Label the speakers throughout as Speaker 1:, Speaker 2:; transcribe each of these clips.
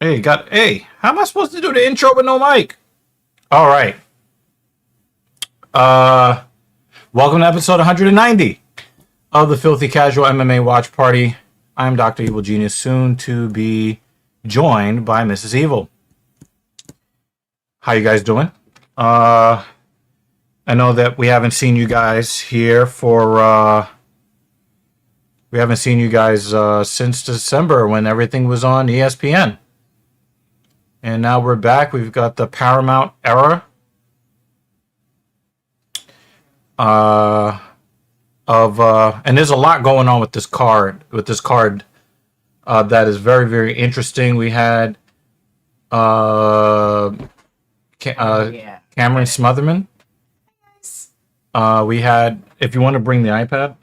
Speaker 1: Hey, how am I supposed to do the intro with no mic? All right. Uh, Welcome to episode 190 of the Filthy Casual MMA Watch Party. I'm Dr. Evil Genius, soon to be joined by Mrs. Evil. How you guys doing? I know that we haven't seen you guys here for we haven't seen you guys since December when everything was on ESPN. And now we're back. We've got the Paramount era and there's a lot going on with this card. That is very, very interesting. We had Cameron Smotherman. We had, if you want to bring the iPad.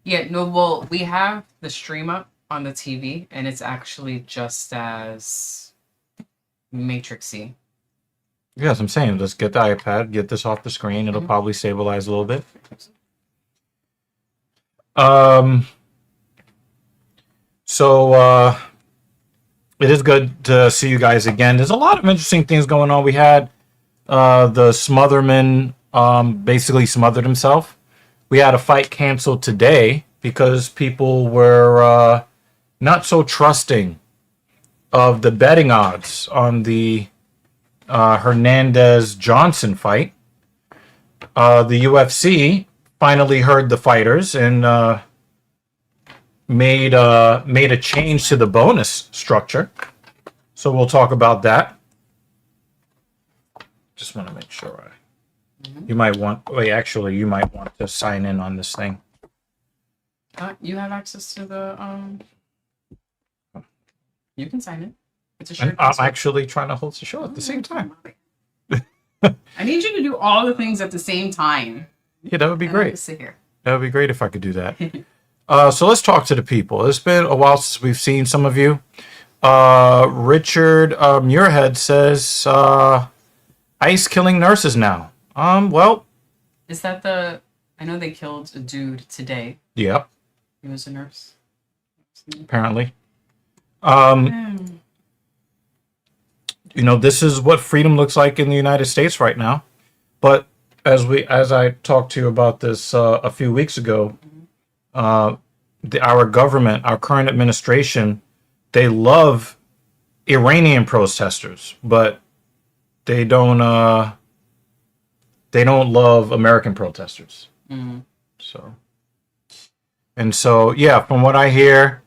Speaker 2: Yeah, no, well, we have the stream up on the TV, and it's actually just as Matrixy.
Speaker 1: Yes, I'm saying, let's get the iPad, get this off the screen. It'll probably stabilize a little bit. So it is good to see you guys again. There's a lot of interesting things going on. We had the Smotherman basically smothered himself. We had a fight canceled today because people were not so trusting of the betting odds on the Hernandez-Johnson fight. The UFC finally heard the fighters and made a change to the bonus structure. So we'll talk about that. Just want to make sure. You might want to sign in on this thing.
Speaker 2: You have access to the You can sign in. It's a shared
Speaker 1: I'm
Speaker 2: password.
Speaker 1: actually trying to host the show at the same time.
Speaker 2: I need you to do all the things at the same time.
Speaker 1: Yeah, that would be
Speaker 2: And I'll
Speaker 1: great.
Speaker 2: just sit here.
Speaker 1: That would be great if I could do that. So let's talk to the people. It's been a while since we've seen some of you. Richard Muirhead says ICE killing nurses now. Well,
Speaker 2: Is that I know they killed a dude today.
Speaker 1: yeah,
Speaker 2: He was a nurse.
Speaker 1: apparently. You know, this is what freedom looks like in the United States right now. But as I talked to you about this a few weeks ago, our government, our current administration, they love Iranian protesters, but they don't love American protesters.
Speaker 2: Mm-hmm.
Speaker 1: So yeah, from what I hear,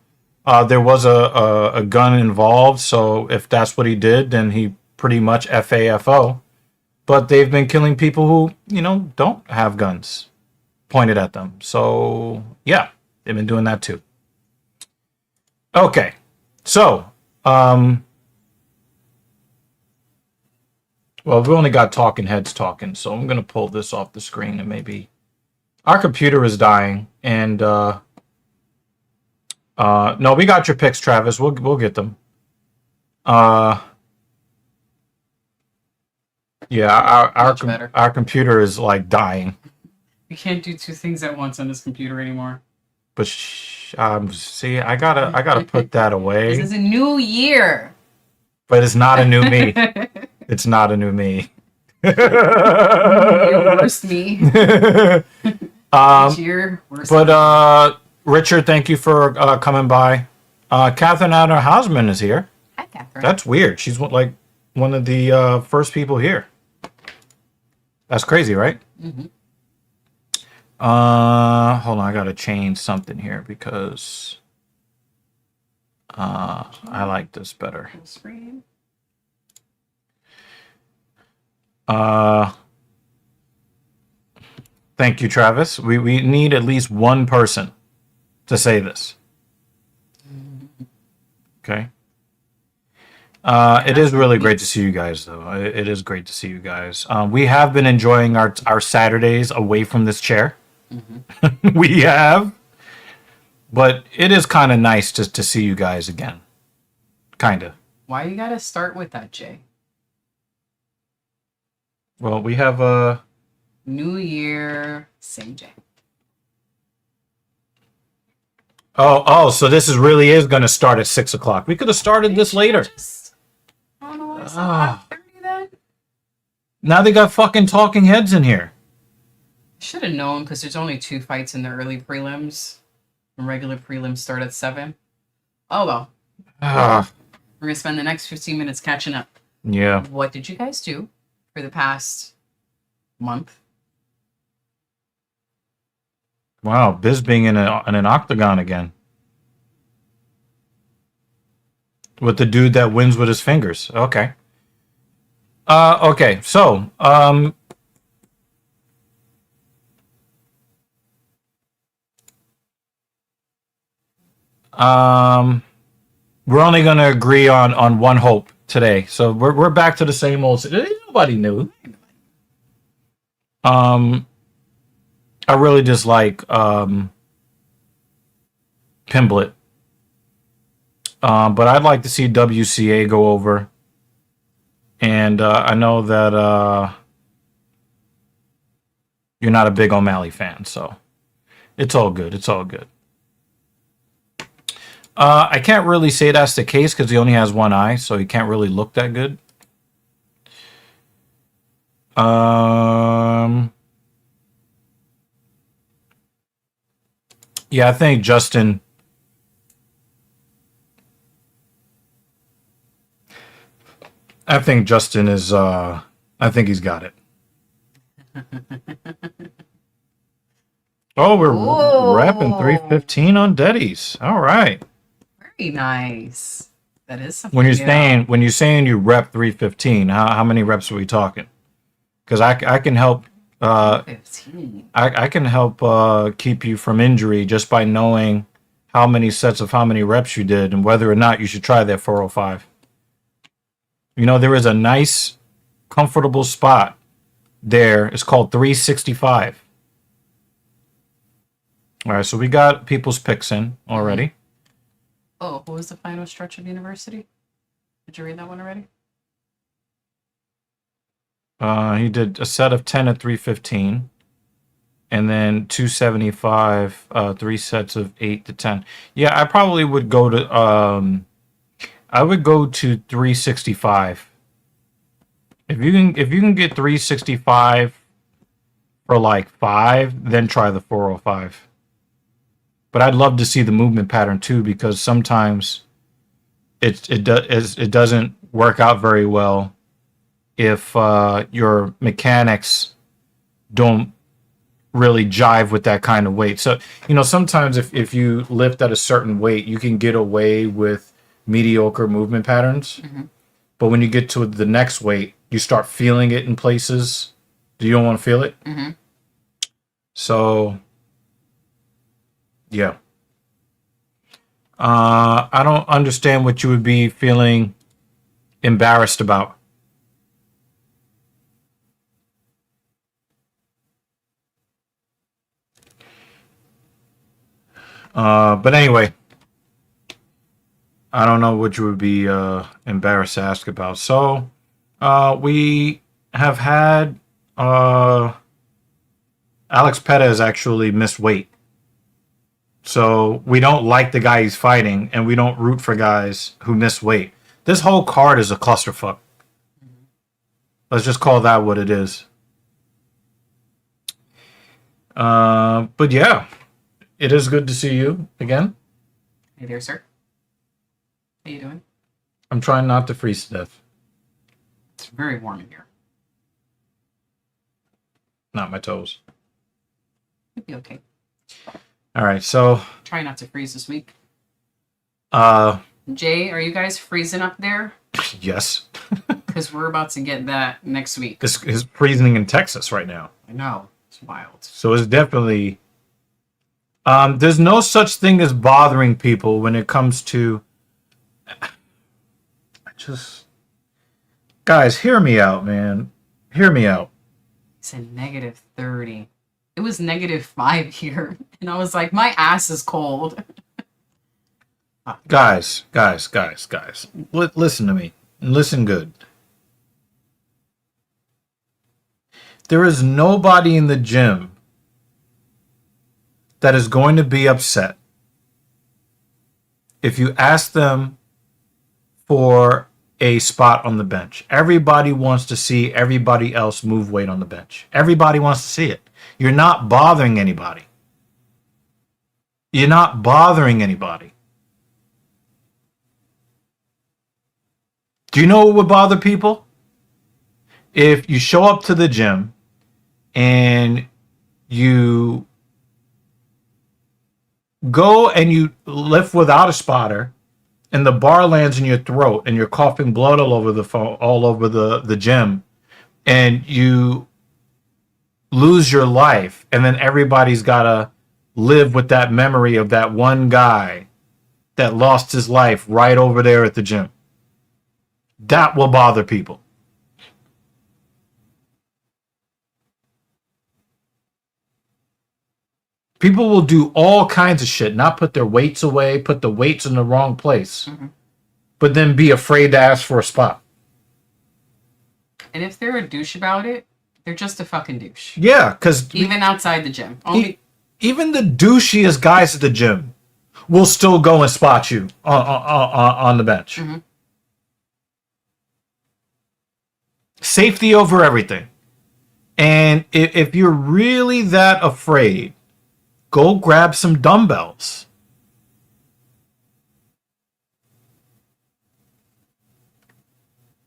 Speaker 1: there was a gun involved. So if that's what he did, then he pretty much FAFO. But they've been killing people who, don't have guns pointed at them. So yeah, they've been doing that too. Okay, so well, we've only got talking heads talking, so I'm gonna pull this off the screen and maybe our computer is dying and no, we got your picks, Travis. We'll get them. Yeah, our computer is like dying.
Speaker 2: You can't do two things at once on this computer anymore.
Speaker 1: But see, I gotta put that away.
Speaker 2: This is a new year.
Speaker 1: But it's not a new me. It's not a new me.
Speaker 2: Your worst me. Year, worst
Speaker 1: But Richard, thank you for coming by. Catherine Adler Hausman is here.
Speaker 2: Hi, Catherine.
Speaker 1: That's weird. She's like one of the first people here. That's crazy, right?
Speaker 2: Mm-hmm.
Speaker 1: Hold on, I gotta change something here because I like this better.
Speaker 2: Full screen.
Speaker 1: Thank you, Travis. We need at least one person to say this. Okay. It is really great to see you guys, though. It is great to see you guys. We have been enjoying our Saturdays away from this chair. Mm-hmm. We have. But it is kind of nice to see you guys again. Kind of.
Speaker 2: Why you gotta start with that, Jay?
Speaker 1: Well, we have a...
Speaker 2: New Year, same Jay.
Speaker 1: Oh, so this really is going to start at 6 o'clock. We could have started this later.
Speaker 2: It's not 5:30 then?
Speaker 1: Now they got fucking talking heads in here.
Speaker 2: Should have known because there's only 2 fights in the early prelims. And regular prelims start at 7. Oh well.
Speaker 1: Ah,
Speaker 2: We're gonna spend the next 15 minutes catching up.
Speaker 1: yeah.
Speaker 2: What did you guys do for the past month?
Speaker 1: Wow, Biz being in an octagon again with the dude that wins with his fingers. Okay. Okay. So, we're only gonna agree on one hope today. So we're back to the same old. Nobody knew. I really dislike Pimblett. But I'd like to see WCA go over. And I know that you're not a big O'Malley fan, so it's all good. It's all good. I can't really say that's the case because he only has one eye, so he can't really look that good. Yeah, I think Justin. I think Justin is. I think he's got it. Oh, we're wrapping 315 on Deddies. All right.
Speaker 2: Very nice. That is something.
Speaker 1: When you're saying you rep 315, how many reps are we talking? Because I can help.
Speaker 2: 15.
Speaker 1: I can help keep you from injury just by knowing how many sets of how many reps you did and whether or not you should try that 405. You know, there is a nice, comfortable spot there. It's called 365. All right, so we got people's picks in already.
Speaker 2: Oh, what was the final stretch of university? Did you read that one already?
Speaker 1: He did a set of 10 at 315, and then 275, 3 sets of 8 to 10. Yeah, I probably would go to I would go to 365. If you can get 365 for like 5, then try the 405. But I'd love to see the movement pattern too, because sometimes it doesn't work out very well if your mechanics don't really jive with that kind of weight. So, you know, sometimes if you lift at a certain weight, you can get away with mediocre movement patterns.
Speaker 2: Mm-hmm.
Speaker 1: But when you get to the next weight, you start feeling it in places you don't want to feel it.
Speaker 2: Mm-hmm.
Speaker 1: So, yeah. I don't understand what you would be feeling embarrassed about. But anyway, I don't know what you would be embarrassed to ask about. So, we have had Alex Perez actually missed weight. So we don't like the guy he's fighting, and we don't root for guys who miss weight. This whole card is a clusterfuck. Let's just call that what it is. But yeah, it is good to see you again.
Speaker 2: Hey there, sir. How you doing?
Speaker 1: I'm trying not to freeze to death.
Speaker 2: It's very warm in here.
Speaker 1: Not my toes.
Speaker 2: It'll be okay.
Speaker 1: All right, so
Speaker 2: Try not to freeze this week.
Speaker 1: uh
Speaker 2: Jay, are you guys freezing up there?
Speaker 1: yes.
Speaker 2: Because we're about to get that next week.
Speaker 1: It's freezing in Texas right now.
Speaker 2: I know. It's wild.
Speaker 1: So it's definitely there's no such thing as bothering people when it comes to just guys, hear me out, man. Hear me out.
Speaker 2: It's a negative 30. It was negative 5 here. And I was like, my ass is cold.
Speaker 1: Guys. Listen to me. Listen good. There is nobody in the gym that is going to be upset if you ask them for a spot on the bench. Everybody wants to see everybody else move weight on the bench. Everybody wants to see it. You're not bothering anybody. You're not bothering anybody. Do you know what would bother people? If you show up to the gym and you go and you lift without a spotter and the bar lands in your throat and you're coughing blood all over the gym and you lose your life, and then everybody's got to live with that memory of that one guy that lost his life right over there at the gym. That will bother people. People will do all kinds of shit, not put their weights away, put the weights in the wrong place, but then be afraid to ask for a spot.
Speaker 2: And if they're a douche about it, they're just a fucking douche.
Speaker 1: Yeah, because
Speaker 2: even outside the gym.
Speaker 1: Even the douchiest guys at the gym will still go and spot you on the bench. Mm-hmm. Safety over everything. And if you're really that afraid, go grab some dumbbells.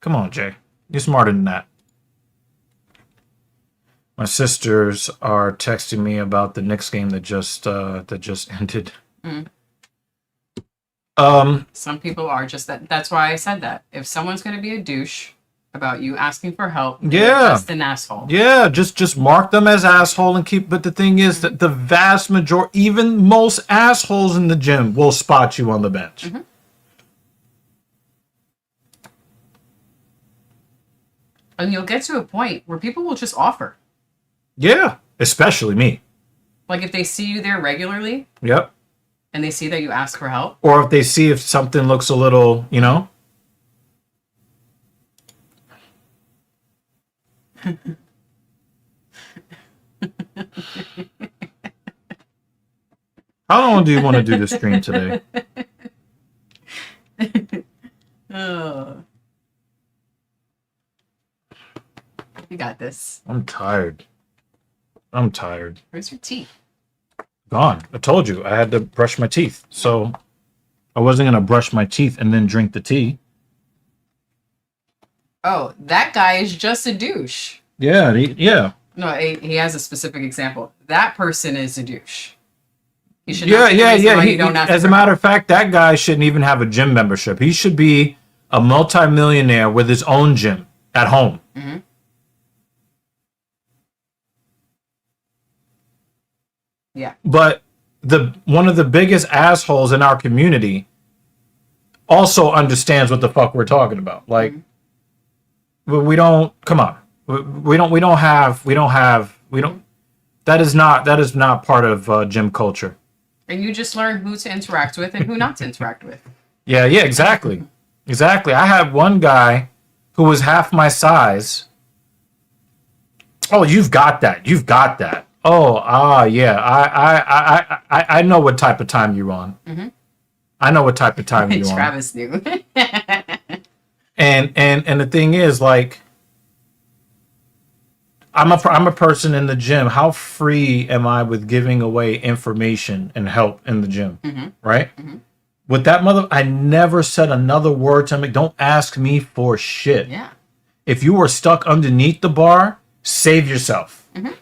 Speaker 1: Come on, Jay. You're smarter than that. My sisters are texting me about the Knicks game that just ended.
Speaker 2: Mm. Some people are just that. That's why I said that. If someone's going to be a douche about you asking for help, they're just an asshole. Yeah,
Speaker 1: just mark them as asshole and keep. But the thing is that the vast majority, even most assholes in the gym, will spot you on the bench. Mm-hmm.
Speaker 2: And you'll get to a point where people will just offer.
Speaker 1: Yeah, especially me.
Speaker 2: Like if they see you there regularly.
Speaker 1: Yep.
Speaker 2: And they see that you ask for help.
Speaker 1: Or if they see if something looks a little, How long do you want to do this stream today?
Speaker 2: You got this.
Speaker 1: I'm tired.
Speaker 2: Where's your teeth?
Speaker 1: Gone. I told you I had to brush my teeth. So I wasn't going to brush my teeth and then drink the tea.
Speaker 2: Oh, that guy is just a douche.
Speaker 1: Yeah. Yeah.
Speaker 2: No, he has a specific example. That person is a douche. He should
Speaker 1: yeah. As a matter of fact, that guy shouldn't even have a gym membership. He should be a multimillionaire with his own gym at home. Mm-hmm.
Speaker 2: Yeah.
Speaker 1: But one of the biggest assholes in our community also understands what the fuck we're talking about. Like, we don't. Come on. That is not part of gym culture.
Speaker 2: And you just learn who to interact with and who not to interact with.
Speaker 1: Yeah, exactly. Exactly. I had one guy who was half my size. Oh, you've got that. Oh, yeah. I know what type of time you're on. Mm-hmm. I know what type of time you're on.
Speaker 2: Travis knew.
Speaker 1: and the thing is, like, I'm a person in the gym. How free am I with giving away information and help in the gym? Mm-hmm. Right? Mm-hmm. With that I never said another word to him. Don't ask me for shit.
Speaker 2: Yeah.
Speaker 1: If you were stuck underneath the bar, save yourself.
Speaker 2: Mm-hmm.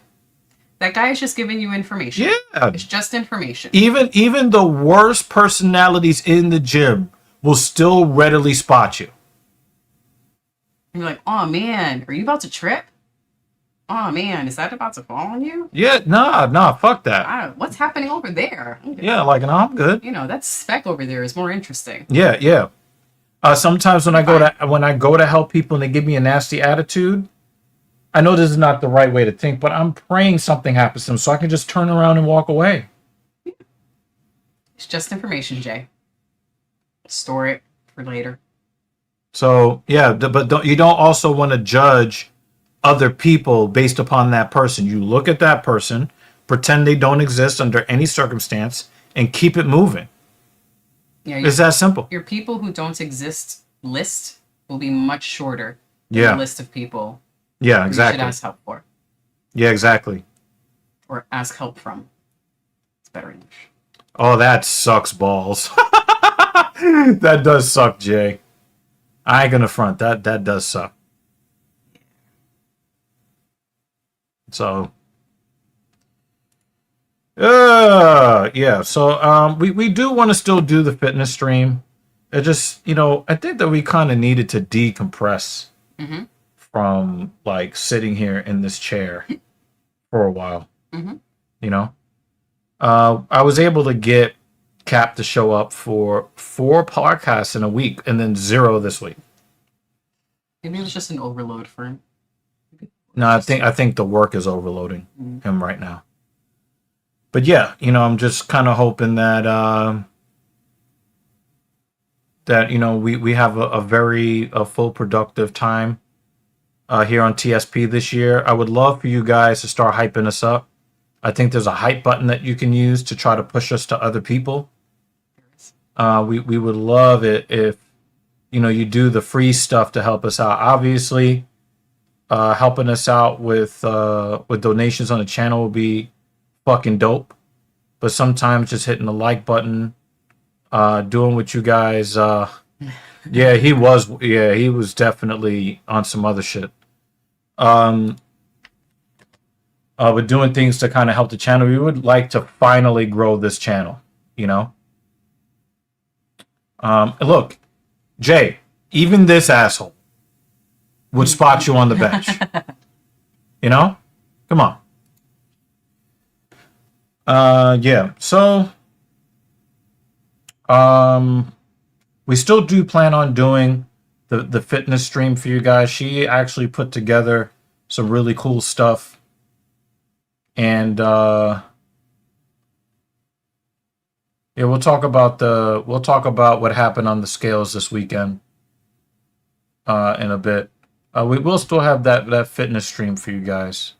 Speaker 2: That guy is just giving you information.
Speaker 1: Yeah.
Speaker 2: It's just information.
Speaker 1: Even the worst personalities in the gym will still readily spot you.
Speaker 2: You're like, oh man, are you about to trip? Oh man, is that about to fall on you?
Speaker 1: Yeah, nah, fuck that.
Speaker 2: What's happening over there?
Speaker 1: Yeah, like, no, I'm good.
Speaker 2: That speck over there is more interesting.
Speaker 1: Yeah. Sometimes when I go to help people and they give me a nasty attitude, I know this is not the right way to think, but I'm praying something happens to them so I can just turn around and walk away.
Speaker 2: It's just information, Jay. Store it for later.
Speaker 1: So, yeah, but you don't also want to judge other people based upon that person. You look at that person, pretend they don't exist under any circumstance, and keep it moving. Yeah, it's that simple.
Speaker 2: Your people who don't exist list will be much shorter than
Speaker 1: Yeah.
Speaker 2: the list of people
Speaker 1: Yeah,
Speaker 2: who you
Speaker 1: exactly.
Speaker 2: should ask help for
Speaker 1: Yeah, exactly.
Speaker 2: or ask help from. It's better English.
Speaker 1: Oh, that sucks balls. That does suck, Jay. I ain't gonna front. That does suck. So, yeah. So, we do want to still do the fitness stream. It just, I think that we kind of needed to decompress
Speaker 2: Mm-hmm.
Speaker 1: from like sitting here in this chair for a while.
Speaker 2: Mm-hmm.
Speaker 1: You know, I was able to get Cap to show up for 4 podcasts in a week, and then 0 this week.
Speaker 2: Maybe it was just an overload for him.
Speaker 1: No, I think the work is overloading
Speaker 2: Mm-hmm.
Speaker 1: him right now. But yeah, I'm just kind of hoping that we have a very full productive time here on TSP this year. I would love for you guys to start hyping us up. I think there's a hype button that you can use to try to push us to other people. We would love it if you do the free stuff to help us out. Obviously, helping us out with donations on the channel will be fucking dope. But sometimes just hitting the like button, doing what you guys. Yeah, he was definitely on some other shit. But doing things to kind of help the channel. We would like to finally grow this channel. Look, Jay, even this asshole would spot you on the bench. Come on. Yeah. So, we still do plan on doing the fitness stream for you guys. She actually put together some really cool stuff, and yeah, we'll talk about what happened on the scales this weekend in a bit. We will still have that fitness stream for you guys.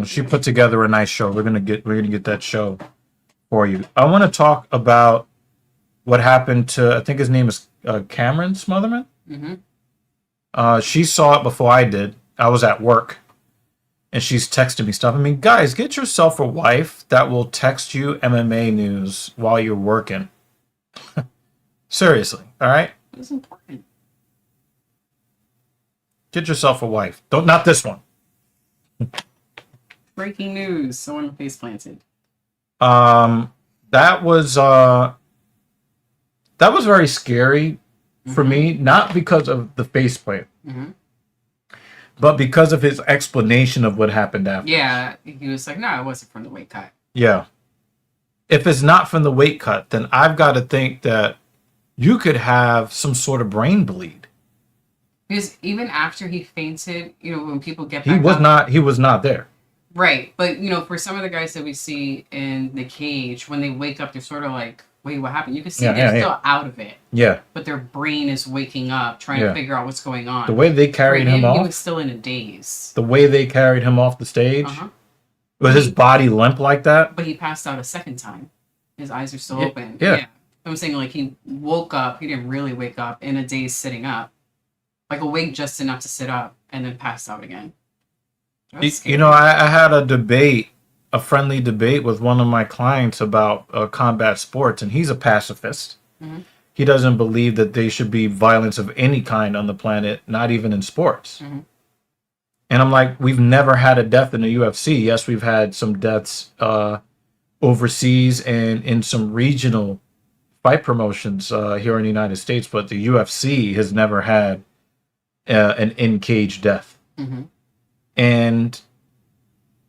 Speaker 1: She put together a nice show. We're gonna get that show for you. I want to talk about what happened to, I think his name is Cameron Smotherman.
Speaker 2: Mm-hmm.
Speaker 1: She saw it before I did. I was at work, and she's texting me stuff. I mean, guys, get yourself a wife that will text you MMA news while you're working. Seriously, all right?
Speaker 2: It was important.
Speaker 1: Get yourself a wife. Not this one.
Speaker 2: Breaking news. Someone face planted.
Speaker 1: That was very scary for me, not because of the faceplate, but because of his explanation of what happened after.
Speaker 2: Yeah, he was like, no, it wasn't from the weight cut.
Speaker 1: Yeah. If it's not from the weight cut, then I've got to think that you could have some sort of brain bleed.
Speaker 2: Because even after he fainted, when people get
Speaker 1: He
Speaker 2: back
Speaker 1: was
Speaker 2: up,
Speaker 1: not there.
Speaker 2: right. But for some of the guys that we see in the cage, when they wake up, they're sort of like, wait, what happened? You can see they're still out of it.
Speaker 1: Yeah.
Speaker 2: But their brain is waking up, trying to figure out what's going on.
Speaker 1: The way they carried him off.
Speaker 2: He was still in a daze.
Speaker 1: The way they carried him off the stage. Was his body limp like that?
Speaker 2: But he passed out a second time. His eyes are still open.
Speaker 1: Yeah.
Speaker 2: I'm saying, like, he woke up. He didn't really wake up in a daze sitting up. Like, awake just enough to sit up and then pass out again.
Speaker 1: I had a friendly debate with one of my clients about combat sports, and he's a pacifist. He doesn't believe that there should be violence of any kind on the planet, not even in sports. And I'm like, we've never had a death in the UFC. Yes, we've had some deaths overseas and in some regional fight promotions here in the United States, but the UFC has never had an in-cage death. And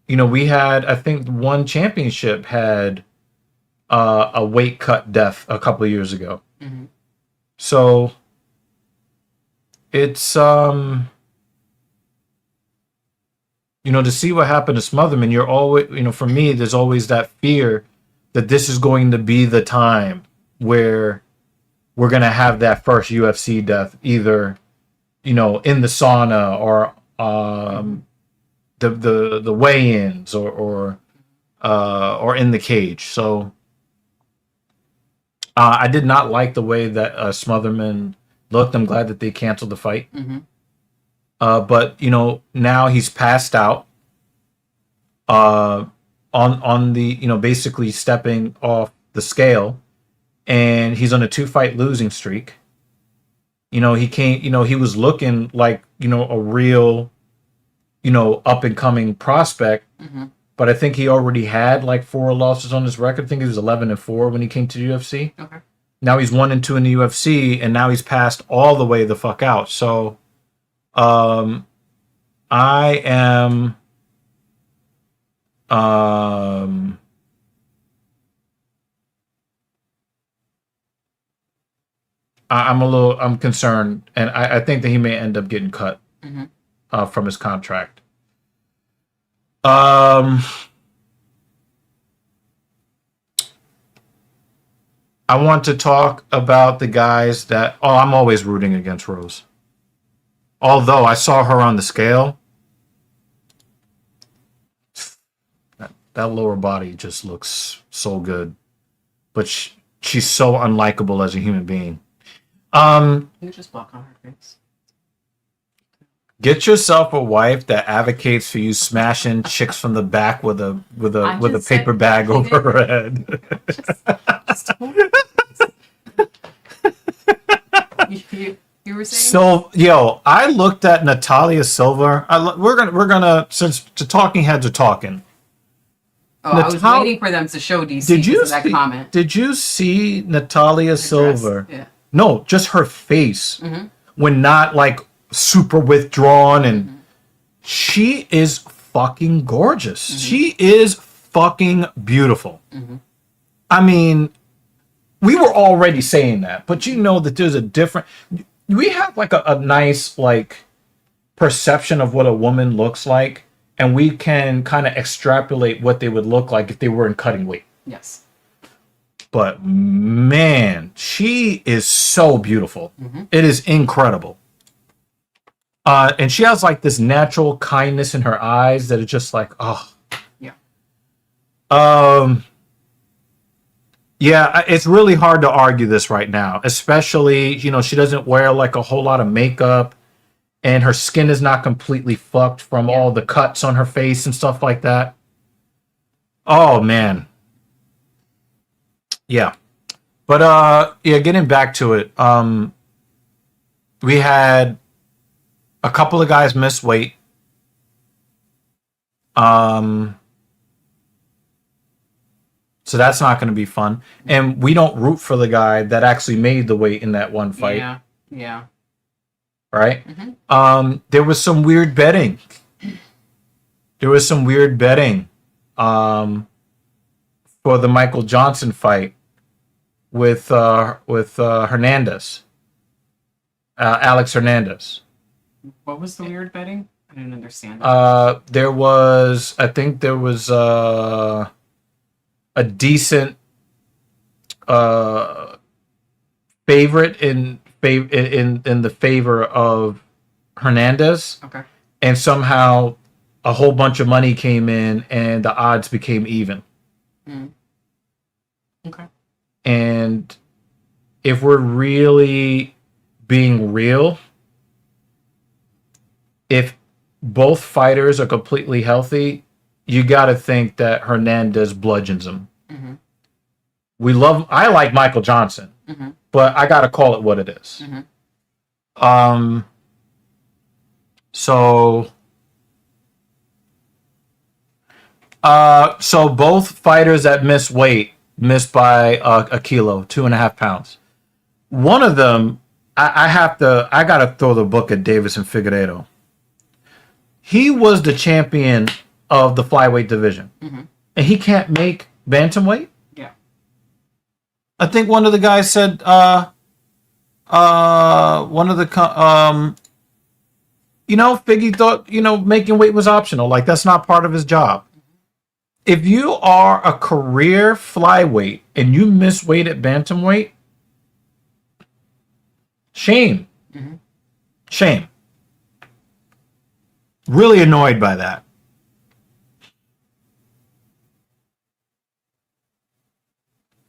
Speaker 1: we had, I think, one championship had a weight cut death a couple of years ago. So it's to see what happened to Smotherman, you're always, for me, there's always that fear that this is going to be the time where we're going to have that first UFC death, either in the sauna or the weigh-ins or or in the cage. So I did not like the way that Smotherman looked. I'm glad that they canceled the fight.
Speaker 2: Mm-hmm.
Speaker 1: But now he's passed out. On the basically stepping off the scale, and he's on a 2-fight losing streak. He came. He was looking like a real up and coming prospect.
Speaker 2: Mm-hmm.
Speaker 1: But I think he already had like 4 losses on his record. I think he was 11-4 when he came to the UFC.
Speaker 2: Okay.
Speaker 1: Now he's 1-2 in the UFC, and now he's passed all the way the fuck out. So, I am, I'm concerned, and I think that he may end up getting cut from his contract. I want to talk about the guys that. Oh, I'm always rooting against Rose. Although I saw her on the scale, that lower body just looks so good, but she's so unlikable as a human being.
Speaker 2: You just block on her face.
Speaker 1: Get yourself a wife that advocates for you smashing chicks from the back with a paper bag over her head.
Speaker 2: You were saying?
Speaker 1: So, I looked at Natalia Silva. We're gonna since the talking heads are talking.
Speaker 2: Oh, I was waiting for them to show DC because of that comment.
Speaker 1: Did you see Natalia Silva?
Speaker 2: Yeah.
Speaker 1: No, just her face when not like super withdrawn, and she is fucking gorgeous. She is fucking beautiful. I mean, we were already saying that, but that there's a different. We have like a nice like perception of what a woman looks like, and we can kind of extrapolate what they would look like if they were in cutting weight.
Speaker 2: Yes.
Speaker 1: But man, she is so beautiful. It is incredible. And she has like this natural kindness in her eyes that is just like, oh.
Speaker 2: Yeah.
Speaker 1: Yeah, it's really hard to argue this right now, especially, she doesn't wear like a whole lot of makeup, and her skin is not completely fucked from all the cuts on her face and stuff like that. Oh man. Yeah. But getting back to it, we had a couple of guys miss weight. So that's not going to be fun. And we don't root for the guy that actually made the weight in that one fight.
Speaker 2: Yeah.
Speaker 1: Right? There was some weird betting. For the Michael Johnson fight with Hernandez. Alex Hernandez.
Speaker 2: What was the weird betting? I didn't understand.
Speaker 1: I think there was a decent favorite in the favor of Hernandez.
Speaker 2: Okay.
Speaker 1: And somehow a whole bunch of money came in and the odds became even.
Speaker 2: Okay.
Speaker 1: And if we're really being real, if both fighters are completely healthy, you got to think that Hernandez bludgeons him. I like Michael Johnson, but I got to call it what it is. So both fighters that miss weight missed by a kilo, 2.5 pounds. One of them, I got to throw the book at Davis and Figueiredo. He was the champion of the flyweight division, and he can't make bantamweight.
Speaker 2: Yeah.
Speaker 1: I think one of the guys said, Figgy thought, making weight was optional. Like, that's not part of his job. If you are a career flyweight and you miss weight at bantamweight, shame. Shame. Really annoyed by that.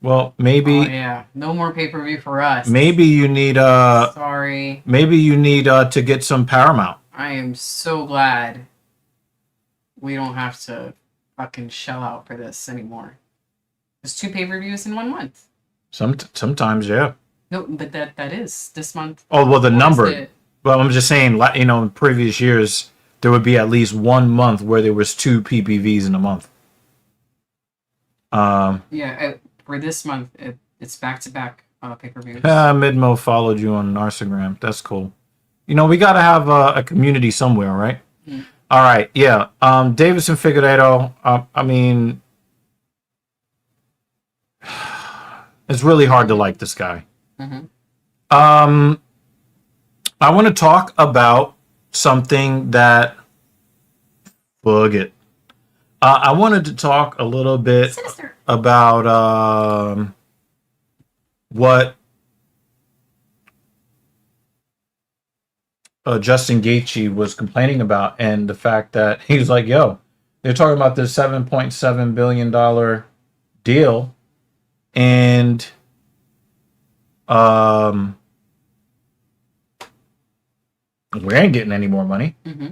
Speaker 1: Well,
Speaker 2: Oh
Speaker 1: maybe
Speaker 2: yeah, no more pay-per-view for us.
Speaker 1: maybe you need
Speaker 2: Sorry.
Speaker 1: maybe you need to get some Paramount.
Speaker 2: I am so glad we don't have to fucking shell out for this anymore. There's 2 pay-per-views in 1 month.
Speaker 1: Sometimes, yeah.
Speaker 2: No, but that is this month.
Speaker 1: Oh well, the
Speaker 2: Or is
Speaker 1: number.
Speaker 2: it-
Speaker 1: Well, I'm just saying, in previous years there would be at least 1 month where there was 2 PPVs in a month.
Speaker 2: Yeah, for this month, it's back-to-back pay-per-views.
Speaker 1: Midmo followed you on Instagram. That's cool. We got to have a community somewhere, right?
Speaker 2: Mm.
Speaker 1: All right, yeah. Davison Figueiredo. I mean, it's really hard to like this guy.
Speaker 2: Mm-hmm.
Speaker 1: I want to talk about something that. Bug it. I wanted to talk a little bit
Speaker 2: Sinister.
Speaker 1: about what Justin Gaethje was complaining about, and the fact that he was like, "Yo, they're talking about this $7.7 billion deal, and we ain't getting any more money."
Speaker 2: Mm-hmm.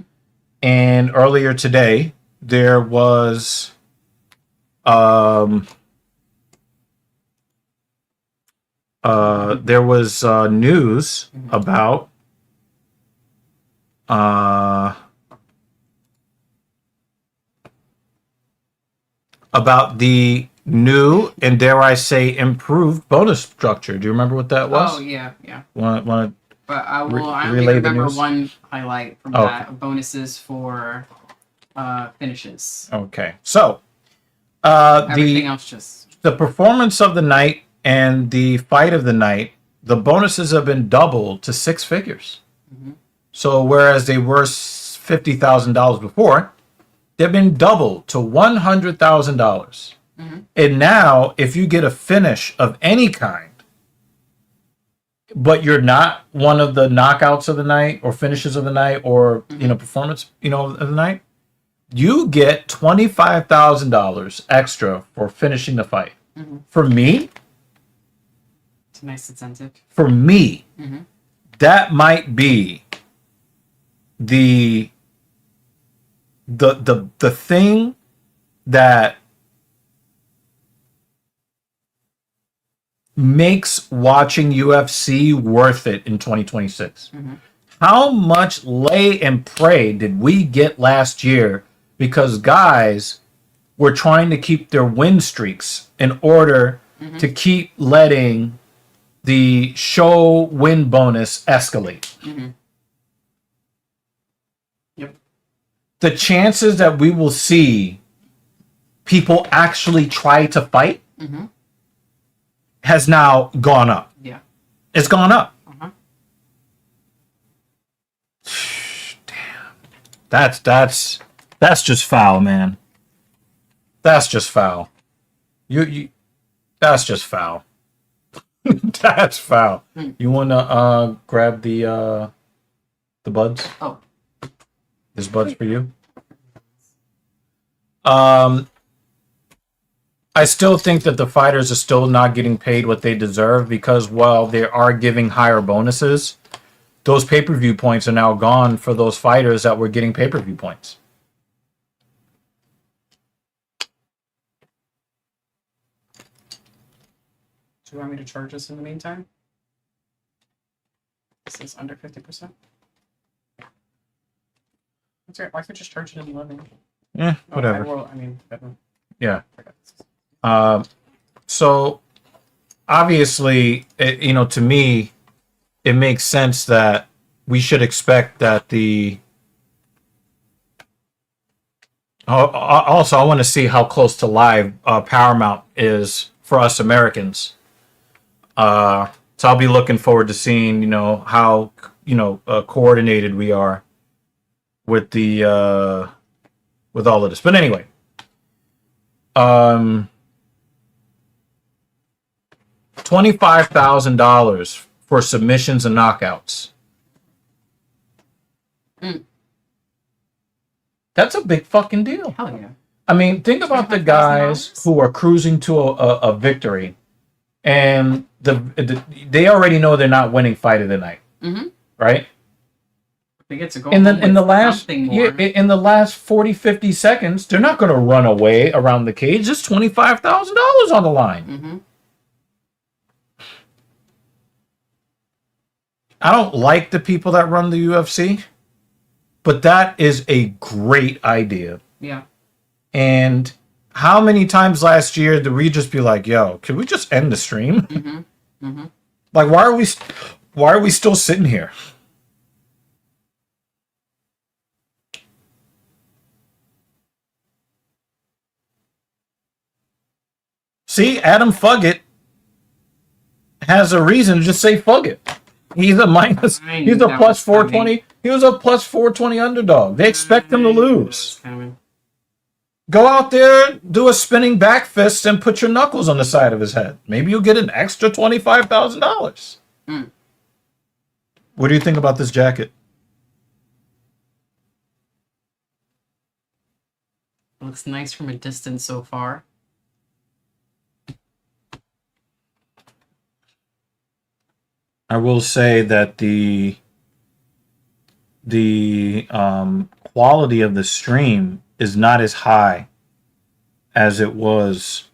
Speaker 1: And earlier today, there was news about the new and, dare I say, improved bonus structure. Do you remember what that was?
Speaker 2: Oh yeah, yeah.
Speaker 1: Want
Speaker 2: But I only
Speaker 1: relay the
Speaker 2: remember
Speaker 1: news?
Speaker 2: one highlight from
Speaker 1: Oh,
Speaker 2: that: bonuses for finishes.
Speaker 1: Okay, so
Speaker 2: Everything else just
Speaker 1: the performance of the night and the fight of the night, the bonuses have been doubled to 6 figures.
Speaker 2: Mm-hmm.
Speaker 1: So whereas they were $50,000 before, they've been doubled to $100,000.
Speaker 2: Mm-hmm.
Speaker 1: And now, if you get a finish of any kind, but you're not one of the knockouts of the night or finishes of the night or performance of the night, you get $25,000 extra for finishing the fight.
Speaker 2: Mm-hmm.
Speaker 1: For me,
Speaker 2: it's a nice incentive.
Speaker 1: Mm-hmm. That might be the thing that makes watching UFC worth it in 2026.
Speaker 2: Mm-hmm.
Speaker 1: How much lay and pray did we get last year because guys were trying to keep their win streaks in order to keep letting the show win bonus escalate?
Speaker 2: Mm-hmm. Yep.
Speaker 1: The chances that we will see people actually try to fight has now gone up.
Speaker 2: Yeah.
Speaker 1: It's gone up.
Speaker 2: Uh-huh.
Speaker 1: Damn. That's just foul, man. That's just foul. You that's just foul. That's foul. You wanna grab the buds?
Speaker 2: Oh.
Speaker 1: This bud's for you. I still think that the fighters are still not getting paid what they deserve because while they are giving higher bonuses, those pay-per-view points are now gone for those fighters that were getting pay-per-view points.
Speaker 2: Do you want me to charge us in the meantime? This is under 50%. That's right. Why can't I just charge it in 11?
Speaker 1: Yeah, whatever. Yeah. So obviously, to me, it makes sense that we should expect that the. Also, I want to see how close to live Paramount is for us Americans. So I'll be looking forward to seeing, how coordinated we are with the with all of this. But anyway, $25,000 for submissions and knockouts. That's a big fucking deal.
Speaker 2: Hell yeah.
Speaker 1: I mean, think about the guys who are cruising to a victory and they already know they're not winning fight of the night, right?
Speaker 2: They get to go
Speaker 1: in the
Speaker 2: in
Speaker 1: the last 40, 50 seconds, they're not going to run away around the cage. There's $25,000 on the line. I don't like the people that run the UFC, but that is a great idea.
Speaker 2: Yeah.
Speaker 1: And how many times last year did we just be like, "Yo, can we just end the stream?" Like, why are we still sitting here? See, Adam Fuggett has a reason to just say "fuck it." He's a minus. He's a plus 420. He was a plus 420 underdog. They expect him to lose. Go out there, do a spinning back fist, and put your knuckles on the side of his head. Maybe you'll get an extra $25,000. What do you think about this jacket?
Speaker 2: Looks nice from a distance so far.
Speaker 1: I will say that the quality of the stream is not as high as it was,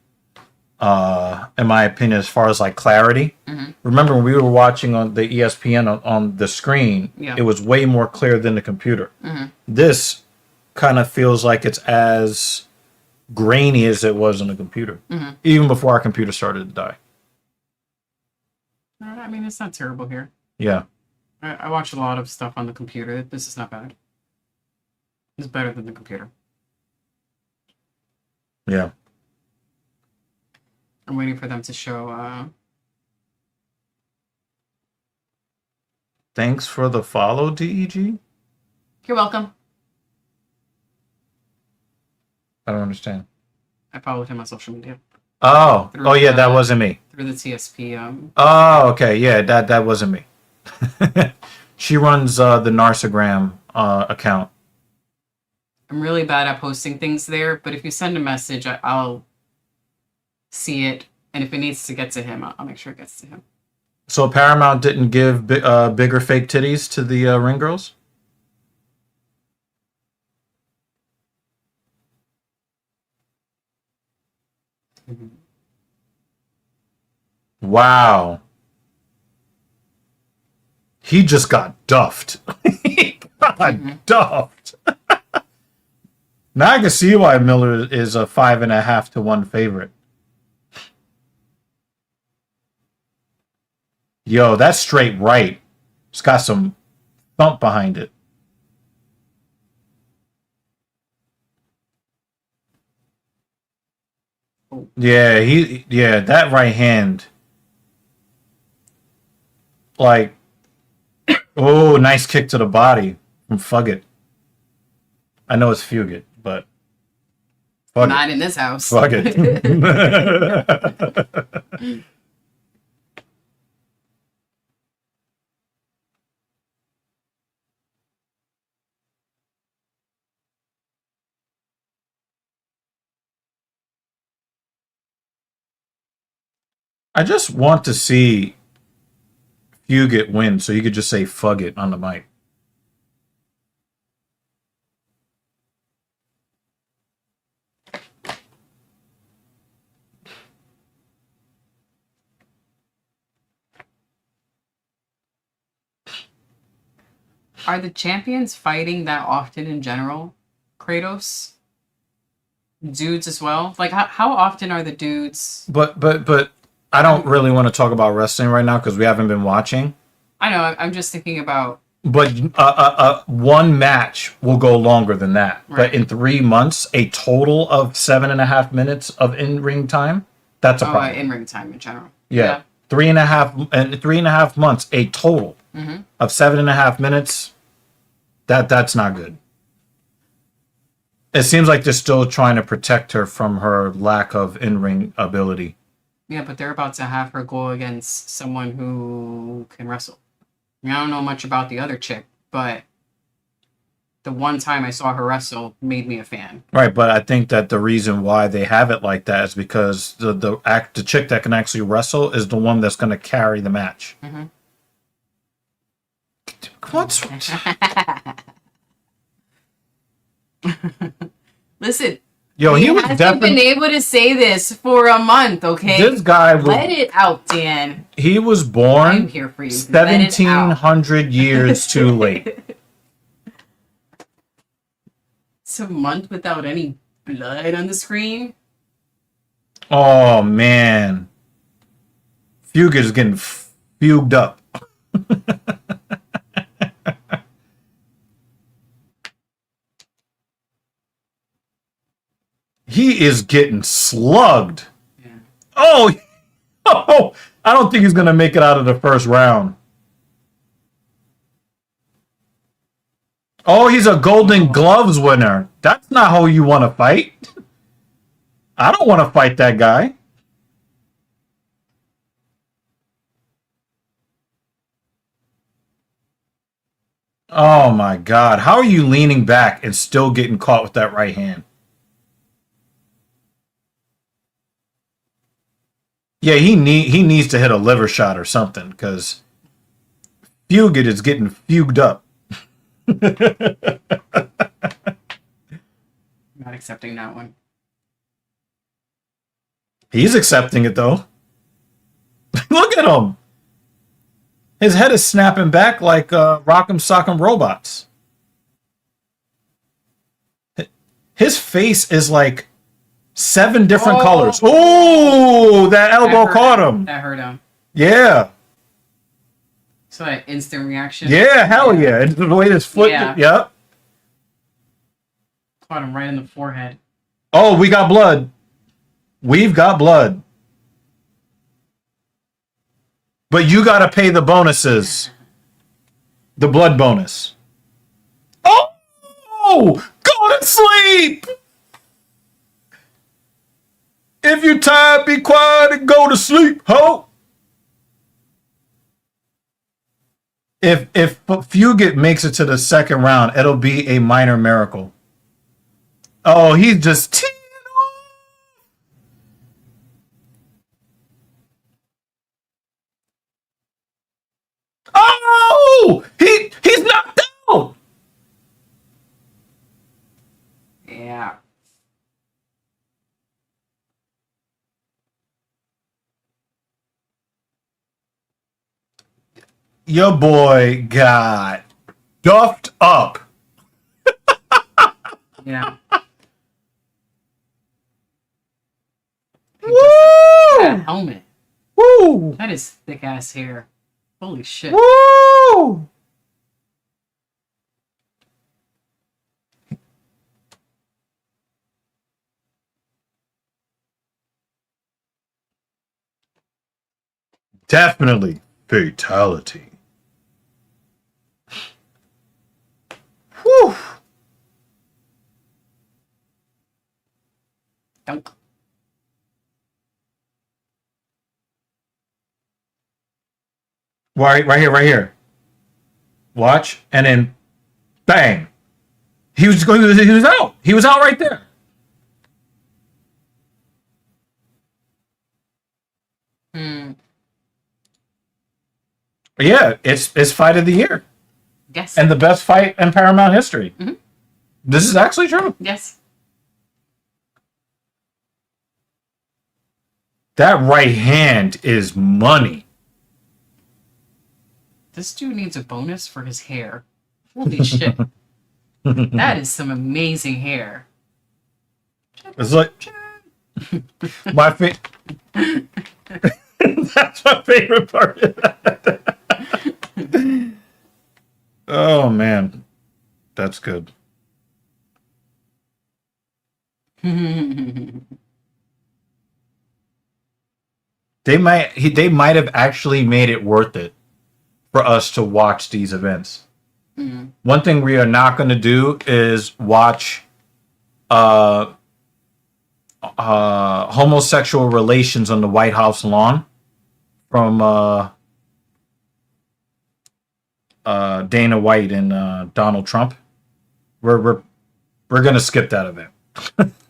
Speaker 1: in my opinion, as far as like clarity. Remember when we were watching on the ESPN on the screen, it was way more clear than the computer. This kind of feels like it's as grainy as it was on the computer, even before our computer started to die.
Speaker 2: I mean, it's not terrible here.
Speaker 1: Yeah.
Speaker 2: I watch a lot of stuff on the computer. This is not bad. It's better than the computer.
Speaker 1: Yeah.
Speaker 2: I'm waiting for them to show.
Speaker 1: Thanks for the follow, DEG.
Speaker 2: You're welcome.
Speaker 1: I don't understand.
Speaker 2: I followed him on social media.
Speaker 1: Oh, yeah, that wasn't me.
Speaker 2: Through the TSP.
Speaker 1: Oh, okay, yeah, that wasn't me. She runs the Narsagram account.
Speaker 2: I'm really bad at posting things there, but if you send a message, I'll see it, and if it needs to get to him, I'll make sure it gets to him.
Speaker 1: So Paramount didn't give bigger fake titties to the ring girls? Wow. He just got duffed. He got duffed. Now I can see why Miller is a 5.5 to 1 favorite. Yo, that's straight right. It's got some thump behind it. Yeah, that right hand. Like, oh, nice kick to the body from Fuggett. I know it's Fugit, but
Speaker 2: not in this house.
Speaker 1: Fuggett. I just want to see Fugit win, so you could just say Fuggit on the mic.
Speaker 2: Are the champions fighting that often in general, Kratos? Dudes as well? Like, how often are the dudes?
Speaker 1: But I don't really want to talk about wrestling right now because we haven't been watching.
Speaker 2: I know. I'm just thinking about.
Speaker 1: But one match will go longer than that. Right. But in 3 months, a total of 7.5 minutes of in-ring time, that's a problem.
Speaker 2: In-ring time in general.
Speaker 1: Yeah. 3.5 months, a total of 7.5 minutes. That's not good. It seems like they're still trying to protect her from her lack of in-ring ability.
Speaker 2: Yeah, but they're about to have her go against someone who can wrestle. I don't know much about the other chick, but the one time I saw her wrestle made me a fan.
Speaker 1: Right, but I think that the reason why they have it like that is because the chick that can actually wrestle is the one that's going to carry the match.
Speaker 2: Mm-hmm.
Speaker 1: What's
Speaker 2: Listen,
Speaker 1: yo? He was
Speaker 2: hasn't
Speaker 1: definitely
Speaker 2: been able to say this for a month. Okay,
Speaker 1: this guy was.
Speaker 2: let it out, Dan.
Speaker 1: He was
Speaker 2: I'm
Speaker 1: born
Speaker 2: here for you. Let it out.
Speaker 1: 1,700 years too late.
Speaker 2: It's a month without any blood on the screen.
Speaker 1: Oh man, Fugit is getting fuged up. He is getting slugged.
Speaker 2: Yeah.
Speaker 1: Oh, oh, I don't think he's gonna make it out of the first round. Oh, he's a Golden Gloves winner. That's not how you want to fight. I don't want to fight that guy. Oh my God. How are you leaning back and still getting caught with that right hand? Yeah, he needs to hit a liver shot or something because Fugit is getting fuged up.
Speaker 2: Not accepting that one.
Speaker 1: He's accepting it though. Look at him. His head is snapping back like Rock'em Sock'em Robots. His face is like 7 different colors. Oh, that elbow caught him.
Speaker 2: That hurt him.
Speaker 1: Yeah.
Speaker 2: So that instant reaction.
Speaker 1: Yeah, hell yeah. And the way his foot.
Speaker 2: Yeah.
Speaker 1: Yep.
Speaker 2: Caught him right in the forehead.
Speaker 1: Oh, we got blood. We've got blood. But you got to pay the bonuses. The blood bonus. Oh! Go to sleep! If you're tired, be quiet and go to sleep, ho! If Fugit makes it to the second round, it'll be a minor miracle. Oh, he's just teeing off. Oh! He's knocked out!
Speaker 2: Yeah.
Speaker 1: Your boy got duffed up.
Speaker 2: Yeah.
Speaker 1: Woo!
Speaker 2: That helmet.
Speaker 1: Woo!
Speaker 2: That is thick ass hair. Holy shit.
Speaker 1: Woo! Definitely fatality. Whew.
Speaker 2: Dunk.
Speaker 1: Right here, right here. Watch, and then bang. He was going. He was out. He was out right there.
Speaker 2: Hmm.
Speaker 1: Yeah, it's fight of the year
Speaker 2: Yes.
Speaker 1: and the best fight in Paramount history.
Speaker 2: Mhm.
Speaker 1: This is actually true.
Speaker 2: Yes.
Speaker 1: That right hand is money.
Speaker 2: This dude needs a bonus for his hair. Holy shit. That is some amazing hair.
Speaker 1: It's like my That's my favorite part. Oh man, that's good. They might have actually made it worth it for us to watch these events.
Speaker 2: Mm.
Speaker 1: One thing we are not going to do is watch homosexual relations on the White House lawn from Dana White and Donald Trump. we're we're gonna skip that event.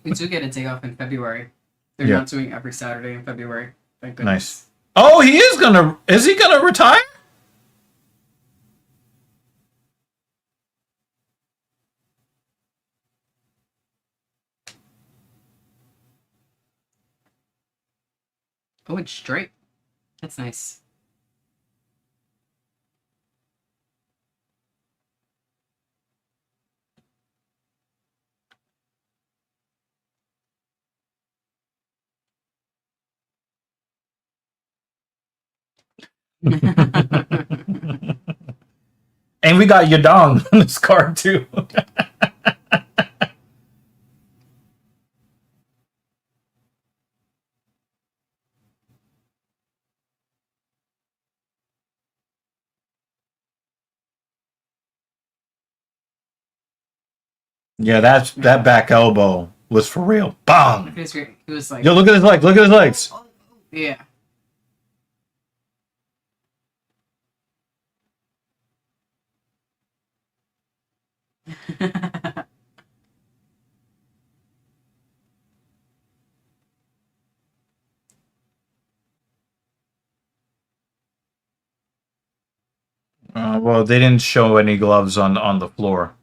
Speaker 2: We do get a day off in February. They're
Speaker 1: Yeah.
Speaker 2: not doing every Saturday in February. Thank
Speaker 1: Nice.
Speaker 2: goodness.
Speaker 1: Oh, he is gonna. Is he gonna retire?
Speaker 2: Oh, it's straight. That's nice.
Speaker 1: And we got Yadong on this card too. Yeah, that back elbow was for real. Bang!
Speaker 2: It was great. He was like,
Speaker 1: Yo, look at his legs. Look at his legs.
Speaker 2: yeah.
Speaker 1: Well, they didn't show any gloves on the floor.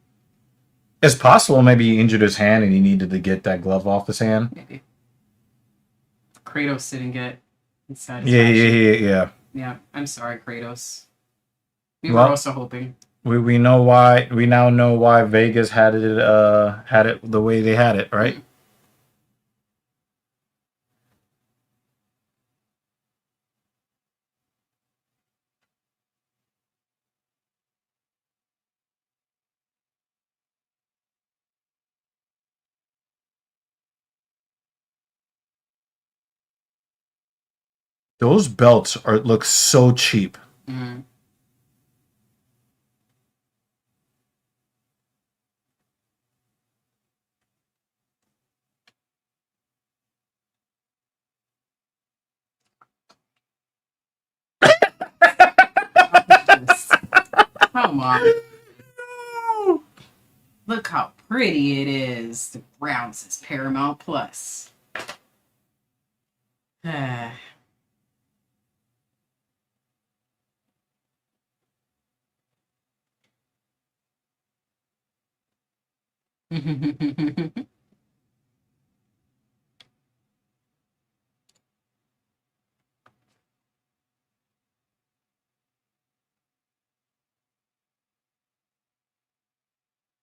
Speaker 1: It's possible maybe he injured his hand and he needed to get that glove off his hand.
Speaker 2: Maybe. Kratos didn't get his
Speaker 1: Yeah,
Speaker 2: satisfaction.
Speaker 1: yeah.
Speaker 2: Yeah, I'm sorry, Kratos. We were
Speaker 1: Well,
Speaker 2: also hoping.
Speaker 1: we know why. We now know why Vegas had it the way they had it, right? Those belts are look so cheap.
Speaker 2: Mm. Come on. Look how pretty it is. The Browns is Paramount Plus.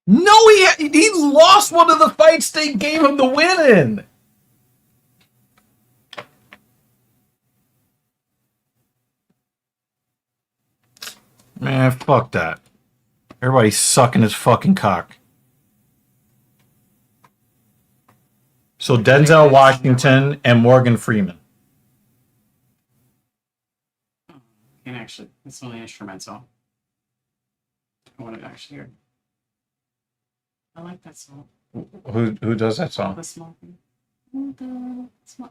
Speaker 1: No, he lost one of the fights they gave him the win in. Man, fuck that. Everybody's sucking his fucking cock. So Denzel Washington and Morgan Freeman.
Speaker 2: And actually, it's only instrumental. I want to actually hear. I like that song.
Speaker 1: Who does that
Speaker 2: All
Speaker 1: song?
Speaker 2: the small thing. All the small.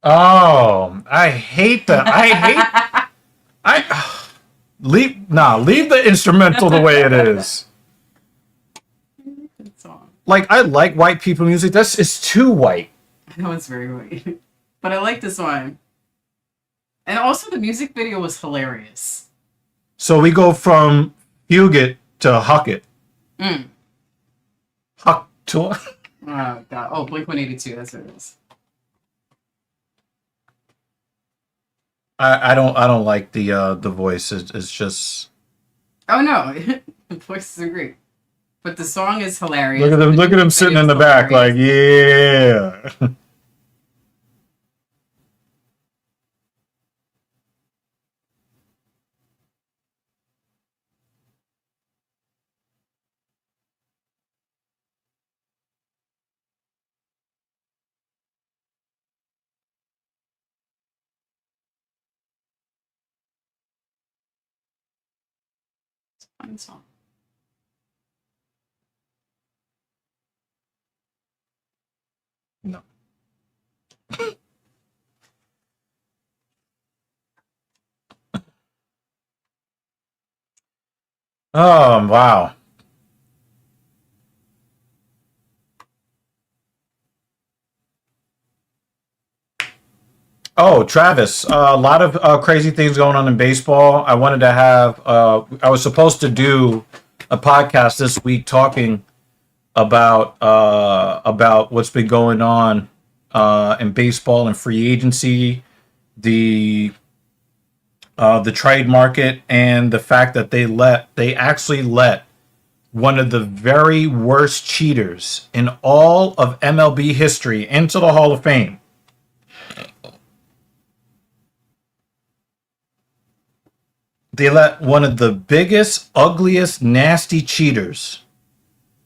Speaker 1: Oh, I hate that. I leave the instrumental the way it is.
Speaker 2: Good song.
Speaker 1: Like I like white people music. That's it's too white.
Speaker 2: I know it's very weird, but I like this one. And also, the music video was hilarious.
Speaker 1: So we go from Fugit to Huck It.
Speaker 2: Mm.
Speaker 1: Huck to
Speaker 2: Oh god. Oh, Blink 182. That's what it is.
Speaker 1: I don't like the voice. It's just
Speaker 2: Oh no, the voices are great, but the song is hilarious.
Speaker 1: look at him.
Speaker 2: The
Speaker 1: Look at him
Speaker 2: music
Speaker 1: sitting
Speaker 2: video
Speaker 1: in the
Speaker 2: is
Speaker 1: back, like
Speaker 2: hilarious.
Speaker 1: yeah.
Speaker 2: Fun song.
Speaker 1: No. Oh wow. Oh, Travis, a lot of crazy things going on in baseball. I wanted to have, I was supposed to do a podcast this week talking about what's been going on in baseball and free agency, the the trade market, and the fact that they actually let one of the very worst cheaters in all of MLB history into the Hall of Fame. They let one of the biggest, ugliest, nasty cheaters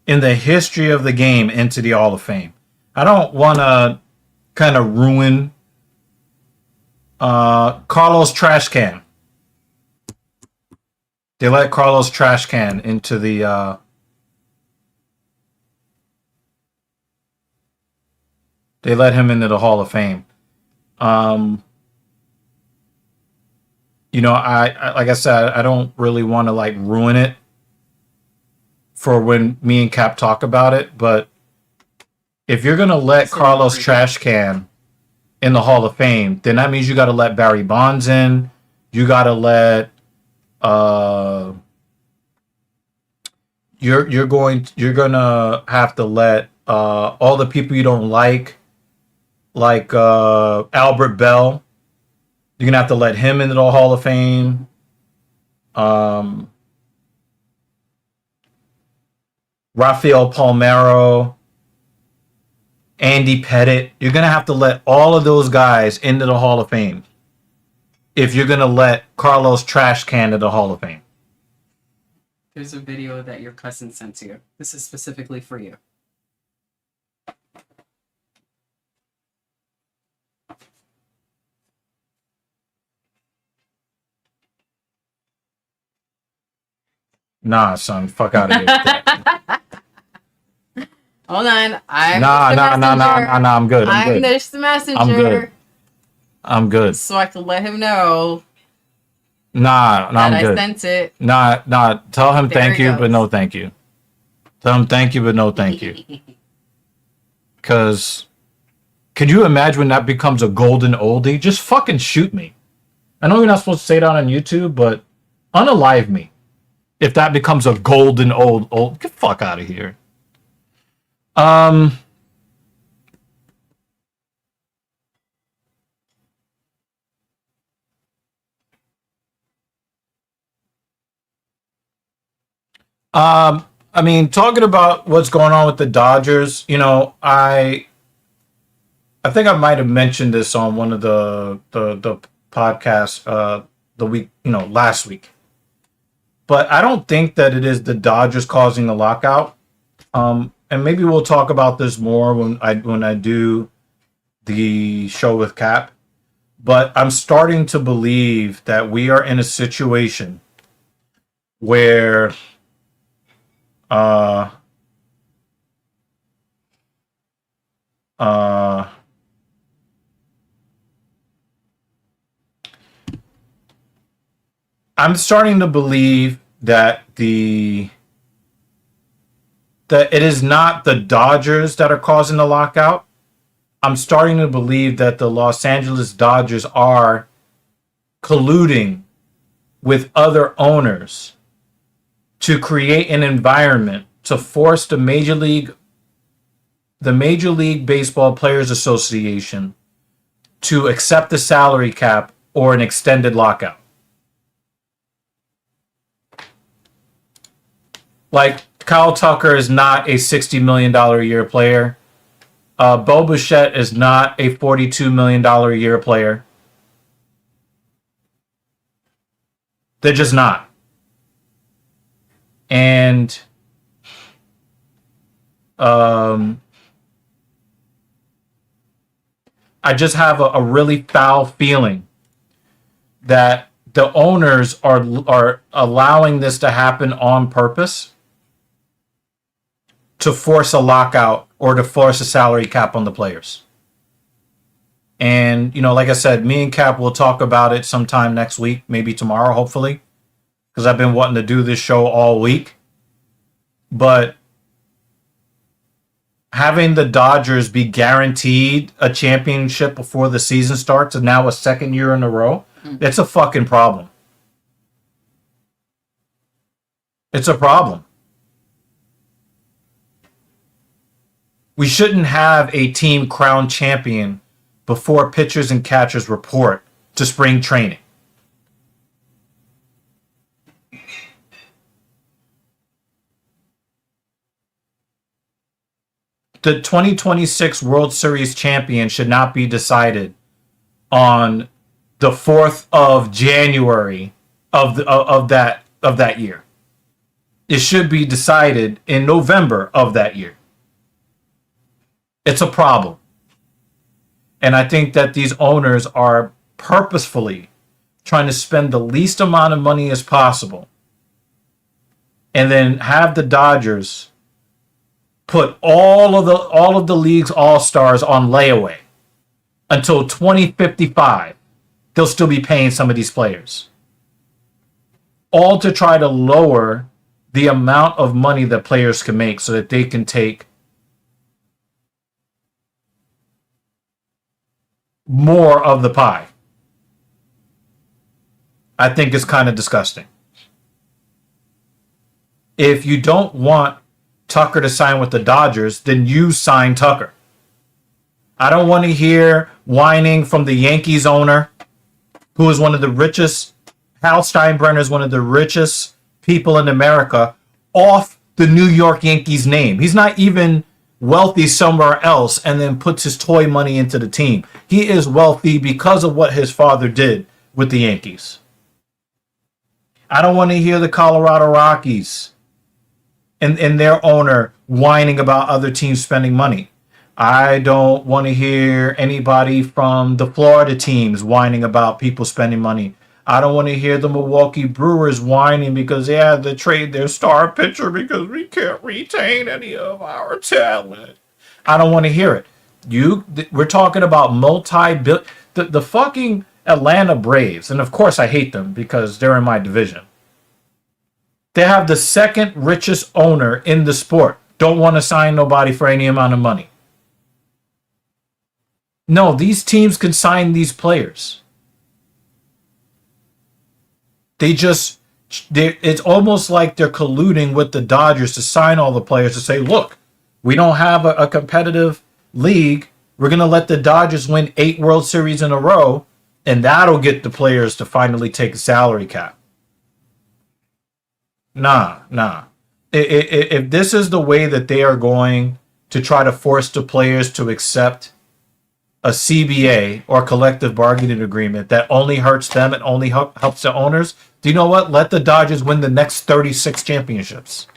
Speaker 1: in the history of the game into the Hall of Fame. I don't want to kind of ruin Carlos Trashcan. They let Carlos Trashcan into the they let him into the Hall of Fame. Um, I like I said, I don't really want to like ruin it for when me and Cap talk about it, but if you're gonna let Carlos Trashcan in the Hall of Fame, then that means you got to let Barry Bonds in. You got to let uh, you're gonna have to let all the people you don't like Albert Bell. You're gonna have to let him into the Hall of Fame. Um, Rafael Palmeiro, Andy Pettit. You're gonna have to let all of those guys into the Hall of Fame if you're gonna let Carlos Trashcan into the Hall of Fame.
Speaker 2: There's a video that your cousin sent to you. This is specifically for you.
Speaker 1: Nah, son, fuck out of here.
Speaker 2: Hold on. I'm
Speaker 1: Nah. I'm good.
Speaker 2: I'm just the messenger.
Speaker 1: I'm good.
Speaker 2: So I can let him know.
Speaker 1: Nah,
Speaker 2: that
Speaker 1: I'm good.
Speaker 2: I sent it.
Speaker 1: Nah. Tell him
Speaker 2: There
Speaker 1: thank
Speaker 2: he
Speaker 1: you,
Speaker 2: goes.
Speaker 1: but no thank you. Tell him thank you, but no thank you. Because could you imagine when that becomes a golden oldie? Just fucking shoot me. I know you're not supposed to say that on YouTube, but unalive me. If that becomes a golden old, get the fuck out of here. Um, I mean, talking about what's going on with the Dodgers, I think I might have mentioned this on one of the podcasts the week, last week. But I don't think that it is the Dodgers causing the lockout. And maybe we'll talk about this more when I do the show with Cap. But I'm starting to believe that we are in a situation where uh uh I'm starting to believe that it is not the Dodgers that are causing the lockout. I'm starting to believe that the Los Angeles Dodgers are colluding with other owners to create an environment to force the Major League Baseball Players Association to accept the salary cap or an extended lockout. Like, Kyle Tucker is not a $60 million a year player. Bo Bichette is not a $42 million a year player. They're just not. And I just have a really foul feeling that the owners are allowing this to happen on purpose to force a lockout or to force a salary cap on the players. And, like I said, me and Cap will talk about it sometime next week, maybe tomorrow, hopefully, because I've been wanting to do this show all week. But having the Dodgers be guaranteed a championship before the season starts and now a second year in a row, it's a fucking problem. It's a problem. We shouldn't have a team crowned champion before pitchers and catchers report to spring training. The 2026 World Series champion should not be decided on the 4th of January of that year. It should be decided in November of that year. It's a problem. And I think that these owners are purposefully trying to spend the least amount of money as possible and then have the Dodgers put all of the league's all-stars on layaway until 2055. They'll still be paying some of these players. All to try to lower the amount of money that players can make so that they can take more of the pie. I think it's kind of disgusting. If you don't want Tucker to sign with the Dodgers, then you sign Tucker. I don't want to hear whining from the Yankees owner, who is one of the richest. Hal Steinbrenner is one of the richest people in America off the New York Yankees name. He's not even wealthy somewhere else and then puts his toy money into the team. He is wealthy because of what his father did with the Yankees. I don't want to hear the Colorado Rockies and their owner whining about other teams spending money. I don't want to hear anybody from the Florida teams whining about people spending money. I don't want to hear the Milwaukee Brewers whining because they had to trade their star pitcher because we can't retain any of our talent. I don't want to hear it. We're talking about the fucking Atlanta Braves, and of course I hate them because they're in my division. They have the second richest owner in the sport. Don't want to sign nobody for any amount of money. No, these teams can sign these players. It's almost like they're colluding with the Dodgers to sign all the players to say, look, we don't have a competitive league. We're going to let the Dodgers win 8 World Series in a row, and that'll get the players to finally take a salary cap. Nah. If this is the way that they are going to try to force the players to accept a CBA or collective bargaining agreement that only hurts them and only helps the owners, do you know what? Let the Dodgers win the next 36 championships.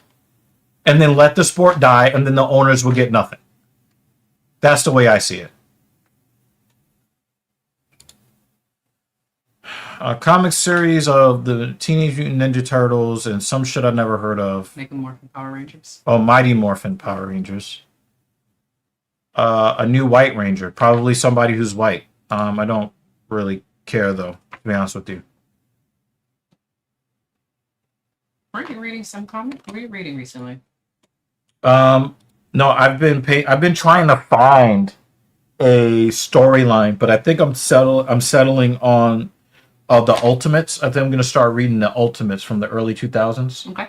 Speaker 1: And then let the sport die, and then the owners will get nothing. That's the way I see it. A comic series of the Teenage Mutant Ninja Turtles and some shit I've never heard of.
Speaker 2: Make them Morphin Power Rangers.
Speaker 1: Oh, Mighty Morphin Power Rangers. A new White Ranger. Probably somebody who's white. I don't really care, though, to be honest with you.
Speaker 2: Weren't you reading some comic? What were you reading recently?
Speaker 1: No, I've been trying to find a storyline, but I think I'm settling on the Ultimates. I think I'm going to start reading the Ultimates from the early 2000s.
Speaker 2: Okay.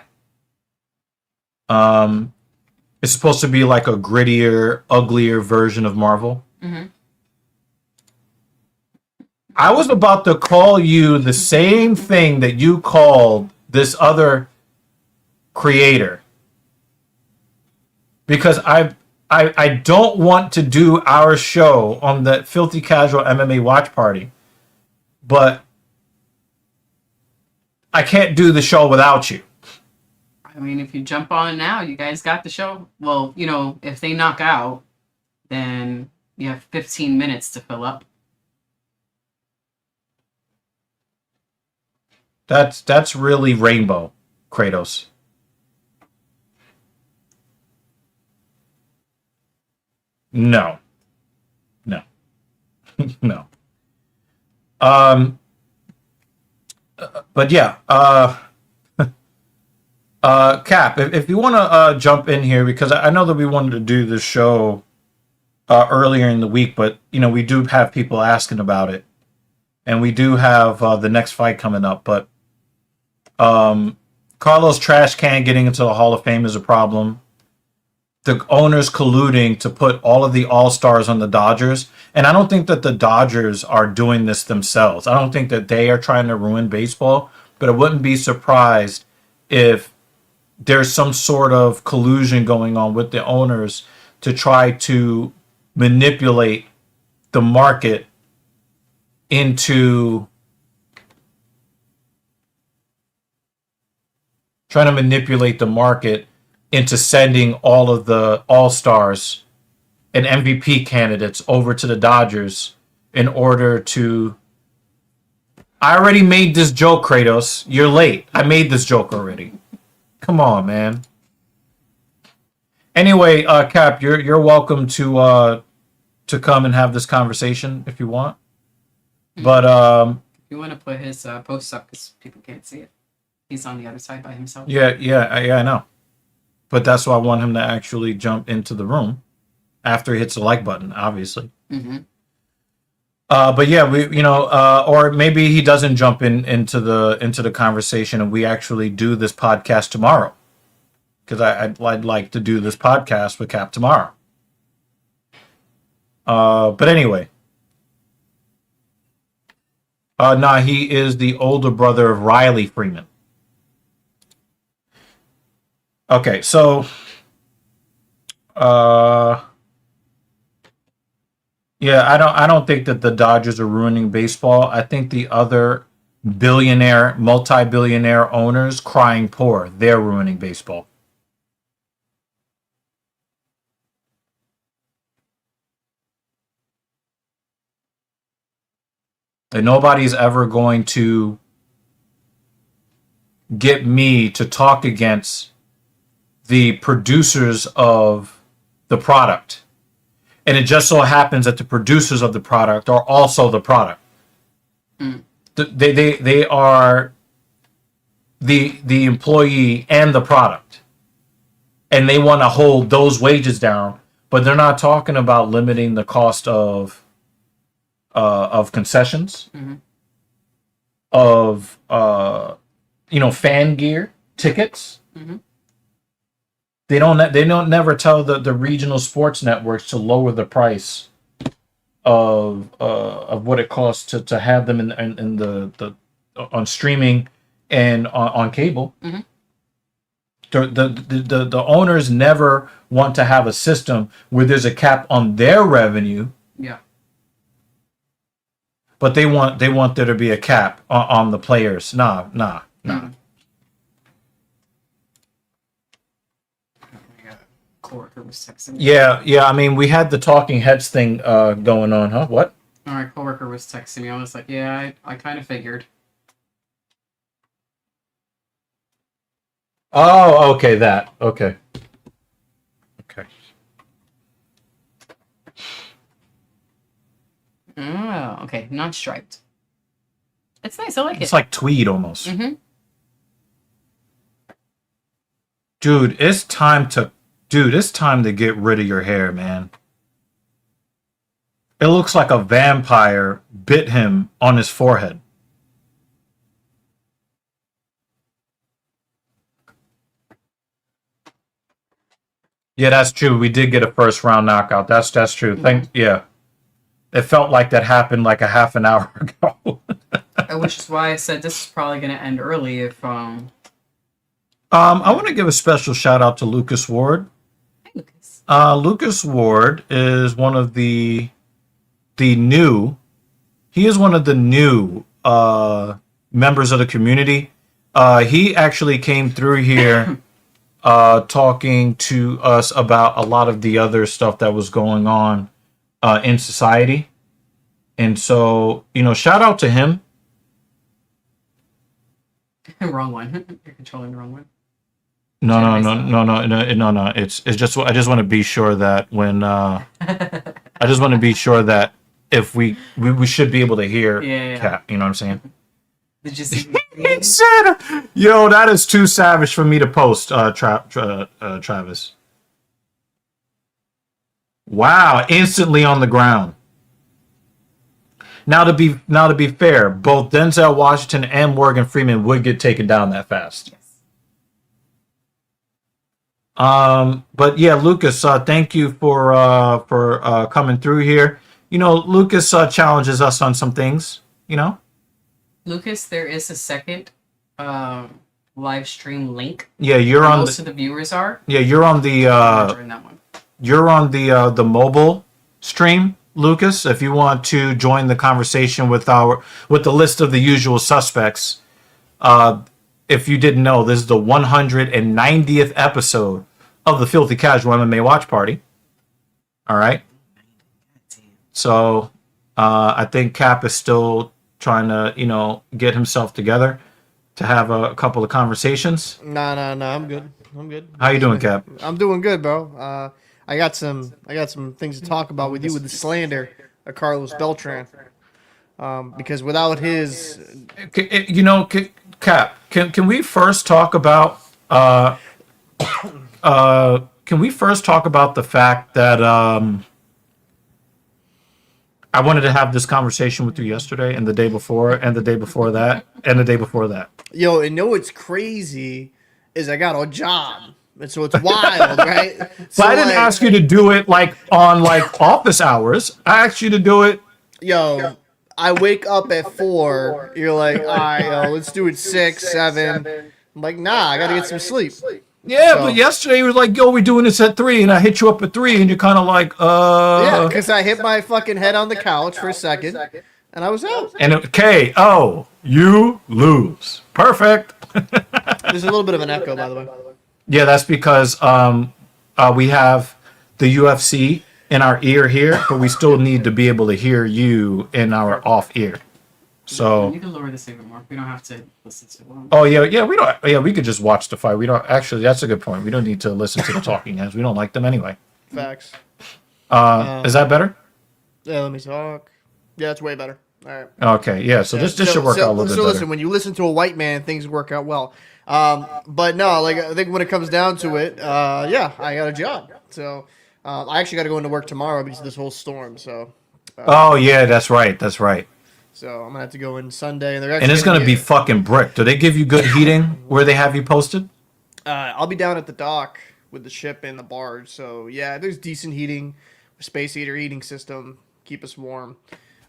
Speaker 1: It's supposed to be like a grittier, uglier version of Marvel.
Speaker 2: Mm-hmm.
Speaker 1: I was about to call you the same thing that you called this other creator, because I don't want to do our show on the Filthy Casual MMA Watch Party, but I can't do the show without you.
Speaker 2: I mean, if you jump on now, you guys got the show. Well, if they knock out, then you have 15 minutes to fill up.
Speaker 1: That's really Rainbow, Kratos. No. No. But yeah, Cap, if you want to jump in here, because I know that we wanted to do this show earlier in the week, but we do have people asking about it, and we do have the next fight coming up. But Carlos Trash Can getting into the Hall of Fame is a problem. The owners colluding to put all of the All-Stars on the Dodgers, and I don't think that the Dodgers are doing this themselves. I don't think that they are trying to ruin baseball, but I wouldn't be surprised if there's some sort of collusion going on with the owners to try to manipulate the market into sending all of the All-Stars and MVP candidates over to the Dodgers in order to... I already made this joke, Kratos. You're late. I made this joke already. Come on, man. Anyway, Cap, you're welcome to come and have this conversation if you want. But
Speaker 2: if you want to put his post up because people can't see it, he's on the other side by himself.
Speaker 1: Yeah, I know. But that's why I want him to actually jump into the room after he hits the like button, obviously.
Speaker 2: Mm-hmm.
Speaker 1: But yeah, or maybe he doesn't jump into the conversation, and we actually do this podcast tomorrow, because I'd like to do this podcast with Cap tomorrow. But anyway, he is the older brother of Riley Freeman. Okay, so yeah, I don't think that the Dodgers are ruining baseball. I think the other multi-billionaire owners crying poor, they're ruining baseball. And nobody's ever going to get me to talk against the producers of the product. And it just so happens that the producers of the product are also the product. Mm. They are the employee and the product. And they want to hold those wages down, but they're not talking about limiting the cost of concessions, mm-hmm. of fan gear, tickets. Mm-hmm. They don't never tell the regional sports networks to lower the price of what it costs to have them in the on streaming and on cable. Mm-hmm. The owners never want to have a system where there's a cap on their revenue.
Speaker 2: Yeah.
Speaker 1: But they want there to be a cap on the players. Nah. Mm-hmm.
Speaker 2: Coworker was texting me.
Speaker 1: Yeah. I mean, we had the talking heads thing going on, huh? What?
Speaker 2: All right, coworker was texting me. I was like, yeah, I kind of figured.
Speaker 1: Oh, okay, that. Okay.
Speaker 2: Oh, okay, not striped. It's nice. I like it.
Speaker 1: It's like tweed almost.
Speaker 2: Mm-hmm.
Speaker 1: Dude, it's time to get rid of your hair, man. It looks like a vampire bit him on his forehead. Yeah, that's true. We did get a first round knockout. That's true. Mm-hmm. Yeah. It felt like that happened like a half an hour ago.
Speaker 2: Which is why I said this is probably going to end early if I
Speaker 1: want to give a special shout out to Lucas Ward.
Speaker 2: Hi, Lucas.
Speaker 1: Lucas Ward is one of the new. He is one of the new members of the community. He actually came through here talking to us about a lot of the other stuff that was going on in society. And so, shout out to him.
Speaker 2: Wrong one. You're controlling the wrong one.
Speaker 1: No. It's just, I just want to be sure that when if we should be able to hear Cap, you know what I'm saying?
Speaker 2: Did you see?
Speaker 1: He said, "Yo, that is too savage for me to post." Travis. Wow, instantly on the ground. Now to be fair, both Denzel Washington and Morgan Freeman would get taken down that fast.
Speaker 2: Yes.
Speaker 1: But yeah, Lucas, thank you for coming through here. Lucas challenges us on some things.
Speaker 2: Lucas, there is a second live stream link.
Speaker 1: Yeah, you're
Speaker 2: where
Speaker 1: on.
Speaker 2: Most of the viewers are.
Speaker 1: Yeah, you're on the.
Speaker 2: Join that one.
Speaker 1: You're on the mobile stream, Lucas. If you want to join the conversation with the list of the usual suspects, if you didn't know, this is the 190th episode of the Filthy Casual MMA Watch Party. All right. So I think Cap is still trying to get himself together to have a couple of conversations.
Speaker 3: No, I'm good.
Speaker 1: How you doing, Cap?
Speaker 3: I'm doing good, bro. I got some things to talk about with you with the slander of Carlos Beltran. Because without his,
Speaker 1: Cap, can we first talk about the fact that I wanted to have this conversation with you yesterday and the day before and the day before that and the day before that.
Speaker 3: Yo, and what's crazy is I got a job. And so it's wild, right?
Speaker 1: So I didn't ask you to do it on office hours. I asked you to do it.
Speaker 3: Yo, I wake up at 4. You're like, all right, yo, let's do it 6, 7. I'm like, nah, I gotta get some sleep.
Speaker 1: Yeah, but yesterday you was like, yo, we're doing this at 3, and I hit you up at 3, and you're kind of like,
Speaker 3: Yeah, because I hit my fucking head on the couch for a second, and I was out.
Speaker 1: And KO, you lose. Perfect.
Speaker 3: There's a little bit of an echo, by the way.
Speaker 1: Yeah, that's because we have the UFC in our ear here, but we still need to be able to hear you in our off ear. So
Speaker 2: you can lower this even more. We don't have to listen to one.
Speaker 1: Oh yeah. We don't. Yeah, we could just watch the fight. We don't actually. That's a good point. We don't need to listen to the talking heads. We don't like them anyway.
Speaker 3: Facts.
Speaker 1: Is that better?
Speaker 3: Yeah, let me talk. Yeah, it's way better. All right.
Speaker 1: Okay. Yeah. So this should work out a little bit better.
Speaker 3: So listen, when you listen to a white man, things work out well. But no, I think when it comes down to it, yeah, I got a job. So I actually got to go into work tomorrow because of this whole storm. So.
Speaker 1: Oh yeah, that's right. That's right.
Speaker 3: So I'm gonna have to go in Sunday, and
Speaker 1: it's gonna be fucking brick. Do they give you good heating where they have you posted?
Speaker 3: I'll be down at the dock with the ship and the barge. So yeah, there's decent heating, space heater heating system, keep us warm.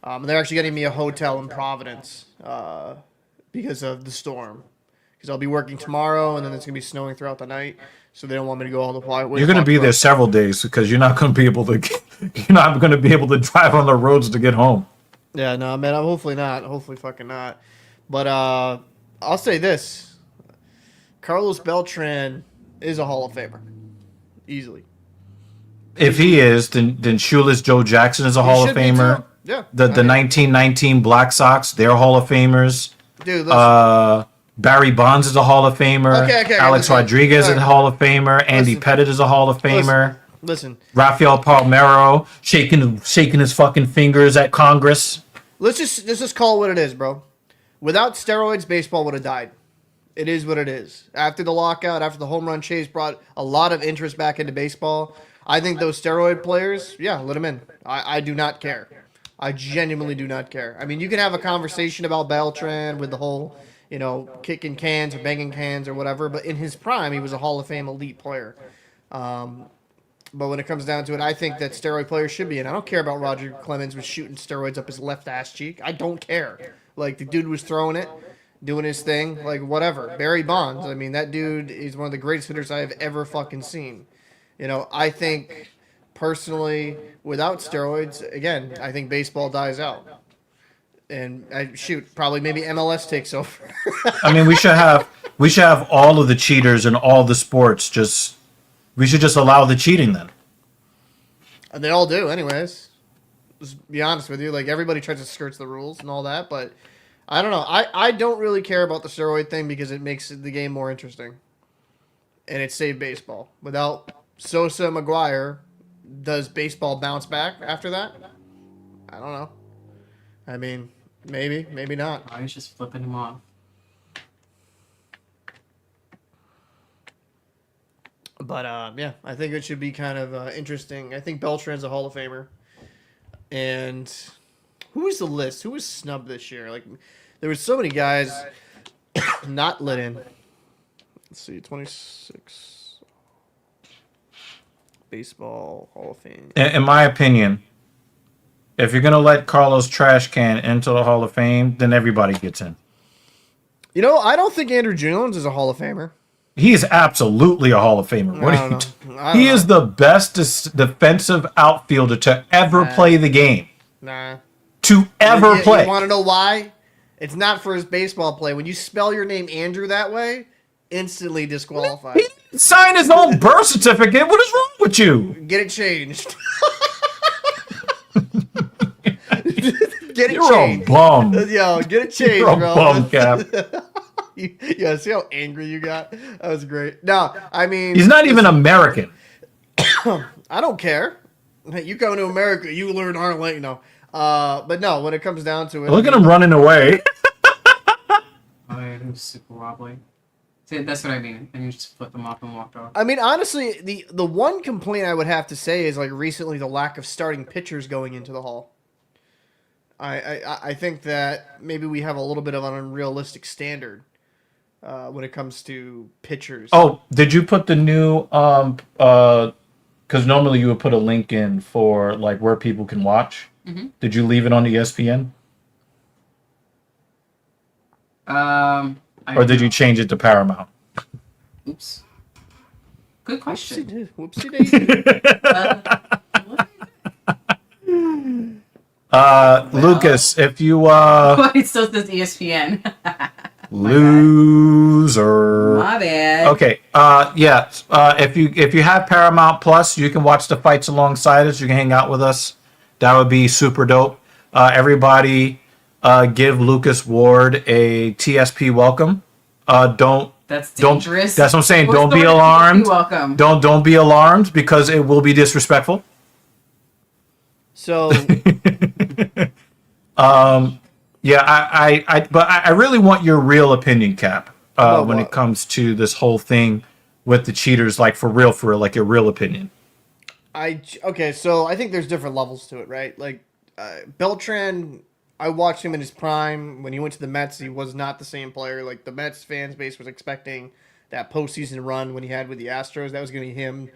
Speaker 3: And they're actually getting me a hotel in Providence because of the storm. Because I'll be working tomorrow, and then it's gonna be snowing throughout the night. So they don't want me to go all the way.
Speaker 1: You're gonna be there several days because you're not gonna be able to drive on the roads to get home.
Speaker 3: Yeah, no, man. Hopefully not. Hopefully fucking not. But I'll say this: Carlos Beltran is a Hall of Famer, easily.
Speaker 1: If he is, then Shoeless Joe Jackson is a Hall of Famer.
Speaker 3: Yeah.
Speaker 1: The 1919 Black Sox, they're Hall of Famers.
Speaker 3: Dude, listen.
Speaker 1: Barry Bonds is a Hall of Famer.
Speaker 3: Okay,
Speaker 1: Alex Rodriguez is a Hall of Famer. Andy Pettit is a Hall of Famer.
Speaker 3: Listen.
Speaker 1: Rafael Palmeiro shaking his fucking fingers at Congress.
Speaker 3: Let's just call it what it is, bro. Without steroids, baseball would have died. It is what it is. After the lockout, after the home run chase brought a lot of interest back into baseball, I think those steroid players, yeah, let them in. I do not care. I genuinely do not care. I mean, you can have a conversation about Beltran with the whole, kicking cans or banging cans or whatever, but in his prime, he was a Hall of Fame elite player. But when it comes down to it, I think that steroid players should be in. I don't care about Roger Clemens was shooting steroids up his left ass cheek. I don't care. Like, the dude was throwing it, doing his thing, like, whatever. Barry Bonds, I mean, that dude is one of the greatest hitters I have ever fucking seen. I think, personally, without steroids, again, I think baseball dies out. And, probably maybe MLS takes over.
Speaker 1: I mean, we should have all of the cheaters in all the sports we should just allow the cheating then.
Speaker 3: And they all do, anyways. Just be honest with you. Like, everybody tries to skirt the rules and all that, but I don't know. I don't really care about the steroid thing because it makes the game more interesting. And it saved baseball. Without Sosa McGuire, does baseball bounce back after that? I don't know. I mean, Maybe, maybe not.
Speaker 2: Oh, he's just flipping him off.
Speaker 3: But yeah, I think it should be kind of interesting. I think Beltran's a Hall of Famer. And who was the list? Who was snubbed this year? Like, there was so many guys not let in. Let's see, 26 baseball Hall of Fame.
Speaker 1: In my opinion, if you're gonna let Carlos Trash Can into the Hall of Fame, then everybody gets in.
Speaker 3: You know, I don't think Andrew Jones is a Hall of Famer.
Speaker 1: He is absolutely a Hall of Famer. What
Speaker 3: I
Speaker 1: are
Speaker 3: don't
Speaker 1: you
Speaker 3: know. I
Speaker 1: he
Speaker 3: don't
Speaker 1: is the best defensive outfielder to ever play the game.
Speaker 3: Nah.
Speaker 1: To ever play.
Speaker 3: You want to know why? It's not for his baseball play. When you spell your name Andrew that way, instantly disqualified.
Speaker 1: He didn't sign his own birth certificate. What is wrong with you?
Speaker 3: Get it changed. Get it
Speaker 1: You're
Speaker 3: changed.
Speaker 1: a bum.
Speaker 3: Yo, get it changed,
Speaker 1: You're a
Speaker 3: bro.
Speaker 1: bum, Cap.
Speaker 3: Yeah, see how angry you got? That was great. No, I mean...
Speaker 1: He's not even American.
Speaker 3: I don't care. You come to America, you learn our language. No. But no, when it comes down to it...
Speaker 1: Look at him running away.
Speaker 2: Oh, yeah, he was super wobbly. See, that's what I mean. And you just flipped him off and walked off.
Speaker 3: I mean, honestly, the one complaint I would have to say is, like, recently the lack of starting pitchers going into the Hall. I think that maybe we have a little bit of an unrealistic standard when it comes to pitchers.
Speaker 1: Oh, did you put the new because normally you would put a link in for like where people can watch.
Speaker 2: Mm-hmm.
Speaker 1: Did you leave it on ESPN? Or did you change it to Paramount?
Speaker 2: Oops. Good question.
Speaker 3: Whoopsie daisy.
Speaker 1: Lucas, if you
Speaker 2: It still says ESPN.
Speaker 1: loser.
Speaker 2: My bad.
Speaker 1: Okay. If you have Paramount Plus, you can watch the fights alongside us. You can hang out with us. That would be super dope. Everybody, give Lucas Ward a TSP welcome.
Speaker 2: That's dangerous.
Speaker 1: That's what I'm saying.
Speaker 2: What's
Speaker 1: Don't
Speaker 2: the
Speaker 1: be
Speaker 2: word?
Speaker 1: alarmed.
Speaker 2: You're welcome.
Speaker 1: Don't be alarmed because it will be disrespectful.
Speaker 3: So,
Speaker 1: Yeah, I really want your real opinion, Cap,
Speaker 3: About
Speaker 1: when
Speaker 3: what?
Speaker 1: it comes to this whole thing with the cheaters, like for real, like your real opinion.
Speaker 3: okay, so I think there's different levels to it, right? Like, Beltran, I watched him in his prime. When he went to the Mets, he was not the same player. Like, the Mets fans base was expecting that postseason run when he had with the Astros. That was going to be him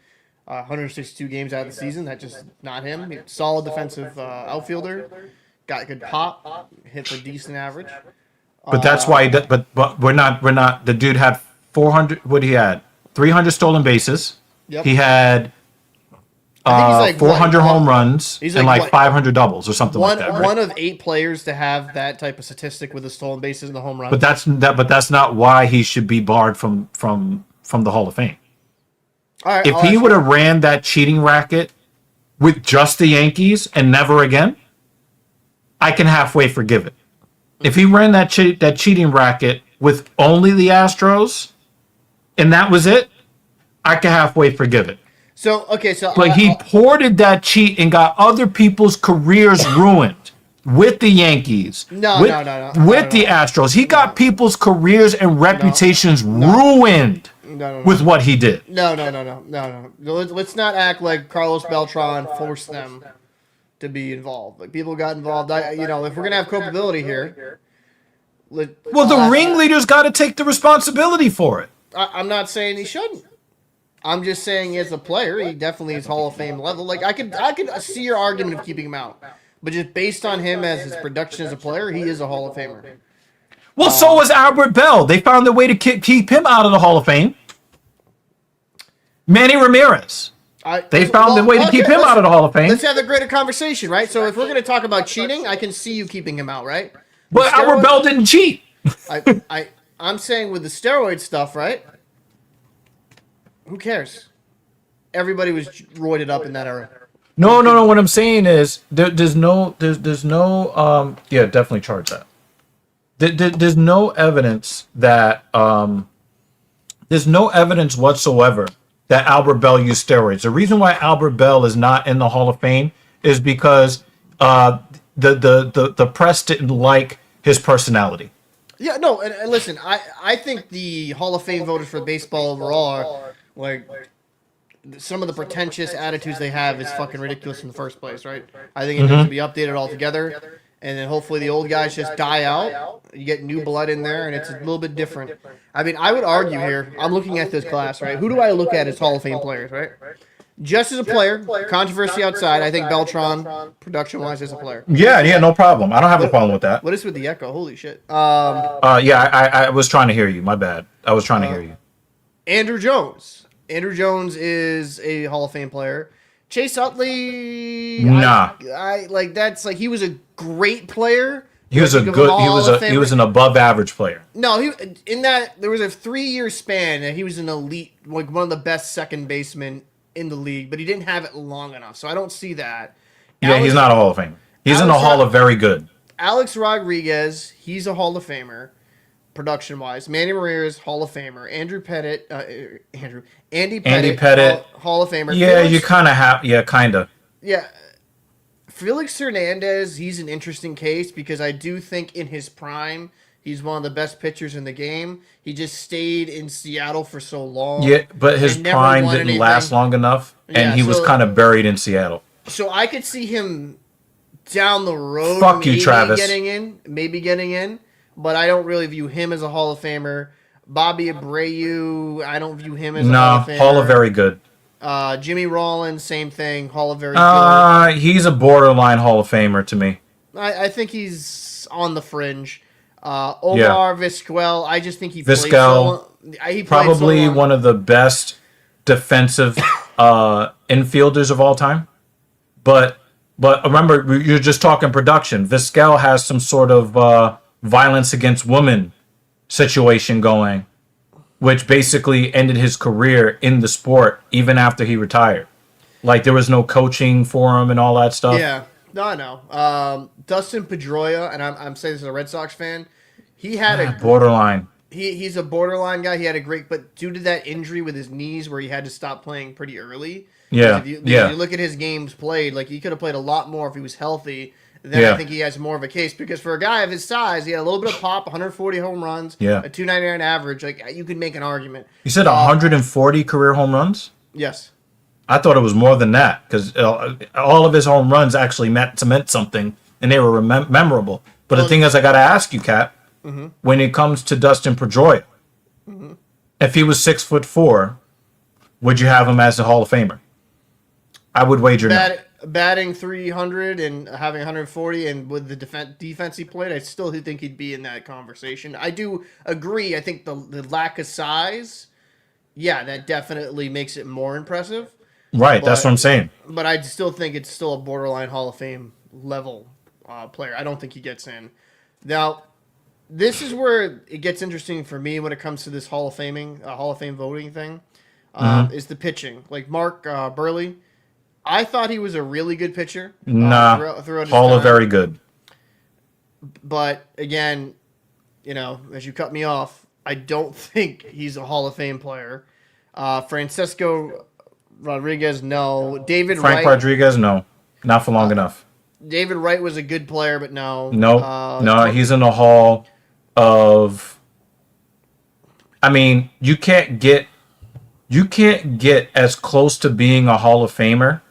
Speaker 3: 162 games out of the season. That's just not him. Solid defensive outfielder. Got good pop. Hit for decent average.
Speaker 1: But that's why. But we're not. The dude had 400. What he had? 300 stolen bases.
Speaker 3: Yep.
Speaker 1: He had
Speaker 3: I think he's like
Speaker 1: 400
Speaker 3: what,
Speaker 1: home runs
Speaker 3: he's
Speaker 1: and
Speaker 3: like
Speaker 1: like
Speaker 3: what,
Speaker 1: 500 doubles or something like that. Right?
Speaker 3: One of 8 players to have that type of statistic with the stolen bases and the home runs.
Speaker 1: But that's not why he should be barred from the Hall of Fame.
Speaker 3: All right,
Speaker 1: If he would have ran that cheating racket with just the Yankees and never again, I can halfway forgive it. If he ran that cheating racket with only the Astros and that was it, I can halfway forgive it.
Speaker 3: So
Speaker 1: But he ported that cheat and got other people's careers ruined with the Yankees.
Speaker 3: No.
Speaker 1: With the Astros. He got people's careers and reputations ruined with what he did.
Speaker 3: No. Let's not act like Carlos Beltran forced them to be involved. Like, people got involved. If we're gonna have culpability here,
Speaker 1: Well, the ringleader's got to take the responsibility for it.
Speaker 3: I'm not saying he shouldn't. I'm just saying, as a player, he definitely is Hall of Fame level. Like, I could see your argument of keeping him out, but just based on him as his production as a player, he is a Hall of Famer.
Speaker 1: Well, so was Albert Bell. They found a way to keep him out of the Hall of Fame. Manny Ramirez. They found a way to keep him out of the Hall of Fame.
Speaker 3: Let's have a greater conversation, right? So if we're going to talk about cheating, I can see you keeping him out, right?
Speaker 1: But Albert Bell didn't cheat.
Speaker 3: I'm saying with the steroid stuff, right? Who cares? Everybody was roided up in that era.
Speaker 1: No. What I'm saying is there's no yeah, definitely charge that. There's no evidence that there's no evidence whatsoever that Albert Bell used steroids. The reason why Albert Bell is not in the Hall of Fame is because the press didn't like his personality.
Speaker 3: Yeah, no, and listen, I think the Hall of Fame voters for baseball overall are like some of the pretentious attitudes they have is fucking ridiculous in the first place, right? I think it needs to be updated altogether, and then hopefully the old guys just die out. You get new blood in there, and it's a little bit different. I mean, I would argue here. I'm looking at this class, right? Who do I look at as Hall of Fame players, right? Just as a player, controversy outside, I think Beltran, production-wise, is a player.
Speaker 1: Yeah, no problem. I don't have a problem with that.
Speaker 3: What is with the echo? Holy shit.
Speaker 1: Yeah, I was trying to hear you. My bad. I was trying to hear you.
Speaker 3: Andrew Jones. Andrew Jones is a Hall of Fame player. Chase Utley,
Speaker 1: nah.
Speaker 3: I like that's like he was a great player.
Speaker 1: He was a good. He was an above average player.
Speaker 3: No, he in that there was a 3-year span that he was an elite, like one of the best second basemen in the league, but he didn't have it long enough. So I don't see that.
Speaker 1: Yeah, he's not a Hall of Famer. He's in the Hall of Very Good.
Speaker 3: Alex Rodriguez, he's a Hall of Famer, production wise. Manny Ramirez, Hall of Famer. Andy Pettit, Hall of Famer.
Speaker 1: Yeah, Felix, you kind of have. Yeah, kind of.
Speaker 3: Yeah. Felix Hernandez, he's an interesting case because I do think in his prime, he's one of the best pitchers in the game. He just stayed in Seattle for so long.
Speaker 1: Yeah, but his prime didn't last long enough, and he was kind of buried in Seattle.
Speaker 3: So I could see him down the road.
Speaker 1: Fuck you, Travis.
Speaker 3: Maybe getting in, but I don't really view him as a Hall of Famer. Bobby Abreu, I don't view him as a Hall of Famer.
Speaker 1: Hall of Very Good.
Speaker 3: Jimmy Rollins, same thing. Hall of Very Good.
Speaker 1: He's a borderline Hall of Famer to me.
Speaker 3: I think he's on the fringe. Omar Vizquel, I just think he played
Speaker 1: probably one of the best defensive infielders of all time. But remember, you're just talking production. Vizquel has some sort of violence against women situation going, which basically ended his career in the sport even after he retired. Like, there was no coaching for him and all that stuff.
Speaker 3: Yeah. No, I know. Dustin Pedroia, and I'm saying this as a Red Sox fan, he had a
Speaker 1: borderline.
Speaker 3: He's a borderline guy. He had a great, but due to that injury with his knees, where he had to stop playing pretty early.
Speaker 1: Yeah,
Speaker 3: if you look at his games played, like he could have played a lot more if he was healthy. Then I think he has more of a case because for a guy of his size, he had a little bit of pop, 140 home runs, a 299 average. Like you could make an argument.
Speaker 1: You said 140 career home runs?
Speaker 3: Yes.
Speaker 1: I thought it was more than that because all of his home runs actually meant something, and they were memorable. But the thing is, I got to ask you, Kat, when it comes to Dustin Pedroia, if he was 6'4", would you have him as a Hall of Famer? I would wager no.
Speaker 3: Batting 300 and having 140, and with the defense he played, I still think he'd be in that conversation. I do agree. I think the lack of size, that definitely makes it more impressive.
Speaker 1: Right, that's what I'm saying.
Speaker 3: But I still think it's still a borderline Hall of Fame level player. I don't think he gets in. Now, this is where it gets interesting for me when it comes to this Hall of Fame voting thing, is the pitching. Like Mark Burley, I thought he was a really good pitcher.
Speaker 1: Throughout his
Speaker 3: Hall
Speaker 1: of Very Good.
Speaker 3: But again, as you cut me off, I don't think he's a Hall of Fame player. Francisco Rodriguez, no.
Speaker 1: Frank Rodriguez, no. Not for long enough.
Speaker 3: David Wright was a good player, but no.
Speaker 1: No, he's in the Hall of... I mean, you can't get as close to being a Hall of Famer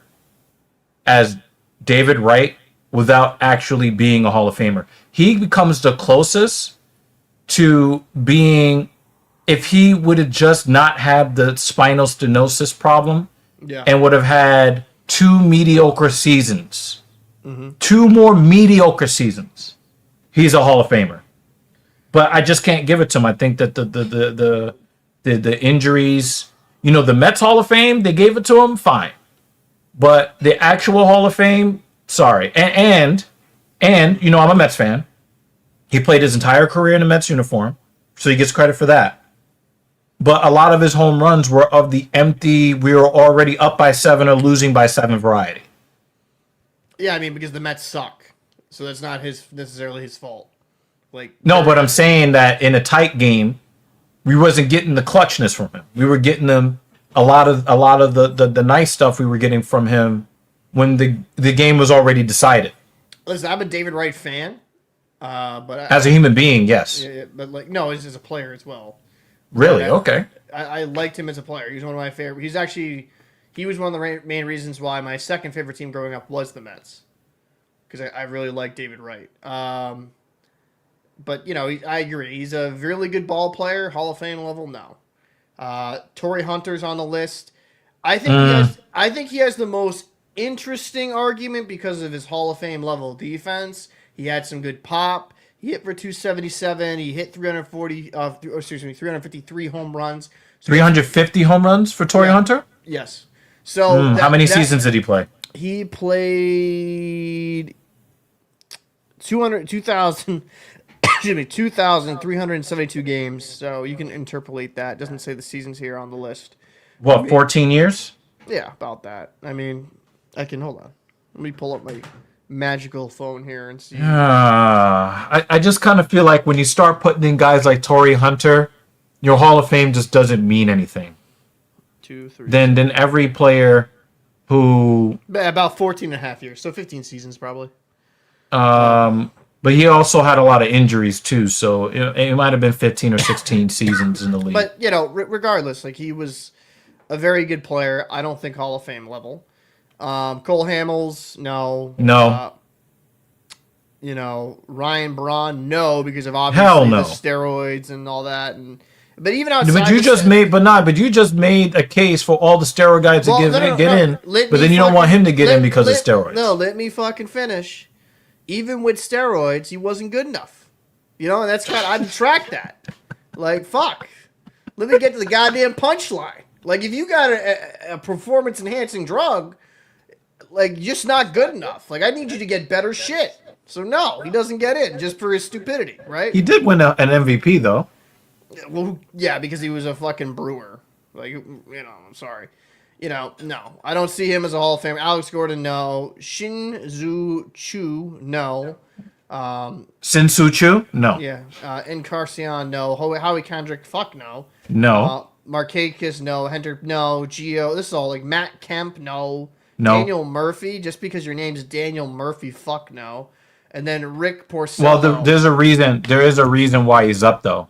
Speaker 1: as David Wright without actually being a Hall of Famer. He becomes the closest to being, if he would have just not had the spinal stenosis problem and would have had 2 mediocre seasons, 2 more mediocre seasons, he's a Hall of Famer. But I just can't give it to him. I think that the injuries, the Mets Hall of Fame, they gave it to him, fine. But the actual Hall of Fame, sorry. And I'm a Mets fan. He played his entire career in a Mets uniform, so he gets credit for that. But a lot of his home runs were of the empty, we were already up by 7 or losing by 7 variety.
Speaker 3: Yeah, I mean, because the Mets suck. So that's not necessarily his fault.
Speaker 1: No, but I'm saying that in a tight game, we wasn't getting the clutchness from him. We were getting them a lot of the nice stuff we were getting from him when the game was already decided.
Speaker 3: Listen, I'm a David Wright fan, but
Speaker 1: As a human being, yes.
Speaker 3: but like no, as a player as well.
Speaker 1: Really?
Speaker 3: But
Speaker 1: Okay.
Speaker 3: I liked him as a player. He's one of my favorite. He was one of the main reasons why my second favorite team growing up was the Mets, because I really like David Wright. But I agree. He's a really good ball player. Hall of Fame level, no. Torrey Hunter's on the list. I think he has the most interesting argument because of his Hall of Fame level defense. He had some good pop. He hit for 277. He hit 353 home runs.
Speaker 1: 350 home runs for Torrey Hunter?
Speaker 3: Yes. So
Speaker 1: How many seasons did he play?
Speaker 3: He played 2,000 excuse me, 2,372 games. So you can interpolate that. It doesn't say the seasons here on the list.
Speaker 1: What, 14 years?
Speaker 3: Yeah, about that. I mean, hold on. Let me pull up my magical phone here and see.
Speaker 1: I just kind of feel like when you start putting in guys like Torrey Hunter, your Hall of Fame just doesn't mean anything.
Speaker 3: 2, 3.
Speaker 1: Then every player who
Speaker 3: About 14 and a half years. So 15 seasons probably.
Speaker 1: but he also had a lot of injuries too, so it might have been 15 or 16 seasons in the league.
Speaker 3: But, regardless, like he was a very good player. I don't think Hall of Fame level. Cole Hamels, no.
Speaker 1: No.
Speaker 3: Ryan Braun, no, because of
Speaker 1: Hell
Speaker 3: obviously
Speaker 1: no.
Speaker 3: the steroids and all that. But even outside,
Speaker 1: But you just made a case for all the steroid guys to get in, but then you don't want him to get in because of steroids.
Speaker 3: No, let me fucking finish. Even with steroids, he wasn't good enough. And that's I detract that. Like, fuck. Let me get to the goddamn punchline. Like, if you got a performance-enhancing drug, like, just not good enough. Like, I need you to get better shit. So, no, he doesn't get in just for his stupidity, right?
Speaker 1: He did win an MVP, though.
Speaker 3: Well, yeah, because he was a fucking brewer. Like, I'm sorry. No. I don't see him as a Hall of Famer. Alex Gordon, no. Shin-Zu Chu, no.
Speaker 1: Sin-Soo Choo? No.
Speaker 3: Yeah. Encarnacion, no. Howie Kendrick, fuck no.
Speaker 1: No.
Speaker 3: Markakis, no. Hendrick, no. Gio, this is all like Matt Kemp, no.
Speaker 1: No.
Speaker 3: Daniel Murphy, just because your name's Daniel Murphy, fuck no. And then Rick Porcello.
Speaker 1: Well, there's a reason. There is a reason why he's up, though.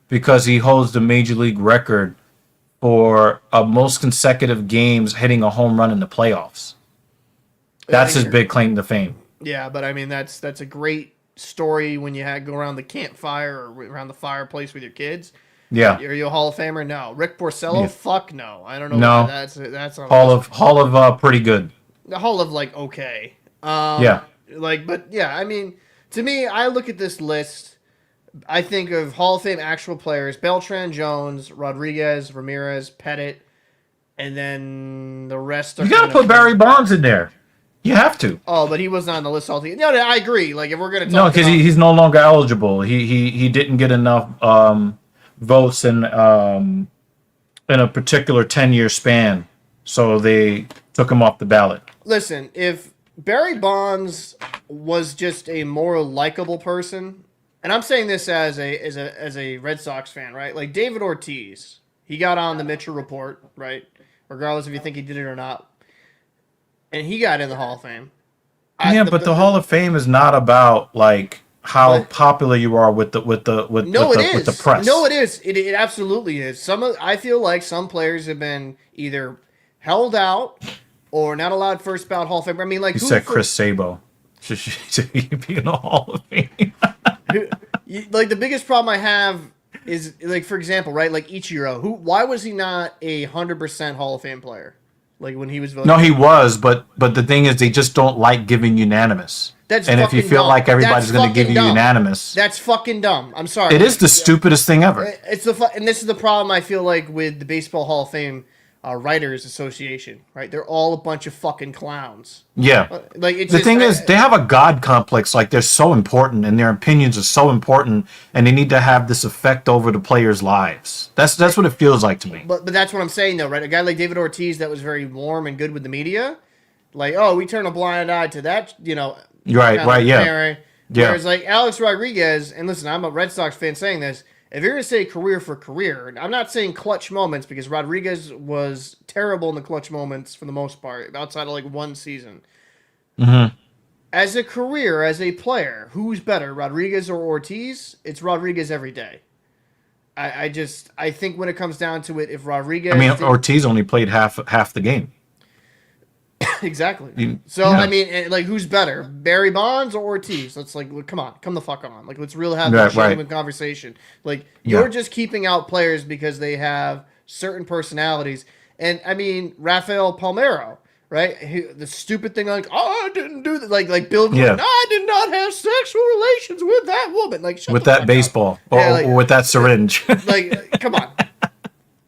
Speaker 1: Because he holds the major league record for most consecutive games hitting a home run in the playoffs. That's his big claim to fame.
Speaker 3: Yeah, but I mean that's a great story when you go around the campfire or around the fireplace with your kids.
Speaker 1: Yeah.
Speaker 3: Are you a Hall of Famer? No. Rick Porcello?
Speaker 1: Yeah.
Speaker 3: Fuck no. I don't know.
Speaker 1: No.
Speaker 3: Why that's on
Speaker 1: Hall of pretty good.
Speaker 3: the Hall of like okay.
Speaker 1: Yeah.
Speaker 3: But yeah, I mean, to me, I look at this list. I think of Hall of Fame actual players: Beltran, Jones, Rodriguez, Ramirez, Pettit, and then the rest are.
Speaker 1: You gotta put Barry Bonds in there. You have to.
Speaker 3: Oh, but he was not on the list altogether. No, I agree. Like if we're gonna talk
Speaker 1: No, because he's no longer eligible. He didn't get enough votes in a particular 10-year span, so they took him off the ballot.
Speaker 3: Listen, if Barry Bonds was just a more likable person, and I'm saying this as a Red Sox fan, right? Like David Ortiz, he got on the Mitchell Report, right? Regardless if you think he did it or not, and he got in the Hall of Fame.
Speaker 1: But the Hall of Fame is not about like how popular you are with the press.
Speaker 3: No, it is. It absolutely is. I feel like some players have been either held out or not allowed first ballot Hall of Fame. I mean, like
Speaker 1: you said Chris Sabo should be in the Hall of Fame.
Speaker 3: Like the biggest problem I have is like, for example, right? Like Ichiro. Why was he not 100% Hall of Fame player? Like when he was voting.
Speaker 1: No, he was, but the thing is, they just don't like giving unanimous. And if you feel
Speaker 3: dumb.
Speaker 1: like everybody's going to give you unanimous,
Speaker 3: that's fucking dumb. I'm sorry.
Speaker 1: It is the stupidest thing ever.
Speaker 3: And this is the problem I feel like with the Baseball Hall of Fame Writers Association, right? They're all a bunch of fucking clowns.
Speaker 1: Yeah.
Speaker 3: Like
Speaker 1: the thing is, they have a god complex. Like they're so important, and their opinions are so important, and they need to have this effect over the players' lives. That's what it feels like to me.
Speaker 3: But that's what I'm saying, though, right? A guy like David Ortiz that was very warm and good with the media, like, oh, we turn a blind eye to that,
Speaker 1: Right, yeah.
Speaker 3: Whereas like Alex Rodriguez, and listen, I'm a Red Sox fan saying this. If you're going to say career for career, I'm not saying clutch moments because Rodriguez was terrible in the clutch moments for the most part, outside of like one season.
Speaker 1: Mm-hmm.
Speaker 3: as a career, as a player, who's better, Rodriguez or Ortiz? It's Rodriguez every day. I think when it comes down to it, if Rodriguez,
Speaker 1: I mean, Ortiz only played half the game.
Speaker 3: exactly. So
Speaker 1: yeah.
Speaker 3: I mean, like, who's better, Barry Bonds or Ortiz? Let's like, come on, come the fuck on. Like, let's really have a genuine conversation. Like, you're just keeping out players because they have certain personalities. And I mean, Rafael Palmeiro, right? The stupid thing, like, oh, I didn't do that. Like Bill Clinton, I did not have sexual relations with that woman. Like, shut
Speaker 1: with
Speaker 3: the
Speaker 1: that
Speaker 3: fuck
Speaker 1: baseball
Speaker 3: up.
Speaker 1: or with that syringe.
Speaker 3: Like, come on.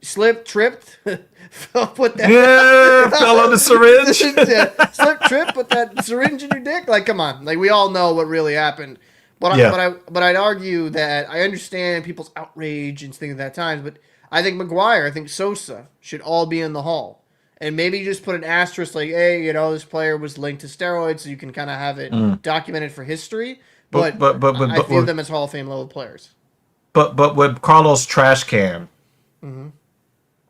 Speaker 3: Slipped, tripped, put
Speaker 1: that fell on the syringe.
Speaker 3: Slip, trip, put that syringe in your dick. Like, come on. Like, we all know what really happened. But I'd argue that I understand people's outrage and things at that time. But I think McGuire, I think Sosa should all be in the Hall. And maybe just put an asterisk like, hey, this player was linked to steroids, so you can kind of have it documented for history. But I feel them as Hall of Fame level players.
Speaker 1: But with Carlos Trash Can,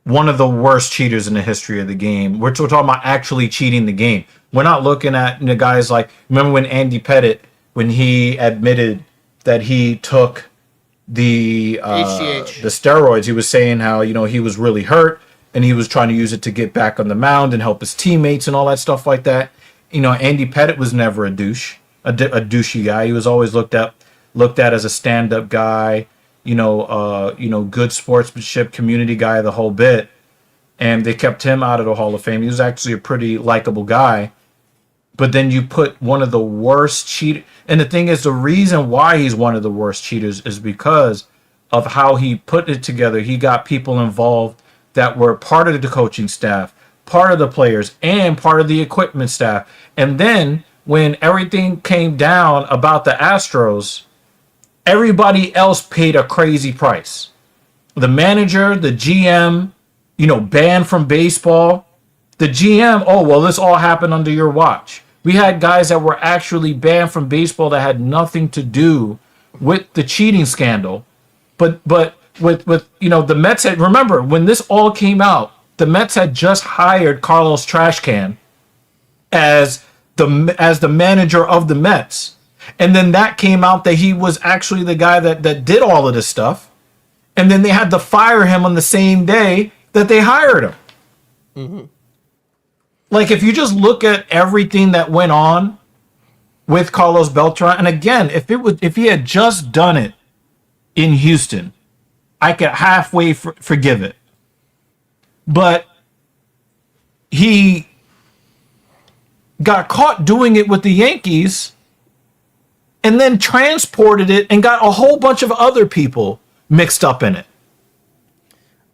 Speaker 1: one of the worst cheaters in the history of the game. We're talking about actually cheating the game. We're not looking at the guys like, remember when Andy Pettit, when he admitted that he took the steroids, he was saying how, he was really hurt and he was trying to use it to get back on the mound and help his teammates and all that stuff like that. Andy Pettit was never a douche, a douchey guy. He was always looked at as a stand-up guy, good sportsmanship, community guy, the whole bit. And they kept him out of the Hall of Fame. He was actually a pretty likable guy. But then you put one of the worst cheaters. And the thing is, the reason why he's one of the worst cheaters is because of how he put it together. He got people involved that were part of the coaching staff, part of the players, and part of the equipment staff. And then when everything came down about the Astros, everybody else paid a crazy price. The manager, the GM, banned from baseball. The GM, oh, well, this all happened under your watch. We had guys that were actually banned from baseball that had nothing to do with the cheating scandal. But with the Mets had, remember, when this all came out, the Mets had just hired Carlos Trashcan as the manager of the Mets. And then that came out that he was actually the guy that did all of this stuff. And then they had to fire him on the same day that they hired him. Mm-hmm. Like, if you just look at everything that went on with Carlos Beltran, and again, if he had just done it in Houston, I could halfway forgive it. But he got caught doing it with the Yankees and then transported it and got a whole bunch of other people mixed up in it.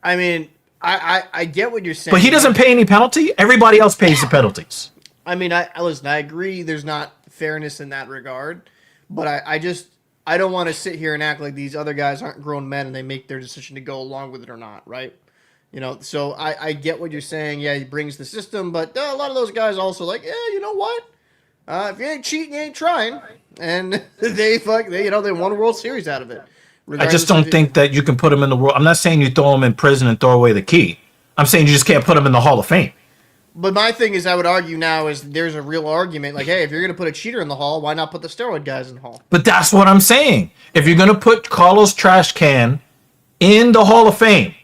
Speaker 3: I mean, I get what you're saying.
Speaker 1: But he doesn't pay any penalty. Everybody else pays the penalties.
Speaker 3: I mean, listen, I agree there's not fairness in that regard. But I don't want to sit here and act like these other guys aren't grown men and they make their decision to go along with it or not, right? So I get what you're saying. Yeah, he brings the system, but a lot of those guys also like, yeah, you know what? If you ain't cheating, you ain't trying. And they won a World Series out of it.
Speaker 1: I just don't think that you can put them in the world. I'm not saying you throw them in prison and throw away the key. I'm saying you just can't put them in the Hall of Fame.
Speaker 3: But my thing is, I would argue now is there's a real argument. Like, hey, if you're going to put a cheater in the Hall, why not put the steroid guys in the Hall?
Speaker 1: But that's what I'm saying. If you're going to put Carlos Trash Can in the Hall of Fame,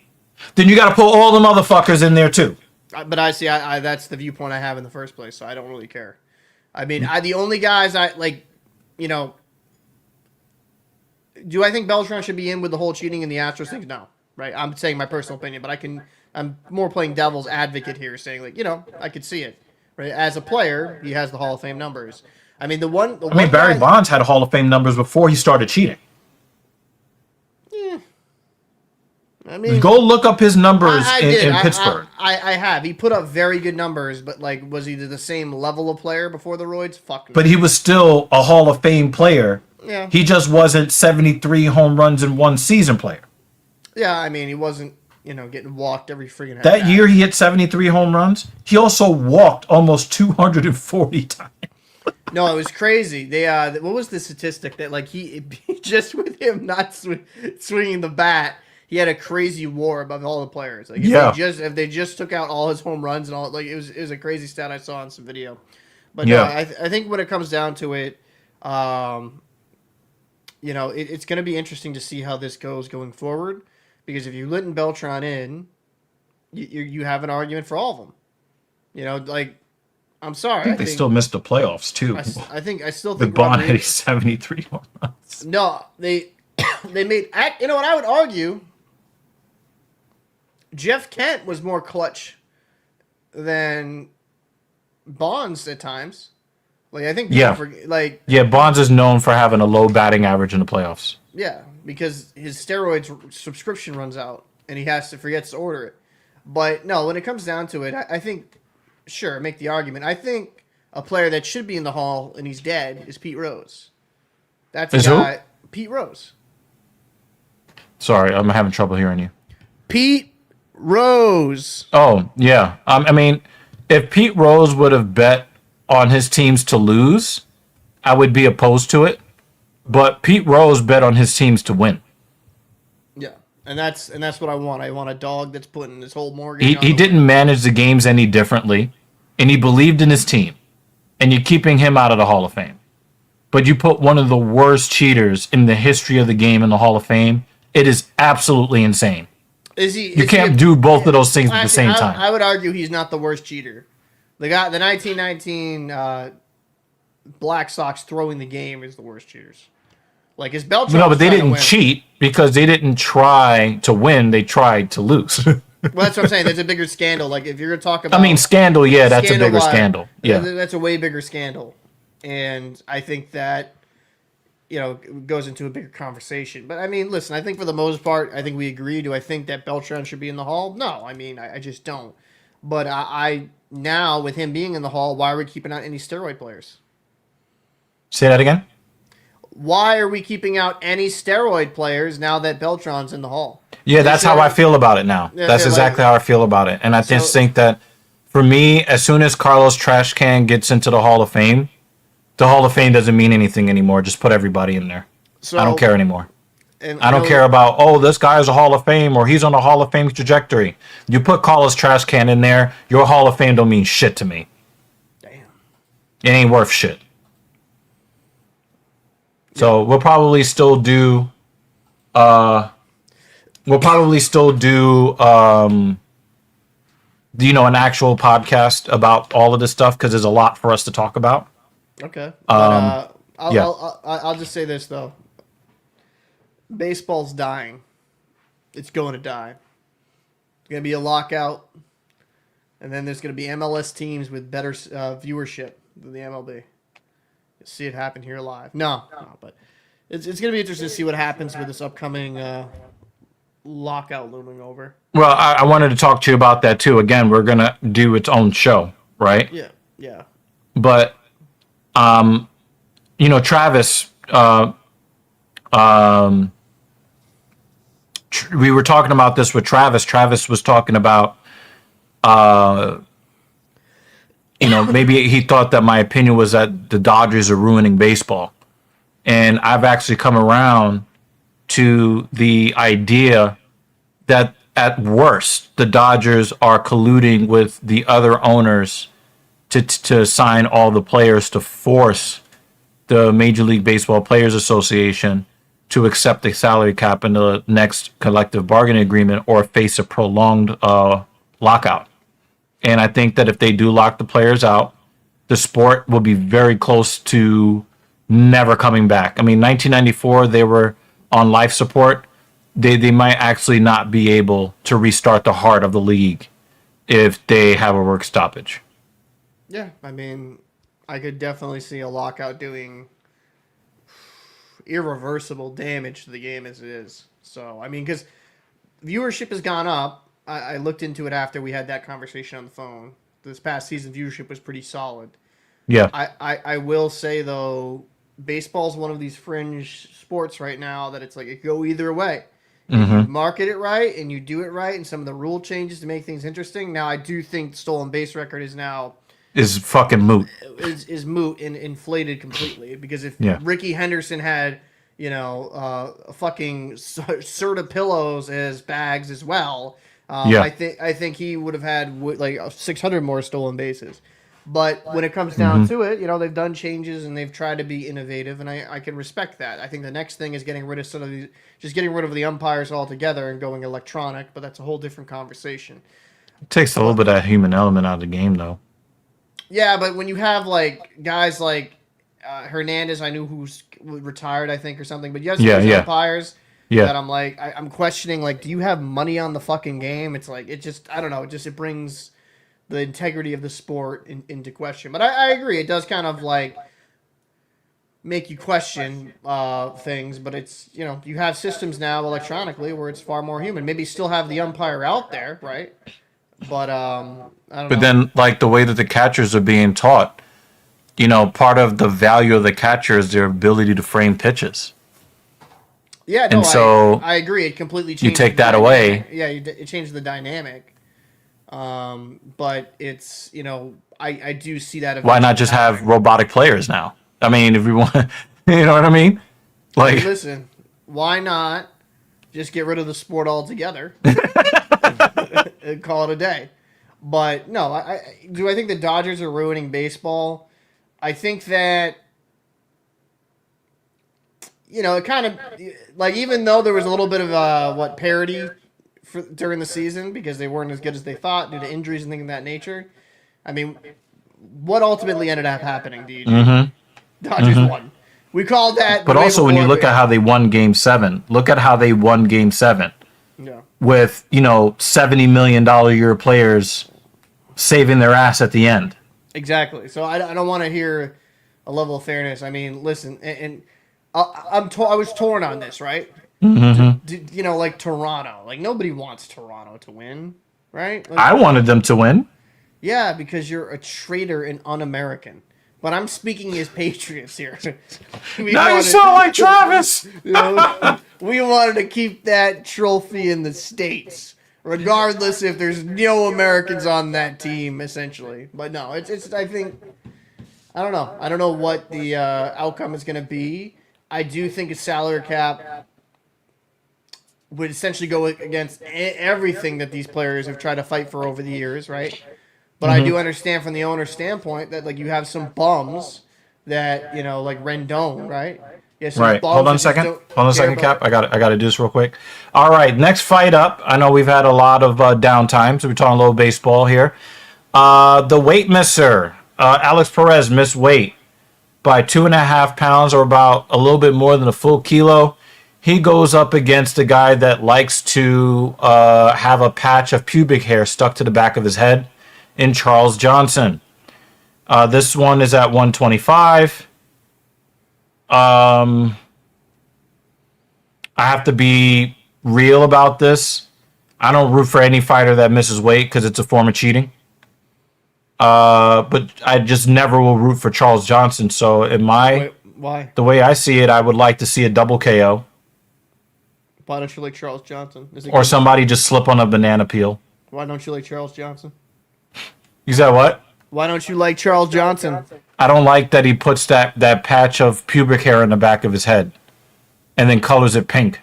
Speaker 1: then you got to put all the motherfuckers in there too.
Speaker 3: But I see, that's the viewpoint I have in the first place, so I don't really care. I mean, the only guys I like, do I think Beltran should be in with the whole cheating and the Astros thing? No, right? I'm saying my personal opinion, but I'm more playing devil's advocate here, saying like, I could see it. Right? As a player, he has the Hall of Fame numbers. I mean,
Speaker 1: Barry Bonds had Hall of Fame numbers before he started cheating.
Speaker 3: Yeah. I mean,
Speaker 1: go look up his numbers in Pittsburgh.
Speaker 3: I have. He put up very good numbers, but like, was he the same level of player before the roids? Fuck no.
Speaker 1: But he was still a Hall of Fame player.
Speaker 3: Yeah.
Speaker 1: He just wasn't 73 home runs in one season player.
Speaker 3: Yeah, I mean, he wasn't, getting walked every freaking
Speaker 1: that year he hit 73 home runs. He also walked almost 240 times.
Speaker 3: No, it was crazy. They what was the statistic that like he just with him not swinging the bat, he had a crazy WAR above all the players. Like if they just took out all his home runs and all, like it was a crazy stat I saw on some video. But no, I think when it comes down to it, it's going to be interesting to see how this goes going forward. Because if you let Beltran in, you have an argument for all of them. I'm sorry.
Speaker 1: I think they still missed the playoffs too.
Speaker 3: I still
Speaker 1: The
Speaker 3: think
Speaker 1: Bond had 73 home runs.
Speaker 3: No, they made. You know what I would argue? Jeff Kent was more clutch than Bonds at times. I think
Speaker 1: Bonds is known for having a low batting average in the playoffs.
Speaker 3: Yeah, because his steroids subscription runs out and he forgets to order it. But no, when it comes down to it, I think, sure, make the argument. I think a player that should be in the Hall and he's dead is Pete Rose. That's a guy. Who? Pete Rose.
Speaker 1: Sorry, I'm having trouble hearing you.
Speaker 3: Pete Rose.
Speaker 1: Oh, yeah. I mean, if Pete Rose would have bet on his teams to lose, I would be opposed to it. But Pete Rose bet on his teams to win.
Speaker 3: Yeah, and that's what I want. I want a dog that's putting his whole mortgage.
Speaker 1: He didn't manage the games any differently, and he believed in his team. And you're keeping him out of the Hall of Fame. But you put one of the worst cheaters in the history of the game in the Hall of Fame. It is absolutely insane. You can't do both of those things at the same time.
Speaker 3: I would argue he's not the worst cheater. The 1919 Black Sox throwing the game is the worst cheaters. His Beltran.
Speaker 1: No, but they didn't cheat because they didn't try to win. They tried to lose.
Speaker 3: Well, that's what I'm saying. There's a bigger scandal. If you're going to talk about...
Speaker 1: I mean, scandal, yeah, that's a bigger scandal. Yeah.
Speaker 3: That's a way bigger scandal. And I think that, goes into a bigger conversation. But, I mean, listen, I think for the most part, I think we agree. Do I think that Beltran should be in the Hall? No, I mean, I just don't. But now, with him being in the Hall, why are we keeping out any steroid players?
Speaker 1: Say that again?
Speaker 3: Why are we keeping out any steroid players now that Beltran's in the Hall?
Speaker 1: Yeah, that's how I feel about it now. That's exactly how I feel about it. And I just think that, for me, as soon as Carlos Trashcan gets into the Hall of Fame, the Hall of Fame doesn't mean anything anymore. Just put everybody in there. I don't care anymore. And I don't care about, this guy is a Hall of Fame or he's on a Hall of Fame trajectory. You put Carlos Trashcan in there, your Hall of Fame don't mean shit to me. Damn. It ain't worth shit. So we'll probably still do an actual podcast about all of this stuff because there's a lot for us to talk about.
Speaker 3: Okay. I'll just say this though. Baseball's dying. It's going to die. It's going to be a lockout, and then there's going to be MLS teams with better viewership than the MLB. You'll see it happen here live. No, but it's going to be interesting to see what happens with this upcoming lockout looming over.
Speaker 1: Well, I wanted to talk to you about that too. Again, we're going to do its own show, right?
Speaker 3: Yeah.
Speaker 1: But, Travis, we were talking about this with Travis. Travis was talking about, maybe he thought that my opinion was that the Dodgers are ruining baseball. And I've actually come around to the idea that at worst, the Dodgers are colluding with the other owners to sign all the players to force the Major League Baseball Players Association to accept the salary cap in the next collective bargaining agreement or face a prolonged lockout. And I think that if they do lock the players out, the sport will be very close to never coming back. I mean, 1994, they were on life support. They might actually not be able to restart the heart of the league if they have a work stoppage.
Speaker 3: Yeah, I mean, I could definitely see a lockout doing irreversible damage to the game as it is. So, I mean, because viewership has gone up. I looked into it after we had that conversation on the phone. This past season, viewership was pretty solid.
Speaker 1: Yeah.
Speaker 3: I will say, though, baseball's one of these fringe sports right now that it's like it go either way.
Speaker 1: Mm-hmm.
Speaker 3: You market it right and you do it right, and some of the rule changes to make things interesting. Now, I do think stolen base record is
Speaker 1: fucking moot.
Speaker 3: Is moot and inflated completely, because if Ricky Henderson had a fucking Serta pillows as bags as well, I think he would have had like 600 more stolen bases. But when it comes down to it, they've done changes and they've tried to be innovative, and I can respect that. I think the next thing is getting rid of some of these, just getting rid of the umpires altogether and going electronic. But that's a whole different conversation.
Speaker 1: It takes a little bit of that human element out of the game, though.
Speaker 3: Yeah, but when you have like guys like Hernandez, I knew who's retired, I think, or something. But you have some of these umpires that I'm like, I'm questioning. Like, do you have money on the fucking game? It's like I don't know. It brings the integrity of the sport into question. But I agree. It does kind of like make you question things. But it's, you have systems now electronically where it's far more human. Maybe still have the umpire out there, right? But I don't know.
Speaker 1: But then, like, the way that the catchers are being taught, part of the value of the catcher is their ability to frame pitches.
Speaker 3: Yeah, no,
Speaker 1: and so
Speaker 3: I agree. It completely changes.
Speaker 1: You take that away.
Speaker 3: Yeah, it changed the dynamic. But it's, I do see that.
Speaker 1: Why not just have robotic players now? I mean, if we want, you know what I mean? Like,
Speaker 3: hey, listen, why not just get rid of the sport altogether and call it a day? But no, I think the Dodgers are ruining baseball. I think that, it kind of, like, even though there was a little bit of parity during the season because they weren't as good as they thought due to injuries and things of that nature. I mean, what ultimately ended up happening, DJ? Dodgers won. We called that.
Speaker 1: But also, when you look at how they won Game 7, look at how they won Game 7 with, $70 million a year players saving their ass at the end.
Speaker 3: Exactly. So I don't want to hear a level of fairness. I mean, listen, and I was torn on this, right? Like Toronto. Like, nobody wants Toronto to win, right? Like,
Speaker 1: I wanted them to win.
Speaker 3: Yeah, because you're a traitor and un-American. But I'm speaking as patriots here.
Speaker 1: Now you sound like Travis.
Speaker 3: We wanted to keep that trophy in the States, regardless if there's no Americans on that team, essentially. But no, it's. I think, I don't know. I don't know what the outcome is going to be. I do think a salary cap would essentially go against everything that these players have tried to fight for over the years, right? But I do understand from the owner's standpoint that, like, you have some bums that, like Rendon, right? Yeah,
Speaker 1: right. Hold on a second, Cap. I got to do this real quick. All right. Next fight up. I know we've had a lot of downtime, so we're talking a little baseball here. The weight misser. Alex Perez missed weight by 2.5 pounds, or about a little bit more than a full kilo. He goes up against a guy that likes to have a patch of pubic hair stuck to the back of his head, in Charles Johnson. This one is at 125. I have to be real about this. I don't root for any fighter that misses weight because it's a form of cheating. But I just never will root for Charles Johnson. So
Speaker 3: why?
Speaker 1: The way I see it, I would like to see a double KO.
Speaker 3: Why don't you like Charles Johnson?
Speaker 1: Or somebody just slip on a banana peel.
Speaker 3: Why don't you like Charles Johnson?
Speaker 1: You said what?
Speaker 3: Why don't you like Charles Johnson?
Speaker 1: I don't like that he puts that patch of pubic hair in the back of his head and then colors it pink.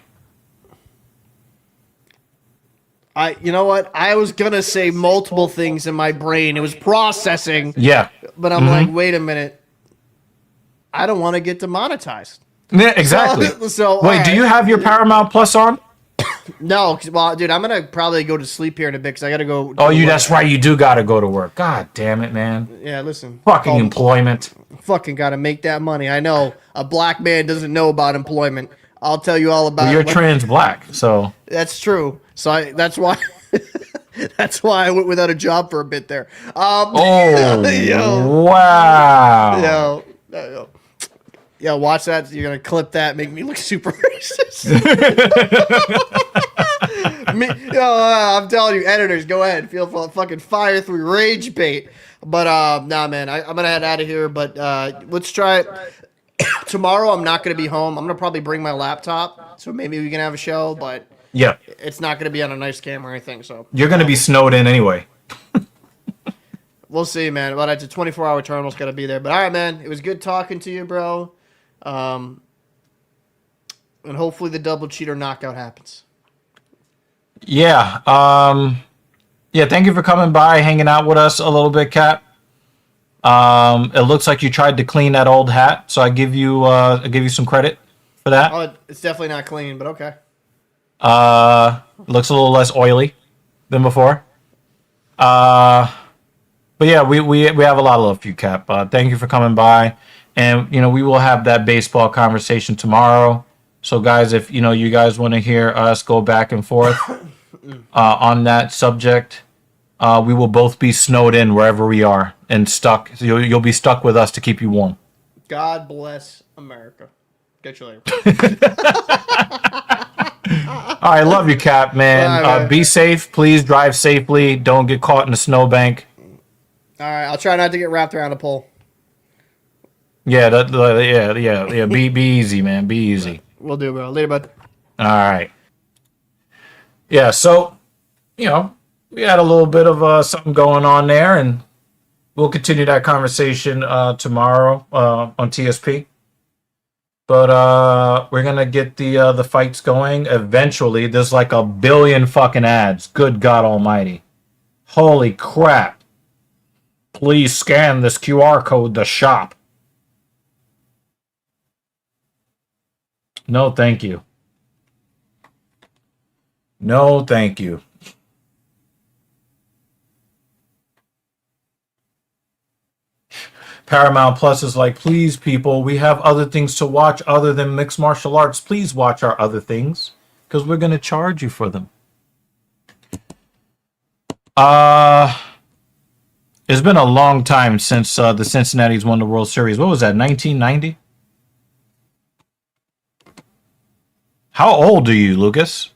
Speaker 3: You know what? I was going to say multiple things in my brain. It was processing.
Speaker 1: Yeah.
Speaker 3: But I'm like, wait a minute. I don't want to get demonetized.
Speaker 1: Yeah, exactly.
Speaker 3: So
Speaker 1: wait, do you have your Paramount Plus on?
Speaker 3: No, well, dude, I'm gonna probably go to sleep here in a bit because I gotta go.
Speaker 1: That's right. You do gotta go to work. God damn it, man.
Speaker 3: Yeah, listen.
Speaker 1: Fucking employment.
Speaker 3: Fucking gotta make that money. I know a black man doesn't know about employment. I'll tell you all about it.
Speaker 1: You're trans black, so.
Speaker 3: That's true. So that's why. That's why I went without a job for a bit there.
Speaker 1: Wow.
Speaker 3: Yo, watch that. You're going to clip that, make me look super racist. I'm telling you, editors, go ahead. Feel fucking fire through rage bait. But, nah, man, I'm going to head out of here. But let's try it. Tomorrow, I'm not going to be home. I'm going to probably bring my laptop. So maybe we can have a show. But
Speaker 1: yeah,
Speaker 3: it's not going to be on a nice camera or anything. So
Speaker 1: you're going to be snowed in anyway.
Speaker 3: We'll see, man. But it's a 24-hour terminal's got to be there. But, all right, man, it was good talking to you, bro. And hopefully the double cheater knockout happens.
Speaker 1: Yeah. Yeah. Thank you for coming by, hanging out with us a little bit, Cap. It looks like you tried to clean that old hat, so I give you some credit for that.
Speaker 3: Oh, it's definitely not clean, but okay.
Speaker 1: Looks a little less oily than before. But yeah, we have a lot of love for you, Cap. Thank you for coming by, and we will have that baseball conversation tomorrow. So guys, if you guys want to hear us go back and forth on that subject, we will both be snowed in wherever we are and stuck. So you'll be stuck with us to keep you warm.
Speaker 3: God bless America. Catch you later.
Speaker 1: All right, love you, Cap, man.
Speaker 3: Bye, man.
Speaker 1: Be safe. Please drive safely. Don't get caught in a snowbank.
Speaker 3: All right, I'll try not to get wrapped around a pole.
Speaker 1: Yeah, yeah. Be easy, man. Be easy.
Speaker 3: Will do, bro. Later, bud.
Speaker 1: All right. Yeah, so we had a little bit of something going on there, and we'll continue that conversation tomorrow on TSP. But we're gonna get the fights going eventually. There's like a billion fucking ads. Good God Almighty! Holy crap! Please scan this QR code to shop. No, thank you. No, thank you. Paramount Plus is like, please, people, we have other things to watch other than mixed martial arts. Please watch our other things, because we're going to charge you for them. It's been a long time since the Cincinnati's won the World Series. What was that, 1990? How old are you, Lucas?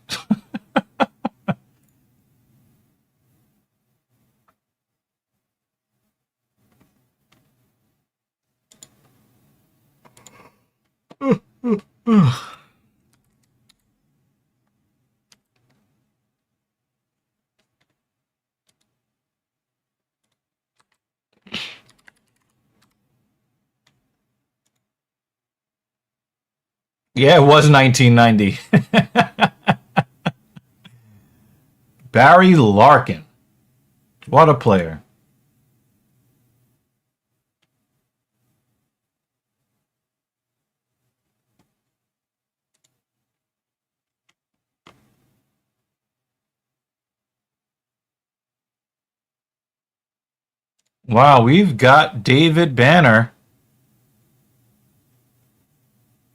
Speaker 1: Yeah, it was 1990. Barry Larkin. What a player. Wow, we've got David Banner.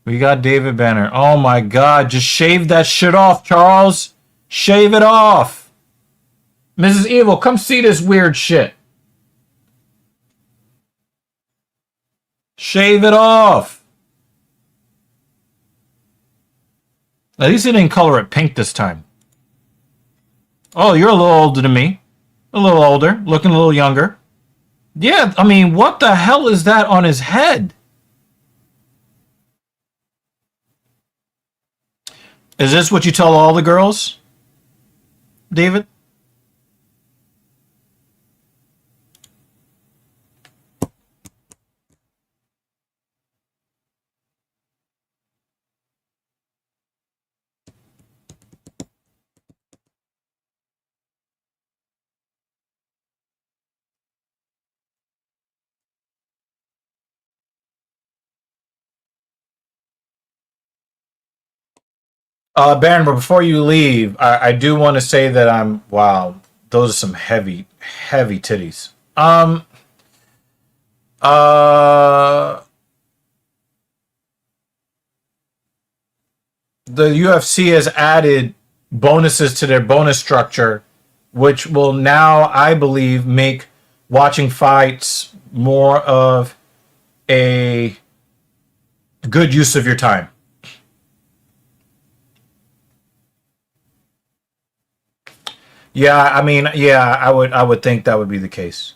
Speaker 1: We got David Banner. Oh my God, just shave that shit off, Charles. Shave it off. Mrs. Evil, come see this weird shit. Shave it off. At least he didn't color it pink this time. Oh, you're a little older than me. A little older, looking a little younger. Yeah, I mean, what the hell is that on his head? Is this what you tell all the girls, David? Baron, but before you leave, I do want to say that wow, those are some heavy, heavy titties. Uh, the UFC has added bonuses to their bonus structure, which will now, I believe, make watching fights more of a good use of your time. Yeah, I mean, yeah, I would think that would be the case.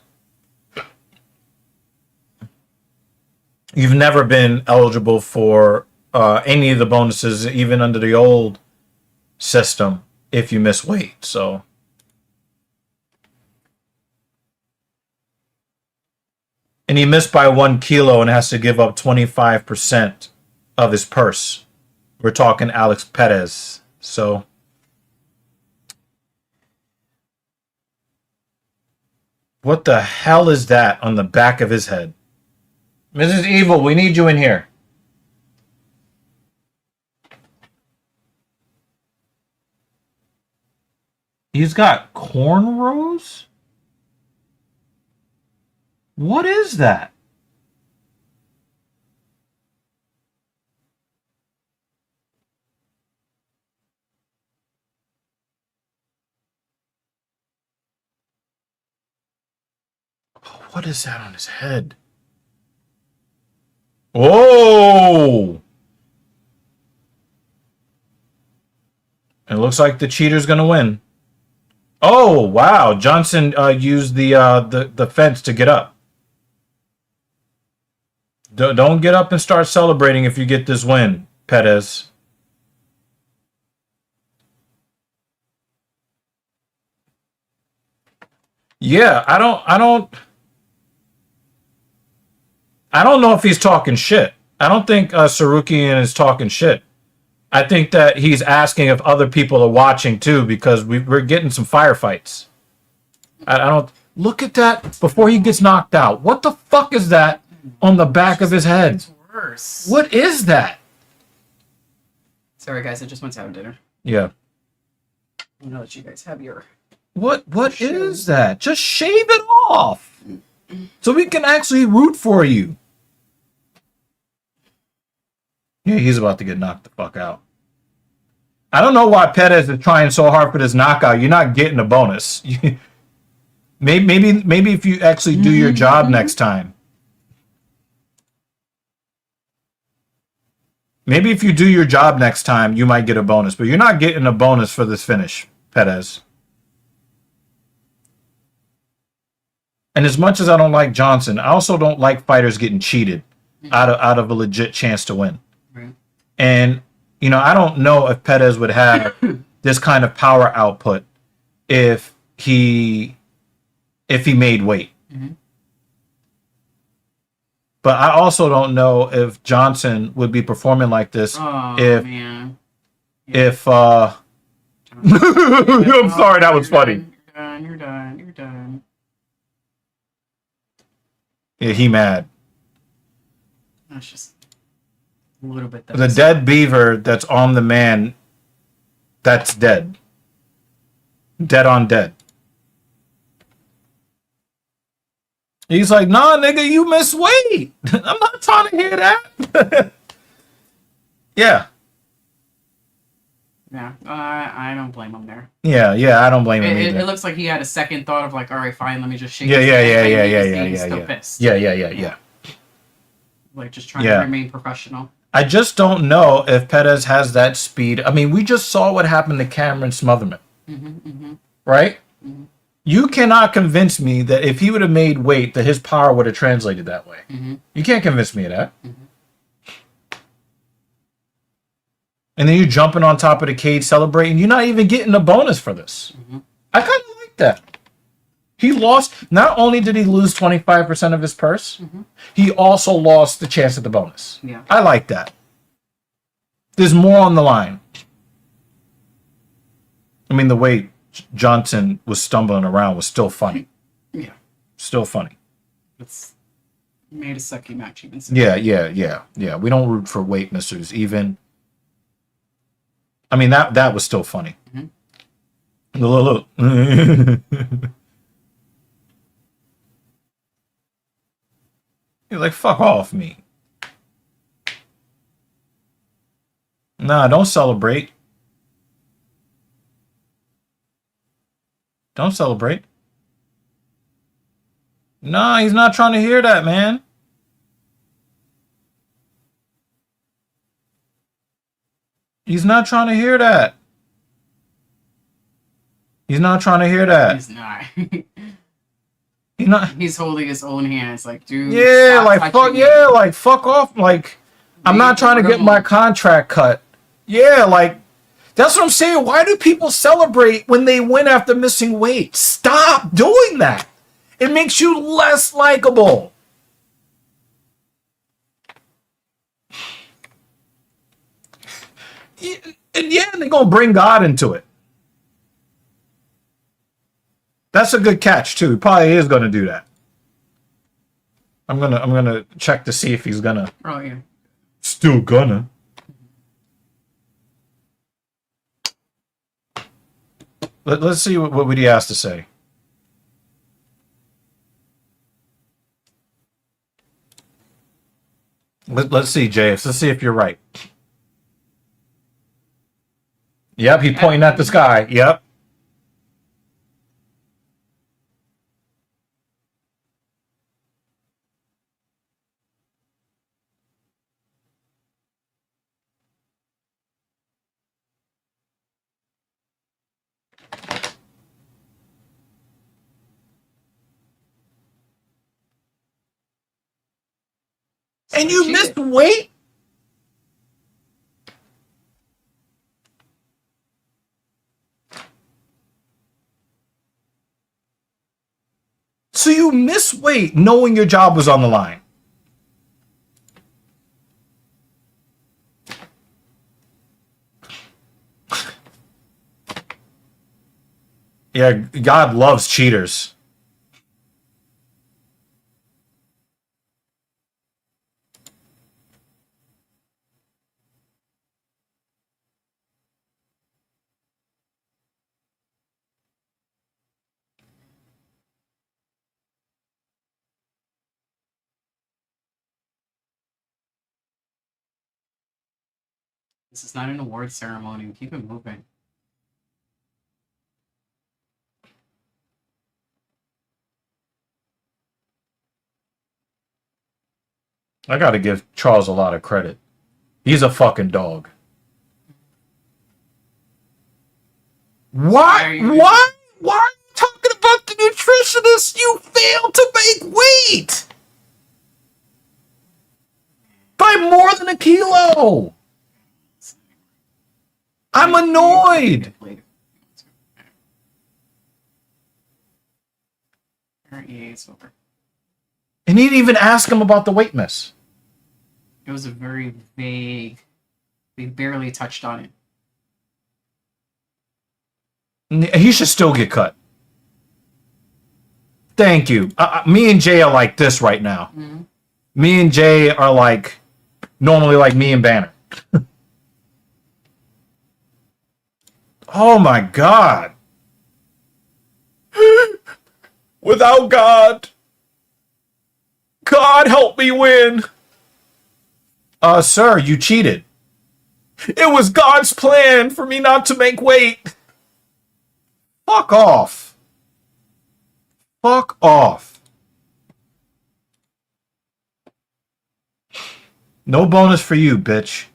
Speaker 1: You've never been eligible for any of the bonuses, even under the old system, if you miss weight. So, and he missed by 1 kilo and has to give up 25% of his purse. We're talking Alex Perez. So. What the hell is that on the back of his head? Mrs. Evil, we need you in here. He's got cornrows? What is that? What is that on his head? Oh! It looks like the cheater's gonna win. Oh wow! Johnson used the fence to get up. Don't get up and start celebrating if you get this win, Perez. Yeah, I don't know if he's talking shit. I don't think Sarukian is talking shit. I think that he's asking if other people are watching too, because we're getting some firefights. I don't look at that before he gets knocked out. What the fuck is that on the back of his head?
Speaker 2: It's worse.
Speaker 1: What is that?
Speaker 2: Sorry, guys. I just went to have dinner.
Speaker 1: Yeah.
Speaker 2: I know that you guys have your.
Speaker 1: What is that? Just shave it off, so we can actually root for you. Yeah, he's about to get knocked the fuck out. I don't know why Perez is trying so hard for this knockout. You're not getting a bonus. maybe if you actually do your job next time. Maybe if you do your job next time, you might get a bonus. But you're not getting a bonus for this finish, Perez. And as much as I don't like Johnson, I also don't like fighters getting cheated out of a legit chance to win.
Speaker 2: Right.
Speaker 1: And I don't know if Perez would have this kind of power output if he made weight.
Speaker 2: Mm-hmm.
Speaker 1: But I also don't know if Johnson would be performing like this if
Speaker 2: man.
Speaker 1: if I'm sorry, that was funny.
Speaker 2: You're done.
Speaker 1: Yeah, he mad.
Speaker 2: That's just a little bit.
Speaker 1: The dead beaver that's on the man, that's dead. Dead on dead. He's like, nah, nigga, you miss weight. I'm not trying to hear that. Yeah.
Speaker 2: Yeah, I don't blame him there.
Speaker 1: Yeah, I don't blame him either.
Speaker 2: It looks like he had a second thought of like, all right, fine, let me just shake.
Speaker 1: Yeah.
Speaker 2: Still pissed.
Speaker 1: Yeah.
Speaker 2: Like just trying to remain professional.
Speaker 1: I just don't know if Perez has that speed. I mean, we just saw what happened to Cameron Smotherman. Right? Mm-hmm. You cannot convince me that if he would have made weight, that his power would have translated that way. Mm-hmm. You can't convince me of that. Mm-hmm. And then you're jumping on top of the cage celebrating. You're not even getting a bonus for this. Mm-hmm. I kind of like that. He lost. Not only did he lose 25% of his purse, he also lost the chance at the bonus.
Speaker 2: Yeah.
Speaker 1: I like that. There's more on the line. I mean, the way Johnson was stumbling around was still funny.
Speaker 2: Yeah.
Speaker 1: Still funny.
Speaker 2: It's made a sucky match even.
Speaker 1: Yeah. We don't root for weight missers even. I mean, that was still funny. Mm-hmm. Look. You're like, fuck off me. Nah, don't celebrate. Don't celebrate. Nah, he's not trying to hear that, man. He's not trying to hear that. He's not trying to hear that.
Speaker 2: He's not.
Speaker 1: He's not.
Speaker 2: He's holding his own hands, like, dude.
Speaker 1: Yeah, like fuck. Yeah, like fuck off. Like, I'm not trying to get my contract cut. Yeah, like, that's what I'm saying. Why do people celebrate when they win after missing weight? Stop doing that. It makes you less likable. And yeah, they're gonna bring God into it. That's a good catch too. He probably is going to do that. I'm gonna check to see if he's gonna.
Speaker 2: Oh yeah.
Speaker 1: Still gonna. Let's see what he has to say. Let's see, JS. Let's see if you're right. Yep, he's pointing at the sky. Yep. And you missed weight? So you missed weight knowing your job was on the line. Yeah, God loves cheaters.
Speaker 2: This is not an award ceremony. Keep it moving.
Speaker 1: I gotta give Charles a lot of credit. He's a fucking dog. Why? Why? Why are you talking about the nutritionist? You failed to make weight by more than a kilo. I'm annoyed. And he didn't even ask him about the weight miss.
Speaker 2: It was a very vague. They barely touched on it.
Speaker 1: He should still get cut. Thank you. Me and Jay are like this right now.
Speaker 2: Mm-hmm.
Speaker 1: Me and Jay are like normally like me and Banner. Oh my God. Without God. God help me win. Sir, you cheated. It was God's plan for me not to make weight. Fuck off. Fuck off. No bonus for you, bitch.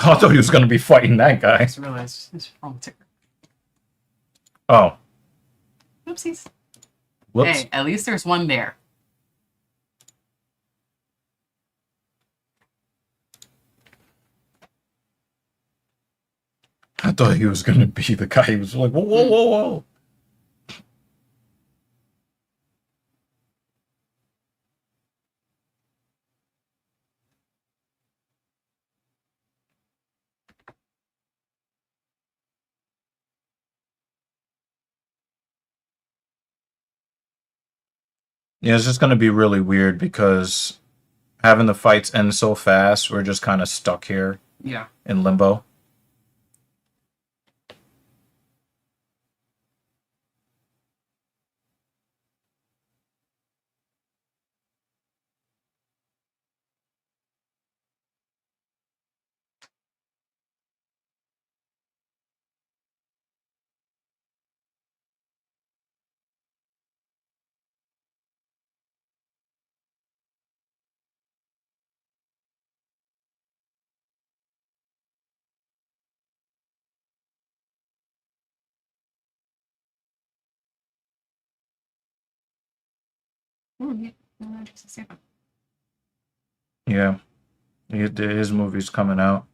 Speaker 1: I thought he was going to be fighting that guy.
Speaker 2: I just realized it's wrong ticker.
Speaker 1: Oh.
Speaker 2: Oopsies.
Speaker 1: Whoops.
Speaker 2: Hey, at least there's one there.
Speaker 1: I thought he was going to be the guy. He was like, whoa, whoa, whoa, whoa. Yeah, it's just going to be really weird because having the fights end so fast, we're just kind of stuck here in limbo. Yeah, his movie's coming out.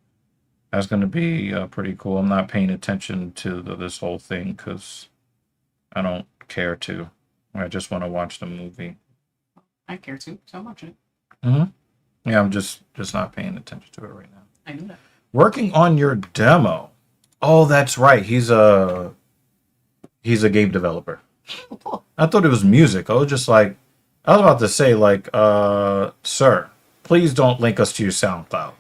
Speaker 1: That's going to be pretty cool. I'm not paying attention to this whole thing because I don't care to. I just want to watch the movie.
Speaker 2: I care too, so I'm watching it.
Speaker 1: Hmm. Yeah, I'm just not paying attention to it right now.
Speaker 2: I knew that.
Speaker 1: Working on your demo. Oh, that's right. He's a game developer. I thought it was music. I was just like, I was about to say like, sir, please don't link us to your SoundCloud.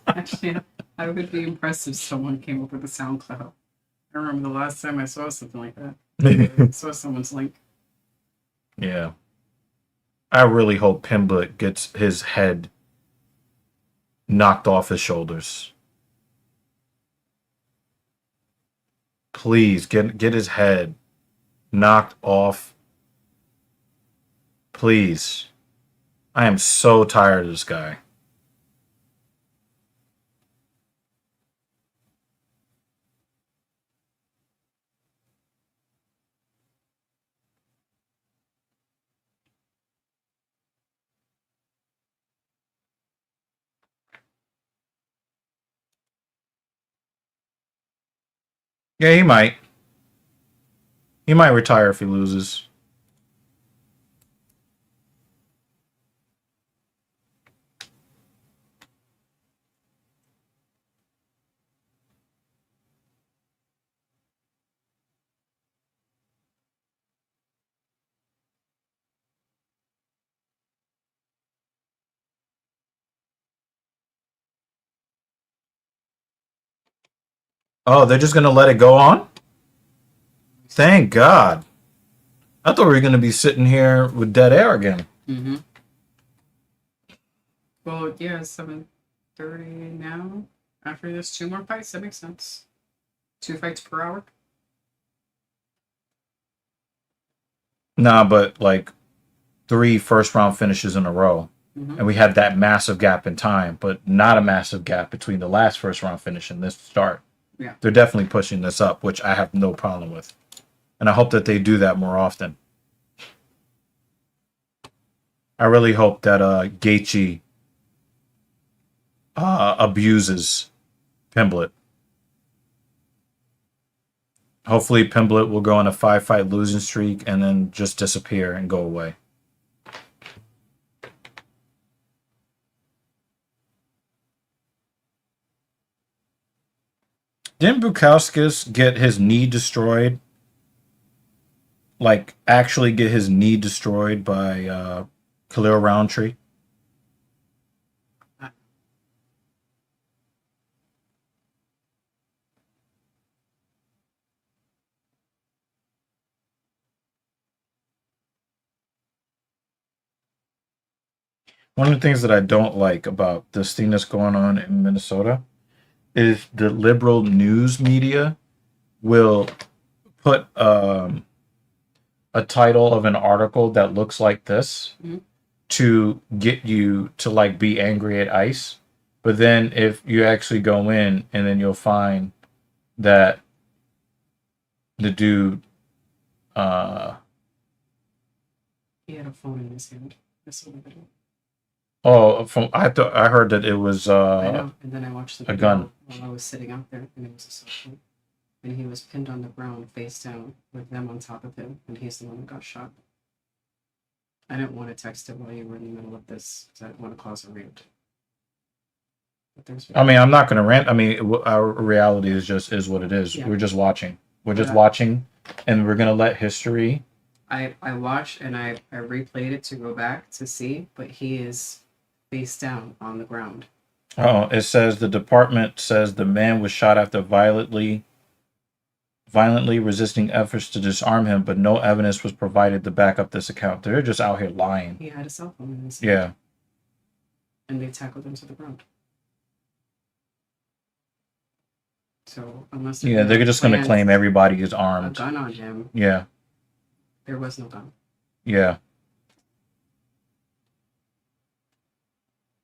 Speaker 2: Actually, I would be impressed if someone came up with a SoundCloud. I remember the last time I saw something like that. I saw someone's link.
Speaker 1: Yeah. I really hope Pimblett gets his head knocked off his shoulders. Please get his head knocked off. Please. I am so tired of this guy. Yeah, he might. He might retire if he loses. Oh, they're just gonna let it go on? Thank God. I thought we were gonna be sitting here with dead air again.
Speaker 2: Mm-hmm. Well, yeah, 7:30 now. After this, 2 more fights. That makes sense. 2 fights per hour.
Speaker 1: Nah, but like 3 first round finishes in a row.
Speaker 2: Mm-hmm.
Speaker 1: And we had that massive gap in time, but not a massive gap between the last first round finish and this start.
Speaker 2: Yeah.
Speaker 1: They're definitely pushing this up, which I have no problem with. And I hope that they do that more often. I really hope that Gaethje abuses Pimblett. Hopefully Pimblett will go on a 5-fight losing streak and then just disappear and go away. Didn't Bukowskis get his knee destroyed? Like, actually get his knee destroyed by Khalil Roundtree? One of the things that I don't like about this thing that's going on in Minnesota is the liberal news media will put a title of an article that looks like this
Speaker 2: Mhm.
Speaker 1: to get you to like be angry at ICE. But then if you actually go in and then you'll find that the dude
Speaker 2: He had a phone in his hand. I saw the video.
Speaker 1: I heard that it was
Speaker 2: I know. And then I watched the
Speaker 1: a
Speaker 2: video
Speaker 1: gun.
Speaker 2: while I was sitting out there, and it was a cell phone. And he was pinned on the ground, face down, with them on top of him, and he's the one that got shot. I didn't want to text it while you were in the middle of this because I didn't want to cause a rant. But there's
Speaker 1: I mean, I'm not going to rant. I mean, our reality is what it is.
Speaker 2: Yeah.
Speaker 1: We're just watching. We're just
Speaker 2: Yeah.
Speaker 1: watching, and we're going to let history.
Speaker 2: I watched and I replayed it to go back to see, but he is face down on the ground.
Speaker 1: Oh, it says the department says the man was shot after violently resisting efforts to disarm him, but no evidence was provided to back up this account. They're just out here lying.
Speaker 2: He had a cell phone in his hand.
Speaker 1: Yeah.
Speaker 2: And they tackled him to the ground. So unless
Speaker 1: Yeah, they're just going to
Speaker 2: planned
Speaker 1: claim everybody is
Speaker 2: a
Speaker 1: armed.
Speaker 2: gun on him,
Speaker 1: Yeah.
Speaker 2: there was no gun.
Speaker 1: Yeah.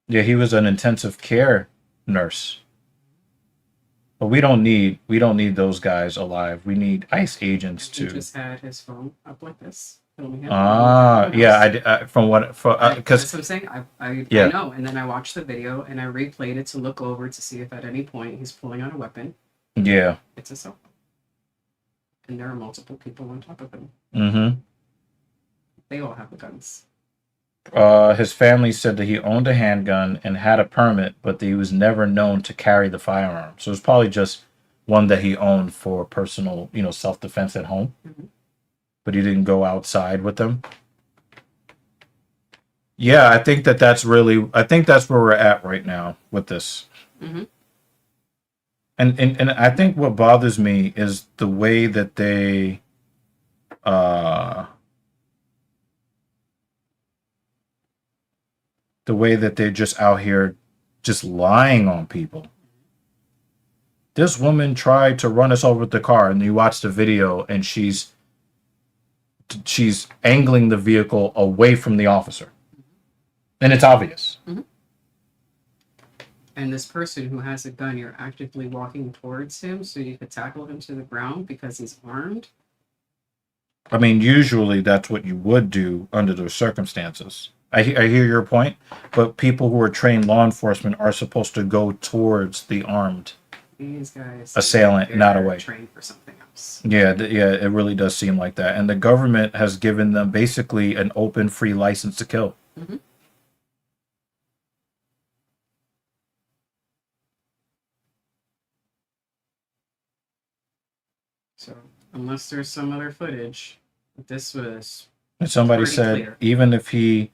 Speaker 1: Yeah, he was an intensive care nurse. But we don't need those guys alive. We need ICE agents
Speaker 2: He
Speaker 1: to.
Speaker 2: just had his phone up like this, filming him.
Speaker 1: Yeah. From what
Speaker 2: that's what
Speaker 1: because
Speaker 2: I'm saying. I
Speaker 1: Yeah.
Speaker 2: know. And then I watched the video and I replayed it to look over to see if at any point he's pulling out a weapon.
Speaker 1: yeah.
Speaker 2: It's a cell phone. And there are multiple people on top of him.
Speaker 1: Mm-hmm.
Speaker 2: They all have the guns.
Speaker 1: His family said that he owned a handgun and had a permit, but that he was never known to carry the firearm. So it's probably just one that he owned for personal, self-defense at home.
Speaker 2: Mhm.
Speaker 1: But he didn't go outside with them. Yeah, I think that's where we're at right now with this.
Speaker 2: Mm-hmm.
Speaker 1: And I think what bothers me is the way that they they're just out here just lying on people. This woman tried to run us over with the car, and you watch the video, and she's angling the vehicle away from the officer. And it's obvious.
Speaker 2: Mm-hmm. And this person who has a gun, you're actively walking towards him so you could tackle him to the ground because he's armed.
Speaker 1: I mean, usually that's what you would do under those circumstances. I hear your point, but people who are trained law enforcement are supposed to go towards the armed
Speaker 2: These guys
Speaker 1: assailant, not away.
Speaker 2: Trained for something else.
Speaker 1: Yeah, it really does seem like that. And the government has given them basically an open, free license to kill.
Speaker 2: Mm-hmm. So, unless there's some other footage, this was.
Speaker 1: And somebody
Speaker 2: pretty
Speaker 1: said
Speaker 2: clear.
Speaker 1: even if he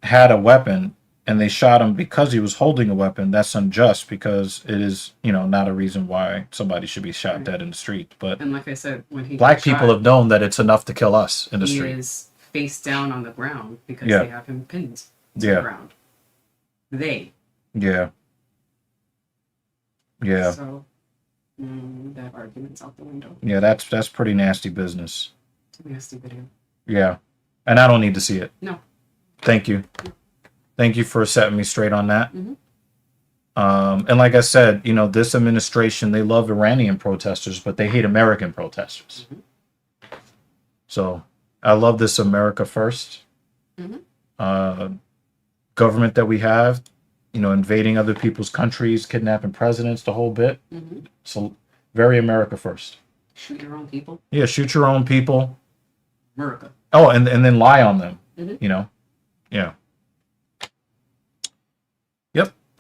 Speaker 1: had a weapon and they shot him because he was holding a weapon, that's unjust because it is, not a reason why somebody should be shot
Speaker 2: Right.
Speaker 1: dead in the street. But
Speaker 2: And like I said, when he
Speaker 1: black
Speaker 2: got
Speaker 1: people
Speaker 2: shot,
Speaker 1: have known that it's enough to kill us in the
Speaker 2: he
Speaker 1: street.
Speaker 2: is face down on the ground because
Speaker 1: Yeah.
Speaker 2: they have him pinned to
Speaker 1: Yeah.
Speaker 2: the ground. They.
Speaker 1: Yeah. Yeah.
Speaker 2: So, that argument's out the window.
Speaker 1: Yeah, that's pretty nasty business.
Speaker 2: It's a nasty video.
Speaker 1: Yeah. And I don't need to see it.
Speaker 2: No.
Speaker 1: Thank you. Thank you for setting me straight on that.
Speaker 2: Mhm.
Speaker 1: And like I said, this administration, they love Iranian protesters, but they hate American protesters.
Speaker 2: Mhm.
Speaker 1: So I love this America first government that we have, invading other people's countries, kidnapping presidents, the whole bit.
Speaker 2: Mm-hmm.
Speaker 1: So very America first.
Speaker 2: Shoot your own people.
Speaker 1: Yeah, shoot your own people.
Speaker 2: America.
Speaker 1: Oh, and then lie on them.
Speaker 2: Mhm.
Speaker 1: Yeah.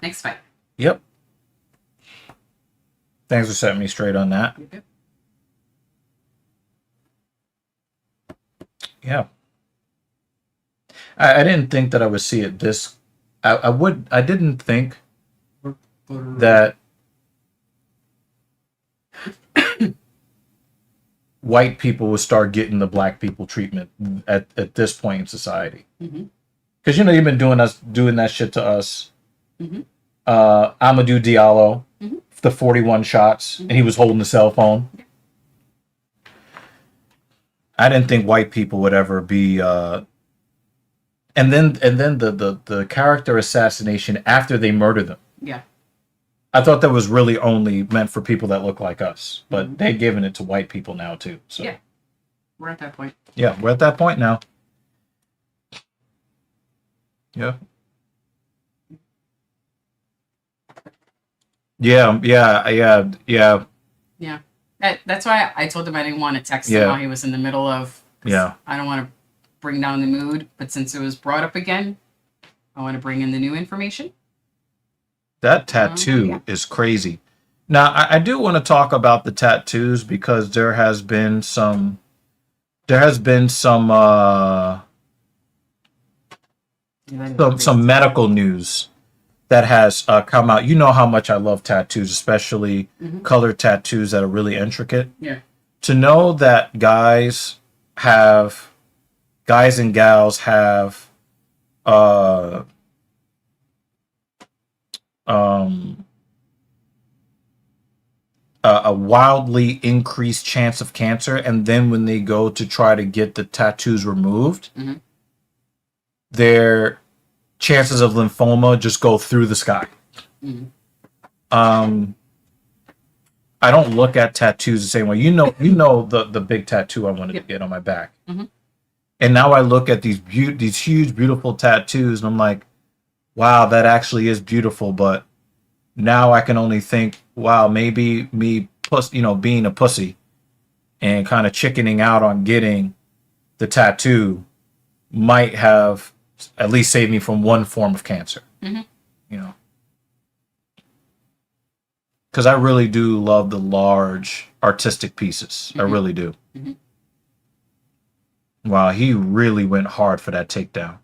Speaker 2: Next fight.
Speaker 1: Yep. Thanks for setting me straight on that.
Speaker 2: Okay.
Speaker 1: Yeah. I didn't think that I would see it this. I didn't think that white people would start getting the black people treatment at this point in society.
Speaker 2: Mm-hmm.
Speaker 1: Because you've been doing that shit to us.
Speaker 2: Mm-hmm.
Speaker 1: Amadou Diallo,
Speaker 2: Mm-hmm.
Speaker 1: the 41 shots, and he was holding the cell phone. I didn't think white people would ever be. And then the character assassination after they murdered them.
Speaker 2: Yeah.
Speaker 1: I thought that was really only meant for people that look like us, but they're giving it to white people now too. So
Speaker 2: Yeah. We're at that point.
Speaker 1: yeah, we're at that point now. Yeah. Yeah.
Speaker 2: Yeah. That's why I told him I didn't want to text him
Speaker 1: Yeah.
Speaker 2: while he was in the middle of.
Speaker 1: Yeah.
Speaker 2: I don't want to bring down the mood, but since it was brought up again, I want to bring in the new information.
Speaker 1: That tattoo
Speaker 2: Yeah.
Speaker 1: is crazy. Now, I do want to talk about the tattoos because there has been some medical news that has come out. You know how much I love tattoos, especially colored tattoos that are really intricate.
Speaker 2: Yeah.
Speaker 1: To know that guys and gals have a wildly increased chance of cancer, and then when they go to try to get the tattoos removed, their chances of lymphoma just go through the sky. I don't look at tattoos the same way. The big tattoo I wanted to get on my back. And now I look at these huge, beautiful tattoos, and I'm like, wow, that actually is beautiful. But now I can only think, wow, maybe me, being a pussy and kind of chickening out on getting the tattoo might have at least saved me from one form of cancer.
Speaker 2: Mm-hmm.
Speaker 1: You know, because I really do love the large artistic pieces. I really do.
Speaker 2: Mm-hmm.
Speaker 1: Wow, he really went hard for that takedown.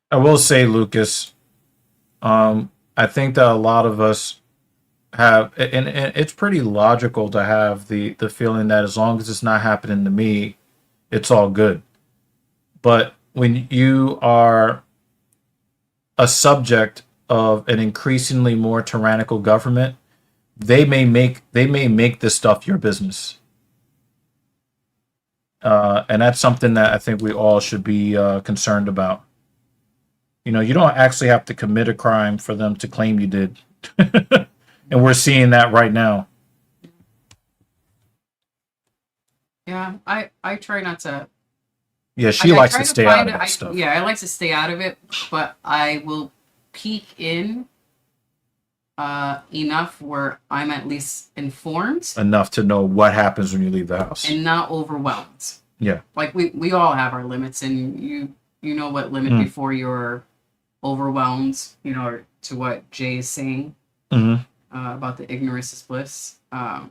Speaker 1: I will say, Lucas, I think that a lot of us have, and it's pretty logical to have the feeling that as long as it's not happening to me, it's all good. But when you are a subject of an increasingly more tyrannical government, they may make this stuff your business, and that's something that I think we all should be concerned about. You know, you don't actually have to commit a crime for them to claim you did. And we're seeing that right now.
Speaker 2: Yeah, I try not to.
Speaker 1: Yeah, she
Speaker 2: I
Speaker 1: likes
Speaker 2: try
Speaker 1: to stay out of that
Speaker 2: I,
Speaker 1: stuff.
Speaker 2: Yeah, I like to stay out of it, but I will peek in enough where I'm at least informed
Speaker 1: Enough to know what happens when you leave the house.
Speaker 2: and not overwhelmed.
Speaker 1: Yeah.
Speaker 2: Like we all have our limits, and you know what limit before you're overwhelmed. You know, to what Jay is saying about the ignorance is bliss.
Speaker 1: Nah,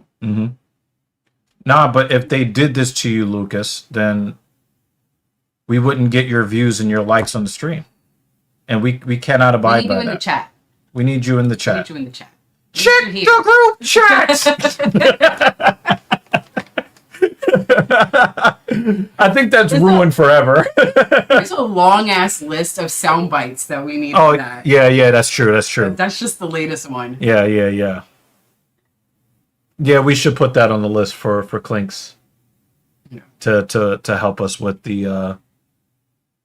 Speaker 1: but if they did this to you, Lucas, then we wouldn't get your views and your likes on the stream, and we cannot
Speaker 2: We
Speaker 1: abide
Speaker 2: need
Speaker 1: by
Speaker 2: you in
Speaker 1: that.
Speaker 2: the chat.
Speaker 1: We need you in the
Speaker 2: We
Speaker 1: chat.
Speaker 2: need you in the chat. We
Speaker 1: Check
Speaker 2: need you
Speaker 1: the group chat. I think that's ruined forever.
Speaker 2: There's a long ass list of sound bites that we need
Speaker 1: Oh,
Speaker 2: for that.
Speaker 1: yeah, that's true. That's true.
Speaker 2: But that's just the latest one.
Speaker 1: Yeah. Yeah, we should put that on the list for Clinks.
Speaker 2: Yeah.
Speaker 1: To help us with the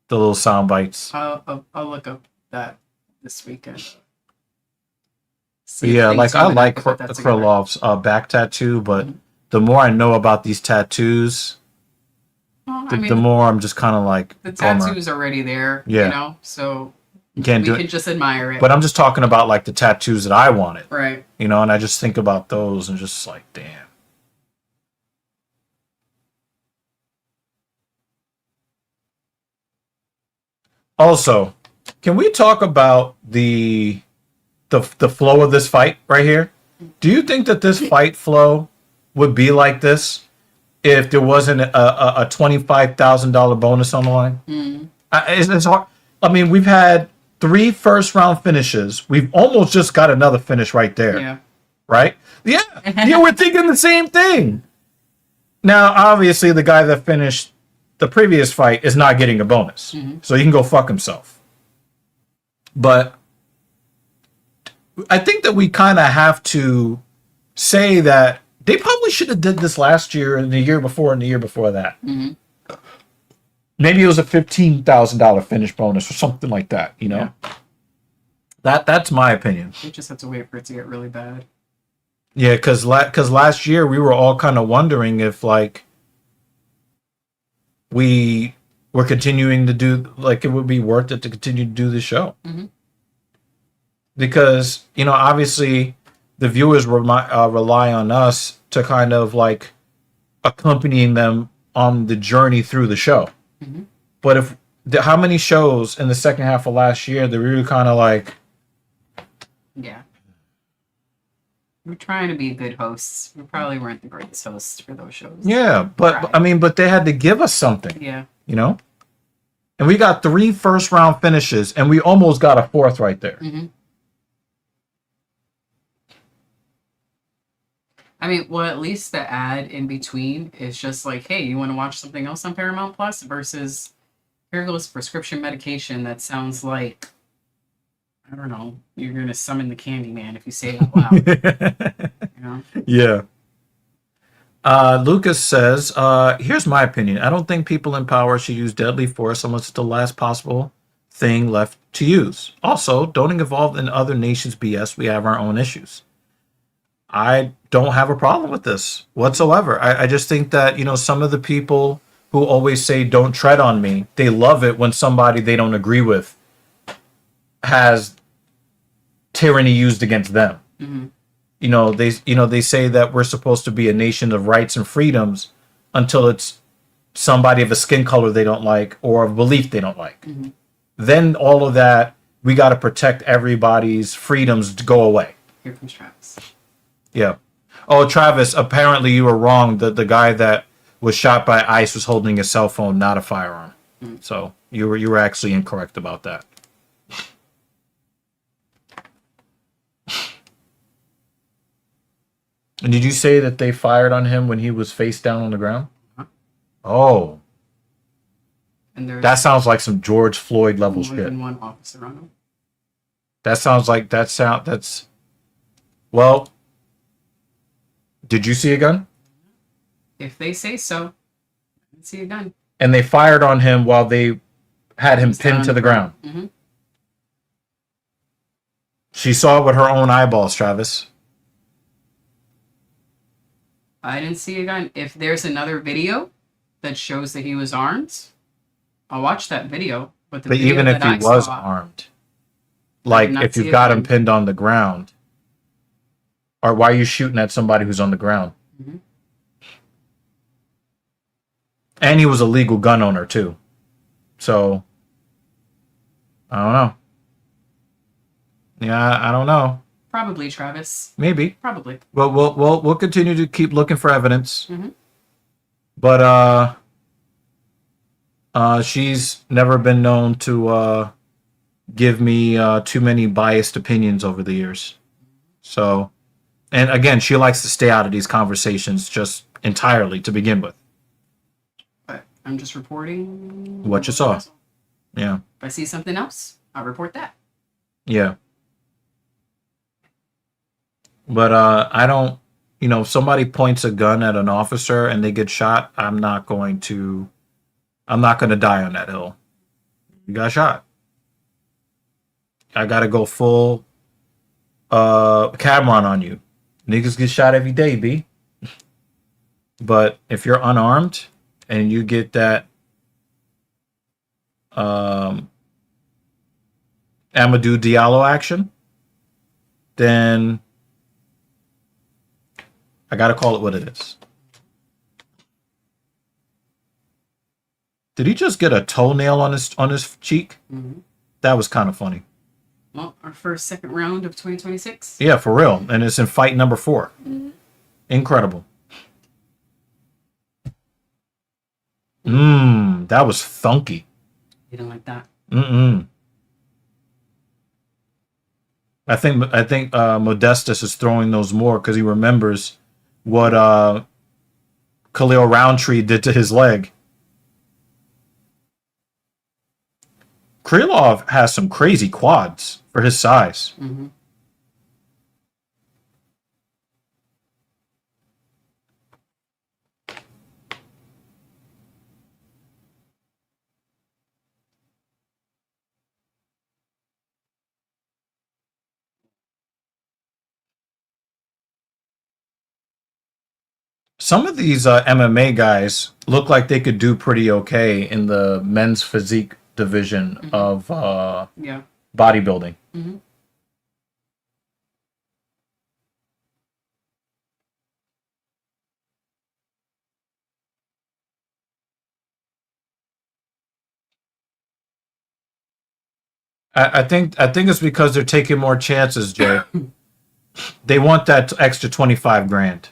Speaker 1: little sound bites.
Speaker 2: I'll look up that this weekend.
Speaker 1: But
Speaker 2: See
Speaker 1: yeah,
Speaker 2: if
Speaker 1: like
Speaker 2: things
Speaker 1: I
Speaker 2: open
Speaker 1: like
Speaker 2: up, put that together.
Speaker 1: Krylov's back tattoo, but the more I know about these tattoos,
Speaker 2: Well,
Speaker 1: the more I'm just kind of like
Speaker 2: the
Speaker 1: bummer.
Speaker 2: tattoo's already there.
Speaker 1: Yeah.
Speaker 2: You know, so
Speaker 1: You can't
Speaker 2: we
Speaker 1: do
Speaker 2: can
Speaker 1: it.
Speaker 2: just admire it.
Speaker 1: But I'm just talking about like the tattoos that I wanted,
Speaker 2: right.
Speaker 1: you know, and I just think about those and just like, damn. Also, can we talk about the flow of this fight right here? Do you think that this fight flow would be like this if there wasn't a $25,000 bonus on the line? It's hard. I mean, we've had 3 first-round finishes. We've almost just got another finish right there.
Speaker 2: Yeah.
Speaker 1: Right? Yeah. Yeah, we're thinking the same thing. Now, obviously, the guy that finished the previous fight is not getting a bonus. So he can go fuck himself. But I think that we kind of have to say that they probably should have did this last year and the year before and the year before that. Maybe it was a $15,000 finish bonus or something like that, you know? Yeah. That's my opinion.
Speaker 2: We just have to wait for it to get really bad.
Speaker 1: Yeah, because last year we were all kind of wondering if, like, we were continuing to do, like, it would be worth it to continue to do the show. Because, you know, obviously the viewers rely on us to kind of, like, accompanying them on the journey through the show. But how many shows in the second half of last year that we were kind of like...
Speaker 2: Yeah. We're trying to be good hosts. We probably weren't the greatest hosts for those shows.
Speaker 1: Yeah, but I mean, but they had to give us something.
Speaker 2: Yeah.
Speaker 1: You know? And we got 3 first-round finishes, and we almost got a 4th right there.
Speaker 2: I mean, well, at least the ad in between is just like, hey, you want to watch something else on Paramount Plus versus here goes prescription medication that sounds like, I don't know, you're going to summon the Candyman if you say it out loud. You know?
Speaker 1: Yeah. Lucas says, here's my opinion. I don't think people in power should use deadly force unless it's the last possible thing left to use. Also, don't get involved in other nations' BS. We have our own issues. I don't have a problem with this whatsoever. I just think that, you know, some of the people who always say, don't tread on me, they love it when somebody they don't agree with has tyranny used against them.
Speaker 2: Mm-hmm.
Speaker 1: They say that we're supposed to be a nation of rights and freedoms until it's somebody of a skin color they don't like or a belief they don't like.
Speaker 2: Mm-hmm.
Speaker 1: Then all of that, we got to protect everybody's freedoms to go away.
Speaker 2: Here comes Travis.
Speaker 1: Yeah. Oh, Travis, apparently you were wrong. The guy that was shot by ICE was holding a cell phone, not a firearm.
Speaker 2: Mm.
Speaker 1: So you were actually incorrect about that. And did you say that they fired on him when he was face down on the ground?
Speaker 2: Huh?
Speaker 1: Oh,
Speaker 2: And there's
Speaker 1: that sounds like some George Floyd level
Speaker 2: more
Speaker 1: shit.
Speaker 2: than one officer on him.
Speaker 1: That sounds like that's well. Did you see a gun?
Speaker 2: If they say so, I didn't see a gun.
Speaker 1: And they fired on him while they had him
Speaker 2: He's down
Speaker 1: pinned to
Speaker 2: on
Speaker 1: the ground.
Speaker 2: Mm-hmm.
Speaker 1: She saw it with her own eyeballs, Travis.
Speaker 2: I didn't see a gun. If there's another video that shows that he was armed, I'll watch that video. But
Speaker 1: But even if he was armed, like
Speaker 2: not
Speaker 1: if
Speaker 2: see
Speaker 1: you've
Speaker 2: a
Speaker 1: got him
Speaker 2: gun.
Speaker 1: pinned on the ground, or why are you shooting at somebody who's on the ground?
Speaker 2: Mhm.
Speaker 1: And he was a legal gun owner too. So I don't know. Yeah, I don't know.
Speaker 2: Probably Travis.
Speaker 1: Maybe.
Speaker 2: Probably.
Speaker 1: Well, we'll continue to keep looking for evidence.
Speaker 2: Mhm.
Speaker 1: But she's never been known to give me too many biased opinions over the years. So, and again, she likes to stay out of these conversations just entirely to begin with.
Speaker 2: But I'm just reporting
Speaker 1: What you saw.
Speaker 2: If
Speaker 1: Yeah.
Speaker 2: I see something else, I'll report that.
Speaker 1: Yeah. But I don't, if somebody points a gun at an officer and they get shot, I'm not going to die on that hill. You got shot. I gotta go full Cameron on you. Niggas get shot every day, B. But if you're unarmed and you get that Amadou Diallo action, then I gotta call it what it is. Did he just get a toenail on his cheek?
Speaker 2: Mm-hmm.
Speaker 1: That was kind of funny.
Speaker 2: Well, our second round of 2026.
Speaker 1: Yeah, for real. And it's in fight number 4.
Speaker 2: Mm-hmm.
Speaker 1: Incredible. That was thunky.
Speaker 2: You don't like that?
Speaker 1: I think Modestus is throwing those more because he remembers what Khalil Roundtree did to his leg. Krylov has some crazy quads for his size.
Speaker 2: Mm-hmm.
Speaker 1: Some of these MMA guys look like they could do pretty okay in the men's physique division of
Speaker 2: Yeah.
Speaker 1: bodybuilding.
Speaker 2: Mm-hmm.
Speaker 1: I think it's because they're taking more chances, Jay. They want that extra 25 grand.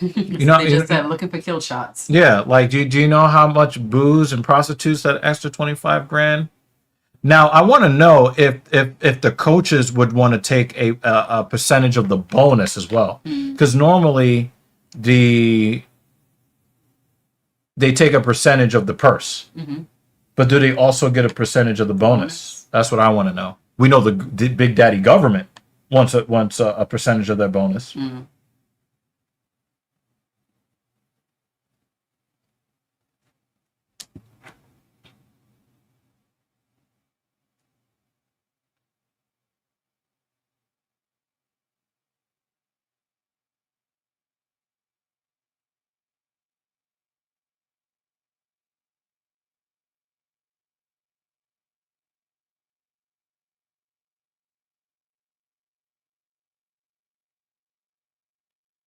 Speaker 2: You
Speaker 1: know-
Speaker 2: they just said looking for kill shots.
Speaker 1: Yeah, like do you know how much booze and prostitutes that extra 25 grand? Now, I want to know if the coaches would want to take a percentage of the bonus as well. Cuz normally they take a percentage of the purse.
Speaker 2: Mm-hmm.
Speaker 1: But do they also get a percentage of the bonus? That's what I want to know. We know the Big Daddy government wants a percentage of their bonus.
Speaker 2: Mm-hmm.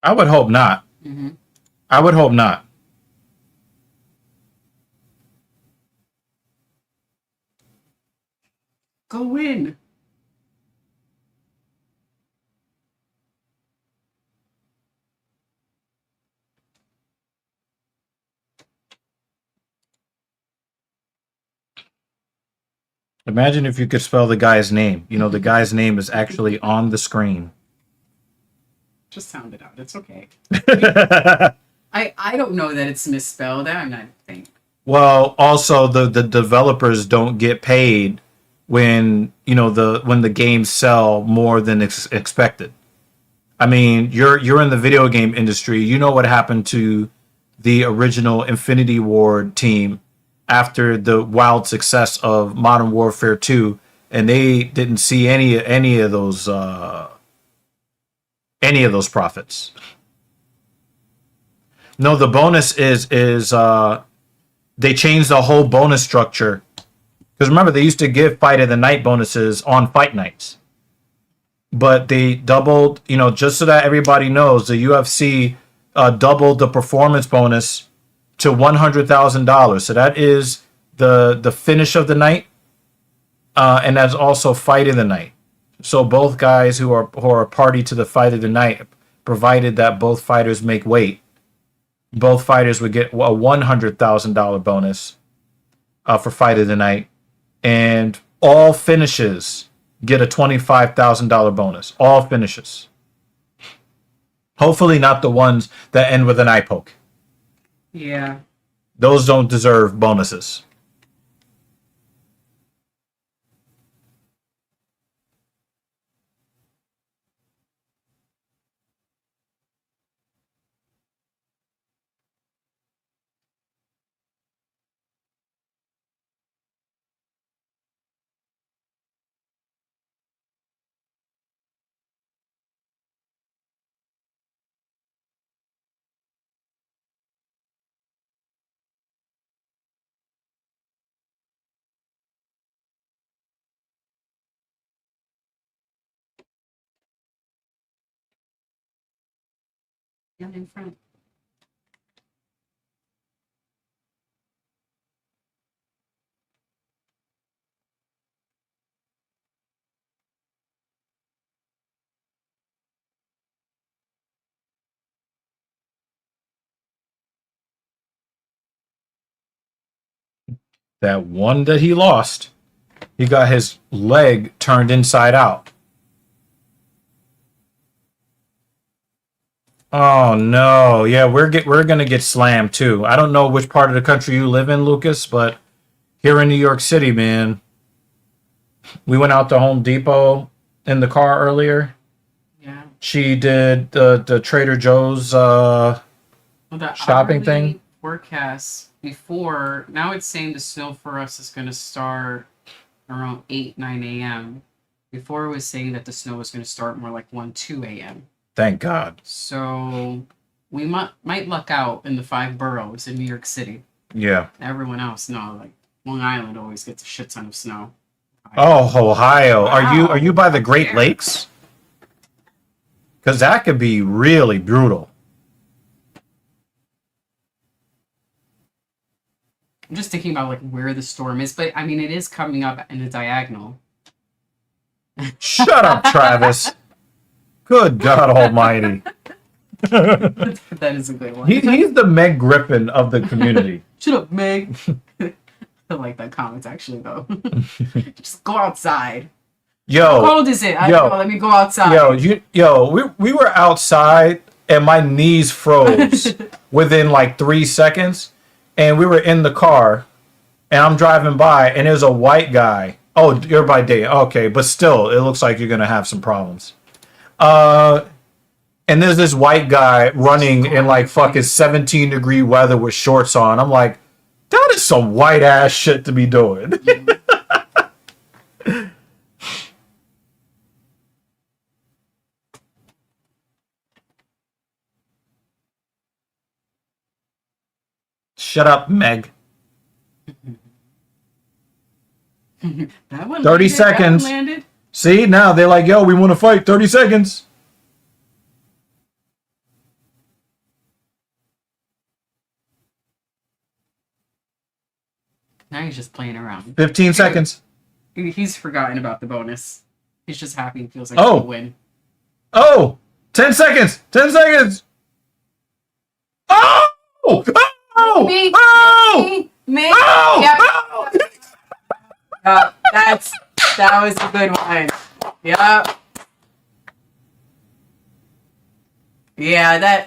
Speaker 1: I would hope not.
Speaker 2: Mm-hmm.
Speaker 1: I would hope not.
Speaker 2: Go win.
Speaker 1: Imagine if you could spell the guy's name. You know, the guy's name is actually on the screen.
Speaker 2: Just sound it out. It's okay. I don't know that it's misspelled. I'm not think.
Speaker 1: Well, also the developers don't get paid when when the games sell more than expected. I mean, you're in the video game industry. You know what happened to the original Infinity Ward team after the wild success of Modern Warfare 2, and they didn't see any of those profits. No, the bonus is they changed the whole bonus structure. Because remember, they used to give Fight of the Night bonuses on fight nights. But they doubled, just so that everybody knows, the UFC doubled the performance bonus to $100,000. So that is the finish of the night, and that's also Fight of the Night. So both guys who are party to the Fight of the Night, provided that both fighters make weight, both fighters would get a $100,000 bonus for Fight of the Night, and all finishes get a $25,000 bonus. All finishes. Hopefully not the ones that end with an eye poke.
Speaker 2: Yeah.
Speaker 1: Those don't deserve bonuses.
Speaker 2: Yeah, in front.
Speaker 1: That one that he lost, he got his leg turned inside out. Oh no. Yeah, we're gonna get slammed too. I don't know which part of the country you live in, Lucas, but here in New York City, man, we went out to Home Depot in the car earlier.
Speaker 2: Yeah.
Speaker 1: She did the Trader Joe's
Speaker 2: Well, the
Speaker 1: shopping
Speaker 2: hourly
Speaker 1: thing.
Speaker 2: forecast before, now it's saying the snow for us is going to start around 8, 9 a.m. Before it was saying that the snow was going to start more like 1, 2 a.m.
Speaker 1: Thank God.
Speaker 2: So we might luck out in the 5 boroughs in New York City.
Speaker 1: Yeah.
Speaker 2: Everyone else, no. Like Long Island always gets a shit ton of snow.
Speaker 1: Oh, Ohio.
Speaker 2: Wow.
Speaker 1: Are you by the Great
Speaker 2: Yeah.
Speaker 1: Lakes? Because that could be really brutal.
Speaker 2: I'm just thinking about like where the storm is, but I mean it is coming up in a diagonal.
Speaker 1: Shut up, Travis. Good God Almighty.
Speaker 2: That is a good one.
Speaker 1: He's the Meg Griffin of the community.
Speaker 2: Shut up, Meg. I like that comment actually though. Just go outside. How
Speaker 1: Yo,
Speaker 2: cold is it? I don't know. Let me go outside.
Speaker 1: we were outside and my knees froze within like 3 seconds, and we were in the car and I'm driving by and there's a white guy. Oh, you're by day. Okay, but still, it looks like you're gonna have some problems. And there's this white guy running in like fucking 17-degree weather with shorts on. I'm like, that is some white ass shit to be doing. Shut up, Meg.
Speaker 2: That one
Speaker 1: 30
Speaker 2: landed,
Speaker 1: seconds.
Speaker 2: That one landed.
Speaker 1: See, now they're like, yo, we want to fight. 30 seconds.
Speaker 2: Now he's just playing around.
Speaker 1: 15 seconds.
Speaker 2: He's forgotten about the bonus. He's just happy and feels like
Speaker 1: Oh.
Speaker 2: he'll win.
Speaker 1: Oh! 10 seconds! 10 seconds! Oh! Oh!
Speaker 2: Me,
Speaker 1: Oh!
Speaker 2: me.
Speaker 1: Oh!
Speaker 2: Yep.
Speaker 1: Oh!
Speaker 2: That was a good one. Yep. Yeah,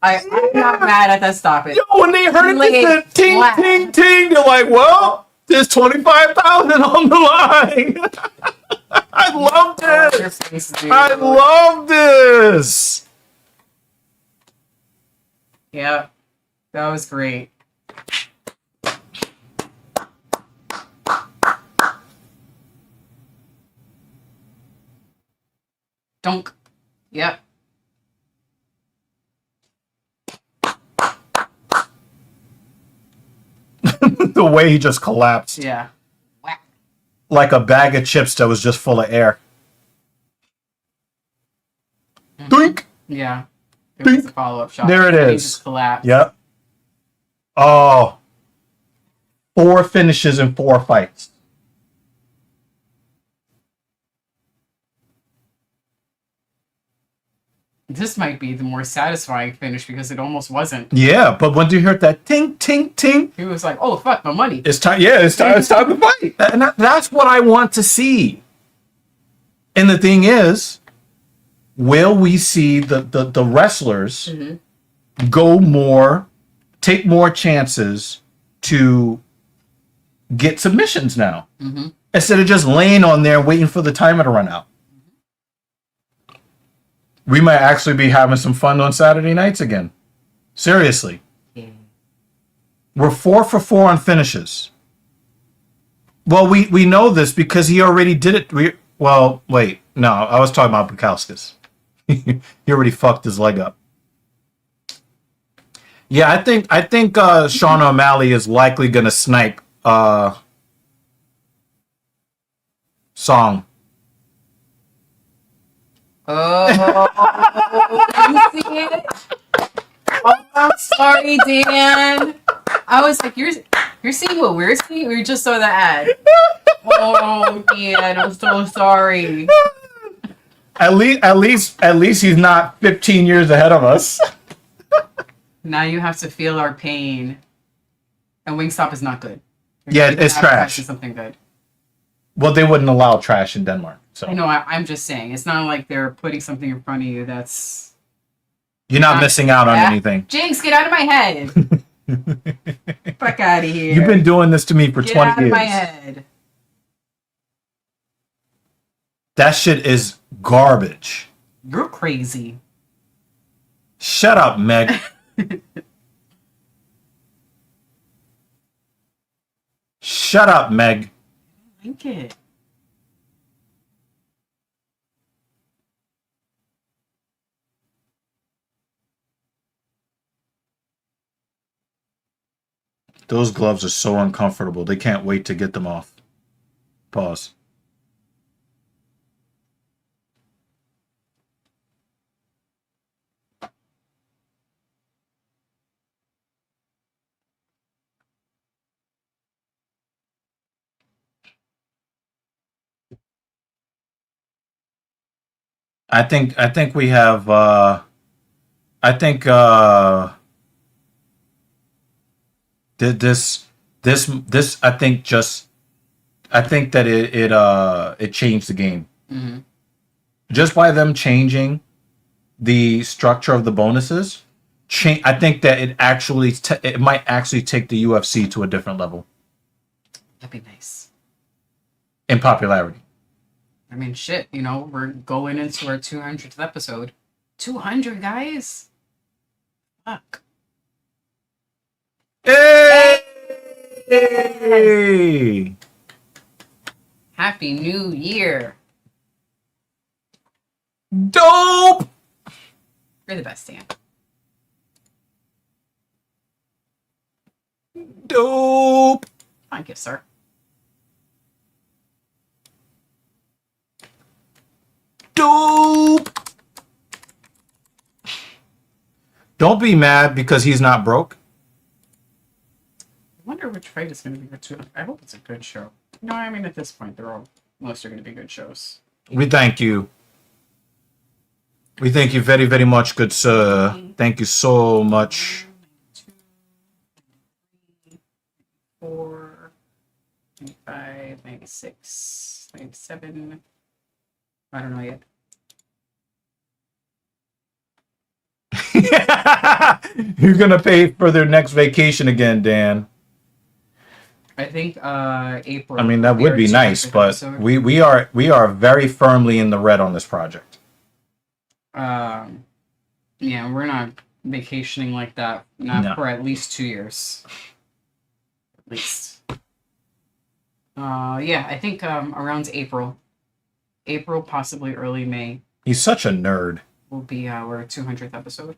Speaker 2: I'm not mad at that stoppage.
Speaker 1: Yo, when they heard
Speaker 2: Like,
Speaker 1: it, the ting,
Speaker 2: wow.
Speaker 1: ting, ting, they're like, well, there's 25,000 on the line. I love this. I love this.
Speaker 2: Yeah, that was great. Dunk. Yep.
Speaker 1: The way he just collapsed.
Speaker 2: Yeah. Whack.
Speaker 1: Like a bag of chips that was just full of air. Doink.
Speaker 2: Yeah. There was a follow-up shot.
Speaker 1: There it
Speaker 2: He
Speaker 1: is.
Speaker 2: just collapsed.
Speaker 1: Yep. Oh. 4 finishes in 4 fights.
Speaker 2: This might be the more satisfying finish because it almost wasn't.
Speaker 1: Yeah, but when you heard that ting, ting, ting,
Speaker 2: He was like, oh, fuck, my money.
Speaker 1: it's time. Yeah, it's time to fight. And that's what I want to see. And the thing is, will we see the wrestlers go more, take more chances to get submissions now, instead of just laying on there waiting for the timer to run out? We might actually be having some fun on Saturday nights again. Seriously.
Speaker 2: Yeah.
Speaker 1: We're 4 for 4 on finishes. Well, we know this because he already did it. Well, wait. No, I was talking about Bukowskis. He already fucked his leg up. Yeah, I think Sean O'Malley is likely gonna snipe Song.
Speaker 2: Oh, you see it? Oh, I'm sorry, Dan. I was like, you're seeing what we're seeing? We just saw the ad. Oh, Dan, I'm so sorry.
Speaker 1: At least he's not 15 years ahead of us.
Speaker 2: Now you have to feel our pain. And Wingstop is not good.
Speaker 1: Yeah, it's trash.
Speaker 2: Is something good.
Speaker 1: Well, they wouldn't allow trash in Denmark. So
Speaker 2: I know. I'm just saying. It's not like they're putting something in front of you that's.
Speaker 1: you're not missing out on anything.
Speaker 2: Jinx, get out of my head. Fuck out of here.
Speaker 1: You've been doing this to me for
Speaker 2: Get
Speaker 1: 20
Speaker 2: out of
Speaker 1: years.
Speaker 2: my head.
Speaker 1: That shit is garbage.
Speaker 2: You're crazy.
Speaker 1: Shut up, Meg. Shut up, Meg.
Speaker 2: I like it.
Speaker 1: Those gloves are so uncomfortable. They can't wait to get them off. Pause. I think we have I think this I think that it changed the game.
Speaker 2: Mm-hmm.
Speaker 1: Just by them changing the structure of the bonuses, I think that it might actually take the UFC to a different level
Speaker 2: That'd be nice.
Speaker 1: in popularity.
Speaker 2: I mean, shit, you know, we're going into our 200th episode. 200, guys? Fuck.
Speaker 1: Hey!
Speaker 2: Happy New Year.
Speaker 1: Dope!
Speaker 2: You're the best, Dan.
Speaker 1: Dope!
Speaker 2: Thank you, sir.
Speaker 1: Dope! Don't be mad because he's not broke.
Speaker 2: I wonder which fight is going to be good too. I hope it's a good show. No, I mean at this point, most are going to be good shows.
Speaker 1: We thank you. We thank you very, very much, good sir. Thank you so much.
Speaker 2: 4, 95, 96, 97. I don't know yet.
Speaker 1: You're gonna pay for their next vacation again, Dan.
Speaker 2: I think April.
Speaker 1: I mean, that would be nice, but we are very firmly in the red on this project.
Speaker 2: Yeah, we're not vacationing like that. Not
Speaker 1: No.
Speaker 2: for at least 2 years. At least. Yeah, I think around April, possibly early May,
Speaker 1: He's such a nerd.
Speaker 2: will be our 200th episode.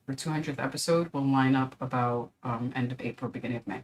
Speaker 2: Our 200th episode will line up about end of April, beginning of May.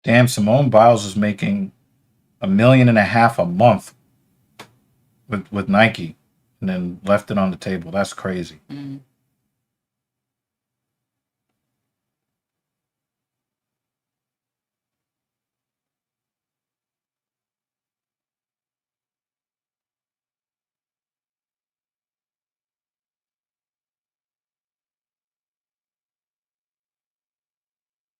Speaker 1: Damn, Simone Biles is making $1.5 million a month with Nike, and then left it on the table. That's crazy.
Speaker 2: Mm.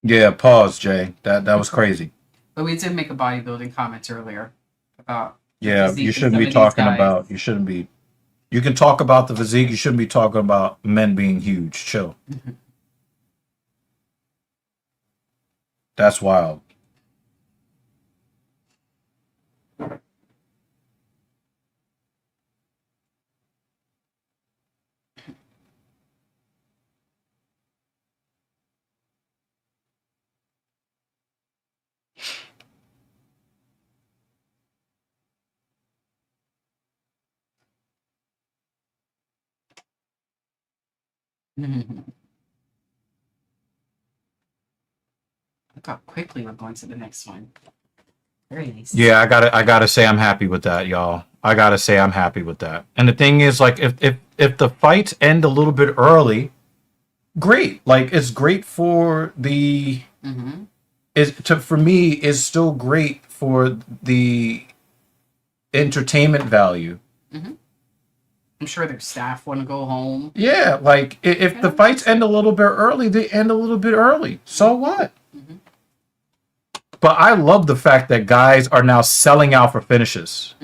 Speaker 1: Yeah, pause, Jay. That was crazy.
Speaker 2: But we did make a bodybuilding comment earlier about
Speaker 1: Yeah, you shouldn't be talking about. You shouldn't be. You can talk about the physique. You shouldn't be talking about men being huge. Chill. That's wild.
Speaker 2: Look how quickly we're going to the next one. Very nice.
Speaker 1: Yeah, I gotta say I'm happy with that, y'all. I gotta say I'm happy with that. And the thing is, like, if the fights end a little bit early, great. Like, it's great for the. For me is still great for the entertainment value.
Speaker 2: I'm sure their staff want to go home.
Speaker 1: Yeah, like if the fights end a little bit early, they end a little bit early. So what? But I love the fact that guys are now selling out for finishes.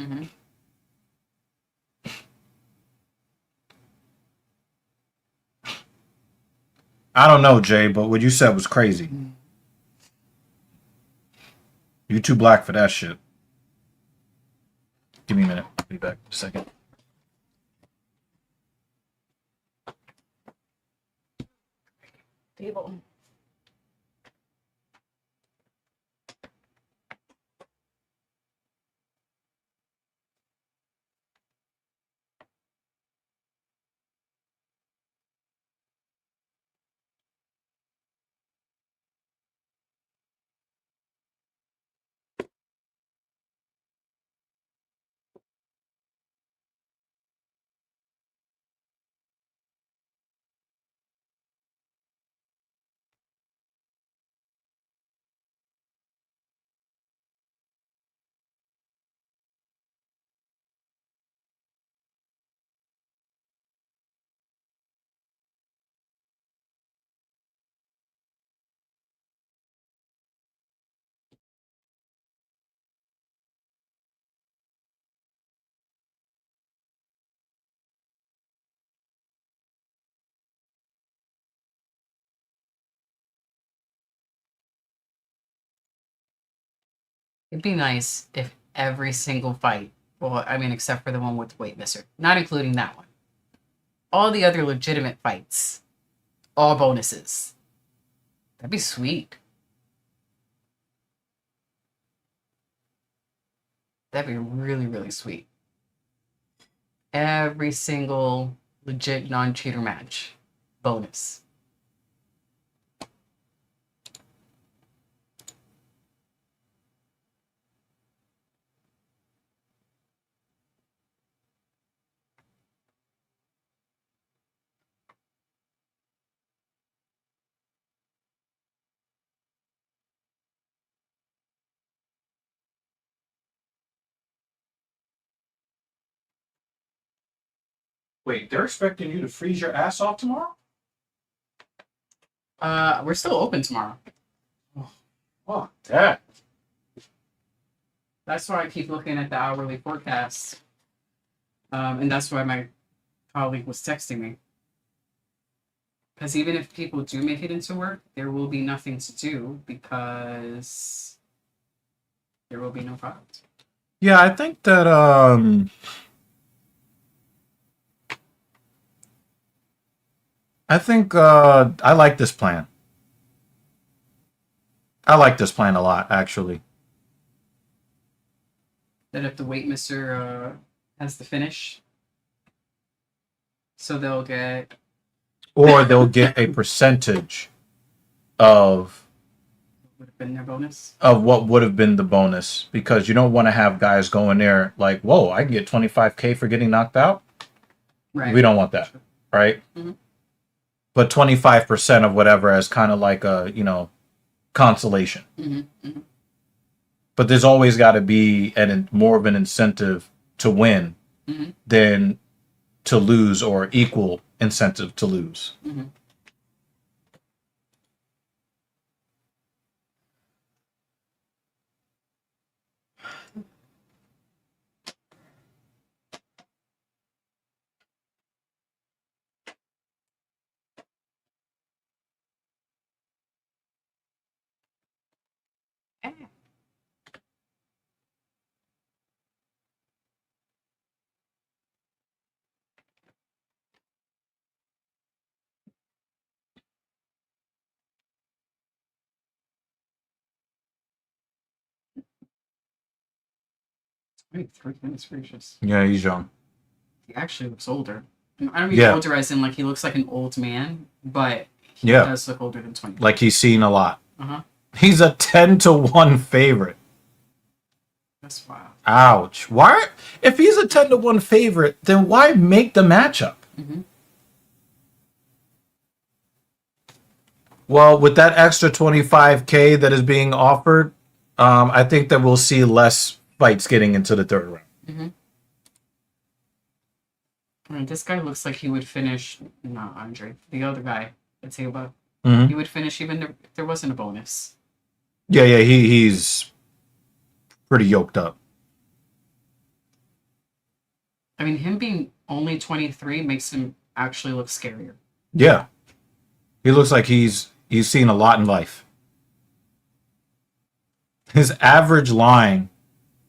Speaker 1: I don't know, Jay, but what you said was crazy. You too black for that shit. Give me a minute. I'll be back in a second.
Speaker 2: Table. It'd be nice if every single fight, well, I mean, except for the one with Weight Misser, not including that one, all the other legitimate fights, all bonuses. That'd be sweet. That'd be really, really sweet. Every single legit non-cheater match, bonus.
Speaker 1: Wait, they're expecting you to freeze your ass off tomorrow?
Speaker 2: We're still open tomorrow.
Speaker 1: Oh, that.
Speaker 2: That's why I keep looking at the hourly forecast. And that's why my colleague was texting me. Because even if people do make it into work, there will be nothing to do because there will be no product.
Speaker 1: Yeah, I think that I like this plan. I like this plan a lot, actually.
Speaker 2: That if the weight mister has the finish, so they'll get
Speaker 1: Or they'll get a percentage of
Speaker 2: would have been their bonus.
Speaker 1: what would have been the bonus, because you don't want to have guys going there like, whoa, I can get 25K for getting knocked out.
Speaker 2: Right.
Speaker 1: We don't want that, right?
Speaker 2: Mhm.
Speaker 1: But 25% of whatever as kind of like a, consolation.
Speaker 2: Mm-hmm.
Speaker 1: But there's always got to be more of an incentive to win
Speaker 2: Mm-hmm.
Speaker 1: than to lose, or equal incentive to lose.
Speaker 2: Mm-hmm. Wait, 3 minutes gracious.
Speaker 1: Yeah, he's young.
Speaker 2: He actually looks older. I don't mean
Speaker 1: Yeah.
Speaker 2: older as in like he looks like an old man, but he
Speaker 1: Yeah.
Speaker 2: does look older than 20.
Speaker 1: Like he's seen a lot.
Speaker 2: Uh-huh.
Speaker 1: He's a 10-1 favorite.
Speaker 2: That's wild.
Speaker 1: Ouch. Why? If he's a 10-1 favorite, then why make the matchup?
Speaker 2: Mm-hmm.
Speaker 1: Well, with that extra 25K that is being offered, I think that we'll see less fights getting into the third round.
Speaker 2: Mm-hmm. I mean, this guy looks like he would finish. Not Andre, the other guy at Teba.
Speaker 1: Mm-hmm.
Speaker 2: He would finish even if there wasn't a bonus.
Speaker 1: Yeah, he's pretty yoked up.
Speaker 2: I mean, him being only 23 makes him actually look scarier.
Speaker 1: Yeah, he looks like he's seen a lot in life. His average line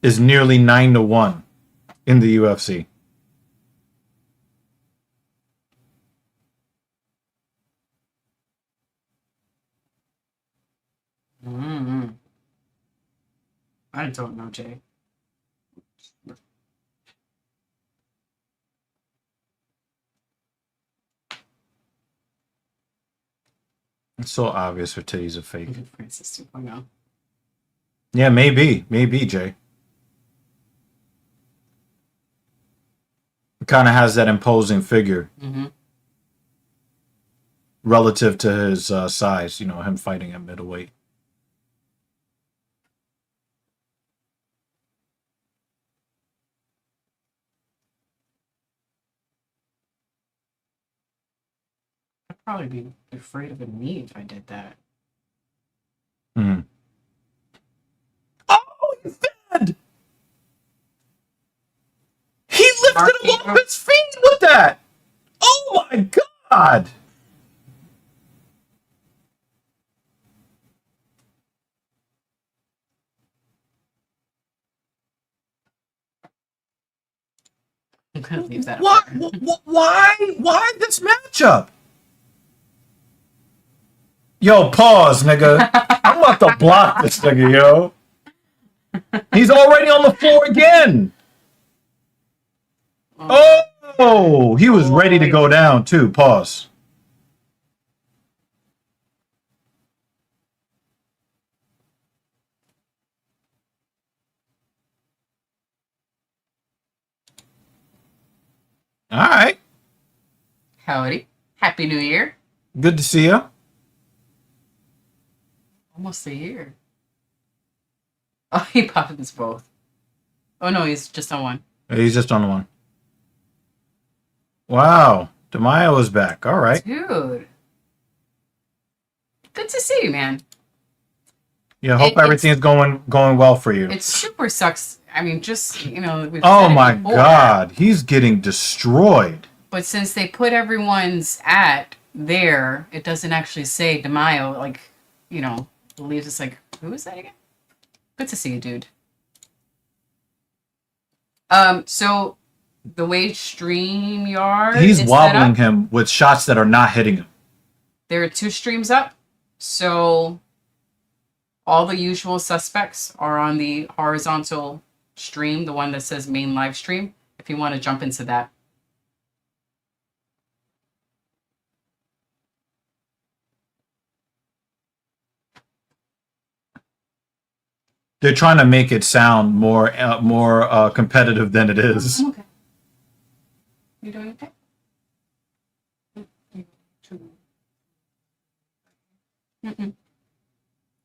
Speaker 1: is nearly 9-1 in the UFC.
Speaker 2: Mm-hmm. I don't know, Jay.
Speaker 1: It's so obvious her titties are fake.
Speaker 2: Francis 2.0.
Speaker 1: Yeah, maybe, Jay. Kind of has that imposing figure
Speaker 2: Mm-hmm.
Speaker 1: relative to his size. Him fighting at middleweight.
Speaker 2: I'd probably be afraid of a knee if I did that.
Speaker 1: Mm-hmm. Oh, he's dead! He lifted him off his feet with that! Oh my god!
Speaker 2: gonna leave that.
Speaker 1: What?
Speaker 2: Up there.
Speaker 1: Why this matchup? Yo, pause, nigga. I'm about to block this nigga, yo. He's already on the floor again. Oh, he was ready to go down too. Pause. All right.
Speaker 2: Howdy. Happy New Year.
Speaker 1: Good to see you.
Speaker 2: Almost a year. Oh, he popped us both. Oh no, he's just on one.
Speaker 1: He's just on the one. Wow. DeMaio is back. All right.
Speaker 2: Dude. Good to see you, man.
Speaker 1: Yeah, hope everything's going well for you.
Speaker 2: It super sucks. I mean, just, we've
Speaker 1: Oh
Speaker 2: said it
Speaker 1: my
Speaker 2: before,
Speaker 1: God. He's getting destroyed.
Speaker 2: But since they put everyone's at there, it doesn't actually say DeMaio, like, believes it's like, who is that again? Good to see you, dude. So the way StreamYard
Speaker 1: He's
Speaker 2: is
Speaker 1: wobbling
Speaker 2: set up,
Speaker 1: him with shots that are not hitting him.
Speaker 2: there are 2 streams up. So all the usual suspects are on the horizontal stream, the one that says main live stream, if you want to jump into that.
Speaker 1: They're trying to make it sound more competitive than it is.
Speaker 2: I'm okay. You doing okay? Mm-mm.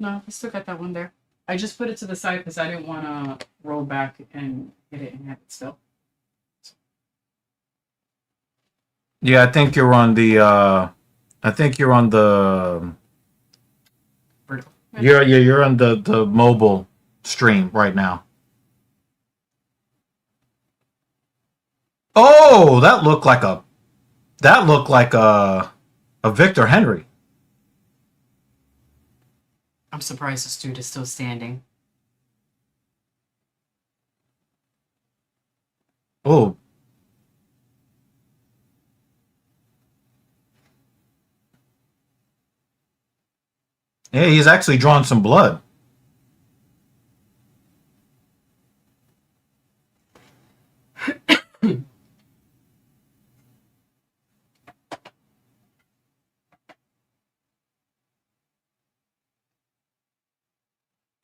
Speaker 2: No, I still got that one there. I just put it to the side because I didn't want to roll back and hit it and have it still.
Speaker 1: Yeah, I think you're on the. I think you're on the.
Speaker 2: Vertical.
Speaker 1: You're on the mobile stream right now. Oh, that looked like a Victor Henry.
Speaker 2: I'm surprised this dude is still standing.
Speaker 1: Oh. Yeah, he's actually drawn some blood.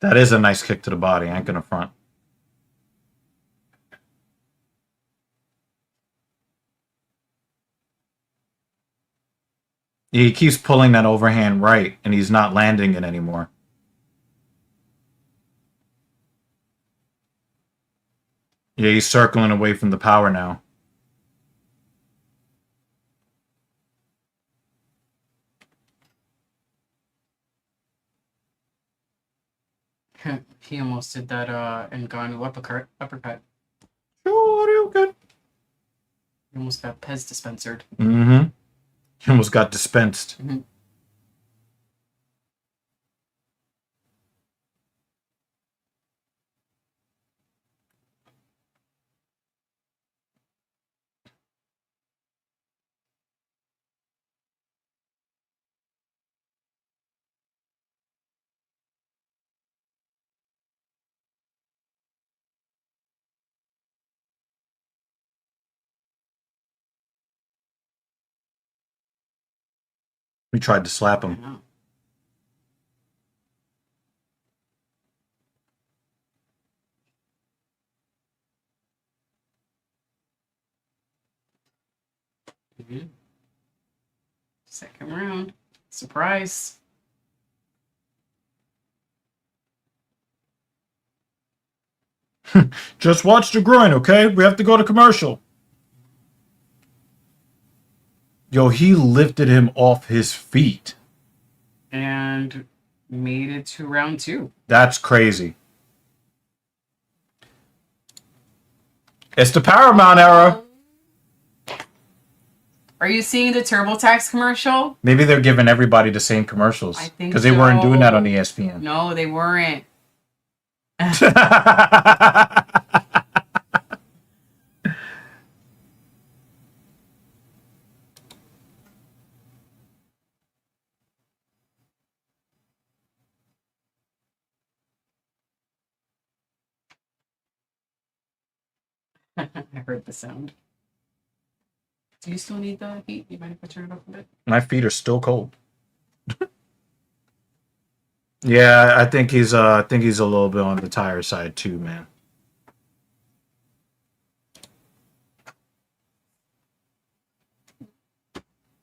Speaker 1: That is a nice kick to the body. I ain't gonna front. He keeps pulling that overhand right, and he's not landing it anymore. Yeah, he's circling away from the power now.
Speaker 2: He almost did that Ngannou uppercut.
Speaker 1: Sure, you good.
Speaker 2: He almost got Pez dispensered.
Speaker 1: Mm-hmm. He almost got dispensed.
Speaker 2: Mm-hmm.
Speaker 1: We tried to slap him.
Speaker 2: I know. Mm-hmm. Second round. Surprise.
Speaker 1: Just watch the groin, okay? We have to go to commercial. Yo, he lifted him off his feet.
Speaker 2: And made it to round 2.
Speaker 1: That's crazy. It's the Paramount era.
Speaker 2: Are you seeing the TurboTax commercial?
Speaker 1: Maybe they're giving everybody the same commercials.
Speaker 2: I think
Speaker 1: because they weren't doing that
Speaker 2: so.
Speaker 1: on ESPN.
Speaker 2: No, they weren't. I heard the sound. Do you still need the heat? You mind if I turn it up a bit?
Speaker 1: My feet are still cold. Yeah, I think he's a little bit on the tired side too, man.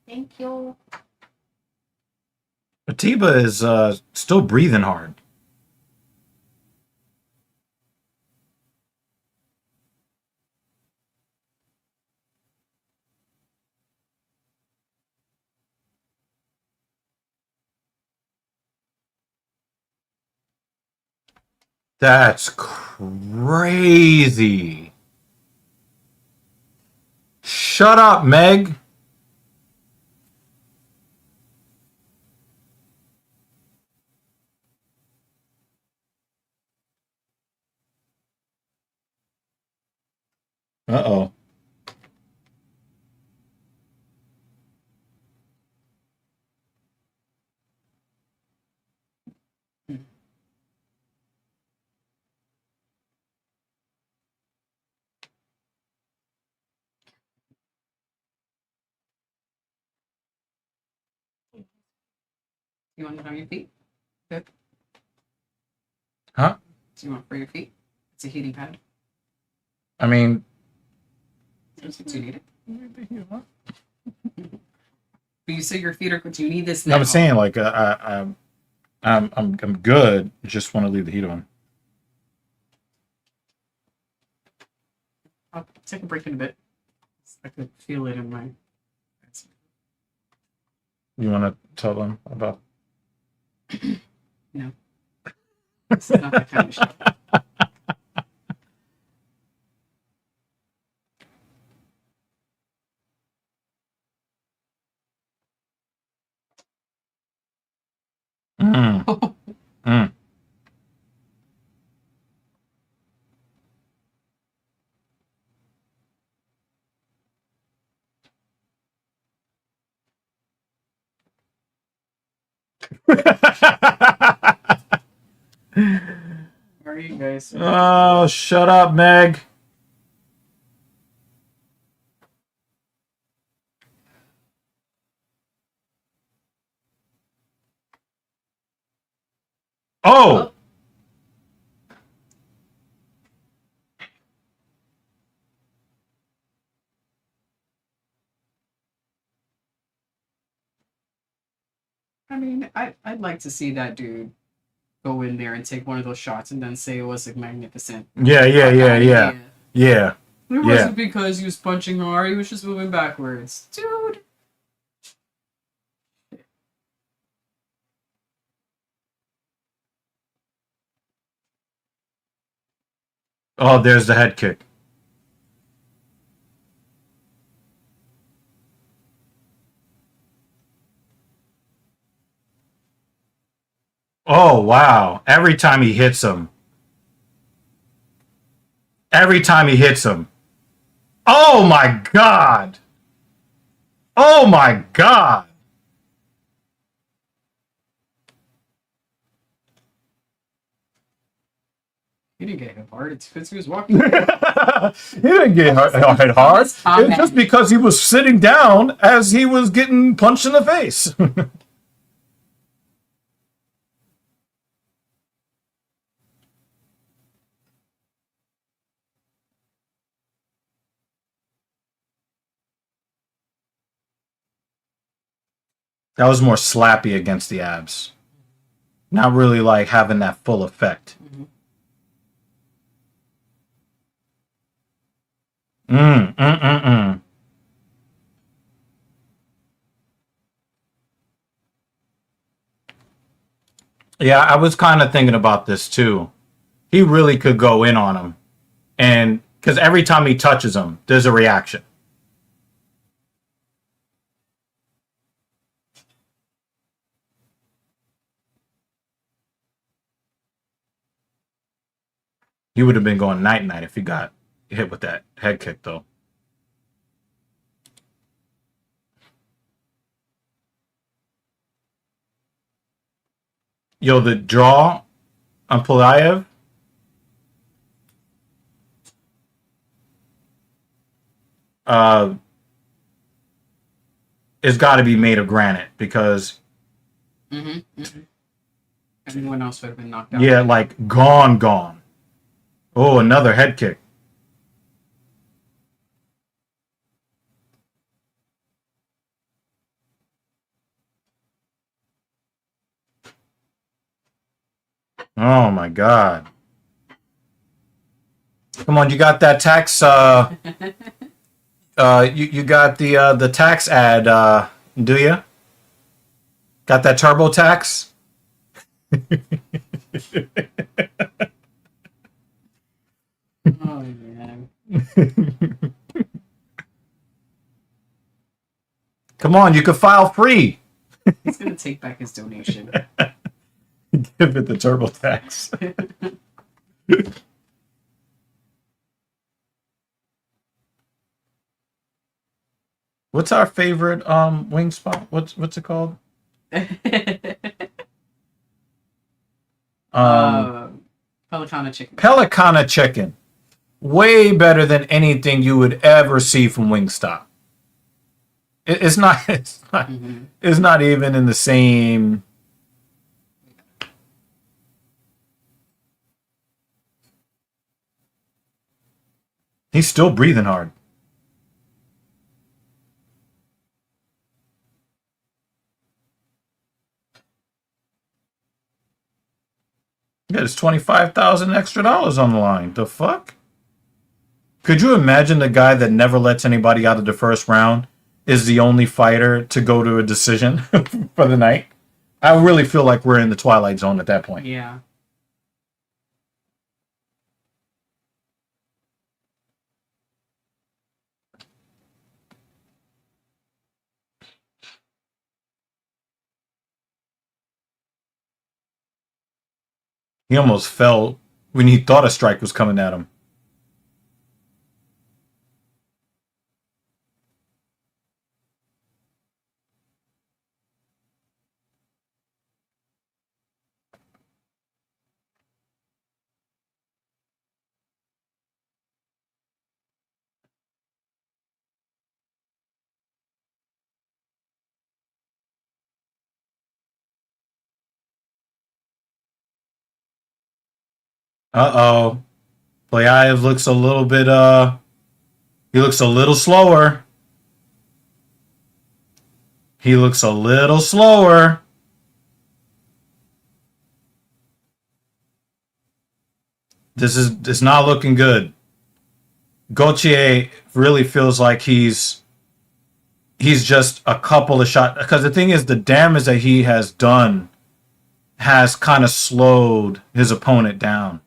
Speaker 2: Thank you.
Speaker 1: Atiba is still breathing hard. That's crazy. Shut up, Meg. Uh-oh.
Speaker 2: You want it on your feet? Good.
Speaker 1: Huh?
Speaker 2: Do you want it for your feet? It's a heating pad.
Speaker 1: I mean,
Speaker 2: Do you need it? But you say your feet are. Do you need this now?
Speaker 1: I'm saying like I'm good. Just want to leave the heat on.
Speaker 2: I'll take a break in a bit. I could feel it in my.
Speaker 1: You want to tell them about?
Speaker 2: No. This is not that kind of show.
Speaker 1: Mm. Mm.
Speaker 2: Where are you guys?
Speaker 1: Oh, shut up, Meg. Oh,
Speaker 2: I mean, I'd like to see that dude go in there and take one of those shots and then say it was like magnificent.
Speaker 1: yeah, yeah,
Speaker 2: Fuck
Speaker 1: yeah,
Speaker 2: outta
Speaker 1: yeah,
Speaker 2: here.
Speaker 1: yeah.
Speaker 2: It
Speaker 1: Yeah.
Speaker 2: wasn't because he was punching hard, he was just moving backwards. Dude.
Speaker 1: Oh, there's the head kick. Oh, wow. Every time he hits him. Every time he hits him. Oh my God. Oh my God.
Speaker 2: He didn't get hit hard. It's because he was walking.
Speaker 1: He didn't get hit hard.
Speaker 2: Comment.
Speaker 1: It's just because he was sitting down as he was getting punched in the face. That was more slappy against the abs. Not really like having that full effect.
Speaker 2: Mhm.
Speaker 1: Mm, mm, mm, mm. Yeah, I was kind of thinking about this too. He really could go in on him. And because every time he touches him, there's a reaction. He would have been going night night if he got hit with that head kick, though. Yo, the draw on Pulayev. uh, it's got to be made of granite because
Speaker 2: Everyone else would have been knocked out.
Speaker 1: yeah, like gone. Oh, another head kick. Oh my God. Come on, you got that tax you got the tax ad do you? Got that TurboTax?
Speaker 2: Oh man.
Speaker 1: Come on, you could file free.
Speaker 2: He's gonna take back his donation.
Speaker 1: Give it the TurboTax. What's our favorite wing spot? What's it called?
Speaker 2: Pelicana chicken.
Speaker 1: Pelicana chicken. Way better than anything you would ever see from Wingstop. It's not. It's not even in the same. He's still breathing hard. Yeah, there's $25,000 extra on the line. The fuck? Could you imagine the guy that never lets anybody out of the first round is the only fighter to go to a decision for the night? I really feel like we're in the Twilight Zone at that point.
Speaker 2: Yeah.
Speaker 1: He almost fell when he thought a strike was coming at him. Uh-oh. Playaev looks a little bit he looks a little slower. He looks a little slower. It's not looking good. Gaethje really feels like he's just a couple of shots because the thing is the damage that he has done has kind of slowed his opponent down.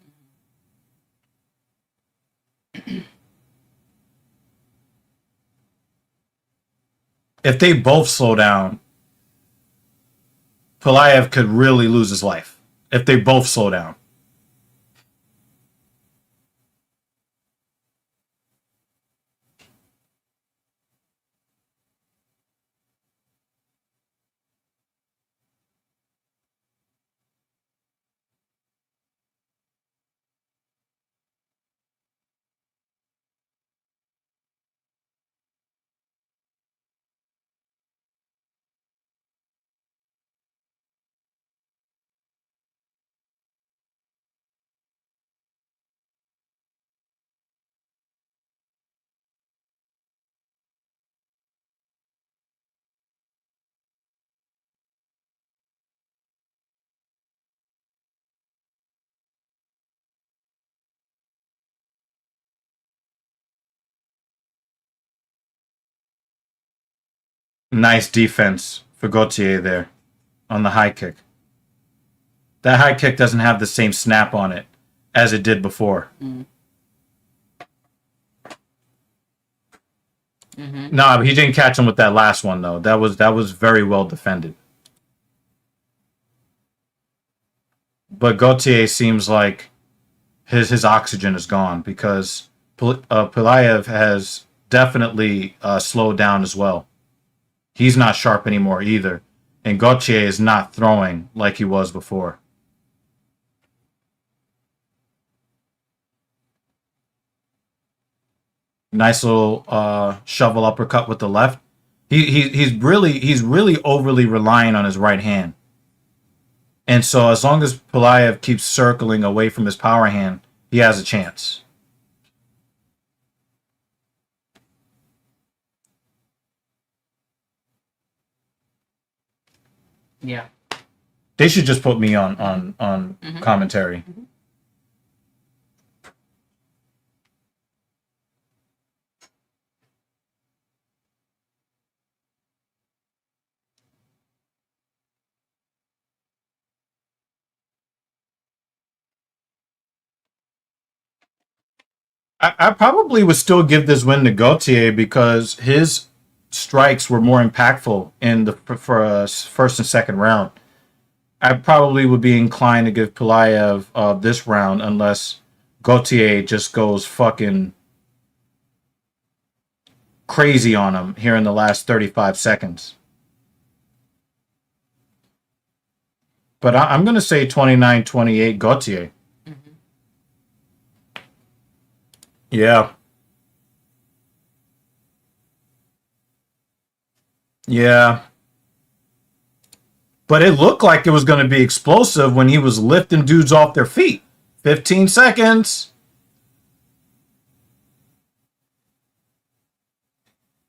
Speaker 1: If they both slow down, Pelayev could really lose his life. If they both slow down. Nice defense for Gauthier there on the high kick. That high kick doesn't have the same snap on it as it did before. No, he didn't catch him with that last one though. That was very well defended. But Gauthier seems like his oxygen is gone because Pelayev has definitely slowed down as well. He's not sharp anymore either. And Gauthier is not throwing like he was before. Nice little shovel uppercut with the left. He's really overly relying on his right hand. And so as long as Pulayev keeps circling away from his power hand, he has a chance.
Speaker 2: Yeah.
Speaker 1: They should just put me on commentary. I probably would still give this win to Gauthier because his strikes were more impactful in the first and second round. I probably would be inclined to give Pulayev this round unless Gauthier just goes fucking crazy on him here in the last 35 seconds. But I'm going to say 29-28 Gauthier. Yeah. Yeah. But it looked like it was going to be explosive when he was lifting dudes off their feet. 15 seconds.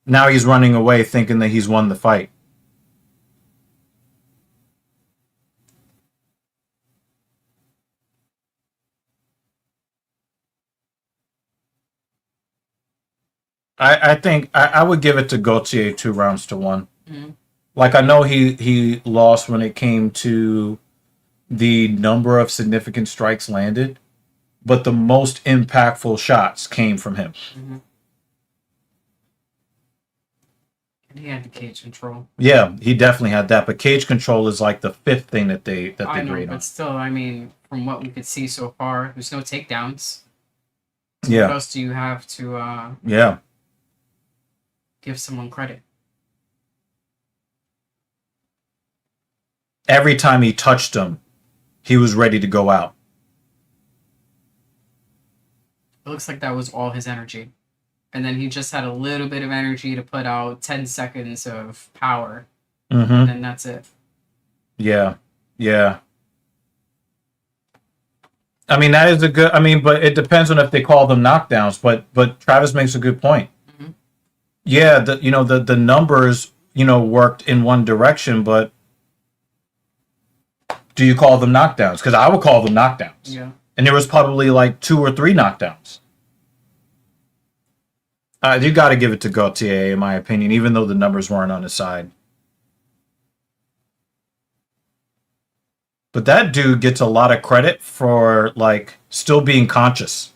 Speaker 1: Now he's running away thinking that he's won the fight. I think I would give it to Gauthier 2-1. Like I know he lost when it came to the number of significant strikes landed, but the most impactful shots came from him.
Speaker 2: And he had the cage control.
Speaker 1: Yeah, he definitely had that. But cage control is like the fifth thing that they
Speaker 2: I know,
Speaker 1: grade
Speaker 2: but
Speaker 1: on.
Speaker 2: still, I mean, from what we could see so far, there's no takedowns. So
Speaker 1: Yeah.
Speaker 2: what else do you have to
Speaker 1: Yeah.
Speaker 2: give someone credit?
Speaker 1: Every time he touched him, he was ready to go out.
Speaker 2: It looks like that was all his energy. And then he just had a little bit of energy to put out 10 seconds of power.
Speaker 1: Mm-hmm.
Speaker 2: And then that's it.
Speaker 1: Yeah. Yeah. I mean, that is a good. I mean, but it depends on if they call them knockdowns. But Travis makes a good point. Yeah, the numbers worked in one direction, but do you call them knockdowns? Because I would call them knockdowns.
Speaker 2: Yeah.
Speaker 1: And there was probably like 2 or 3 knockdowns. You got to give it to Gauthier, in my opinion, even though the numbers weren't on his side. But that dude gets a lot of credit for like still being conscious.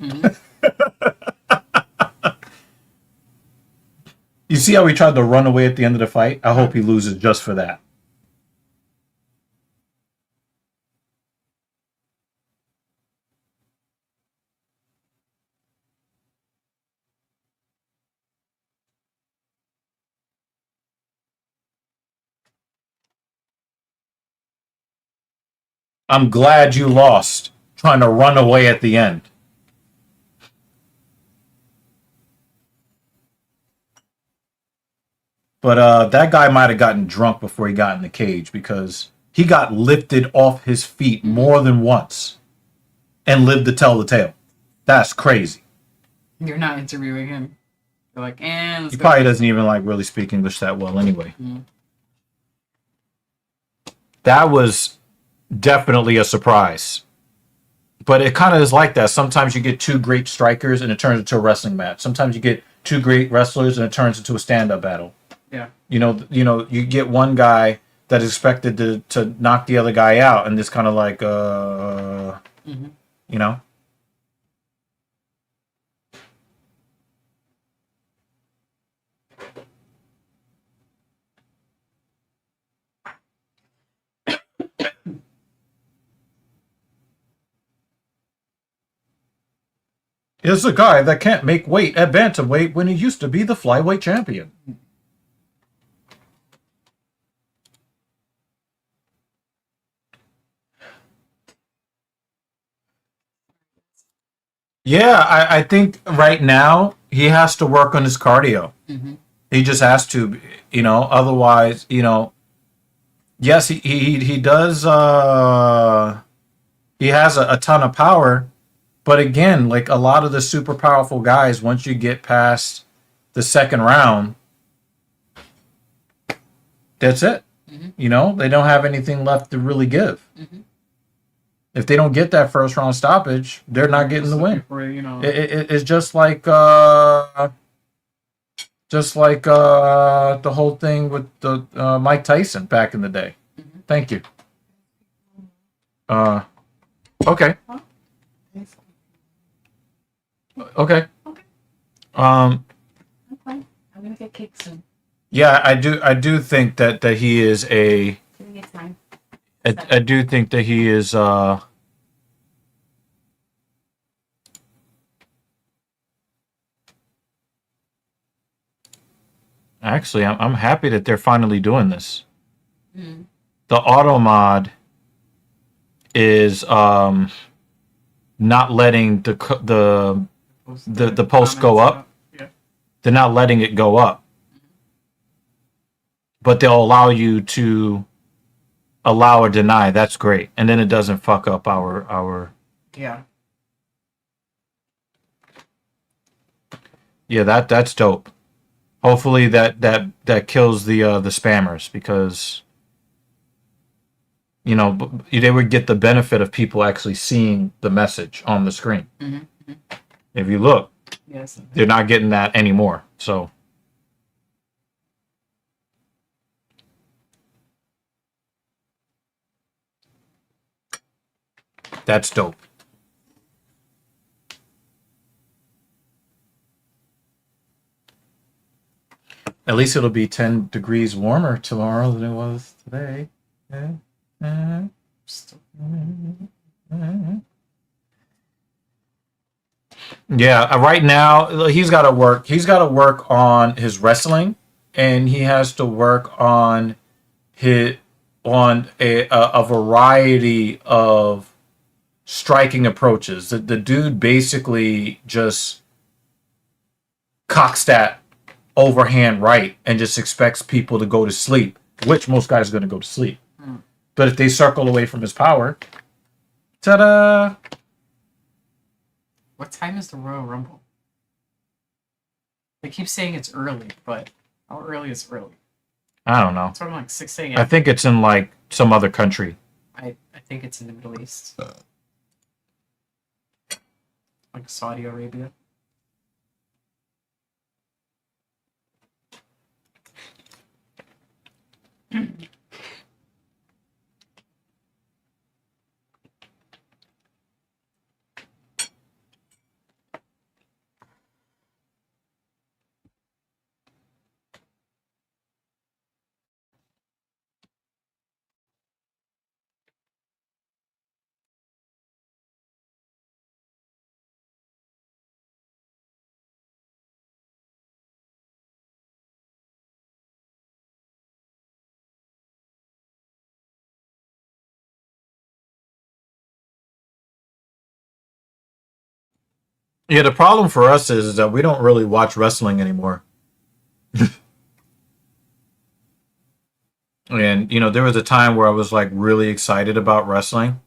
Speaker 1: You see how he tried to run away at the end of the fight? I hope he loses just for that. I'm glad you lost trying to run away at the end. But that guy might have gotten drunk before he got in the cage because he got lifted off his feet more than once and lived to tell the tale. That's crazy.
Speaker 2: You're not interviewing him. You're like, let's
Speaker 1: He
Speaker 2: go.
Speaker 1: probably doesn't even like really speak English that well anyway. That was definitely a surprise. But it kind of is like that. Sometimes you get 2 great strikers and it turns into a wrestling match. Sometimes you get 2 great wrestlers and it turns into a stand-up battle.
Speaker 2: Yeah.
Speaker 1: You get one guy that is expected to knock the other guy out and it's kind of like you know. Is a guy that can't make weight at bantamweight when he used to be the flyweight champion. Yeah, I think right now he has to work on his cardio.
Speaker 2: Mm-hmm.
Speaker 1: He just has to, otherwise, yes, he does, he has a ton of power, but again, like a lot of the super powerful guys, once you get past the second round, that's it.
Speaker 2: Mm-hmm.
Speaker 1: They don't have anything left to really give.
Speaker 2: Mm-hmm.
Speaker 1: If they don't get that first round stoppage, they're not getting the win. It's just like the whole thing with the Mike Tyson back in the day.
Speaker 2: Mm-hmm.
Speaker 1: Thank you. Okay. Okay.
Speaker 2: Okay.
Speaker 1: Um,
Speaker 2: I'm fine. I'm gonna get cake soon.
Speaker 1: yeah, I do think that he is a.
Speaker 2: Giving it time.
Speaker 1: I do think that he is. Actually, I'm happy that they're finally doing this.
Speaker 2: Mm.
Speaker 1: The auto mod is not letting the post go up.
Speaker 4: Yeah.
Speaker 1: They're not letting it go up, but they'll allow you to allow or deny. That's great, and then it doesn't fuck up our.
Speaker 4: Yeah.
Speaker 1: Yeah, that's dope. Hopefully that kills the spammers, because they would get the benefit of people actually seeing the message on the screen.
Speaker 2: Mm-hmm.
Speaker 1: If you look,
Speaker 2: Yes.
Speaker 1: they're not getting that anymore. So that's dope. At least it'll be 10 degrees warmer tomorrow than it was today. Yeah, right now he's got to work. He's got to work on his wrestling, and he has to work on his on a variety of striking approaches. The dude basically just cocks that overhand right and just expects people to go to sleep, which most guys are going to go to sleep.
Speaker 2: Mm.
Speaker 1: But if they circle away from his power, ta-da!
Speaker 2: What time is the Royal Rumble? They keep saying it's early, but how early is early?
Speaker 1: I don't know.
Speaker 2: It's from like 6 a.m.
Speaker 1: I think it's in like some other country.
Speaker 2: I think it's in the Middle East. Like Saudi Arabia.
Speaker 1: Yeah, the problem for us is that we don't really watch wrestling anymore. And there was a time where I was like really excited about wrestling.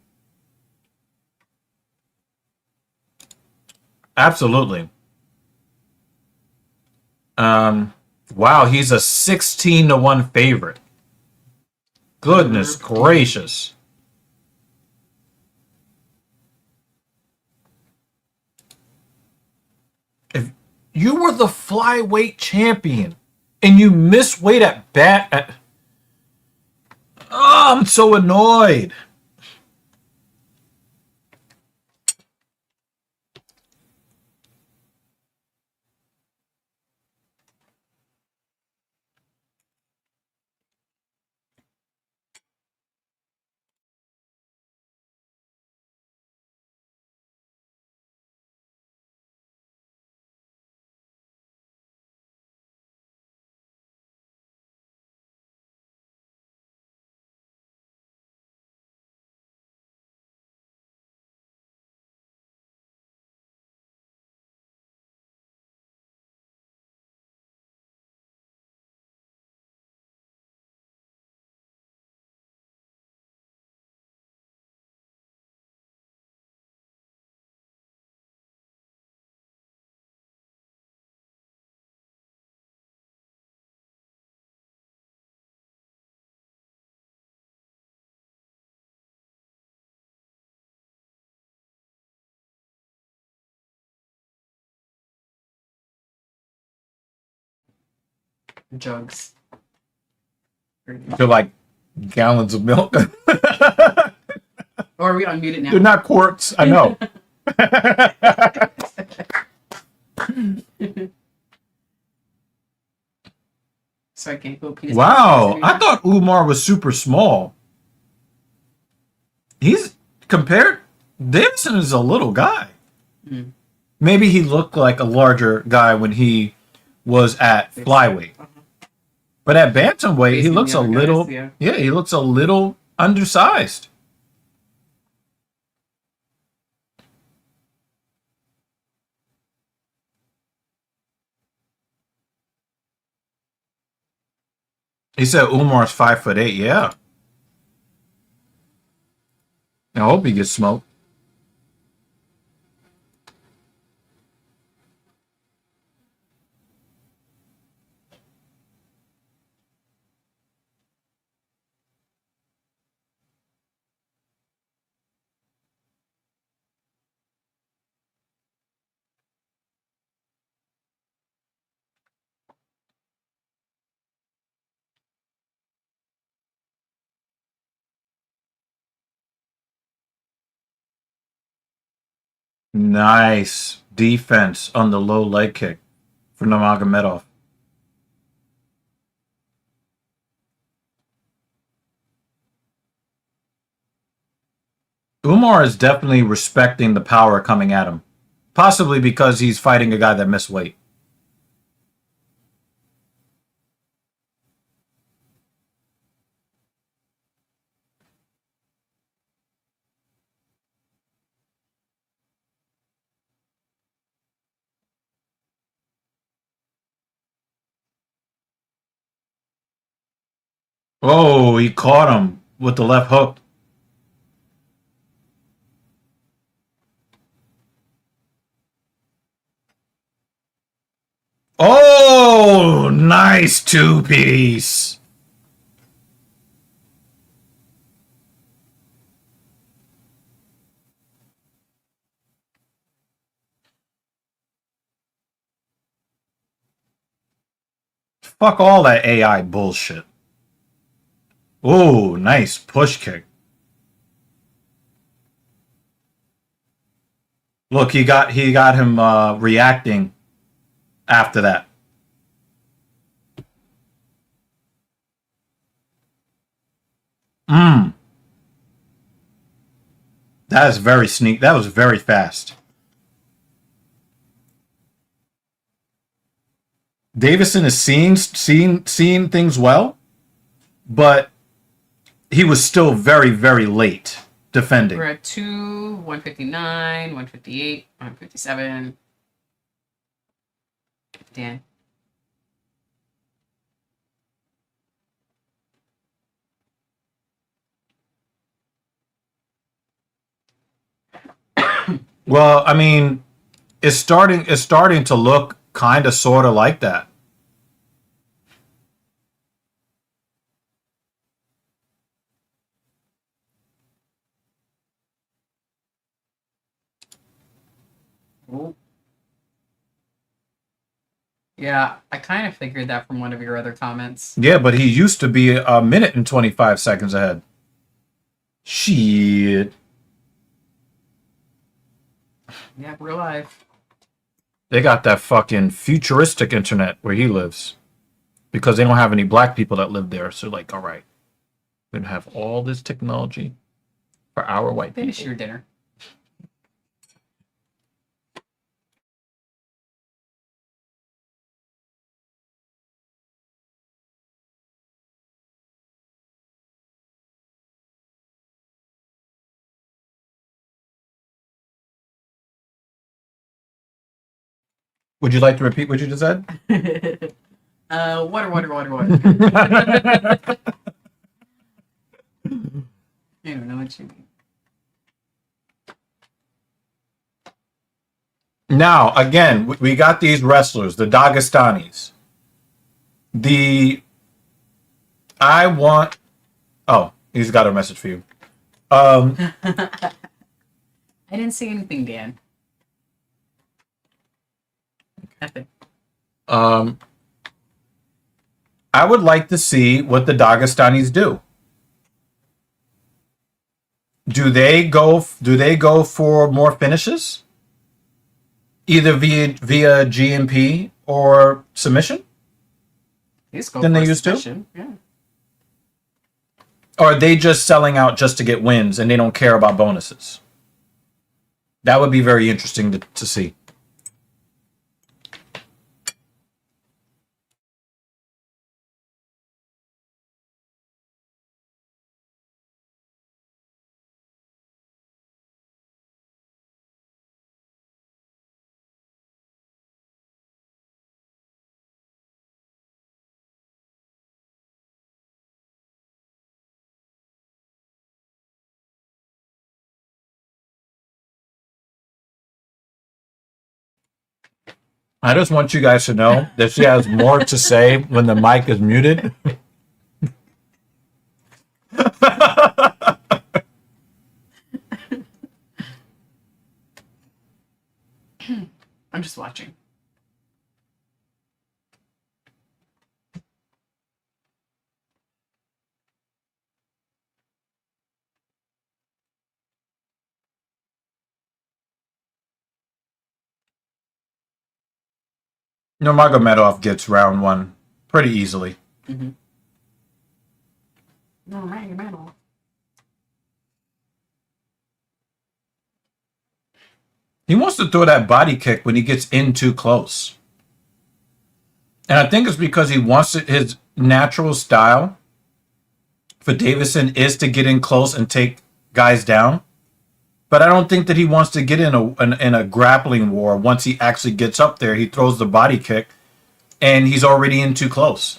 Speaker 1: Absolutely. Wow, he's a 16-1 favorite. Goodness gracious. If you were the flyweight champion and you miss weight at bat, oh, I'm so annoyed.
Speaker 2: Jugs.
Speaker 1: They're like gallons of milk.
Speaker 2: Or are we unmuted now?
Speaker 1: They're not quarts. I know.
Speaker 2: So I can't go penis.
Speaker 1: Wow, I thought Umar was super small. He's compared. Davidson is a little guy.
Speaker 2: Mm.
Speaker 1: Maybe he looked like a larger guy when he was at flyweight, but at bantamweight he
Speaker 2: Facing
Speaker 1: looks
Speaker 2: the
Speaker 1: a
Speaker 2: other
Speaker 1: little.
Speaker 2: guys,
Speaker 1: Yeah, he looks a little undersized. He said Umar's 5'8". Yeah, I hope he gets smoked. Nice defense on the low leg kick for Nurmagomedov. Umar is definitely respecting the power coming at him, possibly because he's fighting a guy that missed weight. Oh, he caught him with the left hook. Oh, nice two-piece. Fuck all that AI bullshit. Oh, nice push kick. Look, he got him reacting after that. Mmm. That is very sneak. That was very fast. Davison is seeing things well, but he was still very, very late defending.
Speaker 2: We're at 159, 158, 157. Dan.
Speaker 1: Well, I mean, it's starting to look kind of sort of like that.
Speaker 2: Oh. Yeah, I kind of figured that from one of your other comments.
Speaker 1: Yeah, but he used to be a minute and 25 seconds ahead. Shit.
Speaker 2: Yeah, real life.
Speaker 1: They got that fucking futuristic internet where he lives because they don't have any black people that live there. So, like, all right, we're going to have all this technology for our white
Speaker 2: Finish
Speaker 1: people.
Speaker 2: your dinner.
Speaker 1: Would you like to repeat what you just said?
Speaker 2: Water. I don't know what you mean.
Speaker 1: Now, again, we got these wrestlers, the Dagestanis. I want. Oh, he's got a message for you.
Speaker 2: I didn't see anything, Dan. Nothing.
Speaker 1: I would like to see what the Dagestanis do. Do they go for more finishes, either via GMP or submission,
Speaker 2: He's go
Speaker 1: than
Speaker 2: for
Speaker 1: they
Speaker 2: a
Speaker 1: used to?
Speaker 2: submission. Yeah.
Speaker 1: Or are they just selling out just to get wins and they don't care about bonuses? That would be very interesting to see. I just want you guys to know that she has more to say when the mic is muted.
Speaker 2: I'm just watching.
Speaker 1: Nurmagomedov gets round one pretty easily.
Speaker 2: Mm-hmm. No, right, metal.
Speaker 1: He wants to throw that body kick when he gets in too close. And I think it's because he wants it, his natural style for Davison is to get in close and take guys down. But I don't think that he wants to get in a grappling war. Once he actually gets up there, he throws the body kick and he's already in too close.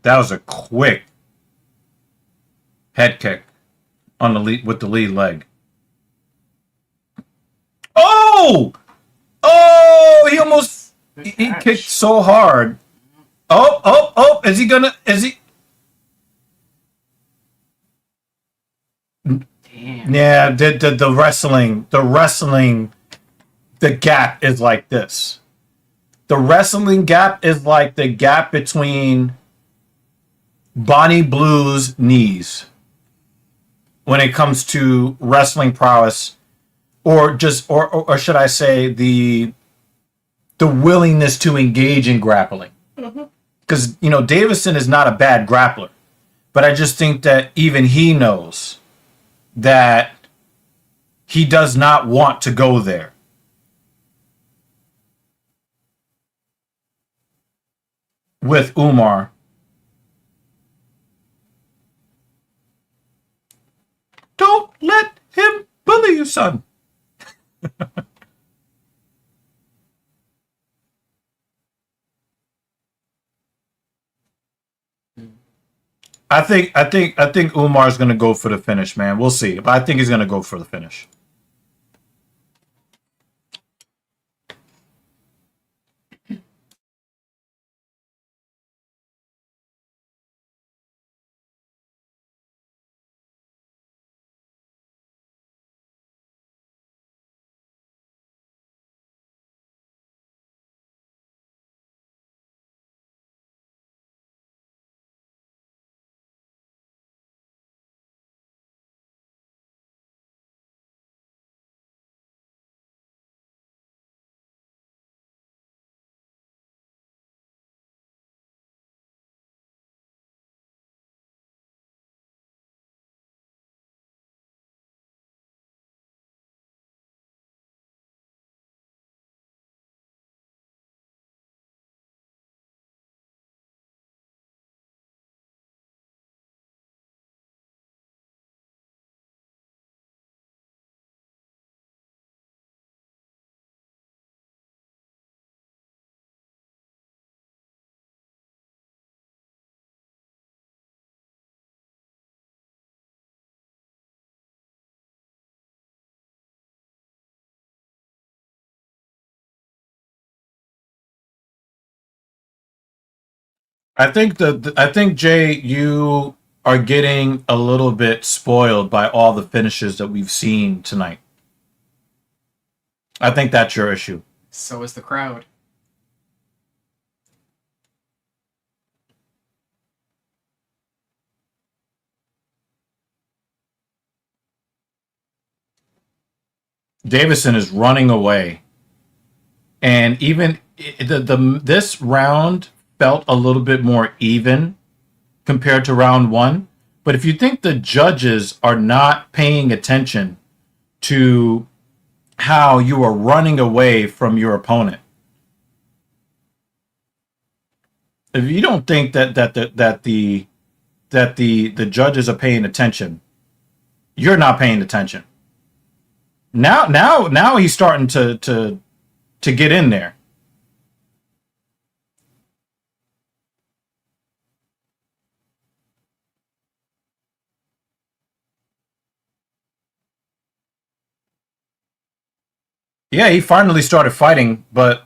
Speaker 1: That was a quick head kick on the lead with the lead leg. Oh! Oh! He almost he kicked so hard. Oh! Is he gonna? Is he?
Speaker 2: Damn.
Speaker 1: Yeah. The wrestling, the gap is like this. The wrestling gap is like the gap between Bonnie Blue's knees when it comes to wrestling prowess, or just or should I say the willingness to engage in grappling. Because Davison is not a bad grappler, but I just think that even he knows that he does not want to go there. With Umar. Don't let him bully you, son. I think Umar's gonna go for the finish, man. We'll see. But I think he's gonna go for the finish. I think Jay, you are getting a little bit spoiled by all the finishes that we've seen tonight. I think that's your issue.
Speaker 2: So is the crowd.
Speaker 1: Davison is running away, and even the this round felt a little bit more even compared to round one. But if you think the judges are not paying attention to how you are running away from your opponent, if you don't think that the judges are paying attention, you're not paying attention. Now he's starting to get in there. Yeah, he finally started fighting, but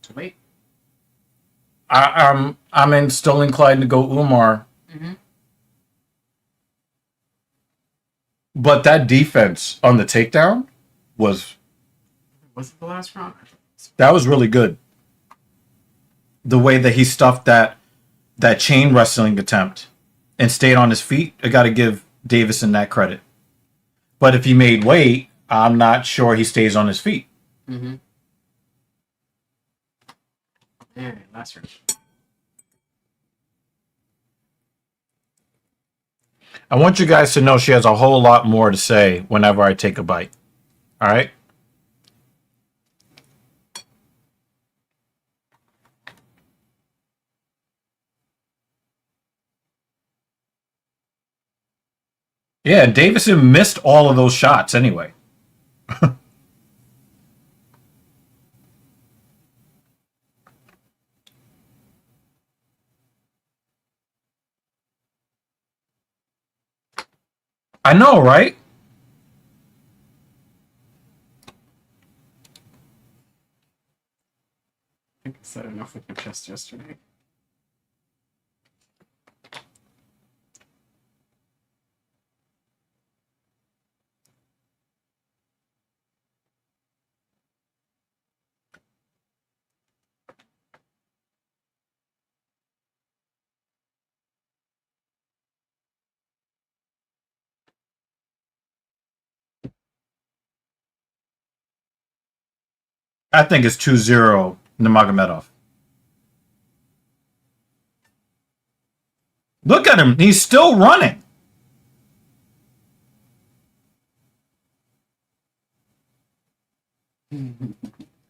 Speaker 2: To wait.
Speaker 1: I'm still inclined to go Umar.
Speaker 2: Mm-hmm.
Speaker 1: But that defense on the takedown was
Speaker 2: Was it the last round?
Speaker 1: that was really good. The way that he stuffed that chain wrestling attempt and stayed on his feet, I got to give Davison that credit. But if he made weight, I'm not sure he stays on his feet.
Speaker 2: Mm-hmm. Yeah, last round.
Speaker 1: I want you guys to know she has a whole lot more to say whenever I take a bite. All right? Yeah, Davison missed all of those shots anyway. I know, right?
Speaker 2: I think I said enough with your chest yesterday.
Speaker 1: I think it's 2-0 Nurmagomedov. Look at him. He's still running.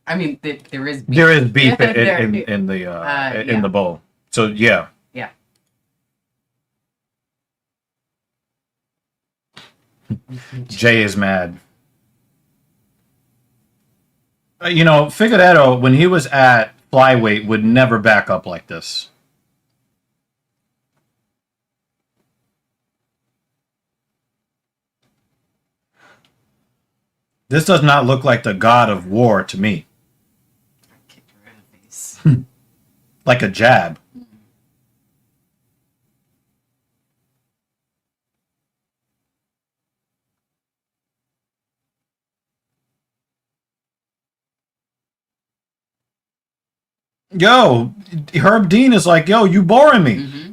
Speaker 2: I mean, there is beef.
Speaker 1: There is beef
Speaker 2: There-
Speaker 1: in
Speaker 2: yeah.
Speaker 1: the bowl. So yeah.
Speaker 2: Yeah.
Speaker 1: Jay is mad. You know, Figueiredo, when he was at flyweight, would never back up like this. This does not look like the god of war to me.
Speaker 2: Kick her in the face.
Speaker 1: Like a jab. Yo, Herb Dean is like, yo, you boring me.
Speaker 2: Mm-hmm.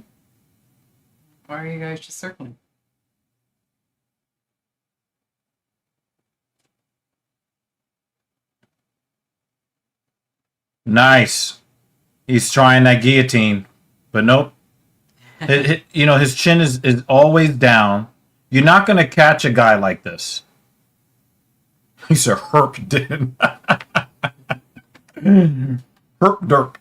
Speaker 2: Why are you guys just circling?
Speaker 1: Nice. He's trying that guillotine, but nope. You know, his chin is always down. You're not going to catch a guy like this. He said, Herp did. Herp derp.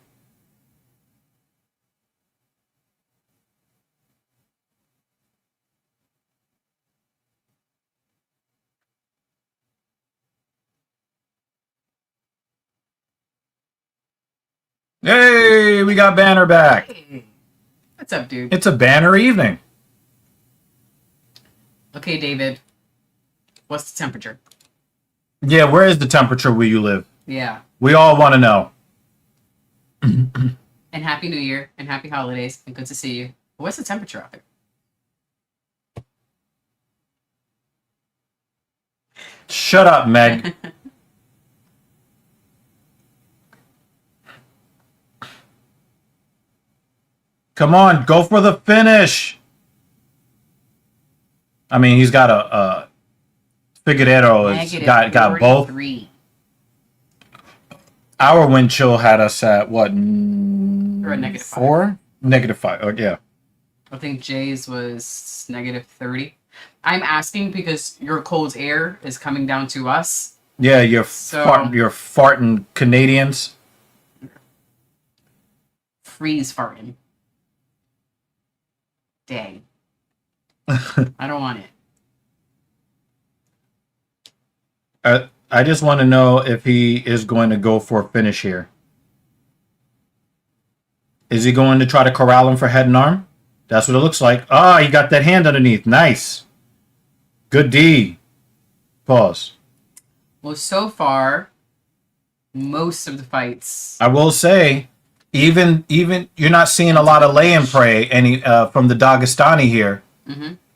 Speaker 1: Hey, we got Banner back.
Speaker 2: Hey. What's up, dude?
Speaker 1: It's a Banner evening.
Speaker 2: Okay, David. What's the temperature?
Speaker 1: Yeah, where is the temperature where you live?
Speaker 2: Yeah.
Speaker 1: We all want to know.
Speaker 2: And Happy New Year and Happy Holidays and good to see you. What's the temperature out there?
Speaker 1: Shut up, Meg. Come on, go for the finish. I mean, he's got a Figueroa has got both.
Speaker 2: 43.
Speaker 1: Our wind chill had us at what?
Speaker 2: Or a negative 5.
Speaker 1: 4? -5. Oh, yeah.
Speaker 2: I think Jay's was negative 30. I'm asking because your cold air is coming down to us.
Speaker 1: Yeah, you're
Speaker 2: So-
Speaker 1: farting Canadians.
Speaker 2: Freeze farting. Dang. I don't want it.
Speaker 1: I just want to know if he is going to go for a finish here. Is he going to try to corral him for head and arm? That's what it looks like. Ah, he got that hand underneath. Nice. Good D. Pause.
Speaker 2: Well, so far, most of the fights.
Speaker 1: I will say, even you're not seeing a lot of lay and pray from the Dagestani here,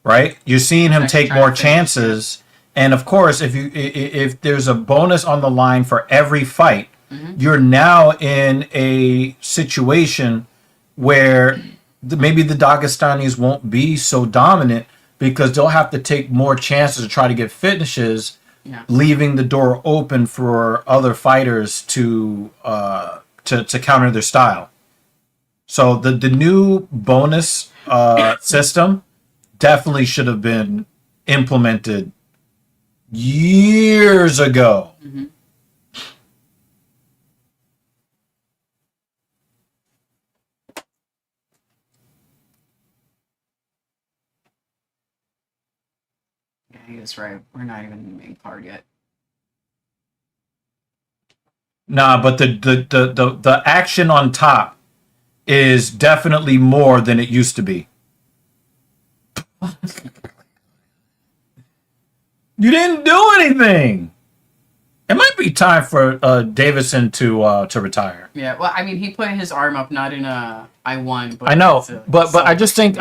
Speaker 1: right? You're seeing him take more chances, and of course, if there's a bonus on the line for every fight, you're now in a situation where maybe the Dagestanis won't be so dominant because they'll have to take more chances to try to get finishes, leaving the door open for other fighters to counter their style. So the new bonus system definitely should have been implemented years ago.
Speaker 2: Yeah, he was right. We're not even in the main card yet.
Speaker 1: Nah, but the action on top is definitely more than it used to be. You didn't do anything. It might be time for Davison to retire.
Speaker 2: Yeah, well, I mean, he put his arm up, not in a I won. But
Speaker 1: I know,
Speaker 2: it's a
Speaker 1: but I just think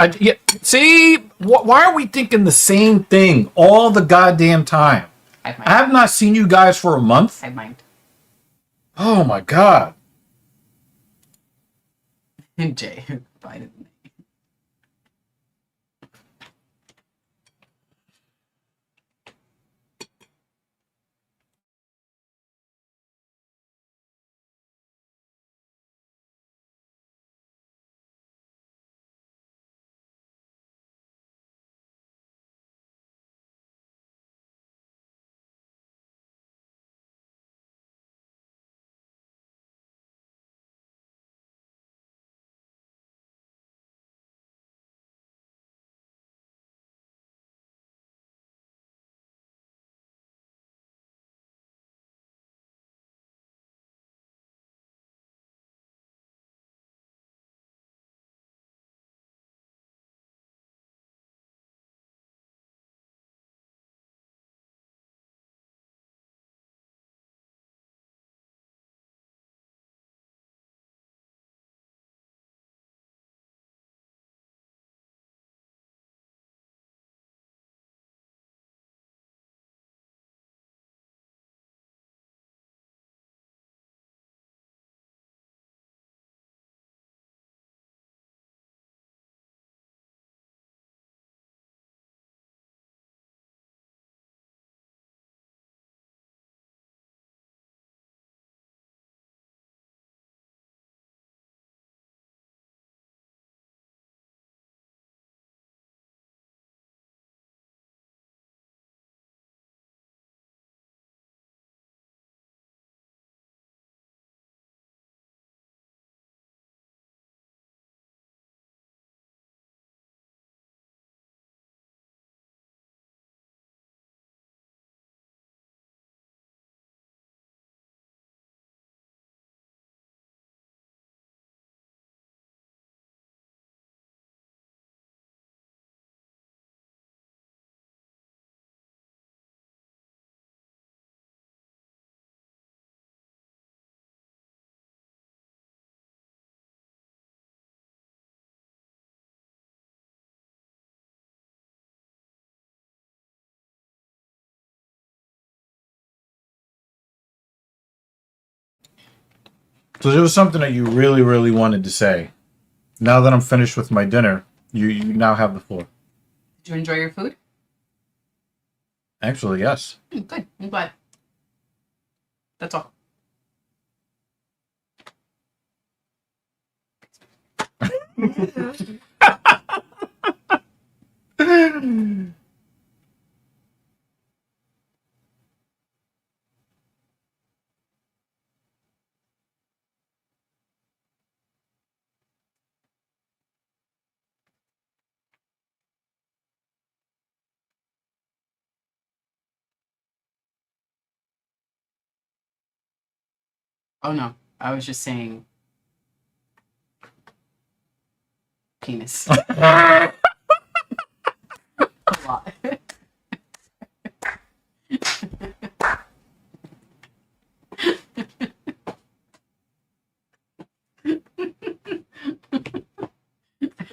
Speaker 1: see, why are we thinking the same thing all the goddamn time? I have not seen you guys for a month.
Speaker 2: I mind.
Speaker 1: Oh my god.
Speaker 2: Jay, Biden.
Speaker 1: So there was something that you really, really wanted to say. Now that I'm finished with my dinner, you now have the floor.
Speaker 2: Did you enjoy your food?
Speaker 1: Actually, yes.
Speaker 2: Good. I'm glad. That's all. Oh no, I was just saying penis. A lot.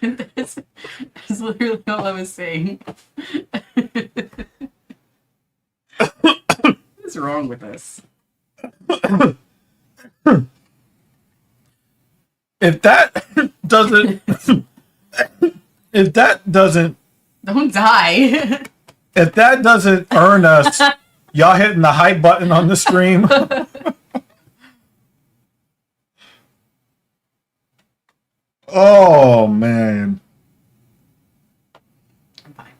Speaker 2: that's literally all I was saying. What's wrong with us?
Speaker 1: If that doesn't, if that doesn't,
Speaker 2: Don't die.
Speaker 1: if that doesn't earn us, y'all hitting the hype button on the stream. Oh man.
Speaker 2: I'm fine.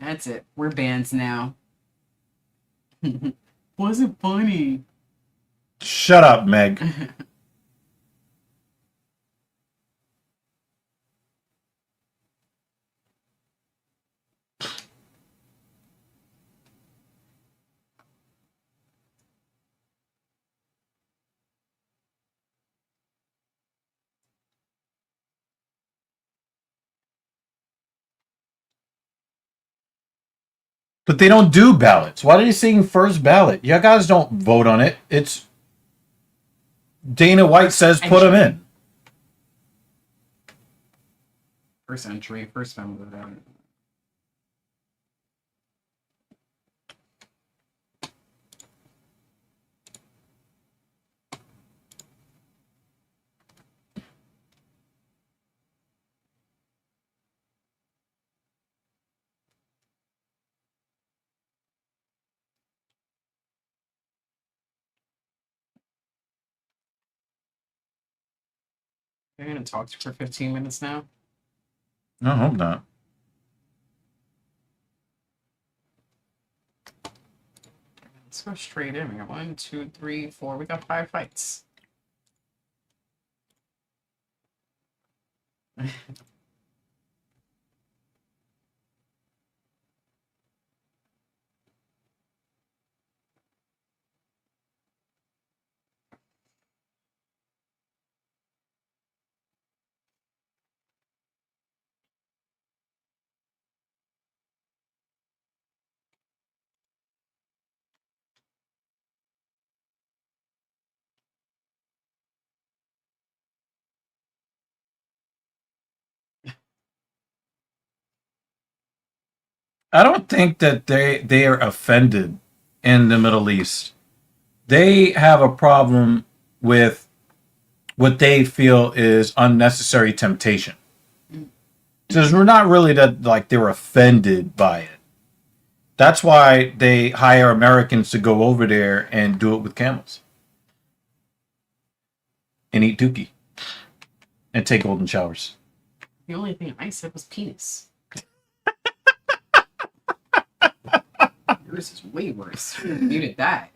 Speaker 2: That's it. We're bands now. Wasn't funny.
Speaker 1: Shut up, Meg. But they don't do ballots. Why are you saying first ballot? You guys don't vote on it. It's Dana White says put them in.
Speaker 2: First entry, first time with that. You're gonna talk to for 15 minutes now?
Speaker 1: No, I hope not.
Speaker 2: Let's go straight in. We got 1, 2, 3, 4. We got 5 fights.
Speaker 1: I don't think that they are offended in the Middle East. They have a problem with what they feel is unnecessary temptation. Because we're not really that like they're offended by it. That's why they hire Americans to go over there and do it with camels and eat dookie and take golden showers.
Speaker 2: The only thing I said was penis. Yours is way worse. You muted that.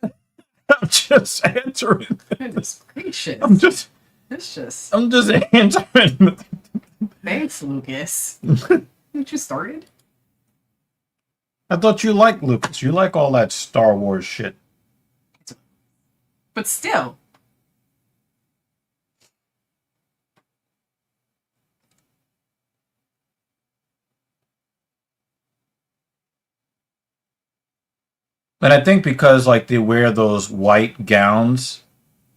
Speaker 1: I'm just answering.
Speaker 2: Goodness gracious.
Speaker 1: I'm just answering.
Speaker 2: Thanks, Lucas. You just started?
Speaker 1: I thought you liked Lucas. You like all that Star Wars shit.
Speaker 2: But still.
Speaker 1: And I think because like they wear those white gowns,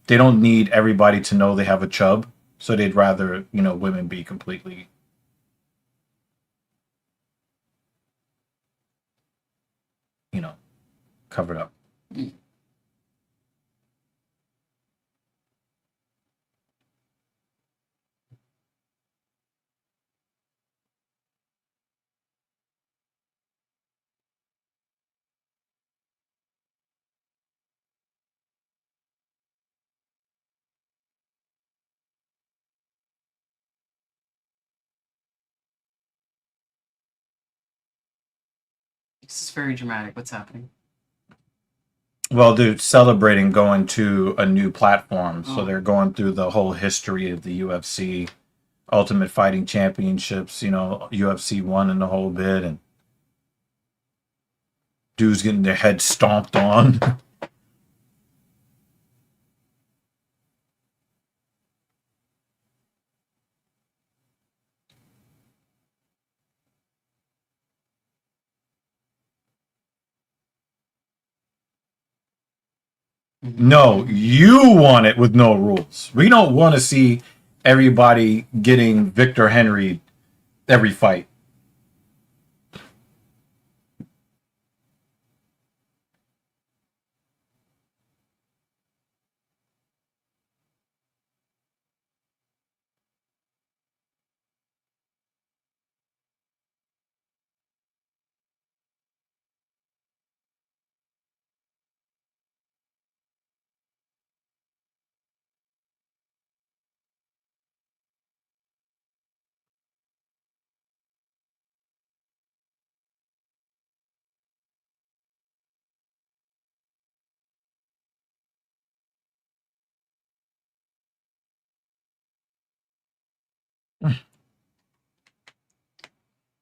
Speaker 1: they don't need everybody to know they have a chub. So they'd rather, women be completely, covered up.
Speaker 2: This is very dramatic. What's happening?
Speaker 1: Well, they're celebrating going to a new platform, so
Speaker 2: Oh.
Speaker 1: they're going through the whole history of the UFC, Ultimate Fighting Championships. You know, UFC 1 and the whole bit, and dudes getting their heads stomped on. No, you want it with no rules. We don't want to see everybody getting Victor Henry every fight.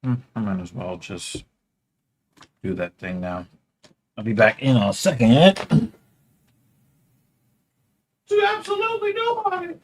Speaker 1: I might as well just do that thing now. I'll be back in a second. To absolutely nobody.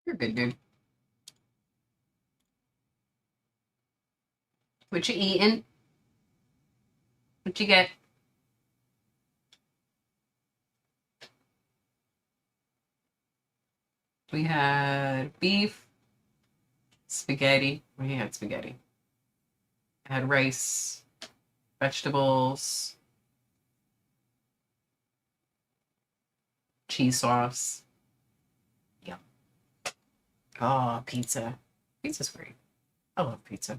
Speaker 2: You're good, dude. What you eating? What you get? We had beef, spaghetti. We had spaghetti. I had rice, vegetables, cheese sauce. Yep. Oh, pizza. Pizza's great. I love pizza.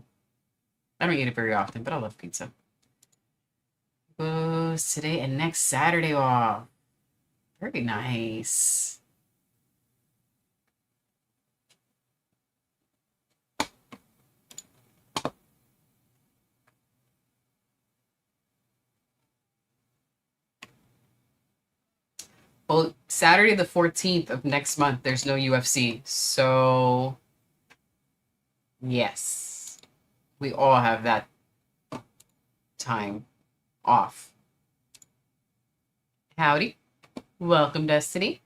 Speaker 2: I don't eat it very often, but I love pizza. Today and next Saturday off. Very nice. Well, Saturday the 14th of next month, there's no UFC. So, yes, we all have that time off. Howdy. Welcome, Destiny.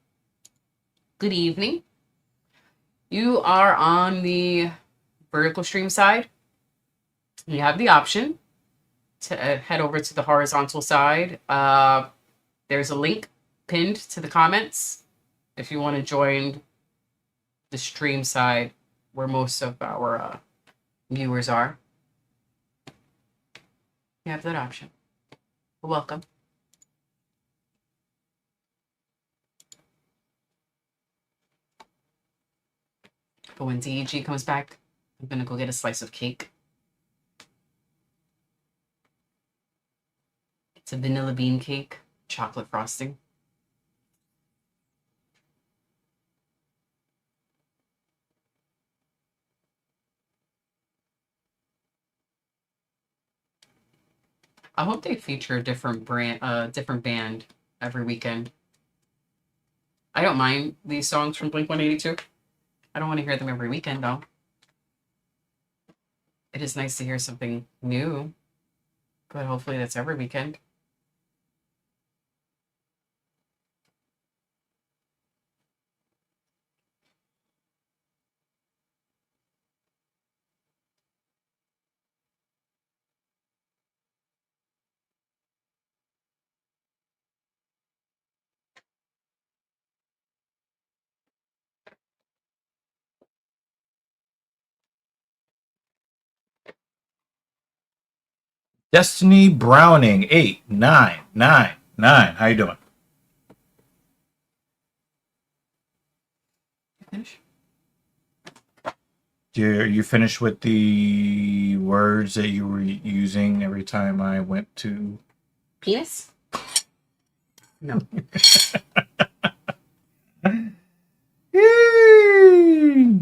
Speaker 2: Good evening. You are on the vertical stream side. You have the option to head over to the horizontal side. There's a link pinned to the comments if you want to join the stream side where most of our viewers are. You have that option. Welcome. But when DEG comes back, I'm gonna go get a slice of cake. It's a vanilla bean cake, chocolate frosting. I hope they feature a different different band every weekend. I don't mind these songs from Blink-182. I don't want to hear them every weekend, though. It is nice to hear something new, but hopefully that's every weekend.
Speaker 1: Destiny Browning 8999. How you doing?
Speaker 2: Finish?
Speaker 1: You finished with the words that you were using every time I went to
Speaker 2: Penis? No.
Speaker 1: Yay!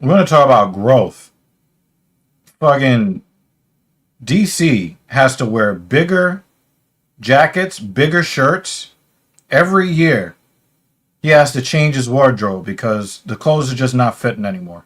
Speaker 1: We're going to talk about growth. Fucking DC has to wear bigger jackets, bigger shirts every year. He has to change his wardrobe because the clothes are just not fitting anymore.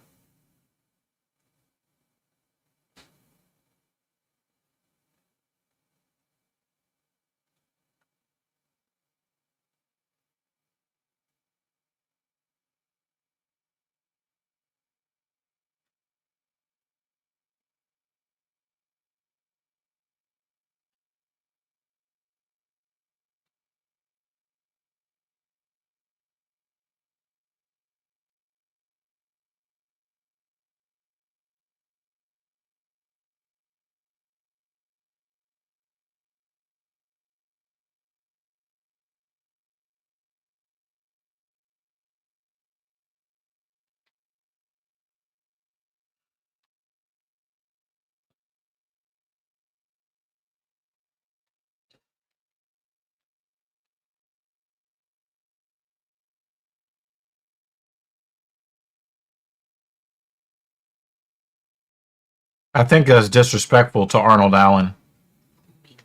Speaker 1: I think that's disrespectful to Arnold Allen.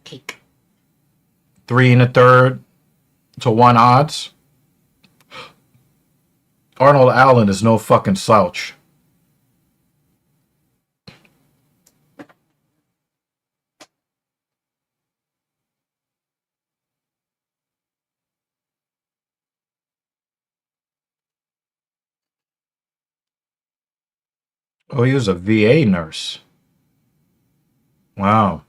Speaker 2: Cake.
Speaker 1: 3 1/3 to 1 odds. Arnold Allen is no fucking slouch. Oh, he was a VA nurse. Wow.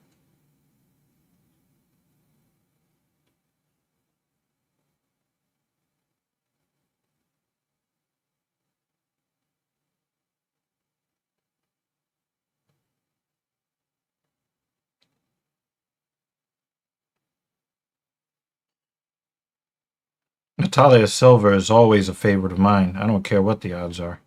Speaker 1: Natalia Silva is always a favorite of mine. I don't care what the odds are.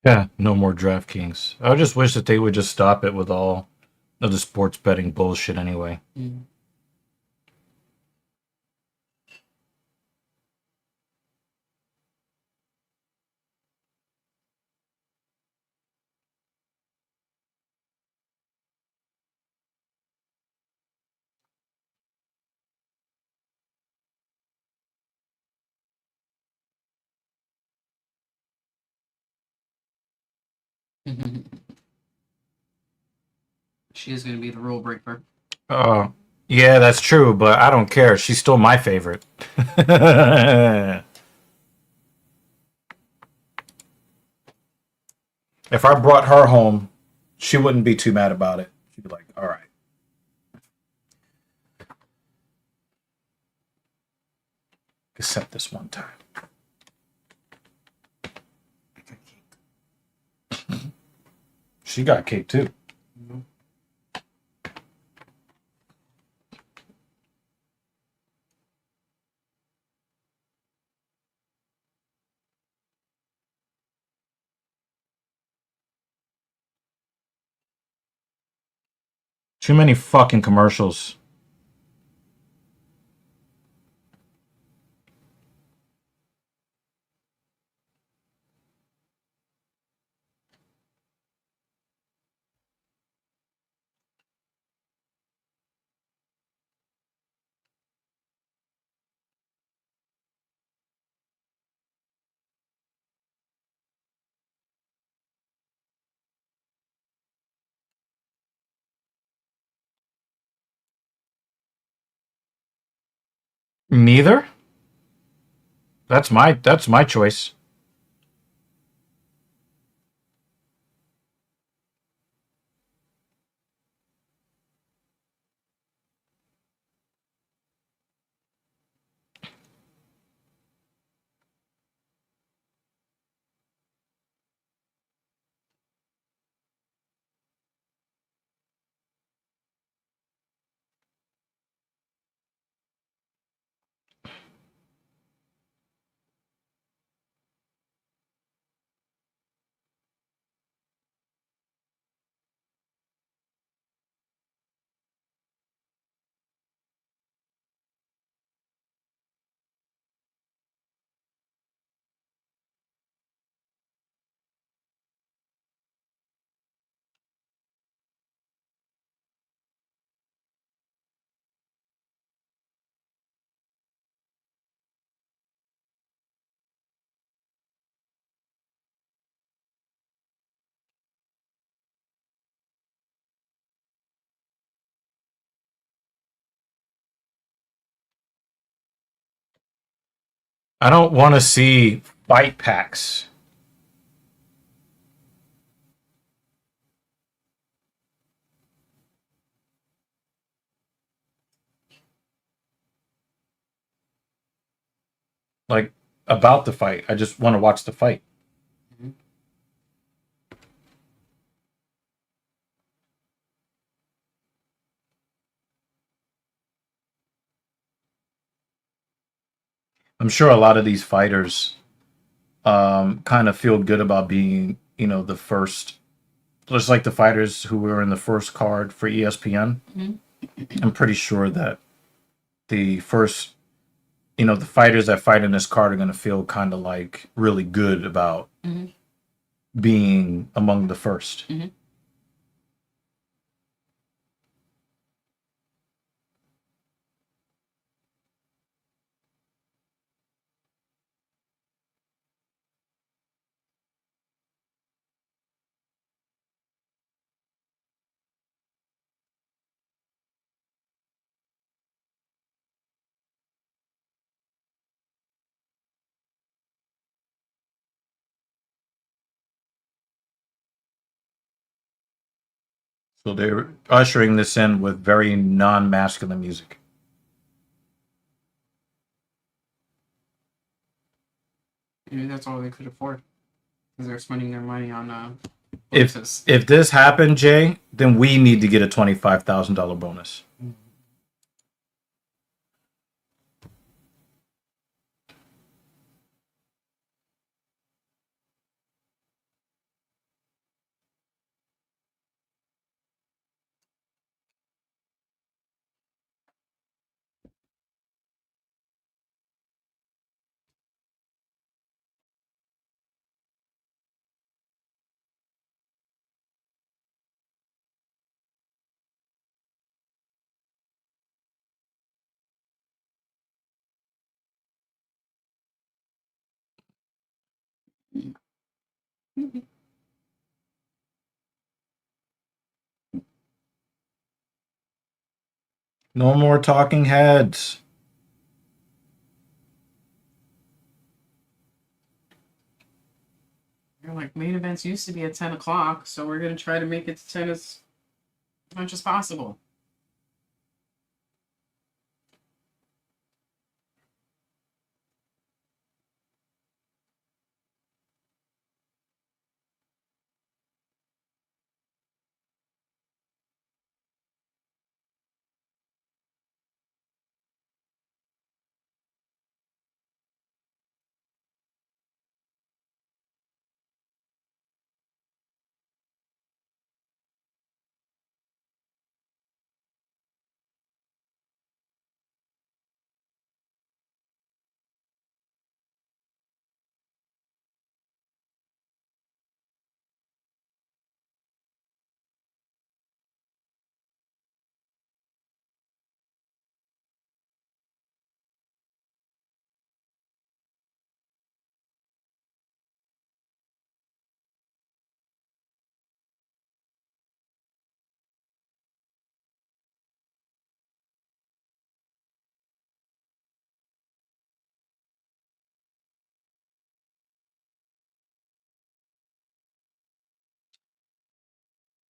Speaker 1: Yeah, no more DraftKings. I just wish that they would just stop it with all of the sports betting bullshit anyway.
Speaker 2: Mm. She is going to be the rule breaker.
Speaker 1: Uh, yeah, that's true, but I don't care. She's still my favorite. If I brought her home, she wouldn't be too mad about it. She'd be like, all right. Except this one time. She got cake too.
Speaker 2: Mm-hmm.
Speaker 1: Too many fucking commercials. Neither? That's my choice. I don't want to see fight packs. Like about the fight. I just want to watch the fight.
Speaker 2: Mhm.
Speaker 1: I'm sure a lot of these fighters kind of feel good about being, the first, just like the fighters who were in the first card for ESPN.
Speaker 2: Mhm.
Speaker 1: I'm pretty sure that the first, the fighters that fight in this card are going to feel kind of like really good about
Speaker 2: Mhm.
Speaker 1: being among the first.
Speaker 2: Mhm.
Speaker 1: So they're ushering this in with very non-masculine music.
Speaker 2: Maybe that's all they could afford because they're spending their money on
Speaker 1: If
Speaker 2: bonuses.
Speaker 1: if this happened, Jay, then we need to get a $25,000 bonus. No more talking heads.
Speaker 2: They're like main events used to be at 10 o'clock, so we're gonna try to make it to 10 as much as possible.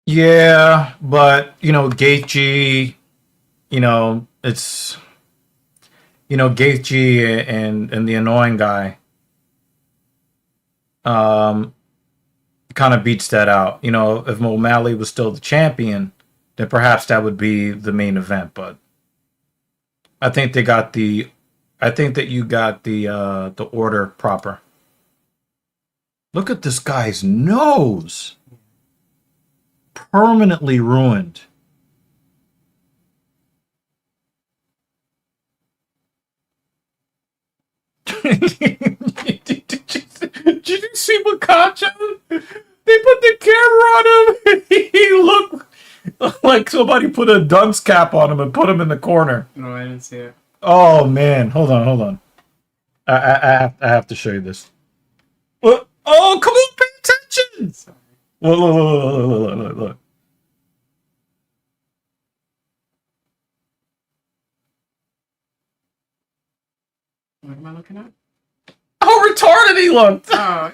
Speaker 1: Yeah, but Gaethje, it's Gaethje and the annoying guy um kind of beats that out. If O'Malley was still the champion, then perhaps that would be the main event. But I think they got the, I think that you got the order proper. Look at this guy's nose, permanently ruined. Did you see Makacha? They put the camera on him. He looked like somebody put a dunce cap on him and put him in the corner.
Speaker 2: No, I didn't see it.
Speaker 1: Oh man, hold on, hold on. I have to show you this. What? Oh, come on, pay attention!
Speaker 2: Sorry.
Speaker 1: Look.
Speaker 2: What am I looking at?
Speaker 1: retarded he looked.
Speaker 2: Oh,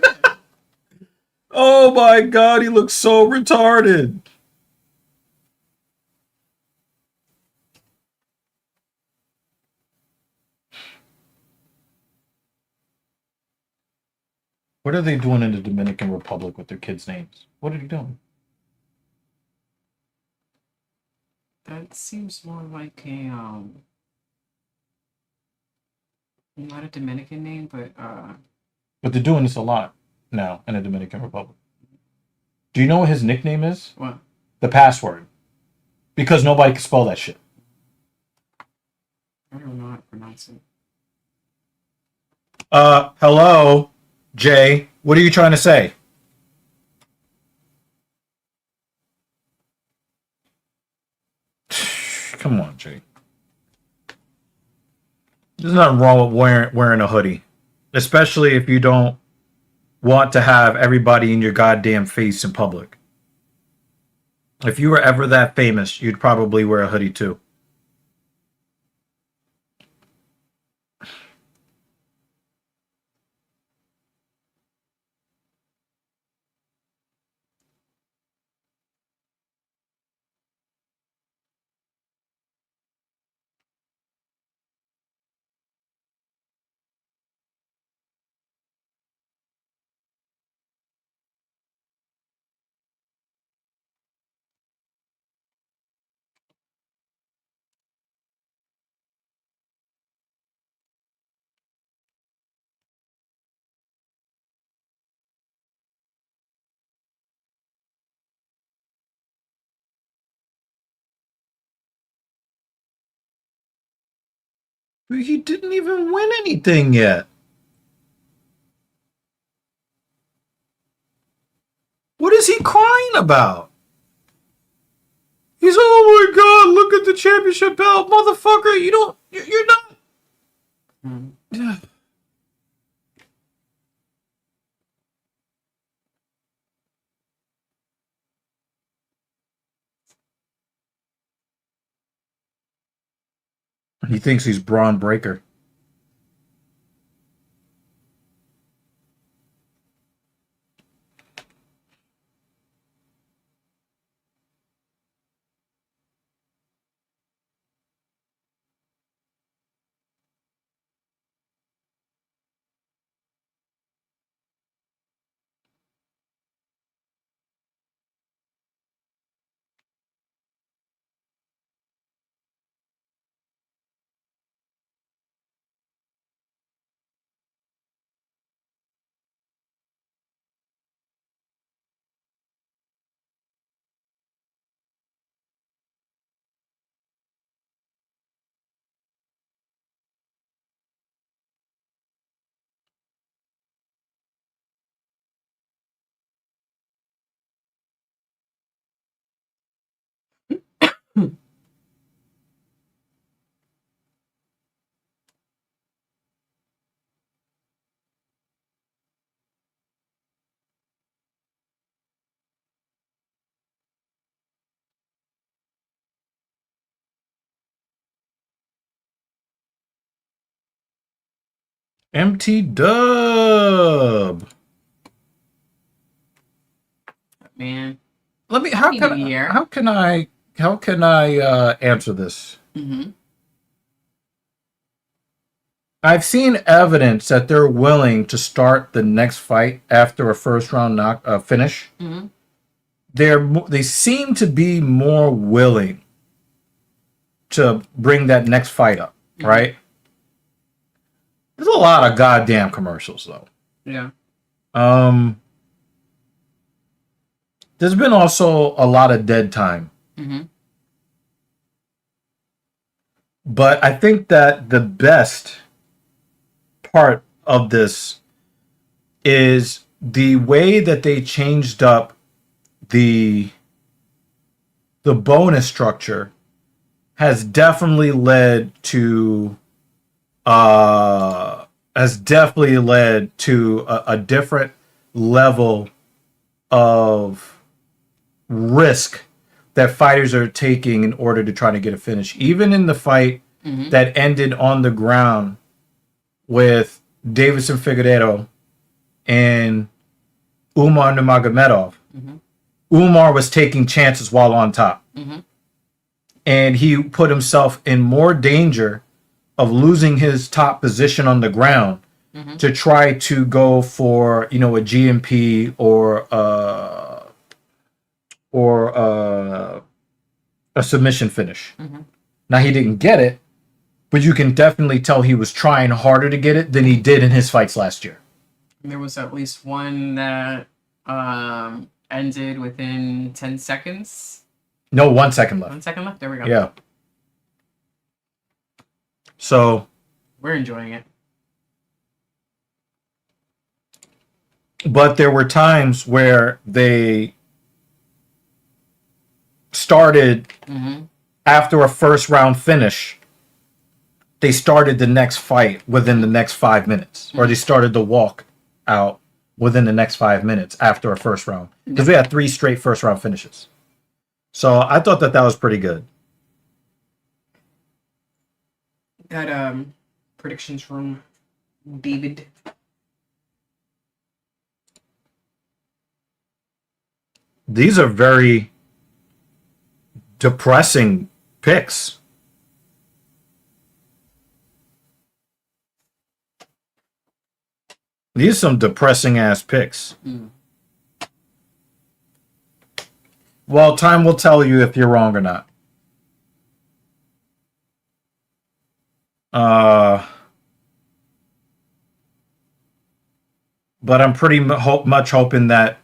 Speaker 1: Oh my god, he looks so retarded. What are they doing in the Dominican Republic with their kids' names? What are they doing?
Speaker 2: that seems more like a not a Dominican name, but
Speaker 1: But they're doing this a lot now in the Dominican Republic. Do you know what his nickname is?
Speaker 2: what?
Speaker 1: The password. Because nobody can spell that shit.
Speaker 2: I don't know how to pronounce it.
Speaker 1: Hello, Jay. What are you trying to say? Come on, Jay. There's nothing wrong with wearing a hoodie, especially if you don't want to have everybody in your goddamn face in public. If you were ever that famous, you'd probably wear a hoodie too. He didn't even win anything yet. What is he crying about? He's, oh my god, look at the championship belt, motherfucker. You're not.
Speaker 2: Hmm.
Speaker 1: He thinks he's Braun Breaker. MT Dub.
Speaker 2: Man.
Speaker 1: Let me.
Speaker 2: Happy New Year.
Speaker 1: How can I answer this?
Speaker 2: Mm-hmm.
Speaker 1: I've seen evidence that they're willing to start the next fight after a first round finish.
Speaker 2: Mm-hmm.
Speaker 1: They seem to be more willing to bring that next fight up, right? There's a lot of goddamn commercials though.
Speaker 2: Yeah.
Speaker 1: There's been also a lot of dead time.
Speaker 2: Mm-hmm.
Speaker 1: But I think that the best part of this is the way that they changed up the bonus structure has definitely led to a different level of risk that fighters are taking in order to try to get a finish. Even in the fight that ended on the ground with Davidson Figueiredo and Umar Nurmagomedov,
Speaker 2: Mm-hmm.
Speaker 1: Umar was taking chances while on top.
Speaker 2: Mm-hmm.
Speaker 1: And he put himself in more danger of losing his top position on the ground
Speaker 2: Mm-hmm.
Speaker 1: to try to go for, you know, a GMP or a submission finish.
Speaker 2: Mm-hmm.
Speaker 1: Now he didn't get it, but you can definitely tell he was trying harder to get it than he did in his fights last year.
Speaker 2: There was at least one that ended within 10 seconds.
Speaker 1: No, 1 second left.
Speaker 2: 1 second left. There we go.
Speaker 1: Yeah. So,
Speaker 2: We're enjoying it.
Speaker 1: but there were times where they started
Speaker 2: Mm-hmm.
Speaker 1: after a first round finish. They started the next fight within the next 5 minutes, or they started the walk out within the next 5 minutes after a first round, because we had 3 straight first round finishes. So I thought that was pretty good.
Speaker 2: Got predictions from David.
Speaker 1: These are very depressing picks. These are some depressing ass picks.
Speaker 2: Mm.
Speaker 1: Well, time will tell you if you're wrong or not. But I'm pretty much hoping that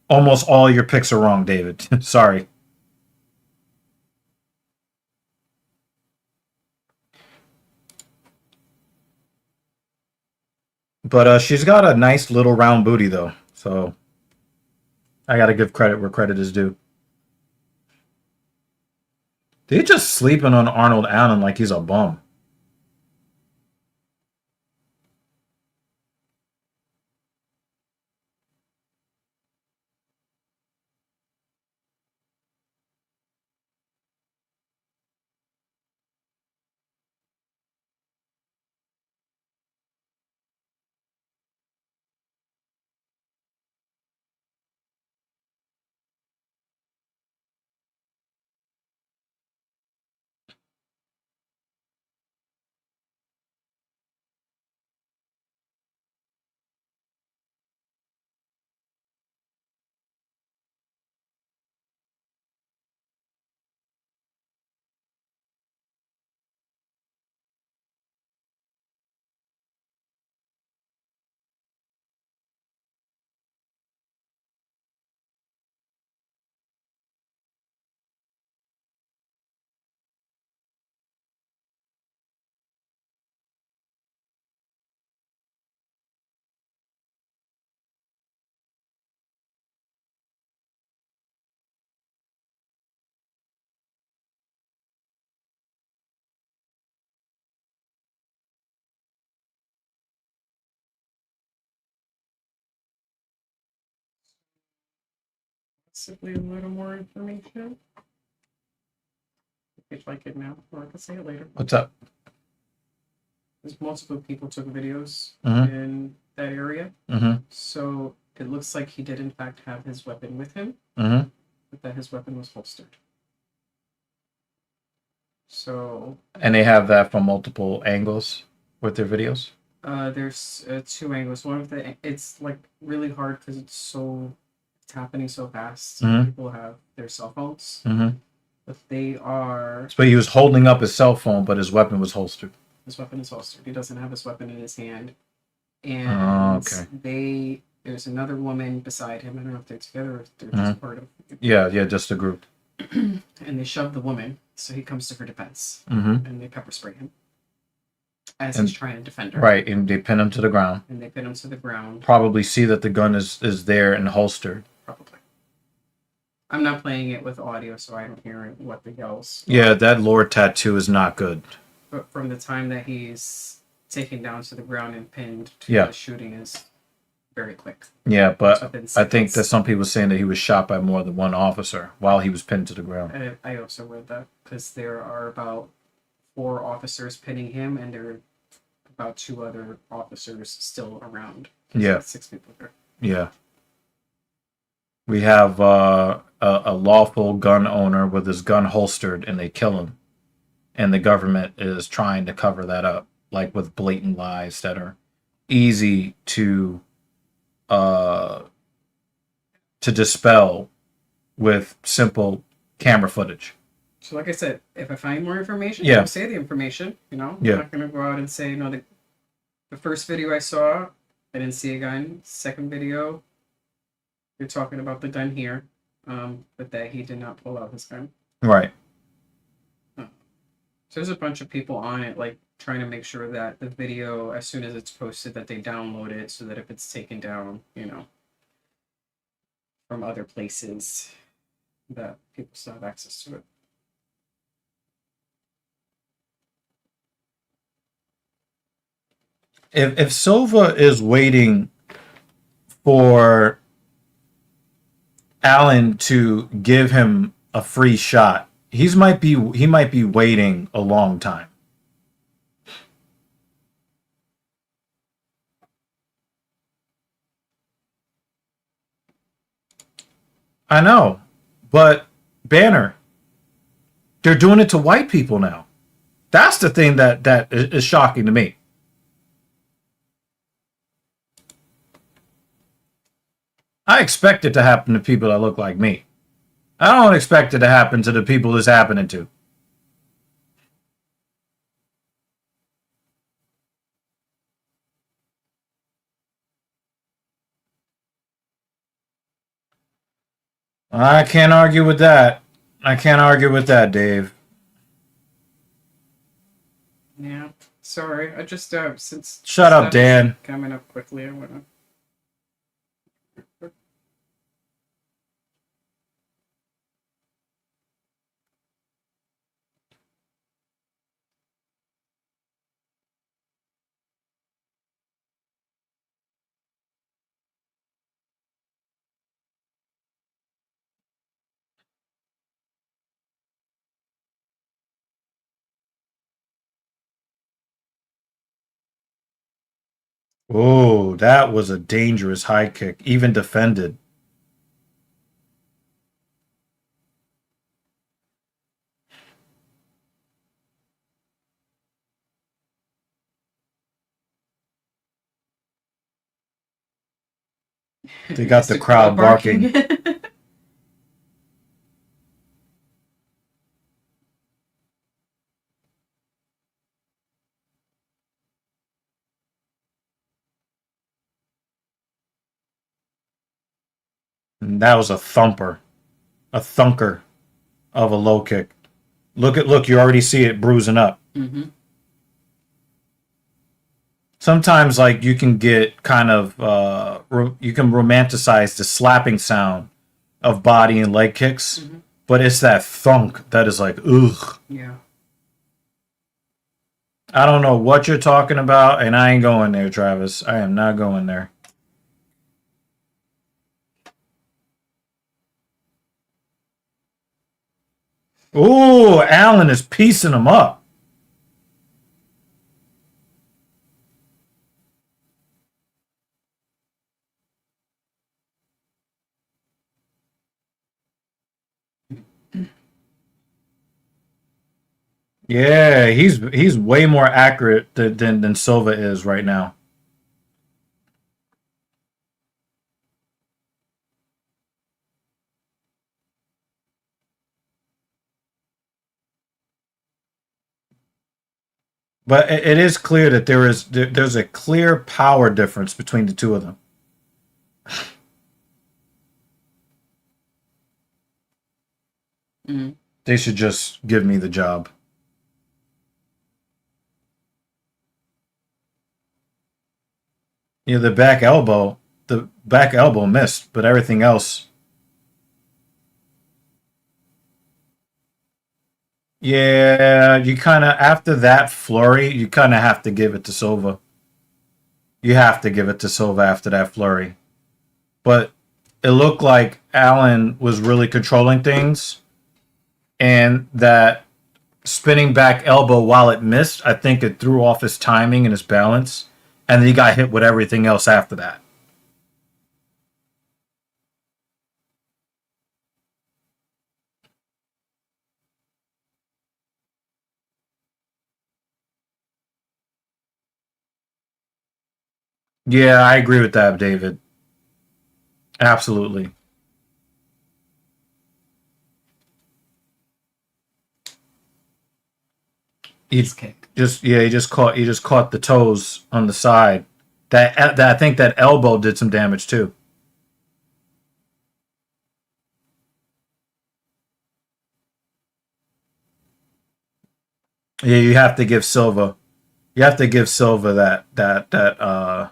Speaker 1: almost all your picks are wrong, David. Sorry. But she's got a nice little round booty, though. So I got to give credit where credit is due. They're just sleeping on Arnold Allen like he's a bum.
Speaker 2: Possibly a little more information. If I could now, or I could say it later.
Speaker 1: What's up?
Speaker 2: There's multiple people took videos
Speaker 1: Mhm.
Speaker 2: in that area.
Speaker 1: Mm-hmm.
Speaker 2: So it looks like he did in fact have his weapon with him,
Speaker 1: Mm-hmm.
Speaker 2: but that his weapon was holstered. So
Speaker 1: And they have that from multiple angles with their videos.
Speaker 2: there's 2 angles. One of the it's like really hard because it's happening so fast.
Speaker 1: Mhm.
Speaker 2: People have their cell phones,
Speaker 1: Mm-hmm.
Speaker 2: but they are
Speaker 1: So he was holding up his cell phone, but his weapon was holstered.
Speaker 2: his weapon is holstered. He doesn't have his weapon in his hand,
Speaker 1: Oh,
Speaker 2: and
Speaker 1: okay.
Speaker 2: there's another woman beside him. I don't know if they're together or if they're
Speaker 1: Mm-hmm.
Speaker 2: just part of.
Speaker 1: Yeah, just a group.
Speaker 2: And they shove the woman, so he comes to her defense,
Speaker 1: Mm-hmm.
Speaker 2: and they pepper spray him as
Speaker 1: And-
Speaker 2: he's trying to defend her.
Speaker 1: Right, and they pin him to the ground.
Speaker 2: And they pin him to the ground.
Speaker 1: Probably see that the gun is there and holstered.
Speaker 2: Probably. I'm not playing it with audio, so I don't hear what the yells.
Speaker 1: Yeah, that Lord tattoo is not good.
Speaker 2: But from the time that he's taken down to the ground and pinned to
Speaker 1: Yeah.
Speaker 2: the shooting is very quick.
Speaker 1: Yeah,
Speaker 2: It's
Speaker 1: but
Speaker 2: within
Speaker 1: I think
Speaker 2: seconds.
Speaker 1: that some people saying that he was shot by more than one officer while he was pinned to the ground.
Speaker 2: I also read that because there are about 4 officers pinning him, and there are about 2 other officers still around.
Speaker 1: Yeah.
Speaker 2: 6 people there.
Speaker 1: Yeah. We have a lawful gun owner with his gun holstered, and they kill him, and the government is trying to cover that up, like with blatant lies that are easy uh, to dispel with simple camera footage.
Speaker 2: So, like I said, if I find more information,
Speaker 1: Yeah.
Speaker 2: I'll say the information. You know,
Speaker 1: Yeah.
Speaker 2: I'm not gonna go out and say, no. The first video I saw, I didn't see a gun. Second video, you're talking about the gun here, but that he did not pull out his gun.
Speaker 1: Right.
Speaker 2: So there's a bunch of people on it, like trying to make sure that the video, as soon as it's posted, that they download it, so that if it's taken down, you know, from other places, that people still have access to it.
Speaker 1: If Silva is waiting for Allen to give him a free shot, he might be waiting a long time. I know, but Banner, they're doing it to white people now. That's the thing that is shocking to me. I expect it to happen to people that look like me. I don't expect it to happen to the people it's happening to. I can't argue with that. I can't argue with that, Dave.
Speaker 2: Yeah, sorry. I just since
Speaker 1: Shut up,
Speaker 2: stuff is
Speaker 1: Dan.
Speaker 2: coming up quickly, I wanna.
Speaker 1: Oh, that was a dangerous high kick, even defended. They got the crowd barking. And that was a thumper, a thunker of a low kick. Look, you already see it bruising up.
Speaker 2: Mm-hmm.
Speaker 1: Sometimes, like, you can get kind of you can romanticize the slapping sound of body and leg kicks, but it's that thunk that is like, ugh.
Speaker 2: Yeah.
Speaker 1: I don't know what you're talking about, and I ain't going there, Travis. I am not going there. Ooh, Allen is piecing him up. Yeah, he's way more accurate than Silva is right now. But it is clear that there's a clear power difference between the two of them.
Speaker 2: Mm-hmm.
Speaker 1: They should just give me the job. Yeah, the back elbow missed, but everything else. Yeah, you kind of after that flurry, you kind of have to give it to Silva. You have to give it to Silva after that flurry. But it looked like Allen was really controlling things, and that spinning back elbow, while it missed, I think it threw off his timing and his balance, and then he got hit with everything else after that. Yeah, I agree with that, David. Absolutely. He
Speaker 2: His kick.
Speaker 1: he just caught the toes on the side. That I think that elbow did some damage too. Yeah, you have to give Silva. You have to give Silva that uh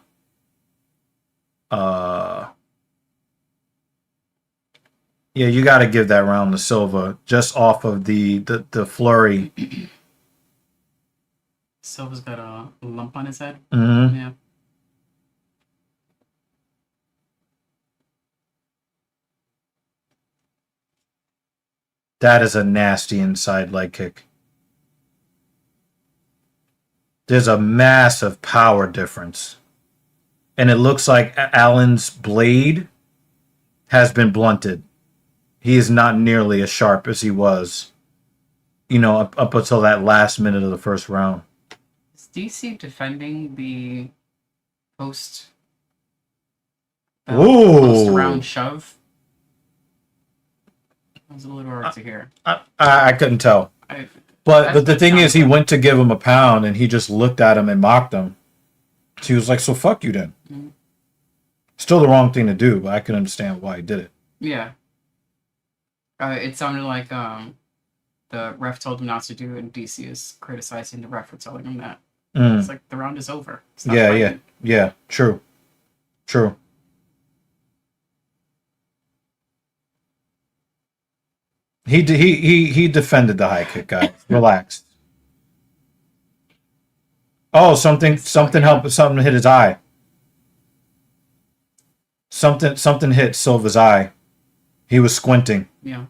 Speaker 1: yeah, you got to give that round to Silva just off of the flurry.
Speaker 2: Silva's got a lump on his head.
Speaker 1: Hmm.
Speaker 2: Yeah.
Speaker 1: That is a nasty inside leg kick. There's a massive power difference. And it looks like Allen's blade has been blunted. He is not nearly as sharp as he was, up until that last minute of the first round.
Speaker 2: Is DC defending the post post round shove? That was a little hard to hear.
Speaker 1: I couldn't tell. But the thing is, he went to give him a pound, and he just looked at him and mocked him. So he was like, "So fuck you then."
Speaker 2: Mm-hmm.
Speaker 1: Still the wrong thing to do, but I can understand why he did it.
Speaker 2: Yeah. It sounded like the ref told him not to do it, and DC is criticizing the ref for telling him that.
Speaker 1: Mm.
Speaker 2: It's like the round is over. Stop
Speaker 1: Yeah,
Speaker 2: fighting.
Speaker 1: yeah. True. He defended the high kick, guys. Relax. Oh, something helped. Something hit his eye. Something hit Silva's eye. He was squinting.
Speaker 2: Yeah.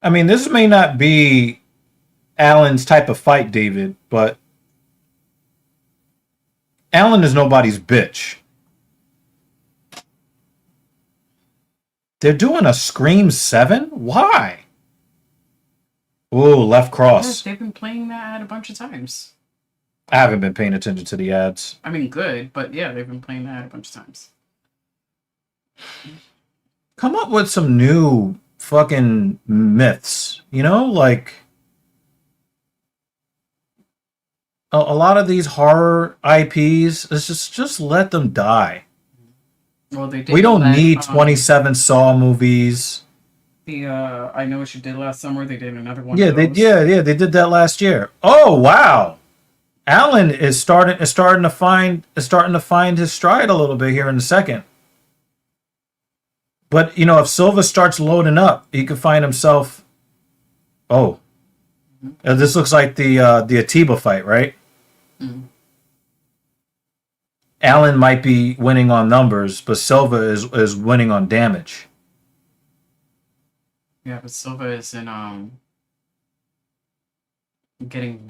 Speaker 1: I mean, this may not be Allen's type of fight, David, but Allen is nobody's bitch. They're doing a Scream 7? Why? Ooh, left cross.
Speaker 2: Yes, they've been playing that ad a bunch of times.
Speaker 1: I haven't been paying attention to the ads.
Speaker 2: I mean, good, but yeah, they've been playing that ad a bunch of times.
Speaker 1: Come up with some new fucking myths, like a lot of these horror IPs, it's just let them die.
Speaker 2: Well, they did.
Speaker 1: We don't need 27 Saw movies.
Speaker 2: The I Know What You Did Last Summer. They did another one.
Speaker 1: Yeah, they did that last year. Oh wow, Allen is starting to find his stride a little bit here in a second. But if Silva starts loading up, he could find himself. Oh, this looks like the Atiba fight, right?
Speaker 2: Mm-hmm.
Speaker 1: Allen might be winning on numbers, but Silva is winning on damage.
Speaker 2: Yeah, but Silva is in getting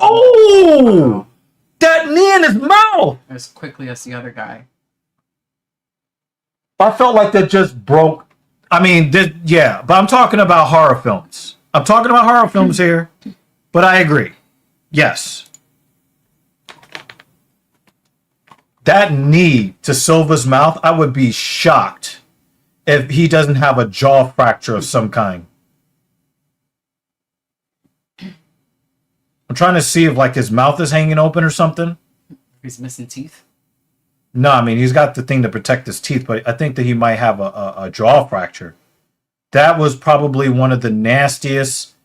Speaker 1: That knee in his mouth
Speaker 2: as quickly as the other guy.
Speaker 1: I felt like that just broke. I mean, but I'm talking about horror films. I'm talking about horror films here, but I agree. Yes. That knee to Silva's mouth, I would be shocked if he doesn't have a jaw fracture of some kind. I'm trying to see if like his mouth is hanging open or something.
Speaker 2: He's missing teeth.
Speaker 1: No, I mean he's got the thing to protect his teeth, but I think that he might have a jaw fracture. That was probably one of the nastiest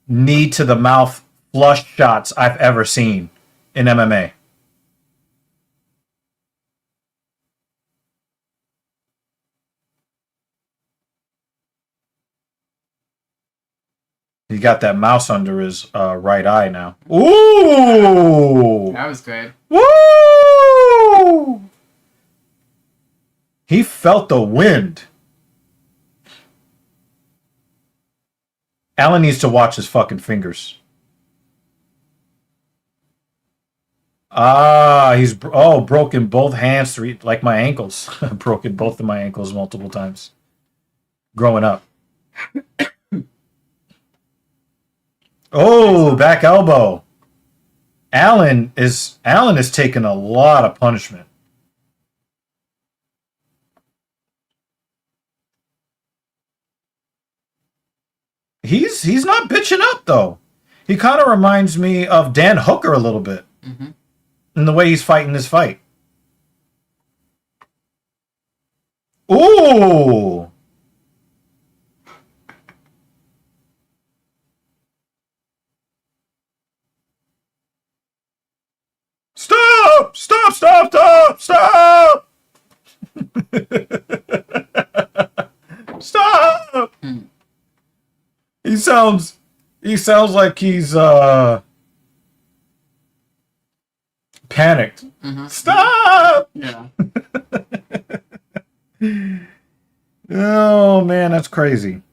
Speaker 1: knee to the mouth flush shots I've ever seen in MMA. He got that mouse under his right eye now. Ooh!
Speaker 2: That was good.
Speaker 1: Woo! He felt the wind. Allen needs to watch his fucking fingers. Ah, he's broken both hands, like my ankles. Broken both of my ankles multiple times growing up. Oh, back elbow. Allen is taking a lot of punishment. He's not bitching up though. He kind of reminds me of Dan Hooker a little bit in the way he's fighting this fight. Ooh. Stop! Stop! Stop! Stop! Stop! Stop! He sounds like he's panicked. Stop!
Speaker 2: Yeah.
Speaker 1: Oh man, that's crazy.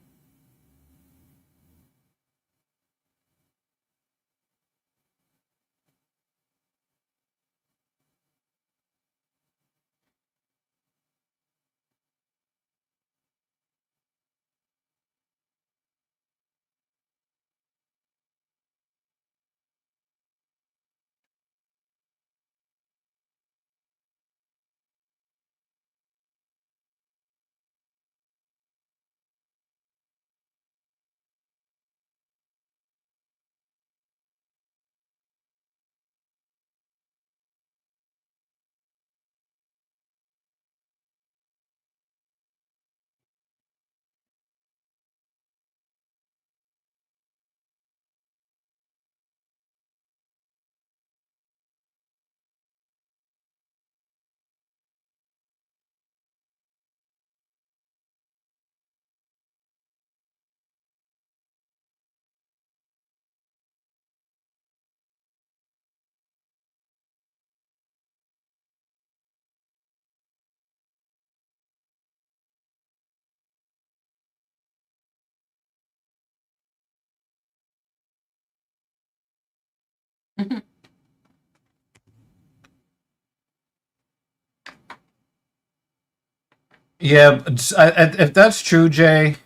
Speaker 1: Yeah, if that's true, Jay,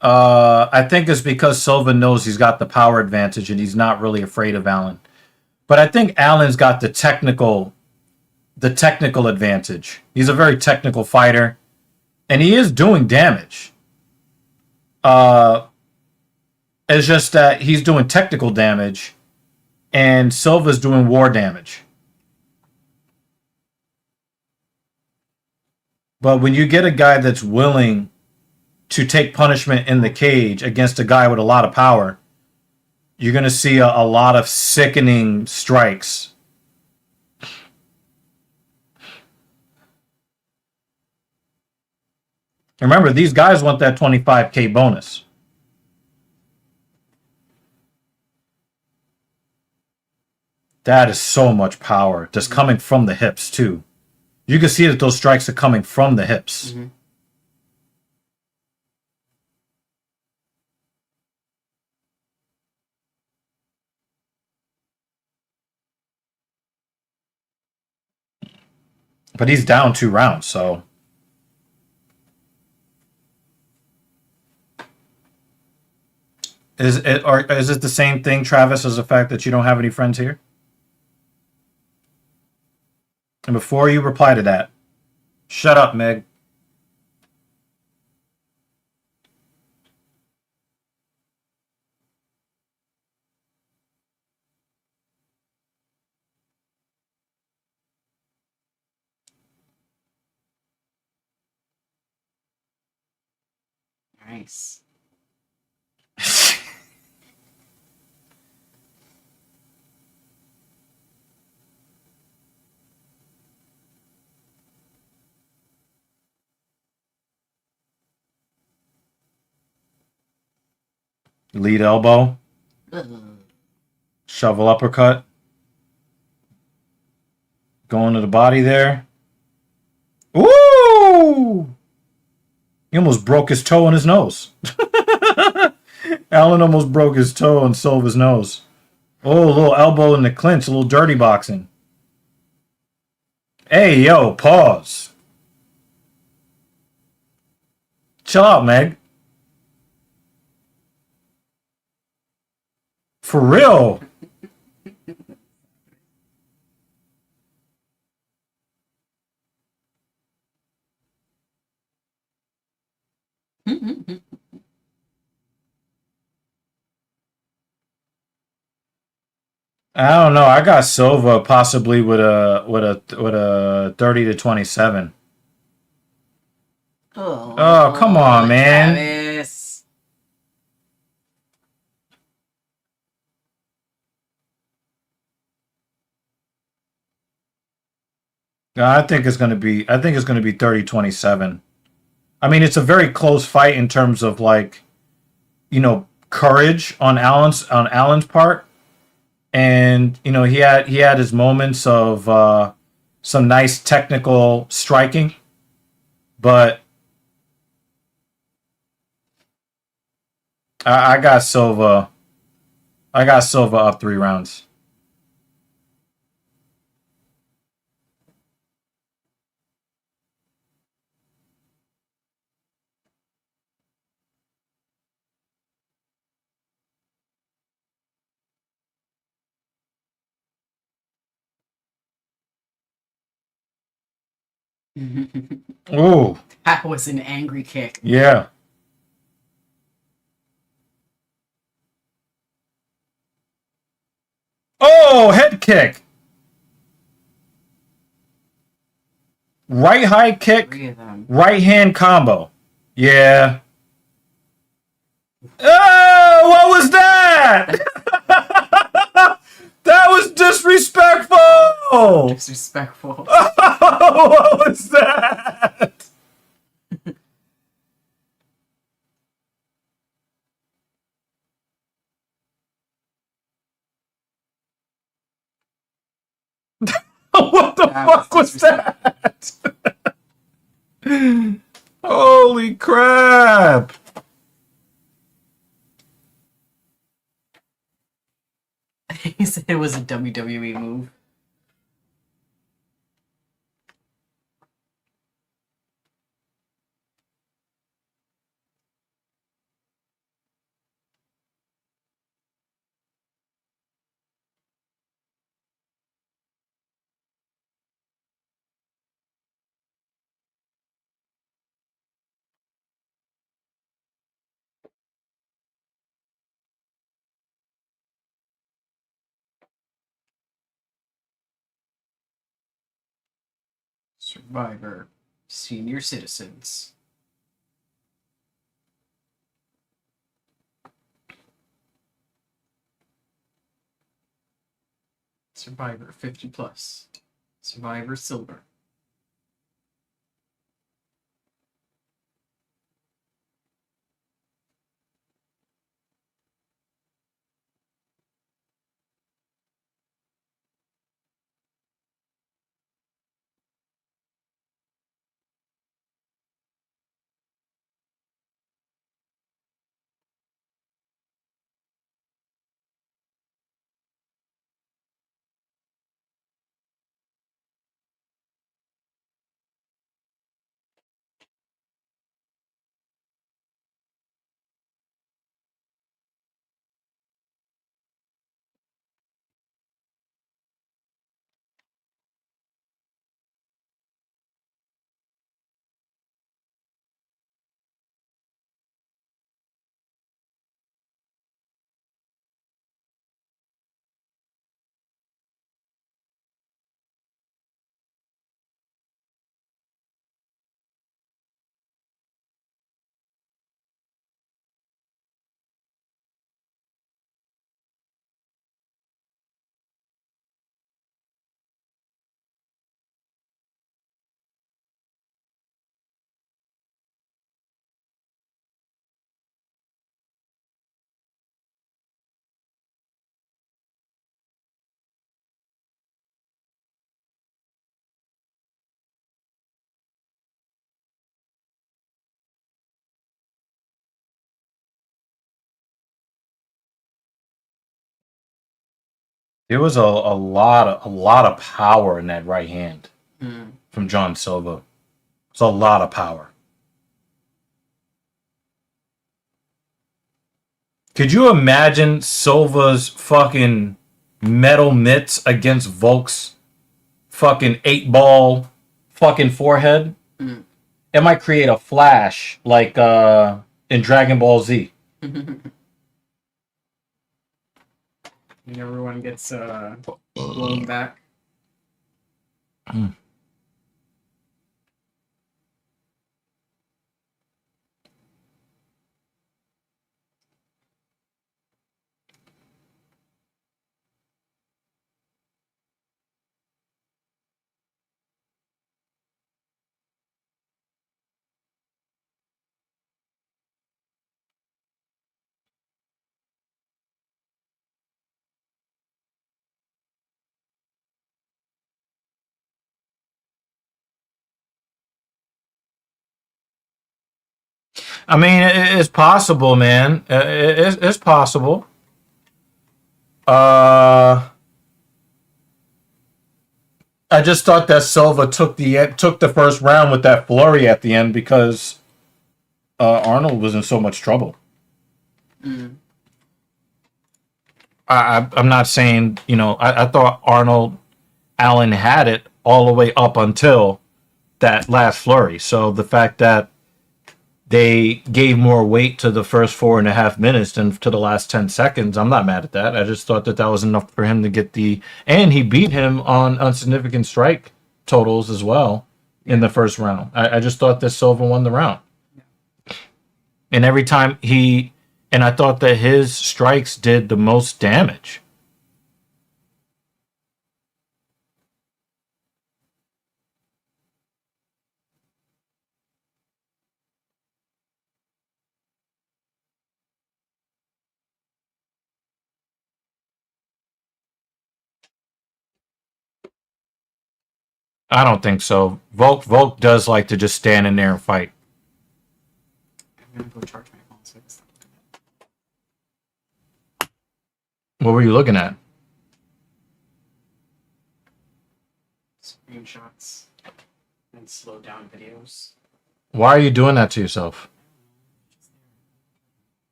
Speaker 1: I think it's because Silva knows he's got the power advantage and he's not really afraid of Allen. But I think Allen's got the technical advantage. He's a very technical fighter, and he is doing damage. It's just that he's doing technical damage, and Silva's doing war damage. But when you get a guy that's willing to take punishment in the cage against a guy with a lot of power, you're going to see a lot of sickening strikes. Remember, these guys want that 25K bonus. That is so much power. Just coming from the hips, too. You can see that those strikes are coming from the hips. But he's down 2 rounds, so... Is it the same thing, Travis, as the fact that you don't have any friends here? And before you reply to that, shut up, Meg.
Speaker 2: Nice.
Speaker 1: Lead elbow. Shovel uppercut. Going to the body there. Ooh! He almost broke his toe in his nose. Allen almost broke his toe on Silva's nose. Oh, a little elbow in the clinch, a little dirty boxing. Hey, yo, pause. Chill out, Meg. For real. I don't know. I got Silva possibly with a 30-27. Oh, come on, man.
Speaker 2: Travis.
Speaker 1: I think it's gonna be. I think it's gonna be 30-27. I mean, it's a very close fight in terms of like, courage on Allen's part, and he had his moments of some nice technical striking, but I got Silva. I got Silva up 3 rounds. Ooh,
Speaker 2: That was an angry kick.
Speaker 1: yeah. Oh, head kick. Right high kick,
Speaker 2: 3 of them.
Speaker 1: right hand combo. Yeah. Oh, what was that? That was disrespectful.
Speaker 2: Disrespectful.
Speaker 1: Oh, what was that? What the
Speaker 2: That
Speaker 1: fuck
Speaker 2: was
Speaker 1: was that? Holy crap.
Speaker 2: He said it was a WWE move. Survivor. Senior citizens. Survivor 50 plus. Survivor Silver.
Speaker 1: There was a lot of power in that right hand
Speaker 2: Mm.
Speaker 1: from John Silva. It's a lot of power. Could you imagine Silva's fucking metal mitts against Volk's fucking 8-ball fucking forehead?
Speaker 2: Mm.
Speaker 1: It might create a flash like in Dragon Ball Z.
Speaker 2: And everyone gets blown back.
Speaker 1: I mean, it's possible, man. It's possible. I just thought that Silva took the first round with that flurry at the end because Arnold was in so much trouble.
Speaker 2: Mm.
Speaker 1: I'm not saying, I thought Allen had it all the way up until that last flurry. So the fact that they gave more weight to the first 4.5 minutes than to the last 10 seconds, I'm not mad at that. I just thought that was enough for him to get and he beat him on unsignificant strike totals as well in the first round. I just thought that Silva won the round. And every time and I thought that his strikes did the most damage. I don't think so. Volk does like to just stand in there and fight.
Speaker 2: I'm gonna go charge my phone so I can stop looking at
Speaker 1: What were you looking at?
Speaker 2: screenshots and slow down videos.
Speaker 1: Why are you doing that to yourself?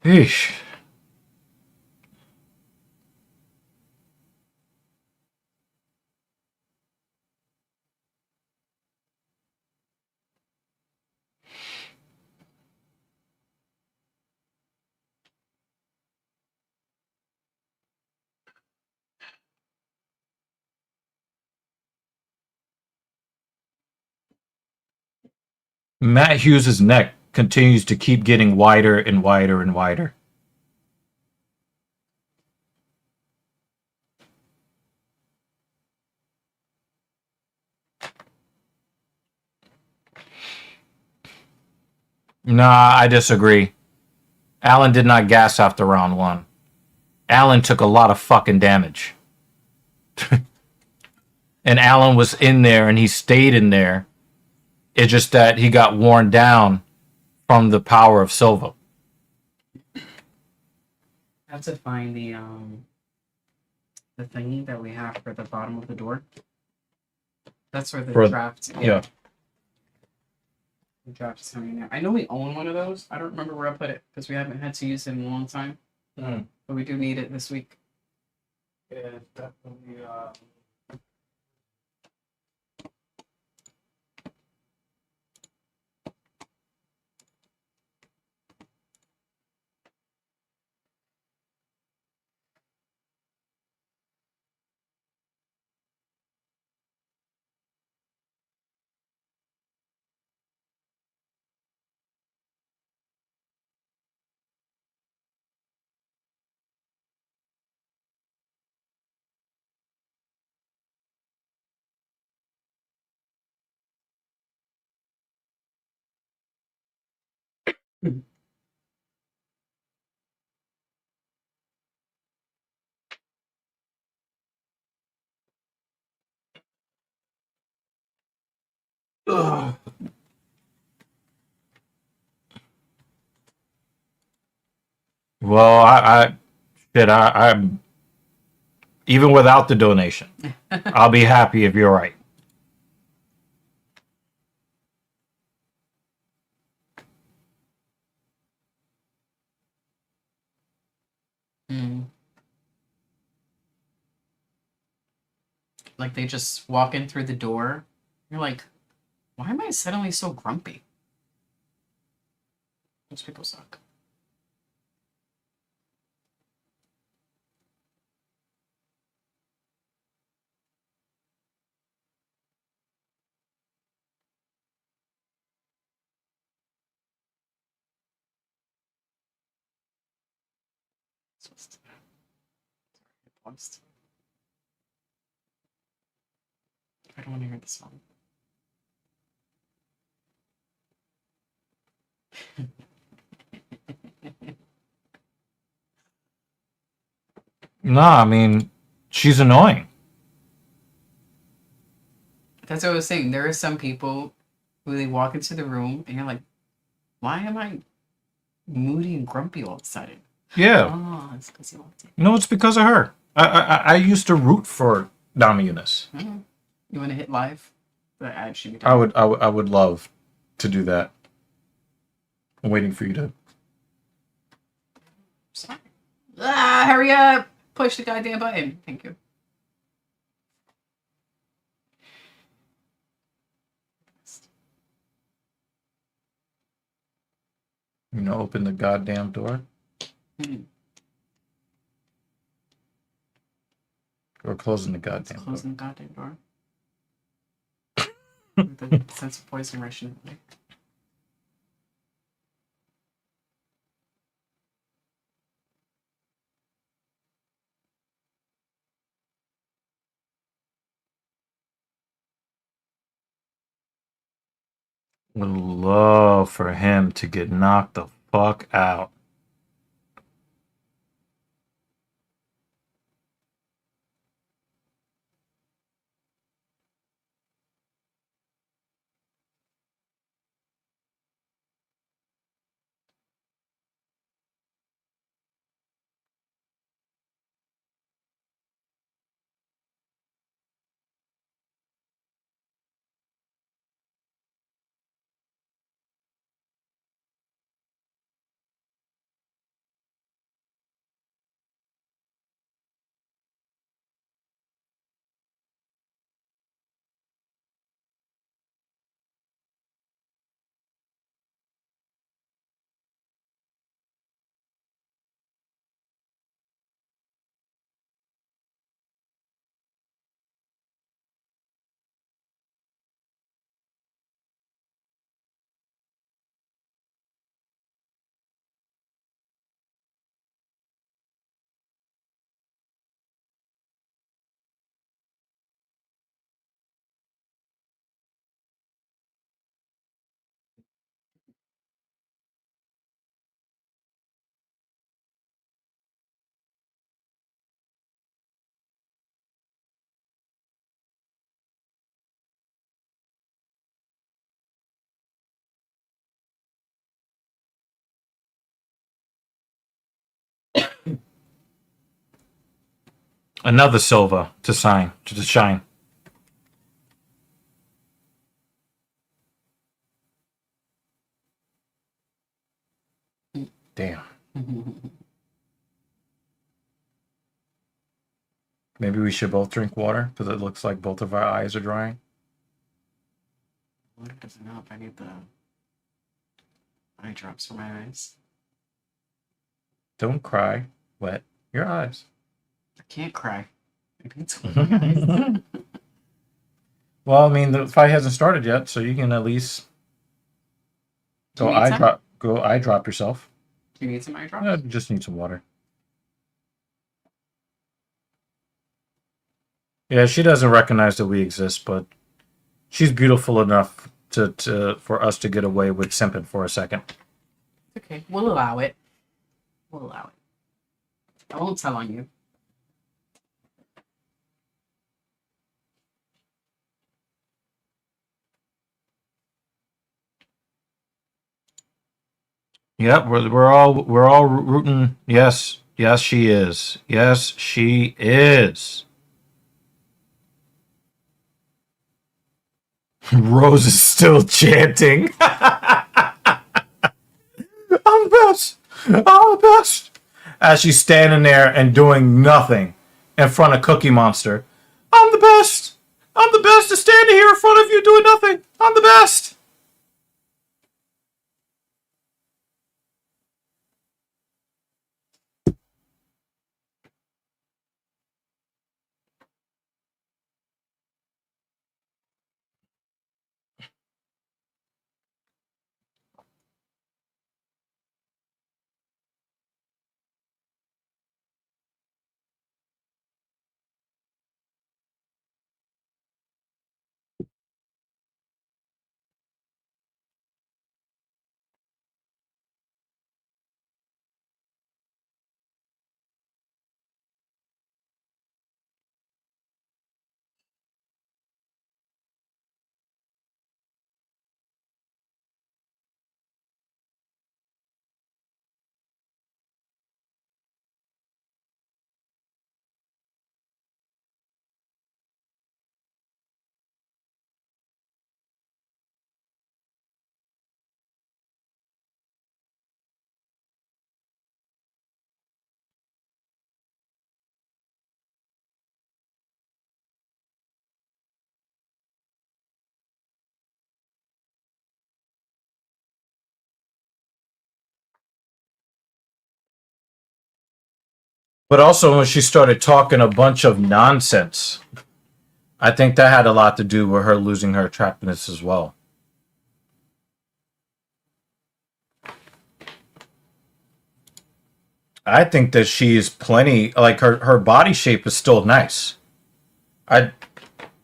Speaker 1: Eesh. Matt Hughes' neck continues to keep getting wider and wider and wider. Nah, I disagree. Allen did not gas after round one. Allen took a lot of fucking damage. And Allen was in there and he stayed in there. It's just that he got worn down from the power of Silva.
Speaker 2: I have to find the thingy that we have for the bottom of the door. That's where the draft.
Speaker 1: Yeah.
Speaker 2: The draft is coming now. I know we own one of those. I don't remember where I put it because we haven't had to use it in a long time.
Speaker 1: Mm.
Speaker 2: But we do need it this week.
Speaker 1: Yeah, definitely. Ugh. Well, I even without the donation. I'll be happy if you're right.
Speaker 2: Mm. Like they just walk in through the door. You're like, why am I suddenly so grumpy? Those people suck. Just lost. I don't want to hear the song.
Speaker 1: Nah, I mean, she's annoying.
Speaker 2: That's what I was saying. There are some people who they walk into the room and you're like, why am I moody and grumpy all of a sudden?
Speaker 1: Yeah.
Speaker 2: Oh, it's because you walked in.
Speaker 1: No, it's because of her. I used to root for Dami Eunice.
Speaker 2: You want to hit live? But I should be
Speaker 1: I would love to do that. I'm waiting for you to.
Speaker 2: Sorry. Ah, hurry up! Push the goddamn button. Thank you.
Speaker 1: Open the goddamn door. Or closing the goddamn door.
Speaker 2: Closing the goddamn door. The sense of poison rushing.
Speaker 1: Would love for him to get knocked the fuck out. Another Silva to shine. Damn. Maybe we should both drink water because it looks like both of our eyes are drying.
Speaker 2: Water doesn't help. I need the eye drops for my eyes.
Speaker 1: Don't cry. Wet your eyes.
Speaker 2: I can't cry. I need to wet my eyes.
Speaker 1: Well, I mean, the fight hasn't started yet, so you can at least
Speaker 2: Do you need some?
Speaker 1: Go eye drop yourself.
Speaker 2: Do you need some eye drops?
Speaker 1: Yeah, just need some water. Yeah, she doesn't recognize that we exist, but she's beautiful enough to for us to get away with simping for a second.
Speaker 2: Okay, we'll allow it. We'll allow it. I won't tell on you.
Speaker 1: Yep, we're all rooting. Yes, Yes, she is. Yes, she is. Rose is still chanting. I'm the best. I'm the best. As she's standing there and doing nothing in front of Cookie Monster. I'm the best. I'm the best to standing here in front of you doing nothing. I'm the best. But also when she started talking a bunch of nonsense, I think that had a lot to do with her losing her attractiveness as well. I think that she is plenty like her body shape is still nice. I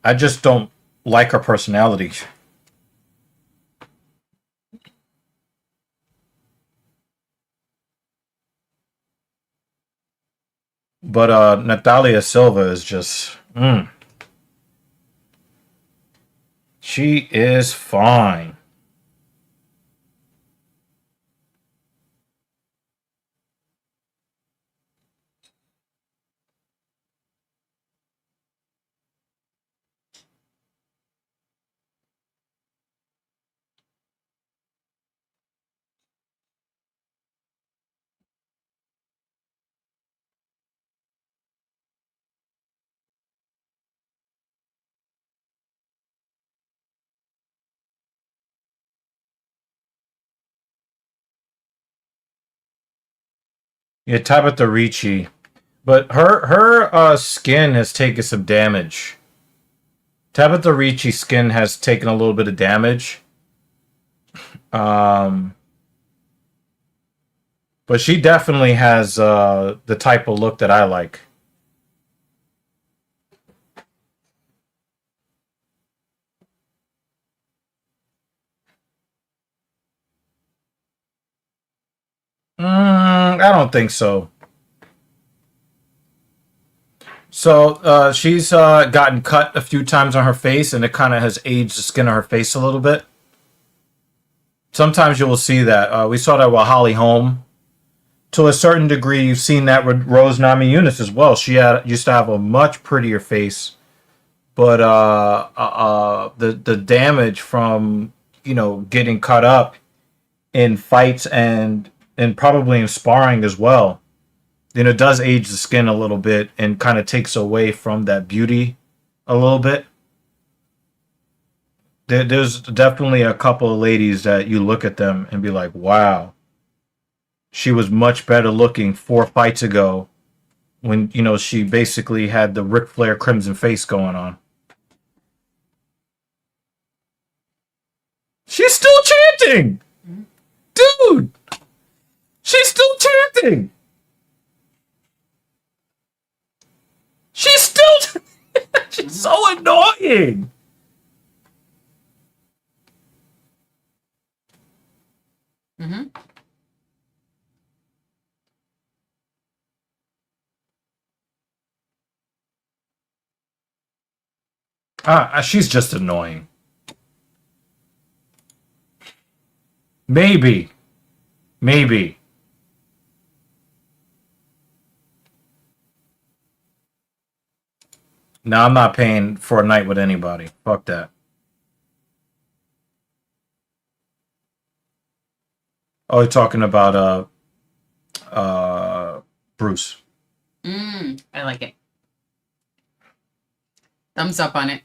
Speaker 1: I just don't like her personality. But Natalia Silva is just she is fine. Yeah, Tabitha Ricci. But her skin has taken some damage. Tabitha Ricci's skin has taken a little bit of damage. Um, but she definitely has the type of look that I like. I don't think so. So she's gotten cut a few times on her face, and it kind of has aged the skin of her face a little bit. Sometimes you will see that. We saw that with Holly Holm. To a certain degree, you've seen that with Rose Namajunas as well. She used to have a much prettier face, but the damage from getting cut up in fights and probably in sparring as well, does age the skin a little bit and kind of takes away from that beauty a little bit. There's definitely a couple of ladies that you look at them and be like, wow, she was much better looking 4 fights ago when she basically had the Ric Flair crimson face going on. She's still chanting, dude. She's still chanting. She's still. She's so annoying.
Speaker 2: Mm-hmm.
Speaker 1: She's just annoying. Maybe. No, I'm not paying for a night with anybody. Fuck that. Oh, you're talking about Bruce.
Speaker 2: I like it. Thumbs up on it.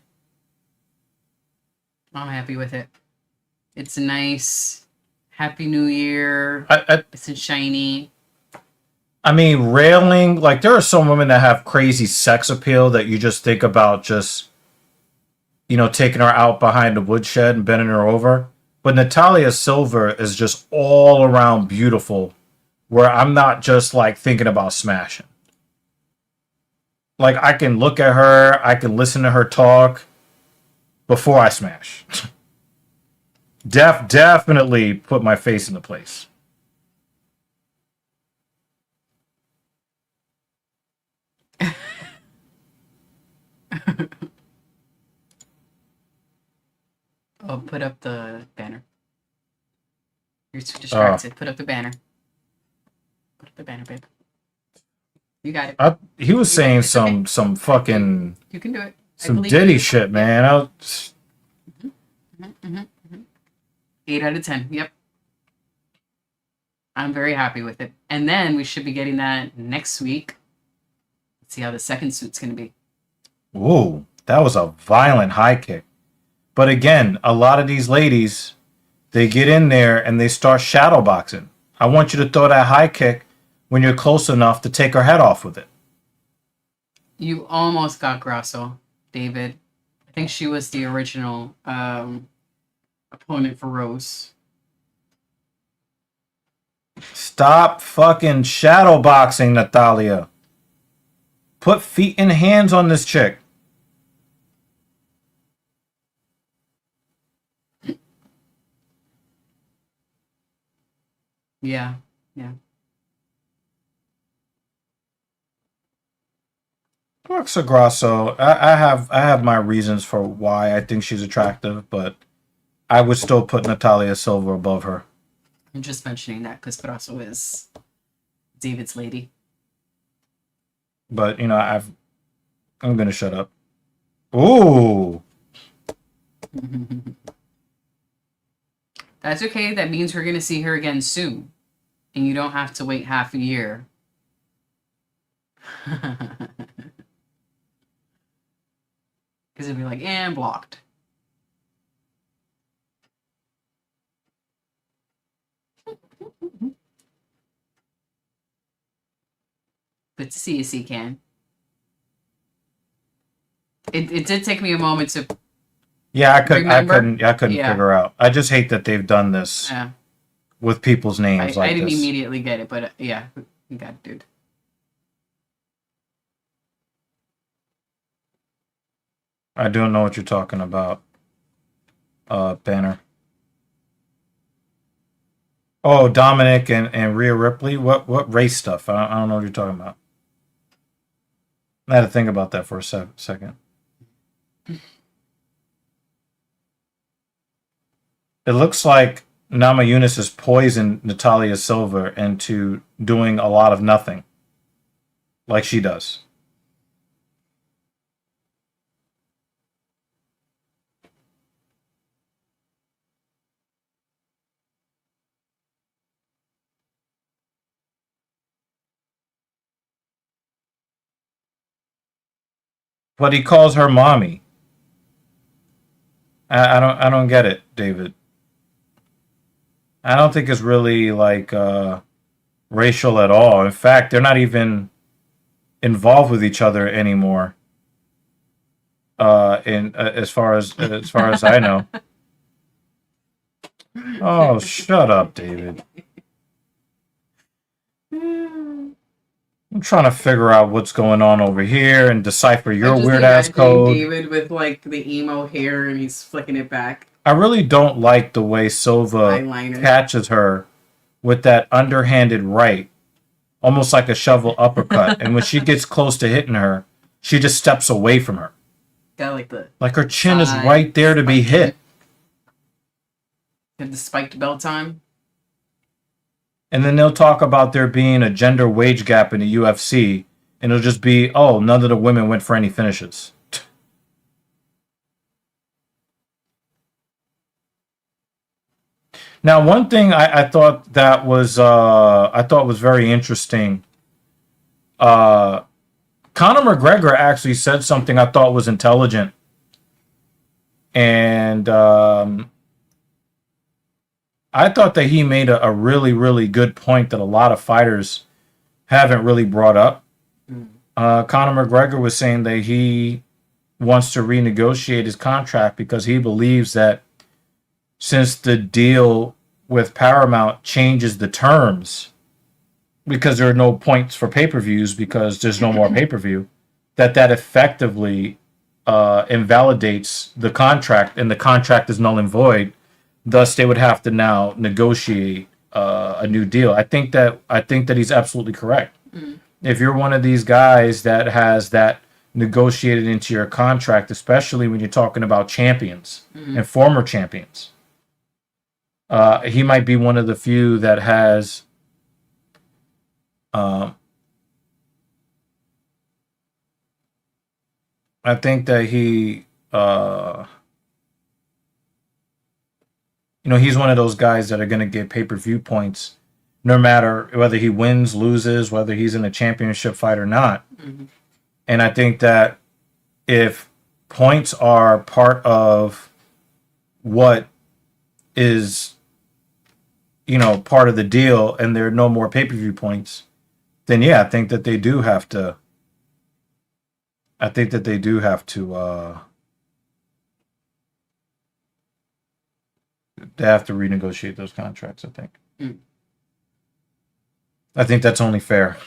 Speaker 2: I'm happy with it. It's nice. Happy New Year. It's shiny.
Speaker 1: I mean, railing, like, there are some women that have crazy sex appeal that you just think about just, taking her out behind the woodshed and bending her over. But Natalia Silver is just all around beautiful, where I'm not just, like, thinking about smashing. Like, I can look at her, I can listen to her talk before I smash. Definitely put my face into place.
Speaker 2: Oh, put up the banner. You're too distracted. Put up the banner. Put up the banner, babe. You got it.
Speaker 1: He was saying some fucking
Speaker 2: You can do it.
Speaker 1: some Diddy shit, man.
Speaker 2: 8 out of 10. Yep. I'm very happy with it. And then we should be getting that next week. Let's see how the second suit's going to be.
Speaker 1: Ooh, that was a violent high kick. But again, a lot of these ladies, they get in there and they start shadow boxing. I want you to throw that high kick when you're close enough to take her head off with it.
Speaker 2: You almost got Grasso, David. I think she was the original opponent for Rose.
Speaker 1: Stop fucking shadow boxing, Natalia. Put feet and hands on this chick.
Speaker 2: Yeah.
Speaker 1: Alexa Grasso, I have my reasons for why I think she's attractive, but I would still put Natalia Silva above her.
Speaker 2: I'm just mentioning that because Grasso is David's lady.
Speaker 1: But I'm gonna shut up. Ooh.
Speaker 2: That's okay. That means we're gonna see her again soon, and you don't have to wait half a year. Because it'd be like, and blocked. Good to see you, C-Can. It did take me a moment to.
Speaker 1: Yeah, I couldn't
Speaker 2: Yeah.
Speaker 1: figure out. I just hate that they've done this with people's names
Speaker 2: I didn't immediately get it, but yeah, you got it, dude.
Speaker 1: I don't know what you're talking about, Banner. Oh, Dominic and Rhea Ripley? What race stuff? I don't know what you're talking about. I had to think about that for a second. It looks like Nama Yunus has poisoned Natalia Silva into doing a lot of nothing. Like she does. But he calls her mommy. I don't get it, David. I don't think it's really like racial at all. In fact, they're not even involved with each other anymore. In as far as I know. Oh, shut up, David. I'm trying to figure out what's going on over here and decipher your weird ass code.
Speaker 2: David with like the emo hair and he's flicking it back.
Speaker 1: I really don't like the way Silva catches her with that underhanded right, almost like a shovel uppercut. And when she gets close to hitting her, she just steps away from her.
Speaker 2: Got
Speaker 1: like her chin is right there to be hit.
Speaker 2: Have the spiked bell time.
Speaker 1: And then they'll talk about there being a gender wage gap in the UFC, and it'll just be, oh, none of the women went for any finishes. Now, one thing I thought that was I thought was very interesting. Uh, Conor McGregor actually said something I thought was intelligent, and I thought that he made a really really good point that a lot of fighters haven't really brought up.
Speaker 2: Mm.
Speaker 1: Conor McGregor was saying that he wants to renegotiate his contract because he believes that since the deal with Paramount changes the terms because there are no points for pay-per-views because there's no more pay-per-view, that effectively invalidates the contract and the contract is null and void. Thus, they would have to now negotiate a new deal. I think that he's absolutely correct.
Speaker 2: Mm.
Speaker 1: If you're one of these guys that has that negotiated into your contract, especially when you're talking about champions and former champions, he might be one of the few that has. Um, I think that he's one of those guys that are going to get pay-per-view points no matter whether he wins, loses, whether he's in a championship fight or not.
Speaker 2: Mm.
Speaker 1: And I think that if points are part of what is, part of the deal and there are no more pay-per-view points, then yeah, I think that they do have to they have to renegotiate those contracts, I think.
Speaker 2: Mm.
Speaker 1: I think that's only fair.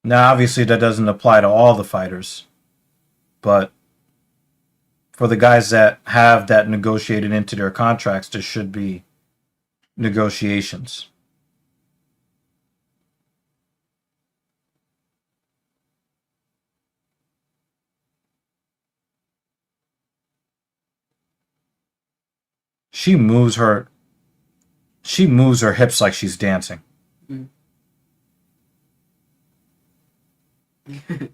Speaker 1: Now, obviously, that doesn't apply to all the fighters, but for the guys that have that negotiated into their contracts, there should be negotiations. She moves her she moves her hips like she's dancing.
Speaker 2: Mm. That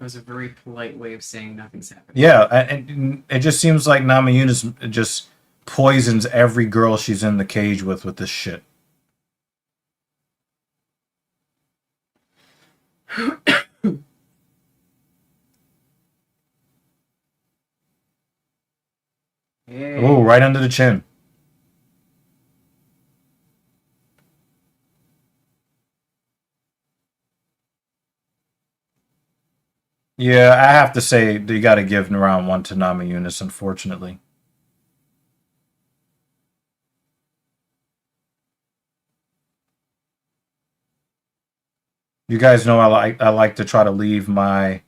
Speaker 2: was a very polite way of saying nothing's happening.
Speaker 1: Yeah, and it just seems like Nama Yunus just poisons every girl she's in the cage with this shit.
Speaker 2: Hey.
Speaker 1: Oh, right under the chin. Yeah, I have to say you got to give round one to Nama Yunus, unfortunately. You guys know I like to try to leave my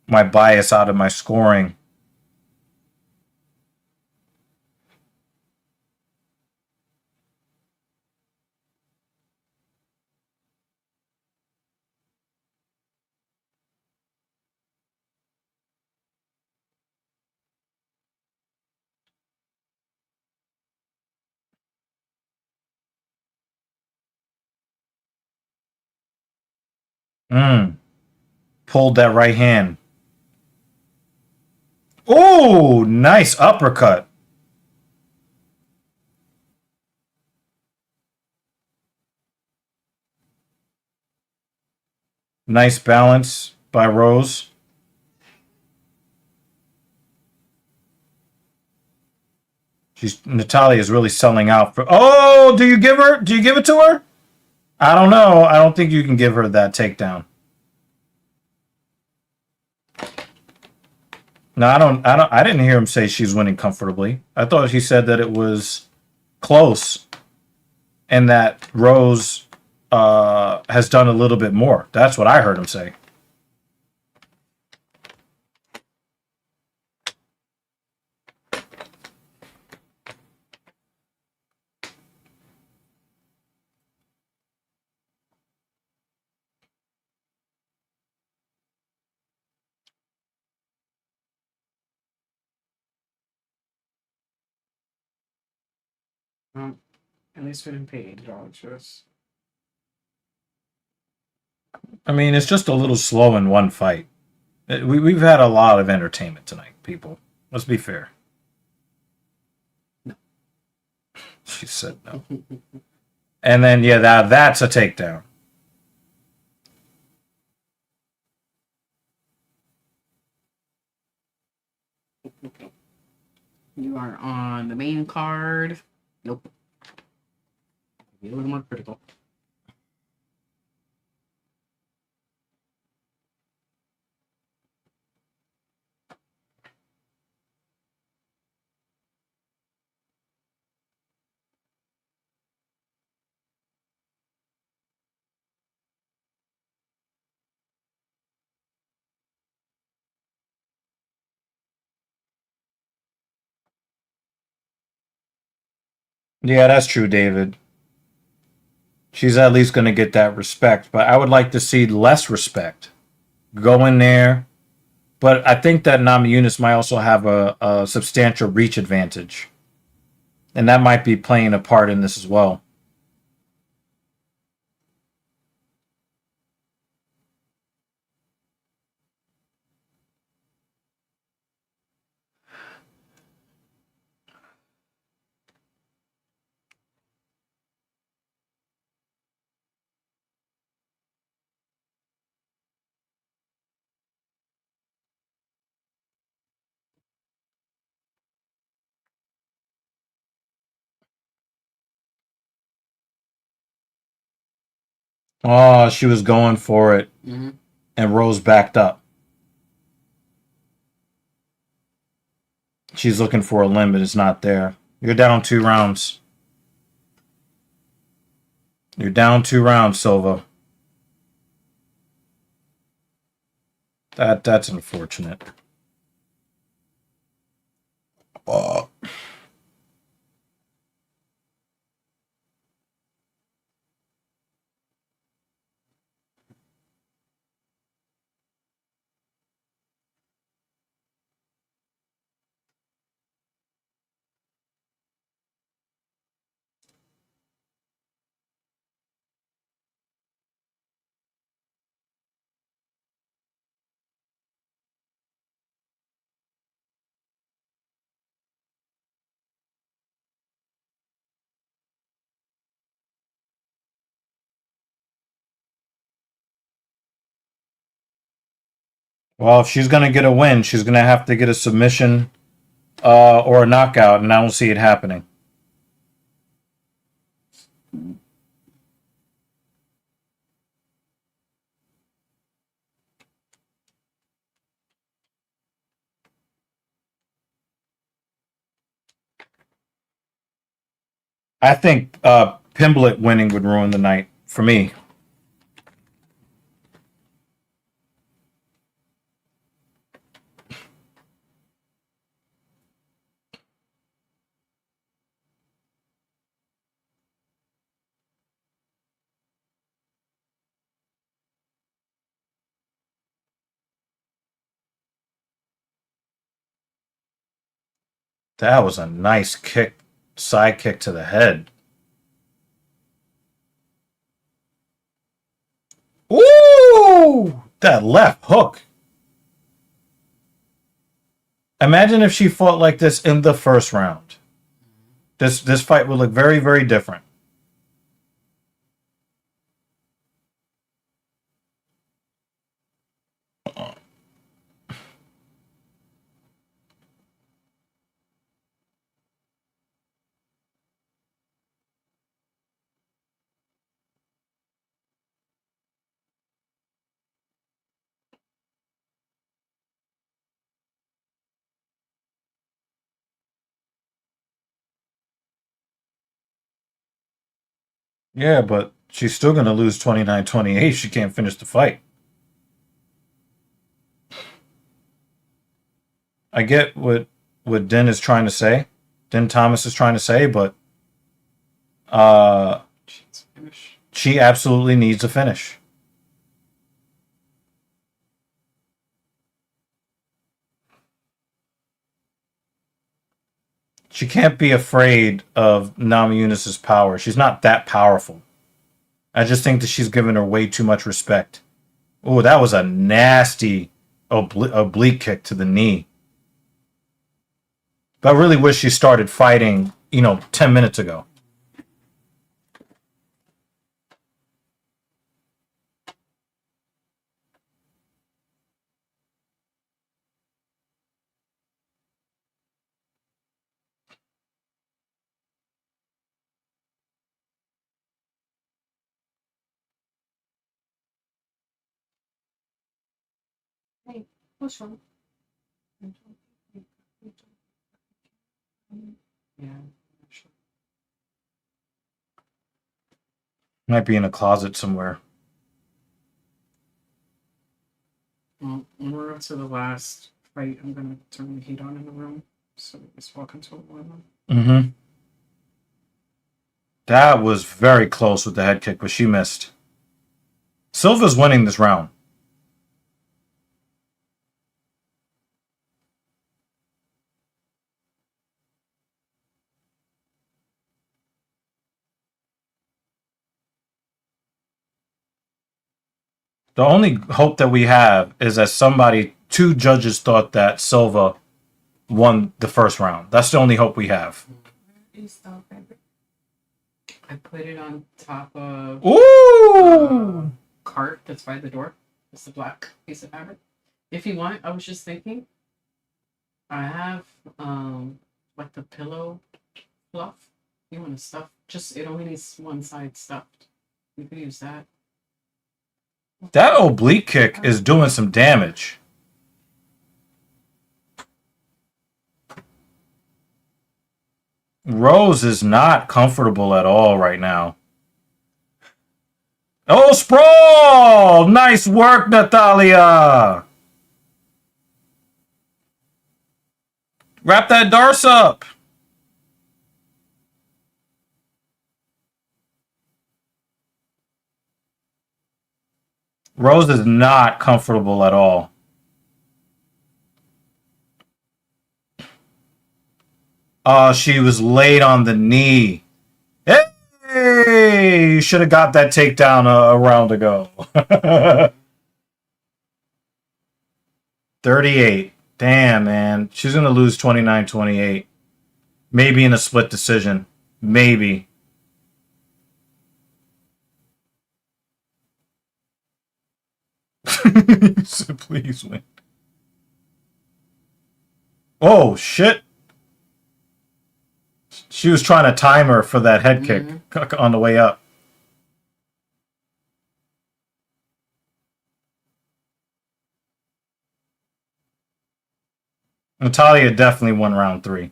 Speaker 1: bias out of my scoring. Mm. Pulled that right hand. Oh, nice uppercut. Nice balance by Rose. Natalia is really selling out for. Oh, do you give her? Do you give it to her? I don't know. I don't think you can give her that takedown. No, I don't. I don't. I didn't hear him say she's winning comfortably. I thought he said that it was close, and that Rose has done a little bit more. That's what I heard him say.
Speaker 2: Well, at least we didn't pay $80 for this.
Speaker 1: I mean, it's just a little slow in one fight. We've had a lot of entertainment tonight, people. Let's be fair.
Speaker 2: No.
Speaker 1: She said no. And then, yeah, that's a takedown.
Speaker 2: You are on the main card. Nope. Be a little more critical.
Speaker 1: Yeah, that's true, David. She's at least going to get that respect, but I would like to see less respect. Go in there. But I think that Namajunas might also have a substantial reach advantage. And that might be playing a part in this as well. Oh, she was going for it
Speaker 2: Mm-hmm.
Speaker 1: and Rose backed up. She's looking for a limit. It's not there. You're down 2 rounds. You're down 2 rounds, Silva. That's unfortunate. Oh. Well, if she's gonna get a win, she's gonna have to get a submission or a knockout, and I don't see it happening. I think Pimblett winning would ruin the night for me. That was a nice kick, side kick to the head. Ooh, that left hook. Imagine if she fought like this in the first round. This fight would look very, very different. Yeah, but she's still going to lose 29-28. She can't finish the fight. I get what Den is trying to say. Den Thomas is trying to say, but uh, she absolutely needs a finish. She can't be afraid of Namajunas' power. She's not that powerful. I just think that she's giving her way too much respect. Oh, that was a nasty oblique kick to the knee. But I really wish she started fighting, 10 minutes ago.
Speaker 2: Hey, what's wrong? Yeah. Sure.
Speaker 1: Might be in a closet somewhere.
Speaker 2: Well, when we're up to the last fight, I'm gonna turn the heat on in the room, so we just walk into a warm up.
Speaker 1: Mm-hmm. That was very close with the head kick, but she missed. Silva's winning this round. The only hope that we have is that two judges thought that Silva won the first round. That's the only hope we have.
Speaker 2: I put it on top of
Speaker 1: Ooh!
Speaker 2: cart that's by the door. It's the black piece of fabric. If you want, I was just thinking, I have like the pillow fluff. You want to stuff? Just it only needs one side stuffed. You could use that.
Speaker 1: That oblique kick is doing some damage. Rose is not comfortable at all right now. Oh, sprawl! Nice work, Natalia! Wrap that Darce up! Rose is not comfortable at all. Oh, she was late on the knee. Hey! You should have got that takedown a round ago. 38. Damn, man. She's going to lose 29-28. Maybe in a split decision. Maybe. So please win. Oh, shit. She was trying to time her for that head kick on the way up. Natalia definitely won round 3.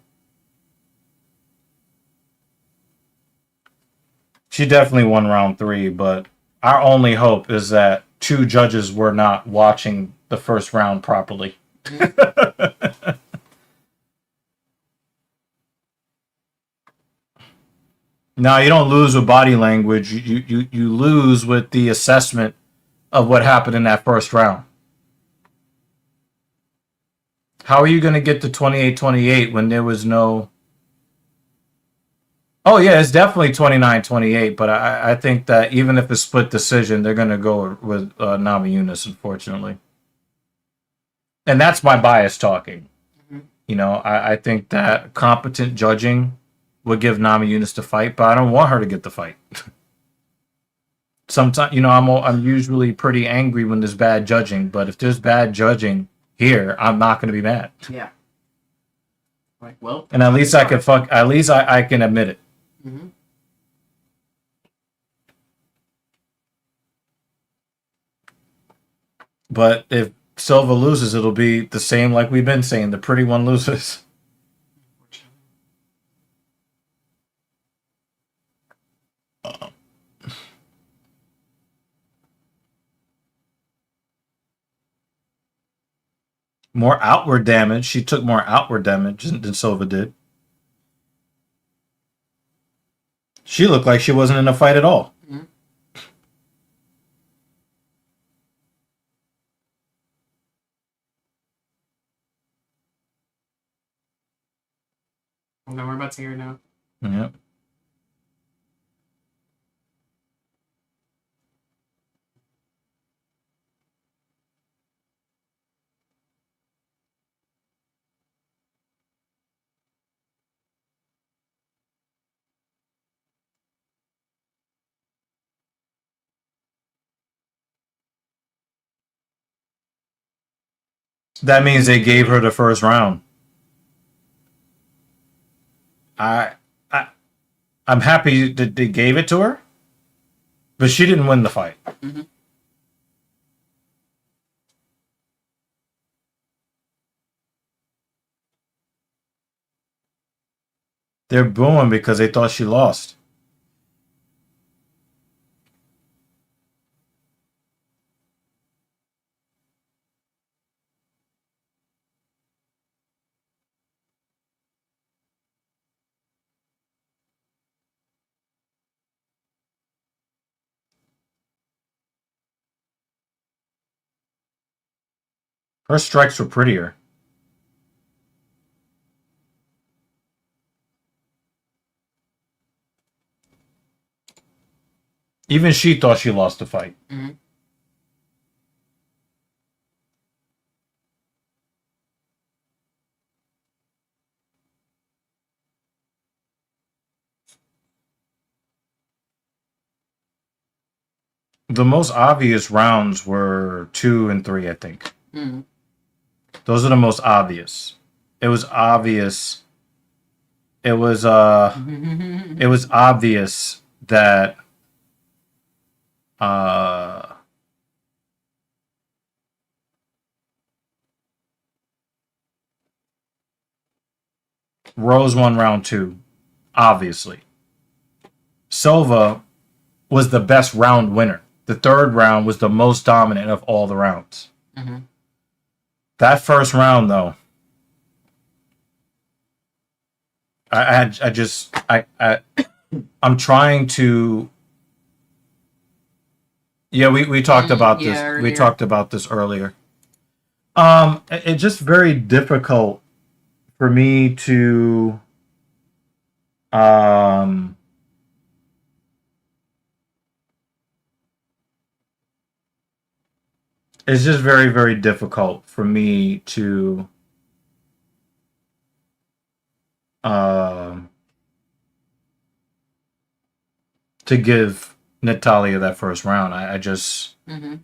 Speaker 1: She definitely won round 3, but our only hope is that two judges were not watching the first round properly. Now, you don't lose with body language. You lose with the assessment of what happened in that first round. How are you going to get to 28-28 when there was no... Oh, yeah, it's definitely 29-28, but I think that even if it's split decision, they're going to go with Namajunas, unfortunately. And that's my bias talking. I think that competent judging would give Namajunas the fight, but I don't want her to get the fight. Sometimes, I'm usually pretty angry when there's bad judging, but if there's bad judging here, I'm not going to be mad.
Speaker 2: Yeah. Like, well.
Speaker 1: And at least I can At least I can admit it.
Speaker 2: Mm-hmm.
Speaker 1: But if Silva loses, it'll be the same like we've been saying. The pretty one loses. More outward damage. She took more outward damage than Silva did. She looked like she wasn't in a fight at all.
Speaker 2: Mm-hmm. Well, we're about to hear now.
Speaker 1: Yep. That means they gave her the first round. I, I I'm happy that they gave it to her, but she didn't win the fight.
Speaker 4: Mhm.
Speaker 1: They're booing because they thought she lost. Her strikes were prettier. Even she thought she lost the fight.
Speaker 4: Mhm.
Speaker 1: The most obvious rounds were 2 and 3, I think.
Speaker 4: Mhm.
Speaker 1: Those are the most obvious. It was obvious. It was it was obvious that uh Rose won round 2, obviously. Silva was the best round winner. The third round was the most dominant of all the rounds.
Speaker 4: Mhm.
Speaker 1: That first round, though, I just I'm trying to. Yeah, we talked about
Speaker 4: Yeah,
Speaker 1: this. We
Speaker 4: earlier.
Speaker 1: talked about this earlier. It's just very difficult for me to um it's just very difficult for me um to give Natalia that first round. I just
Speaker 4: Mhm.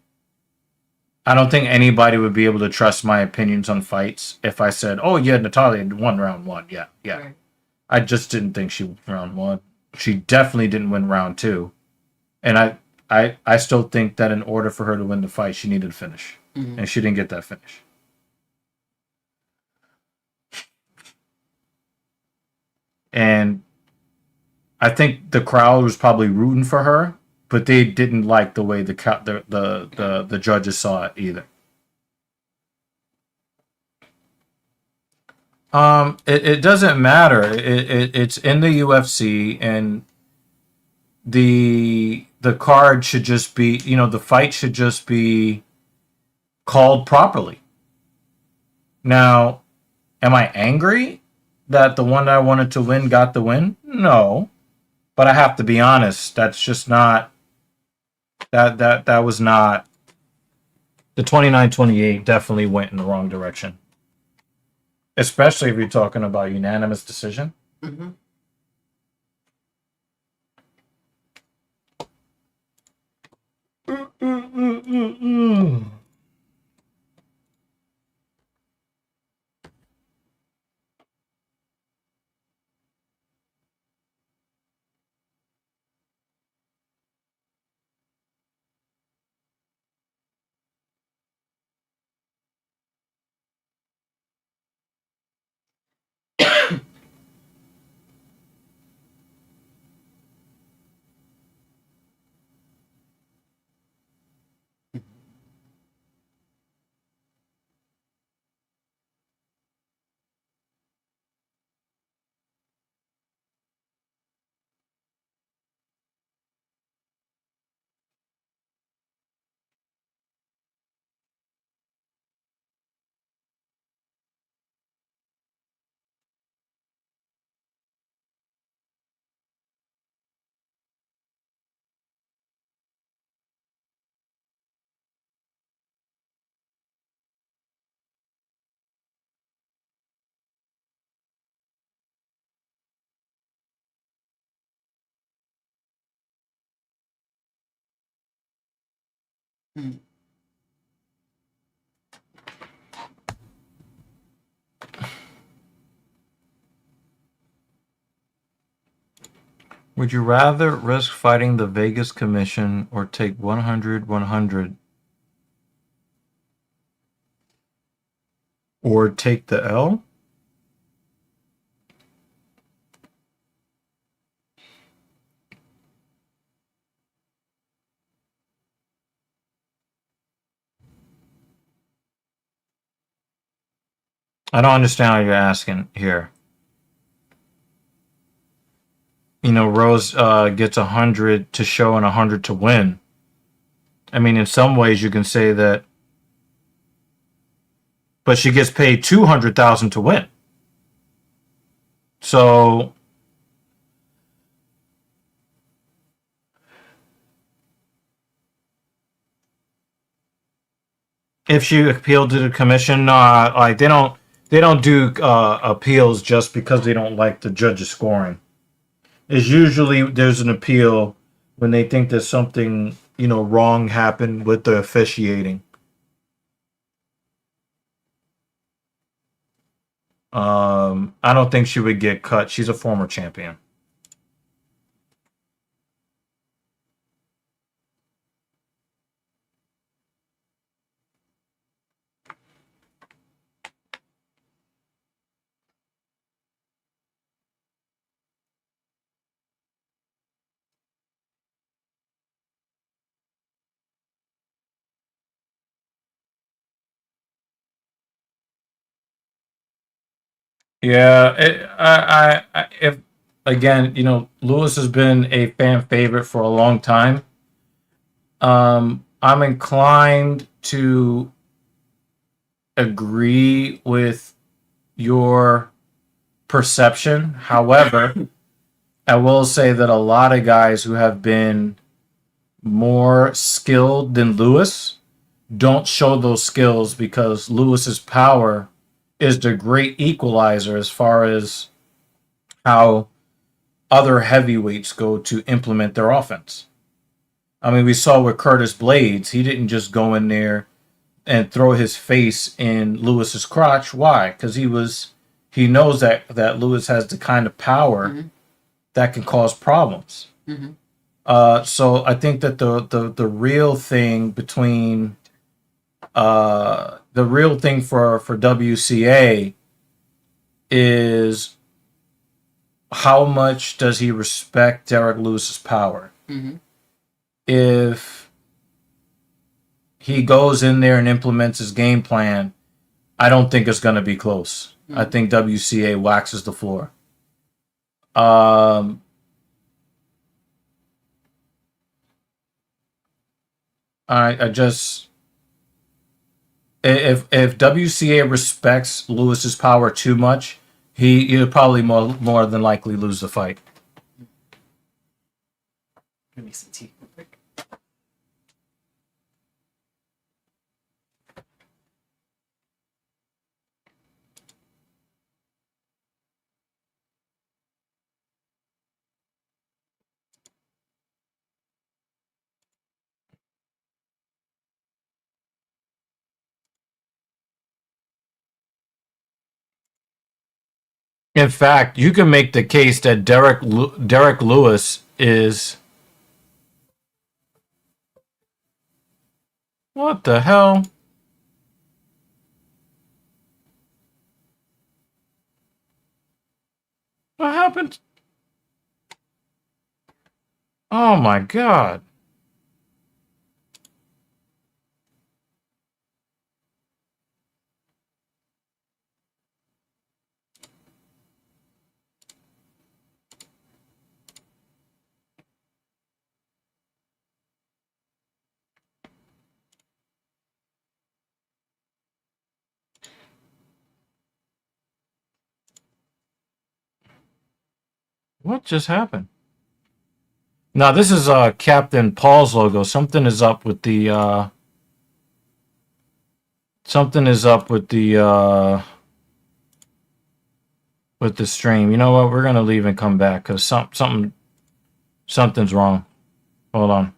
Speaker 1: I don't think anybody would be able to trust my opinions on fights if I said, "Oh yeah, Natalia won round 1." Yeah, yeah.
Speaker 4: Right.
Speaker 1: I just didn't think she won round 1. She definitely didn't win round 2, and I still think that in order for her to win the fight, she needed to finish,
Speaker 4: Mhm.
Speaker 1: and she didn't get that finish. And I think the crowd was probably rooting for her, but they didn't like the way the judges saw it either. It doesn't matter. It's in the UFC, and the card should just be, the fight should just be called properly. Now, am I angry that the one that I wanted to win got the win? No, but I have to be honest. That's just not that was not the 29-28 definitely went in the wrong direction. Especially if you're talking about unanimous decision.
Speaker 4: Mhm. Mhm.
Speaker 1: Would you rather risk fighting the Vegas Commission or take 100-100 or take the L? I don't understand how you're asking here. You know, Rose gets 100 to show and 100 to win. I mean, in some ways, you can say that, but she gets paid 200,000 to win. So if she appealed to the commission, like they don't do appeals just because they don't like the judge's scoring. It's usually there's an appeal when they think there's something wrong happened with the officiating. I don't think she would get cut. She's a former champion. Yeah, if again, Lewis has been a fan favorite for a long time. I'm inclined to agree with your perception. However, I will say that a lot of guys who have been more skilled than Lewis don't show those skills because Lewis's power is the great equalizer as far as how other heavyweights go to implement their offense. I mean, we saw with Curtis Blades, he didn't just go in there and throw his face in Lewis's crotch. Why? Because he knows that Lewis has the kind of power that can cause problems. So I think that the real thing between the real thing for WCA is how much does he respect Derek Lewis's power? If he goes in there and implements his game plan, I don't think it's going to be close. I think WCA waxes the floor. I just if WCA respects Lewis's power too much, he'll probably more than likely lose the fight.
Speaker 2: Give me some tea real quick.
Speaker 1: In fact, you can make the case that Derek Lewis is what the hell? What happened? Oh my god. What just happened? Now this is Captain Paul's logo. Something is up with the stream. You know what? We're gonna leave and come back because something's wrong. Hold on.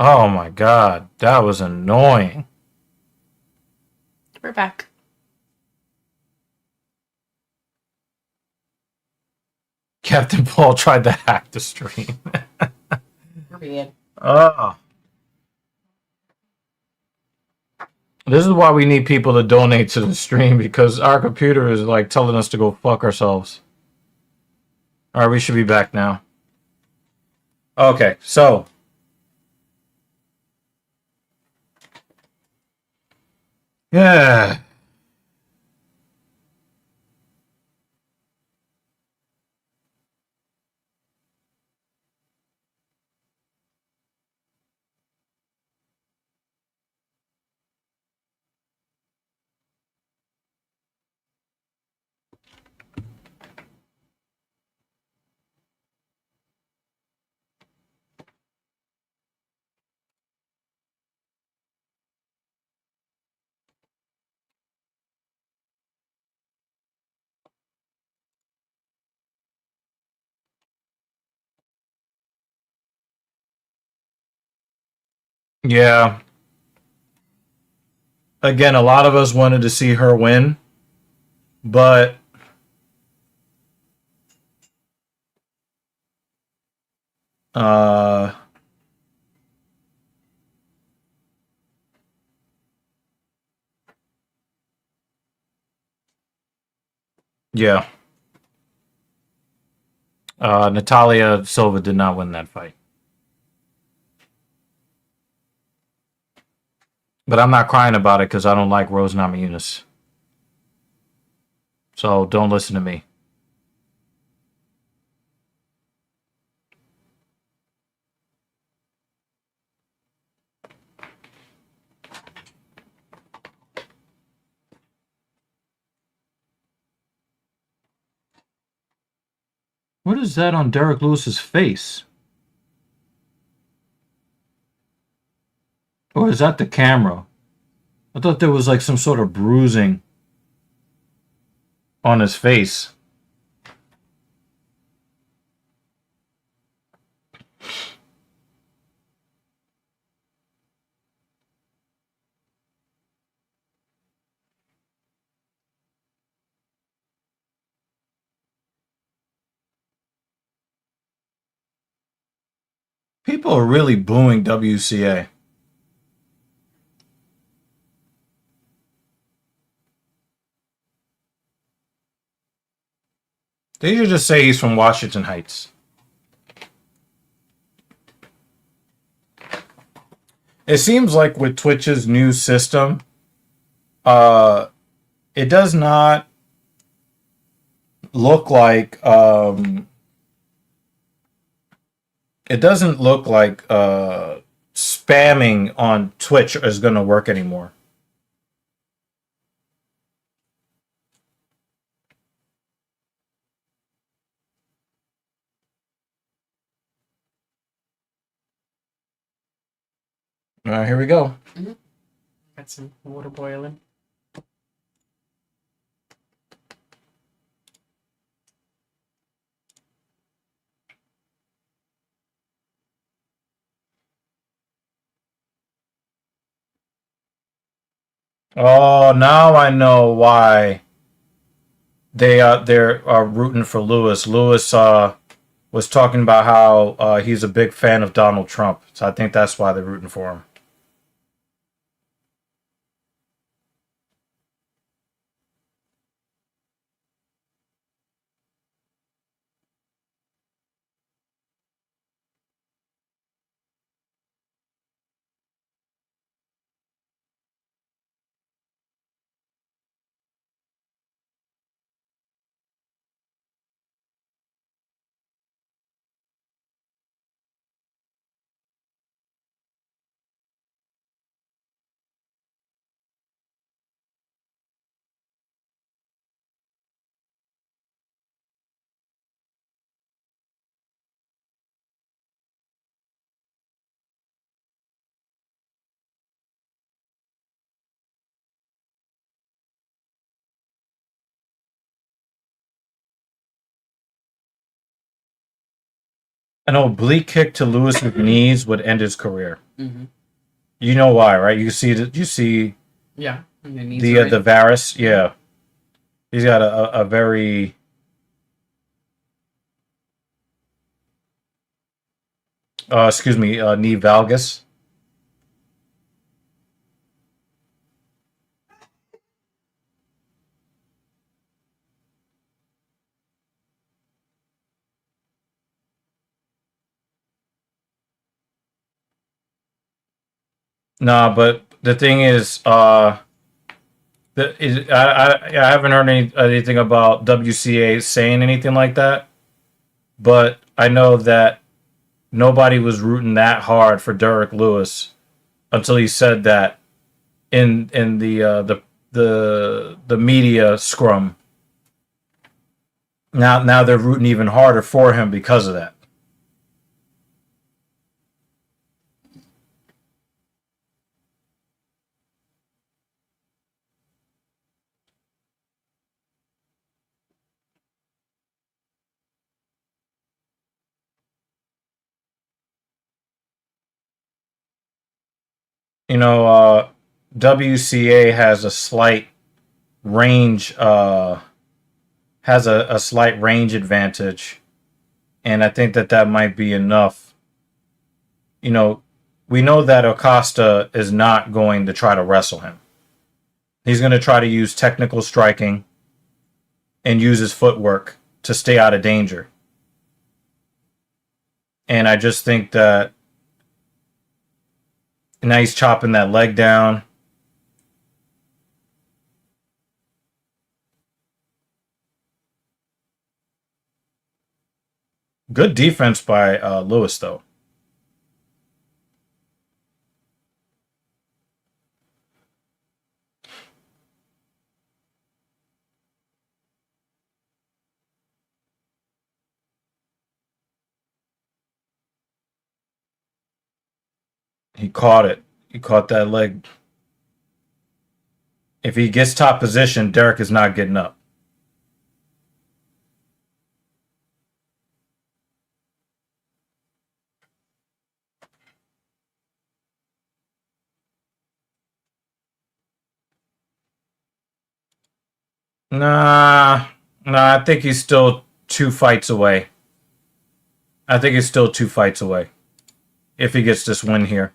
Speaker 1: Oh my god, that was annoying.
Speaker 4: We're back.
Speaker 1: Captain Paul tried to hack the stream.
Speaker 2: Period.
Speaker 1: Oh. This is why we need people to donate to the stream, because our computer is like telling us to go fuck ourselves. Alright, we should be back now. Okay, so. Yeah. Yeah. Again, a lot of us wanted to see her win, but uh yeah. Natalia Silva did not win that fight. But I'm not crying about it because I don't like Rose Namajunas. So don't listen to me. What is that on Derek Lewis's face? Or is that the camera? I thought there was like some sort of bruising on his face. People are really booing WCA. They should just say he's from Washington Heights. It seems like with Twitch's new system, uh, it does not look like it doesn't look like spamming on Twitch is going to work anymore. All right, here we go.
Speaker 2: Got some water boiling.
Speaker 1: Oh, now I know why they're rooting for Lewis. Lewis was talking about how he's a big fan of Donald Trump, so I think that's why they're rooting for him. An oblique kick to Lewis's knees would end his career.
Speaker 2: Mm-hmm.
Speaker 1: You know why, right? You see that. You see
Speaker 2: Yeah. And the knees
Speaker 1: the
Speaker 2: are in.
Speaker 1: Varus. Yeah, he's got a very excuse me, knee valgus. Nah, but the thing is, I haven't heard anything about WCA saying anything like that, but I know that nobody was rooting that hard for Derek Lewis until he said that in the media scrum. Now they're rooting even harder for him because of that. You know, WCA has a slight range a slight range advantage, and I think that might be enough. You know, we know that Acosta is not going to try to wrestle him. He's going to try to use technical striking and use his footwork to stay out of danger. And I just think that now he's chopping that leg down. Good defense by Lewis, though. He caught it. He caught that leg. If he gets top position, Derek is not getting up. Nah, I think he's still 2 fights away. I think he's still 2 fights away. If he gets this win here,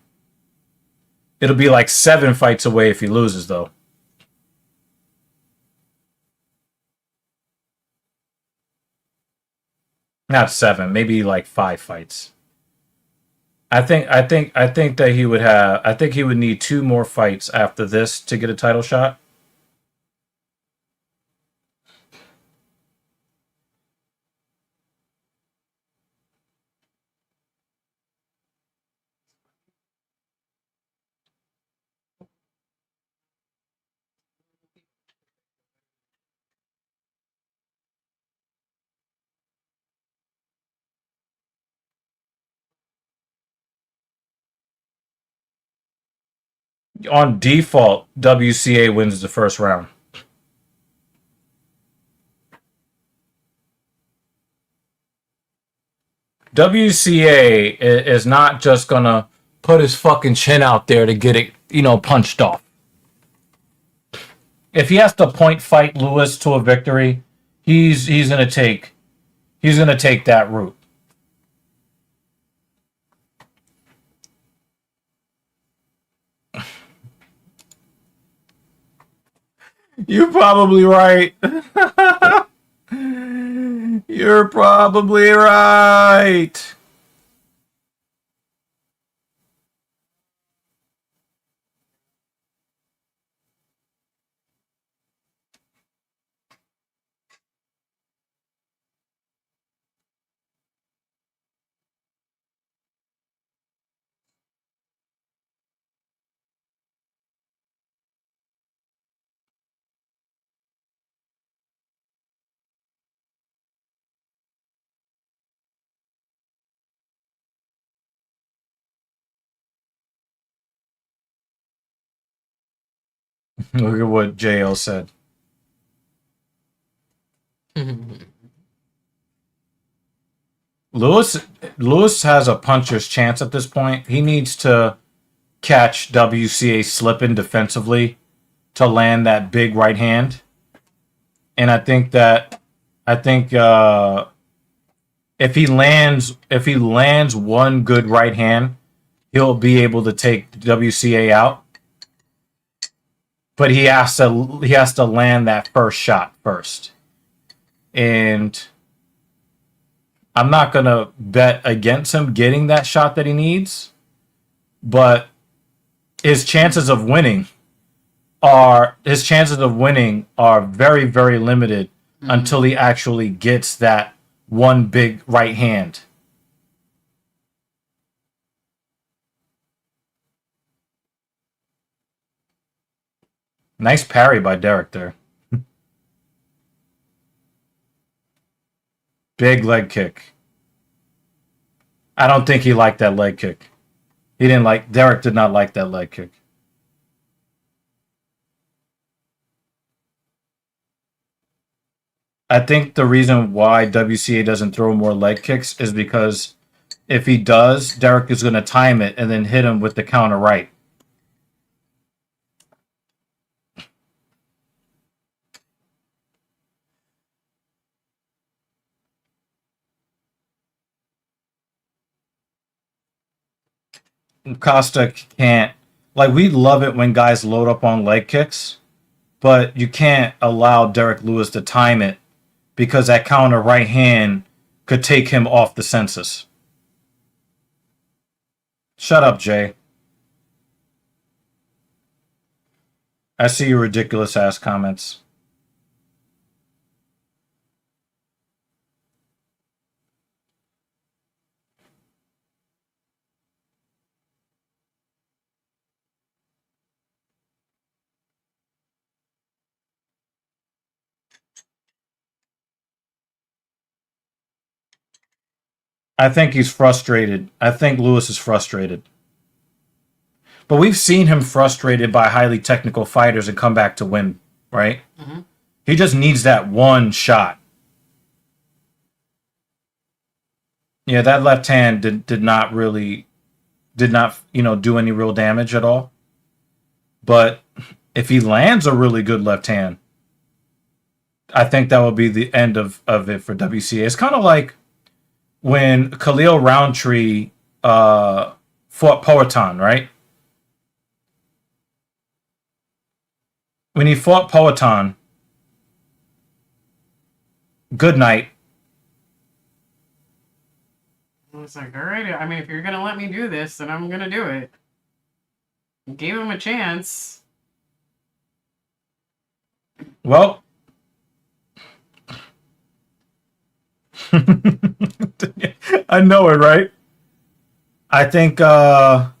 Speaker 1: it'll be like 7 fights away if he loses, though. Not 7, maybe like 5 fights. I think that he would have. I think he would need 2 more fights after this to get a title shot. On default, WCA wins the first round. WCA is not just gonna put his fucking chin out there to get it, punched off. If he has to point fight Lewis to a victory, he's gonna take that route. You're probably right. You're probably right. Look at what JL said. Lewis, Lewis has a puncher's chance at this point. He needs to catch WCA slipping defensively to land that big right hand. And I think if he lands one good right hand, he'll be able to take WCA out. But he has to land that first shot first. And I'm not gonna bet against him getting that shot that he needs, but his chances of winning are very, very limited until he actually gets that one big right hand. Nice parry by Derek there. Big leg kick. I don't think he liked that leg kick. Derek did not like that leg kick. I think the reason why WCA doesn't throw more leg kicks is because if he does, Derek is going to time it and then hit him with the counter right. Costa can't, like, we love it when guys load up on leg kicks, but you can't allow Derek Lewis to time it because that counter right hand could take him off the census. Shut up, Jay. I see your ridiculous ass comments. I think he's frustrated. I think Lewis is frustrated. But we've seen him frustrated by highly technical fighters and come back to win, right?
Speaker 2: Mm-hmm.
Speaker 1: He just needs that one shot. Yeah, that left hand did not do any real damage at all. But if he lands a really good left hand, I think that will be the end of it for WCA. It's kind of like when Khalil Roundtree fought Powhatan, right? When he fought Powhatan, good night.
Speaker 2: It's like, all right, I mean, if you're going to let me do this, then I'm going to do it. Gave him a chance.
Speaker 1: Well, I know it, right? I think now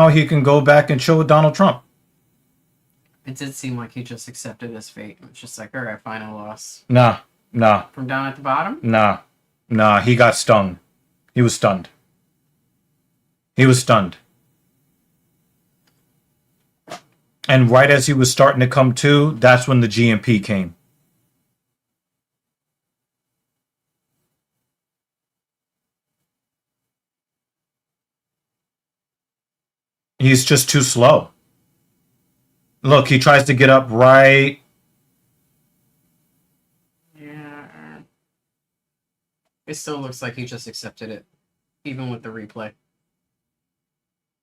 Speaker 1: he can go back and chill with Donald Trump.
Speaker 2: It did seem like he just accepted his fate. It was just like, all right, fine, I lost.
Speaker 1: Nah.
Speaker 2: From down at the bottom?
Speaker 1: Nah, he got stung. He was stunned. And right as he was starting to come to, that's when the GMP came. He's just too slow. Look, he tries to get up right.
Speaker 2: Yeah. It still looks like he just accepted it, even with the replay.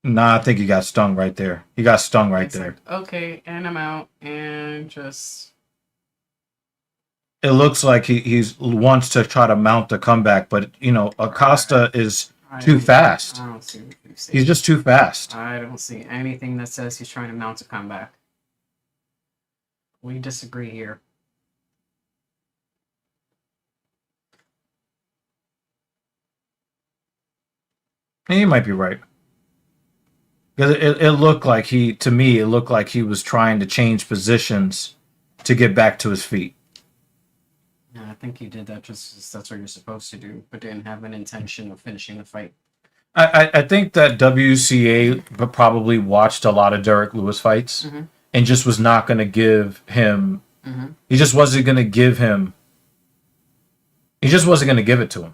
Speaker 1: Nah, I think he got stung right there. He got stung right
Speaker 2: It's
Speaker 1: there.
Speaker 2: like, okay, and I'm out, and just...
Speaker 1: It looks like he wants to try to mount the comeback, but, Acosta is too fast.
Speaker 2: I don't see what you see.
Speaker 1: He's just too fast.
Speaker 2: I don't see anything that says he's trying to mount a comeback. We disagree here.
Speaker 1: He might be right. Because it looked like he was trying to change positions to get back to his feet.
Speaker 2: Yeah, I think he did that just 'cause that's what you're supposed to do, but didn't have an intention of finishing the fight.
Speaker 1: I think that WCA probably watched a lot of Derek Lewis fights and just was not going to give him. He just wasn't going to give him He just wasn't going to give it to him.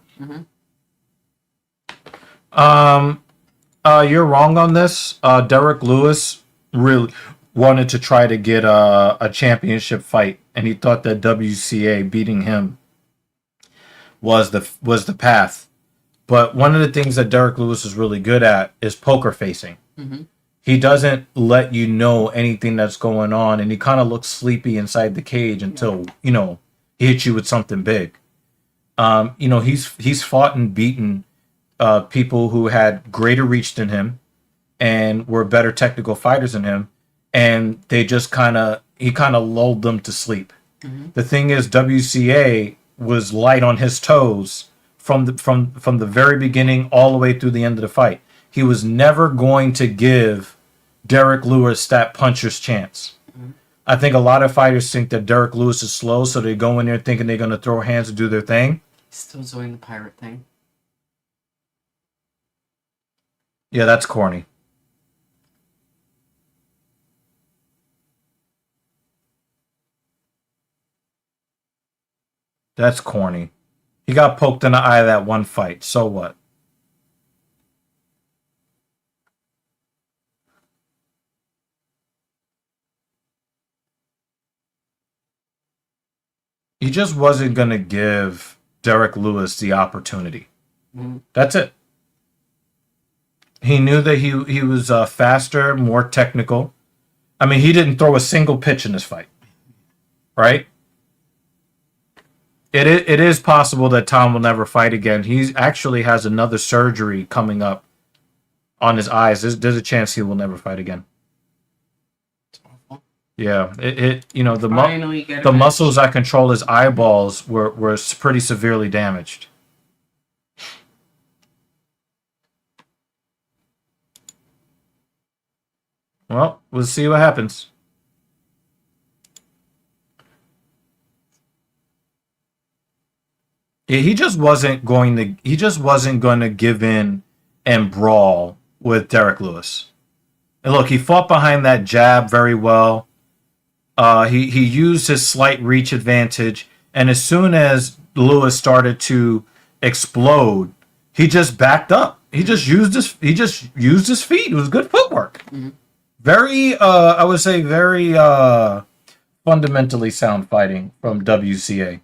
Speaker 1: You're wrong on this. Derek Lewis really wanted to try to get a championship fight, and he thought that WCA beating him was the path. But one of the things that Derek Lewis is really good at is poker facing. He doesn't let you know anything that's going on, and he kind of looks sleepy inside the cage until he hits you with something big. He's fought and beaten people who had greater reach than him and were better technical fighters than him, and he kind of lulled them to sleep. The thing is, WCA was light on his toes from the very beginning all the way through the end of the fight. He was never going to give Derek Lewis that puncher's chance. I think a lot of fighters think that Derek Lewis is slow, so they go in there thinking they're going to throw hands and do their thing.
Speaker 2: Still doing the pirate thing.
Speaker 1: Yeah, that's corny. That's corny. He got poked in the eye of that one fight. So what? He just wasn't going to give Derek Lewis the opportunity. That's it. He knew that he was faster, more technical. I mean, he didn't throw a single pitch in this fight. Right? It is possible that Tom will never fight again. He actually has another surgery coming up on his eyes. There's a chance he will never fight again.
Speaker 2: It's awful.
Speaker 1: Yeah, the muscles that control his eyeballs were pretty severely damaged. Well, we'll see what happens. Yeah, he just wasn't going to give in and brawl with Derek Lewis. And look, he fought behind that jab very well. He used his slight reach advantage, and as soon as Lewis started to explode, he just backed up. He just used his feet. It was good footwork. Very, I would say, very fundamentally sound fighting from WCA.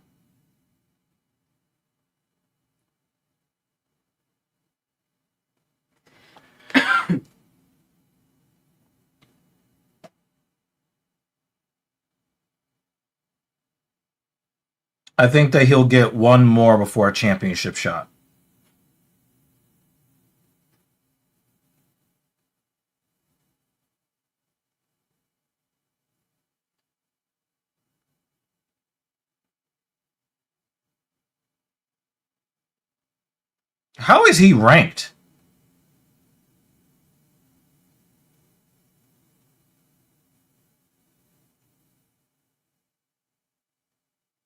Speaker 1: I think that he'll get one more before a championship shot. How is he ranked?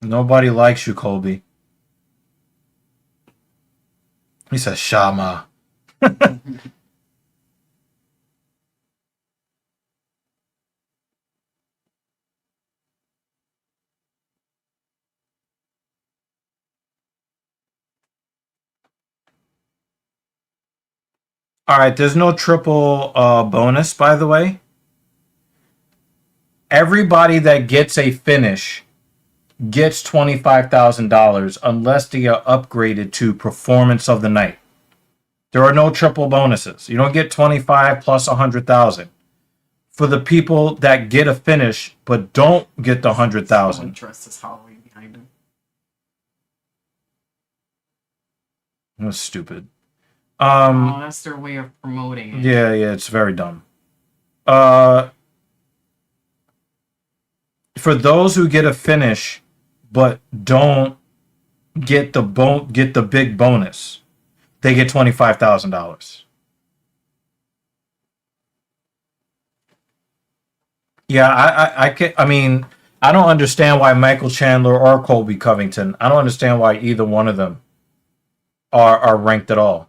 Speaker 1: Nobody likes you, Colby. He says Shama. All right, there's no triple bonus, by the way. Everybody that gets a finish gets $25,000 unless they are upgraded to performance of the night. There are no triple bonuses. You don't get 25 plus 100,000. For the people that get a finish but don't get the 100,000.
Speaker 2: Dressed as Halloween behind him.
Speaker 1: That's stupid.
Speaker 2: That's their way of promoting it.
Speaker 1: Yeah, it's very dumb. For those who get a finish but don't get the big bonus, they get $25,000. Yeah, I don't understand why Michael Chandler or Colby Covington. I don't understand why either one of them are ranked at all.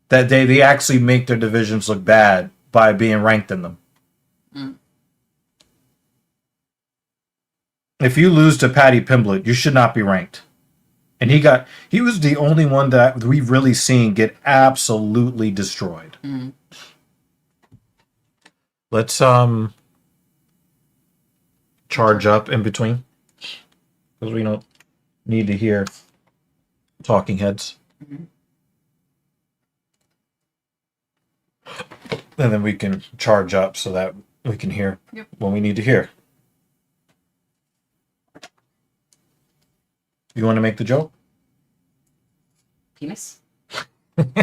Speaker 1: That they actually make their divisions look bad by being ranked in them. If you lose to Patty Pimblett, you should not be ranked. And he was the only one that we've really seen get absolutely destroyed.
Speaker 2: Mm.
Speaker 1: Let's charge up in between because we don't need to hear talking heads.
Speaker 2: Mhm.
Speaker 1: And then we can charge up so that we can hear
Speaker 2: Yep.
Speaker 1: when we need to hear. You want to make the joke?
Speaker 2: Penis. In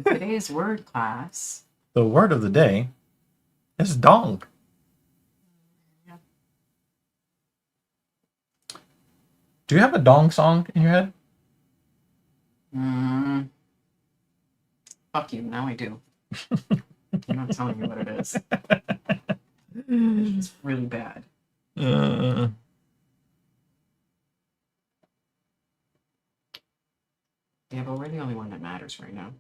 Speaker 2: today's word class.
Speaker 1: The word of the day is dong.
Speaker 2: Yeah.
Speaker 1: Do you have a dong song in your head?
Speaker 2: Mm. Fuck you. Now I do. I'm not telling you what it is. It's really bad. Yeah, but we're the only one that matters right now.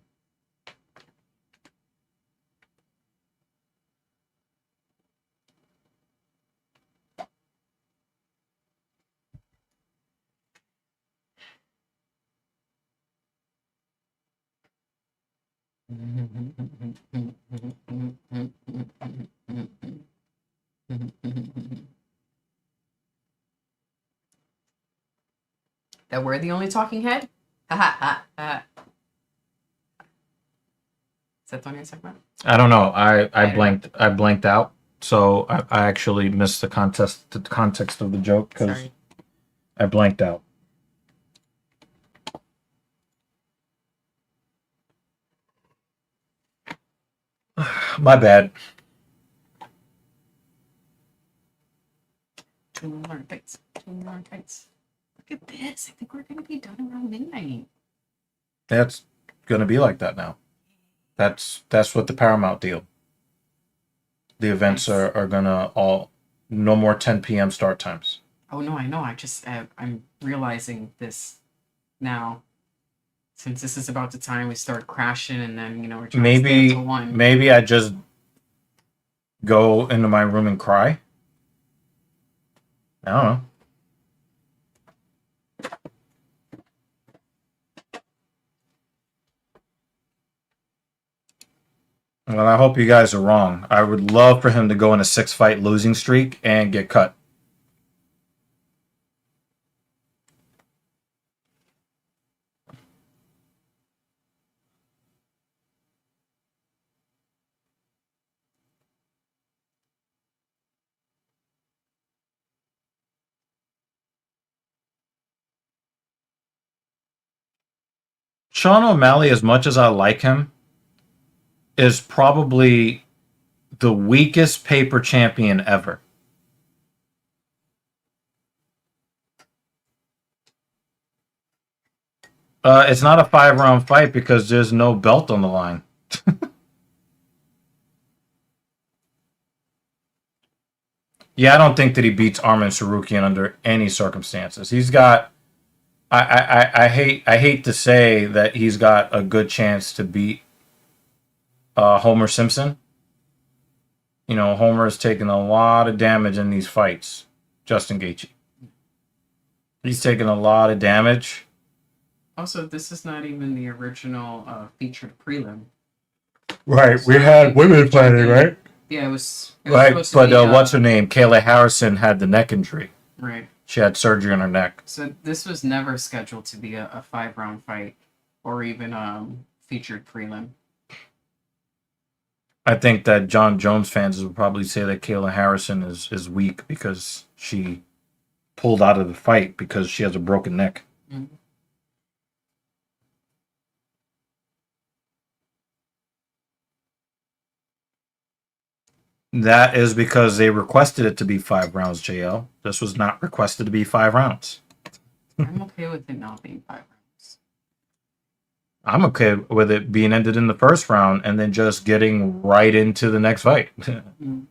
Speaker 2: That we're the only talking head? Ha ha ha ha. Is that the one you're talking about?
Speaker 1: I don't know. I
Speaker 2: don't
Speaker 1: blanked out. So I actually missed the context of the joke because
Speaker 2: Sorry.
Speaker 1: I blanked out. My bad.
Speaker 2: Two more tights. Two more tights. Look at this. I think we're going to be done around midnight.
Speaker 1: That's gonna be like that now. That's what the Paramount deal. The events
Speaker 2: Nice.
Speaker 1: are gonna all no more 10 p.m. start times.
Speaker 2: Oh, no, I know. I'm realizing this now. Since this is about the time we start crashing and then, we're trying to stay until 1.
Speaker 1: Maybe I just go into my room and cry. I don't know. Well, I hope you guys are wrong. I would love for him to go on a 6-fight losing streak and get cut. Sean O'Malley, as much as I like him, is probably the weakest paper champion ever. It's not a 5-round fight because there's no belt on the line. Yeah, I don't think that he beats Arman Sarukian under any circumstances. He's got. I hate to say that he's got a good chance to beat Homer Simpson. Homer has taken a lot of damage in these fights. Justin Gaethje. He's taken a lot of damage.
Speaker 2: Also, this is not even the original featured prelim.
Speaker 1: Right,
Speaker 2: we had women fighting, right? Yeah, it was
Speaker 1: Right,
Speaker 2: supposed to
Speaker 1: but
Speaker 2: be,
Speaker 1: what's her name? Kayla Harrison had the neck injury.
Speaker 2: Right.
Speaker 1: She had surgery on her neck.
Speaker 2: So this was never scheduled to be a 5-round fight or even featured prelim.
Speaker 1: I think that John Jones fans would probably say that Kayla Harrison is weak because she pulled out of the fight because she has a broken neck.
Speaker 2: Mm-hmm.
Speaker 1: That is because they requested it to be 5 rounds, JL. This was not requested to be 5 rounds.
Speaker 2: I'm okay with it not being 5 rounds.
Speaker 1: I'm okay with it being ended in the first round and then just getting right into the next fight.
Speaker 2: Mm-hmm.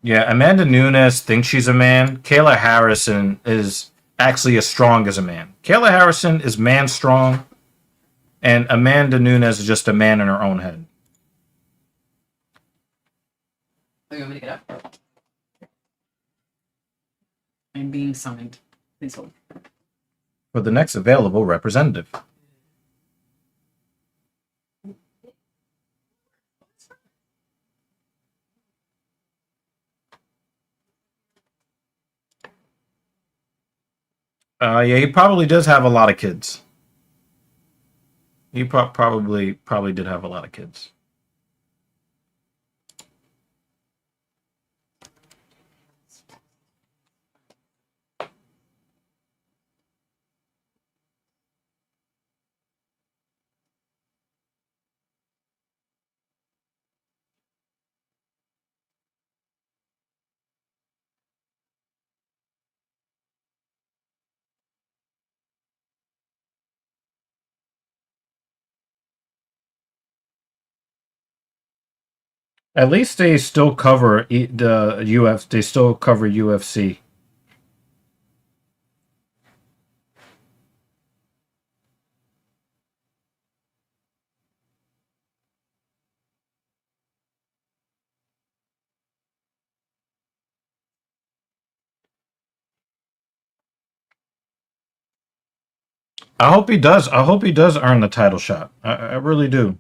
Speaker 1: Yeah, Amanda Nunes thinks she's a man. Kayla Harrison is actually as strong as a man. Kayla Harrison is man strong, and Amanda Nunes is just a man in her own head.
Speaker 2: Oh, you want me to get up? I'm being summoned. Please hold.
Speaker 1: For the next available representative. Yeah, he probably does have a lot of kids. He probably did have a lot of kids. At least they still cover the UF. They still cover UFC. I hope he does. I hope he does earn the title shot. I really do.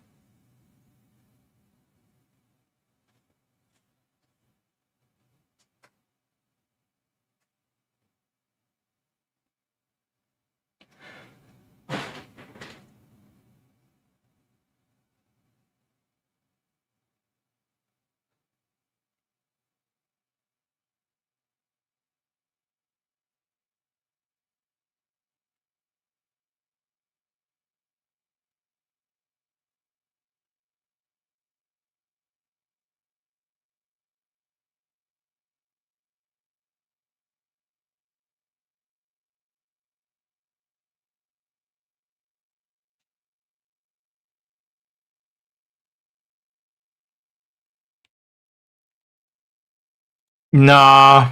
Speaker 1: Nah,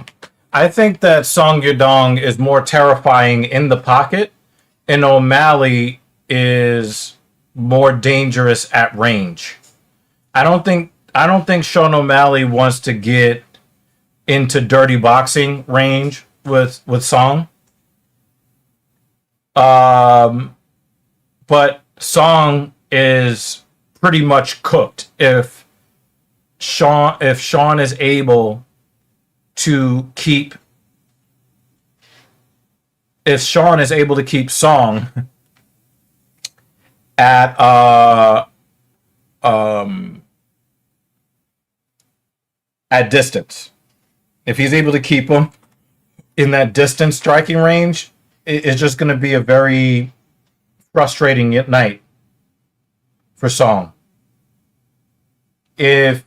Speaker 1: I think that Song Yudong is more terrifying in the pocket, and O'Malley is more dangerous at range. I don't think Sean O'Malley wants to get into dirty boxing range with Song. Um, but Song is pretty much cooked if Sean is able to keep if Sean is able to keep Song at at distance. If he's able to keep him in that distance striking range, it's just going to be a very frustrating night for Song. If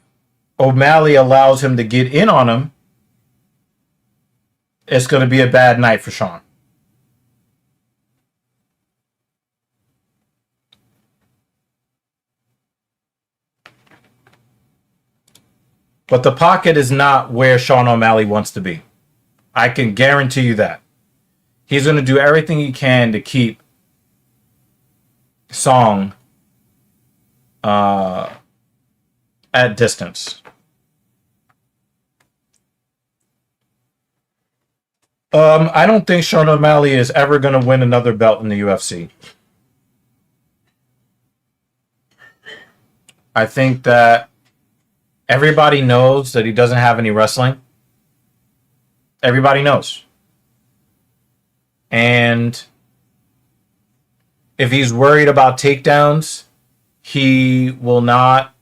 Speaker 1: O'Malley allows him to get in on him, it's going to be a bad night for Sean. But the pocket is not where Sean O'Malley wants to be. I can guarantee you that. He's going to do everything he can to keep Song at distance. I don't think Sean O'Malley is ever going to win another belt in the UFC. I think that everybody knows that he doesn't have any wrestling. Everybody knows. And if he's worried about takedowns, he will not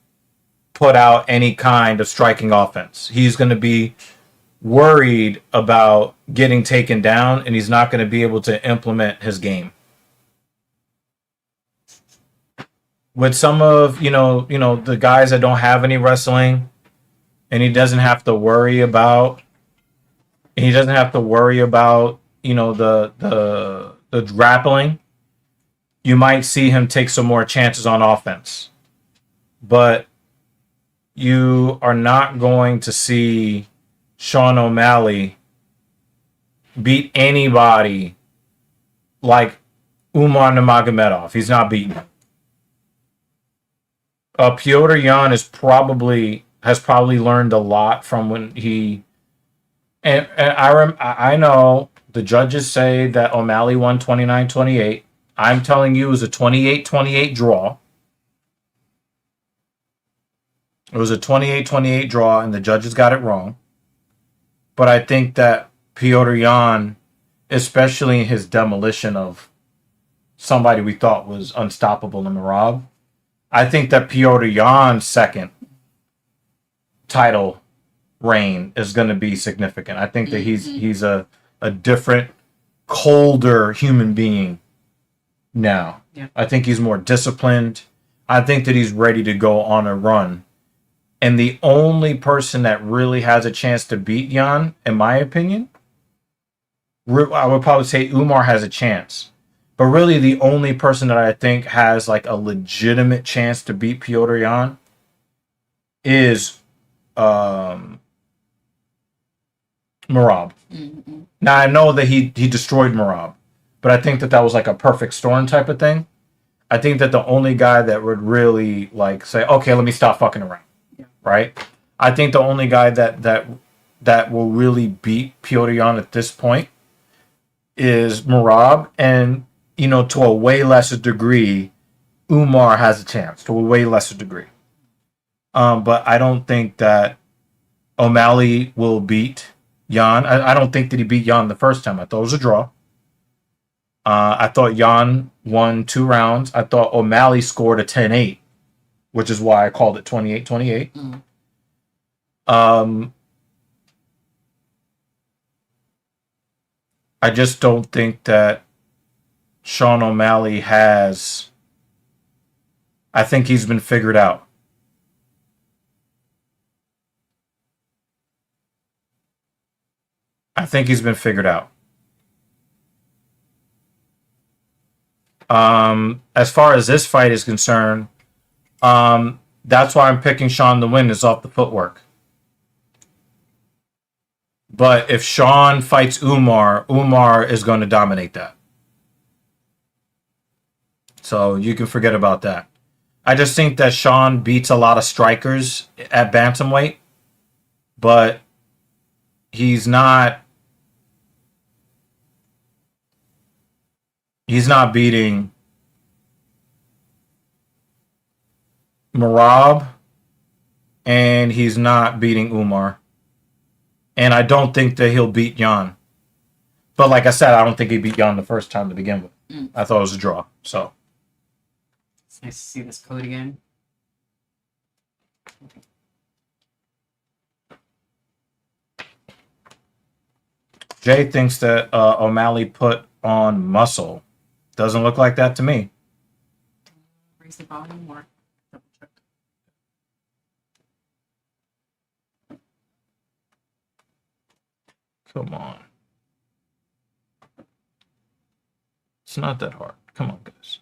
Speaker 1: put out any kind of striking offense. He's going to be worried about getting taken down, and he's not going to be able to implement his game. With some of the guys that don't have any wrestling, and he doesn't have to worry about the grappling. You might see him take some more chances on offense, but you are not going to see Sean O'Malley beat anybody like Umar Nurmagomedov. He's not beaten him. Piotr Yan is probably has probably learned a lot from when he. I know the judges say that O'Malley won 29-28. I'm telling you, it was a 28-28 draw. It was a 28-28 draw, and the judges got it wrong. But I think that Petr Yan, especially in his demolition of somebody we thought was unstoppable in Merab, I think that Petr Yan's second title reign is going to be significant. I think that he's a different, colder human being now.
Speaker 2: Yeah.
Speaker 1: I think he's more disciplined. I think that he's ready to go on a run. And the only person that really has a chance to beat Yan, in my opinion, I would probably say Umar has a chance. But really, the only person that I think has like a legitimate chance to beat Petr Yan is Merab. Now, I know that he destroyed Merab, but I think that was like a perfect storm type of thing. I think that the only guy that would really like say, okay, let me stop fucking around. Right? I think the only guy that will really beat Petr Yan at this point is Merab, and to a way lesser degree, Umar has a chance to a way lesser degree. But I don't think that O'Malley will beat Yan. I don't think that he beat Yan the first time. I thought it was a draw. I thought Yan won 2 rounds. I thought O'Malley scored a 10-8. Which is why I called it 28-28. I just don't think that Sean O'Malley has. I think he's been figured out. I think he's been figured out. As far as this fight is concerned, that's why I'm picking Sean to win, is off the footwork. But if Sean fights Umar, Umar is going to dominate that. So you can forget about that. I just think that Sean beats a lot of strikers at bantamweight, but he's not beating Merab, and he's not beating Umar. And I don't think that he'll beat Yan. But like I said, I don't think he beat Yan the first time to begin with. I thought it was a draw. So
Speaker 2: It's nice to see this code again.
Speaker 1: Jay thinks that O'Malley put on muscle. Doesn't look like that to me.
Speaker 2: Raise the volume more. Double check.
Speaker 1: Come on. It's not that hard. Come on, guys.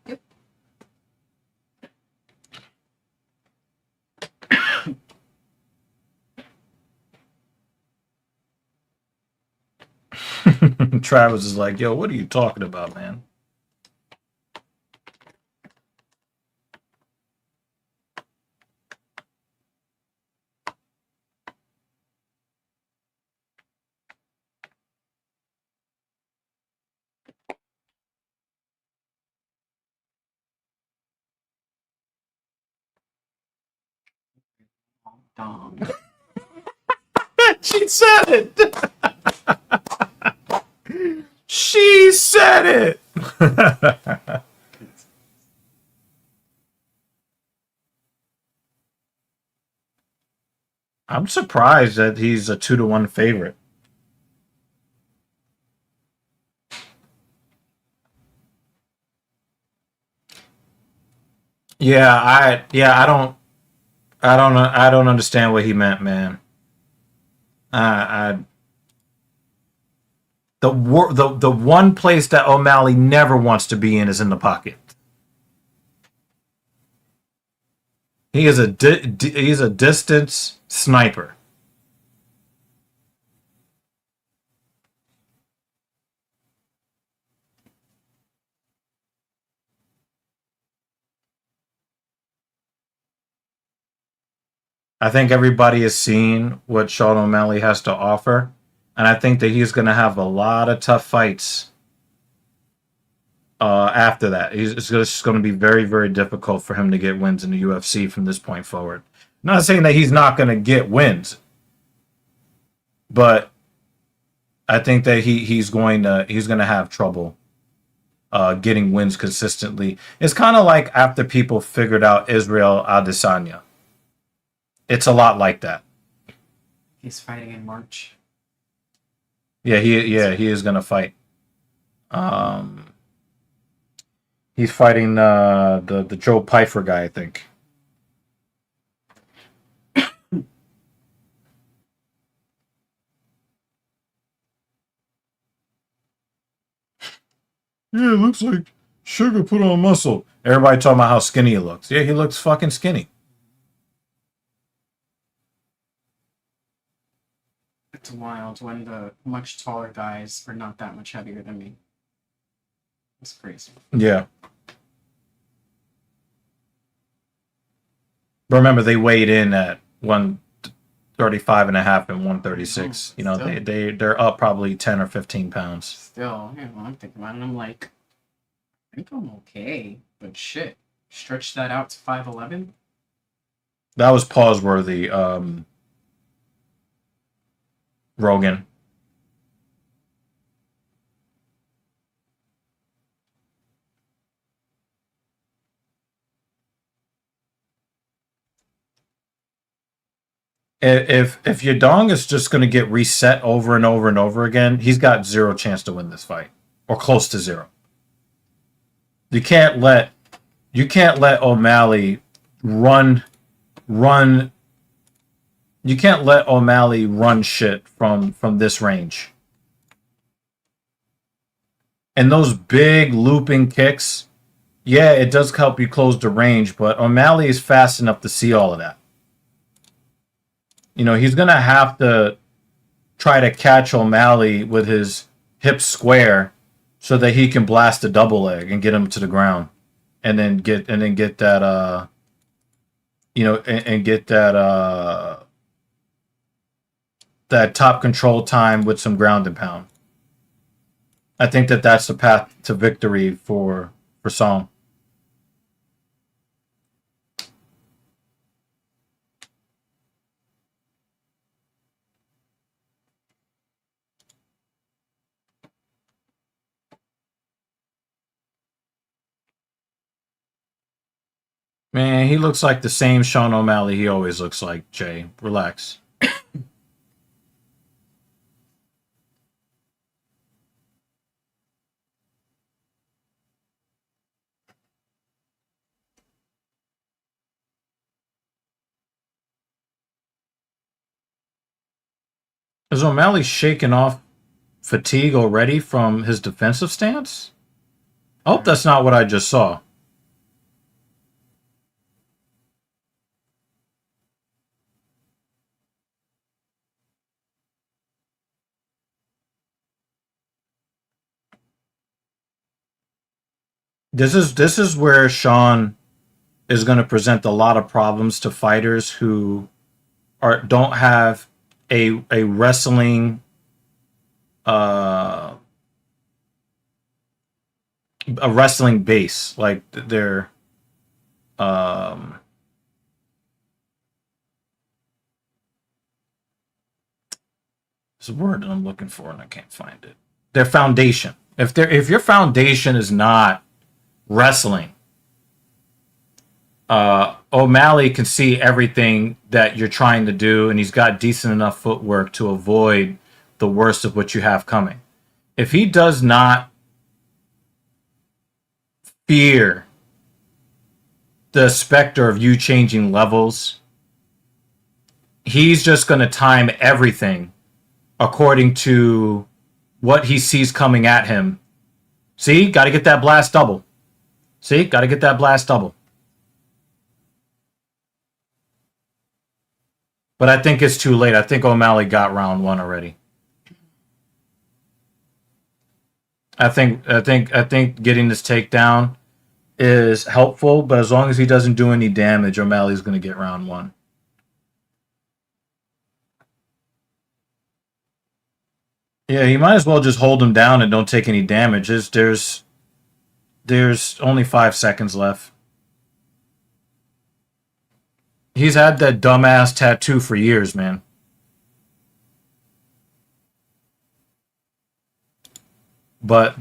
Speaker 2: Yep.
Speaker 1: Travis is like, yo, what are you talking about, man?
Speaker 2: Dom.
Speaker 1: She said it. She said it. I'm surprised that he's a 2-1 favorite. I don't understand what he meant, man. The one place that O'Malley never wants to be in is in the pocket. He is he's a distance sniper. I think everybody has seen what Sean O'Malley has to offer, and I think that he's going to have a lot of tough fights after that. It's just going to be very, very difficult for him to get wins in the UFC from this point forward. I'm not saying that he's not going to get wins, but I think that he's going to have trouble getting wins consistently. It's kind of like after people figured out Israel Adesanya. It's a lot like that.
Speaker 2: He's fighting in March.
Speaker 1: Yeah, he is going to fight. He's fighting the Joe Pyfer guy, I think. Yeah, it looks like Sugar put on muscle. Everybody talking about how skinny he looks. Yeah, he looks fucking skinny.
Speaker 2: It's wild when the much taller guys are not that much heavier than me. It's crazy.
Speaker 1: Yeah. But remember, they weighed in at 135 and a half and 136. You know,
Speaker 2: Still.
Speaker 1: they're up probably 10 or 15 pounds.
Speaker 2: Still, I'm thinking about it and I'm like, I think I'm okay. But shit, stretch that out to 5'11".
Speaker 1: That was pause worthy. Rogan. If Yadong is just going to get reset over and over and over again, he's got zero chance to win this fight, or close to zero. You can't let O'Malley run. You can't let O'Malley run shit from this range. And those big looping kicks, yeah, it does help you close the range, but O'Malley is fast enough to see all of that. You know, he's going to have to try to catch O'Malley with his hips square so that he can blast a double leg and get him to the ground. And then get that get that top control time with some ground and pound. I think that that's the path to victory for Song. Man, he looks like the same Sean O'Malley he always looks like, Jay. Relax. Is O'Malley shaking off fatigue already from his defensive stance? I hope that's not what I just saw. This is where Sean is going to present a lot of problems to fighters who don't have a wrestling a wrestling base, like they're it's a word that I'm looking for and I can't find it. Their foundation. If your foundation is not wrestling, O'Malley can see everything that you're trying to do, and he's got decent enough footwork to avoid the worst of what you have coming. If he does not fear the specter of you changing levels, he's just going to time everything according to what he sees coming at him. See, got to get that blast double. See, got to get that blast double. But I think it's too late. I think O'Malley got round one already. I think getting this takedown is helpful, but as long as he doesn't do any damage, O'Malley's going to get round one. Yeah, he might as well just hold him down and don't take any damage. There's only 5 seconds left. He's had that dumbass tattoo for years, man. But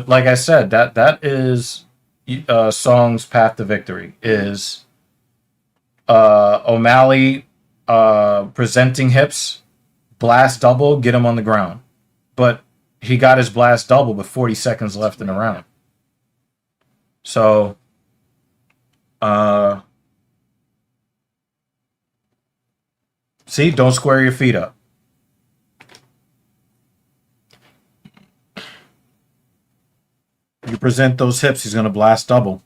Speaker 1: like I said, that is Song's path to victory is O'Malley presenting hips, blast double, get him on the ground. But he got his blast double with 40 seconds left in the round. So see, don't square your feet up. You present those hips, he's gonna blast double.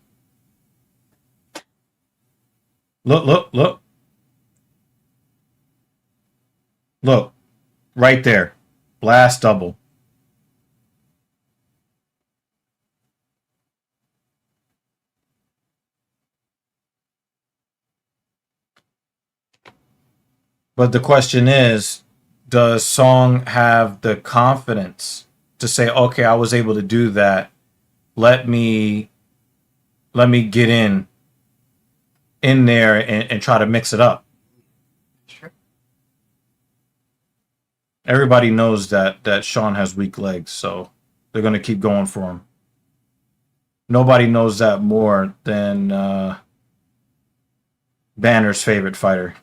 Speaker 1: Look, look, look. Look. Right there. Blast double. But the question is, does Song have the confidence to say, okay, I was able to do that. Let me get in there and try to mix it up.
Speaker 2: Sure.
Speaker 1: Everybody knows that Sean has weak legs, so they're gonna keep going for him. Nobody knows that more than Banner's favorite fighter.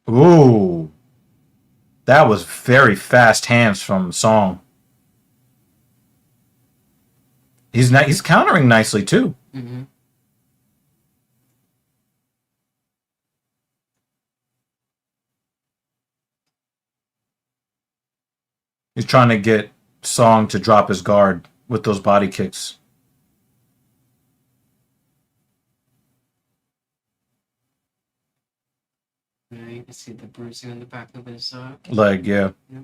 Speaker 1: Ooh, that was very fast hands from Song. He's countering nicely too.
Speaker 2: Mm-hmm.
Speaker 1: He's trying to get Song to drop his guard with those body kicks.
Speaker 2: Yeah, you can see the bruising on the back of his
Speaker 1: Leg, yeah.
Speaker 2: Yep.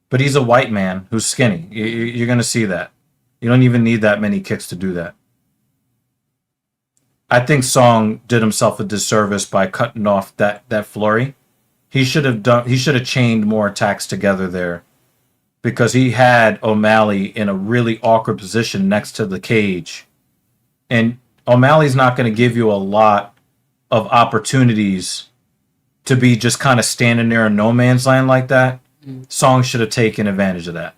Speaker 1: But he's a white man who's skinny. You're going to see that. You don't even need that many kicks to do that. I think Song did himself a disservice by cutting off that flurry. He should have chained more attacks together there, because he had O'Malley in a really awkward position next to the cage. And O'Malley's not going to give you a lot of opportunities to be just kind of standing there in no man's land like that. Song should have taken advantage of that.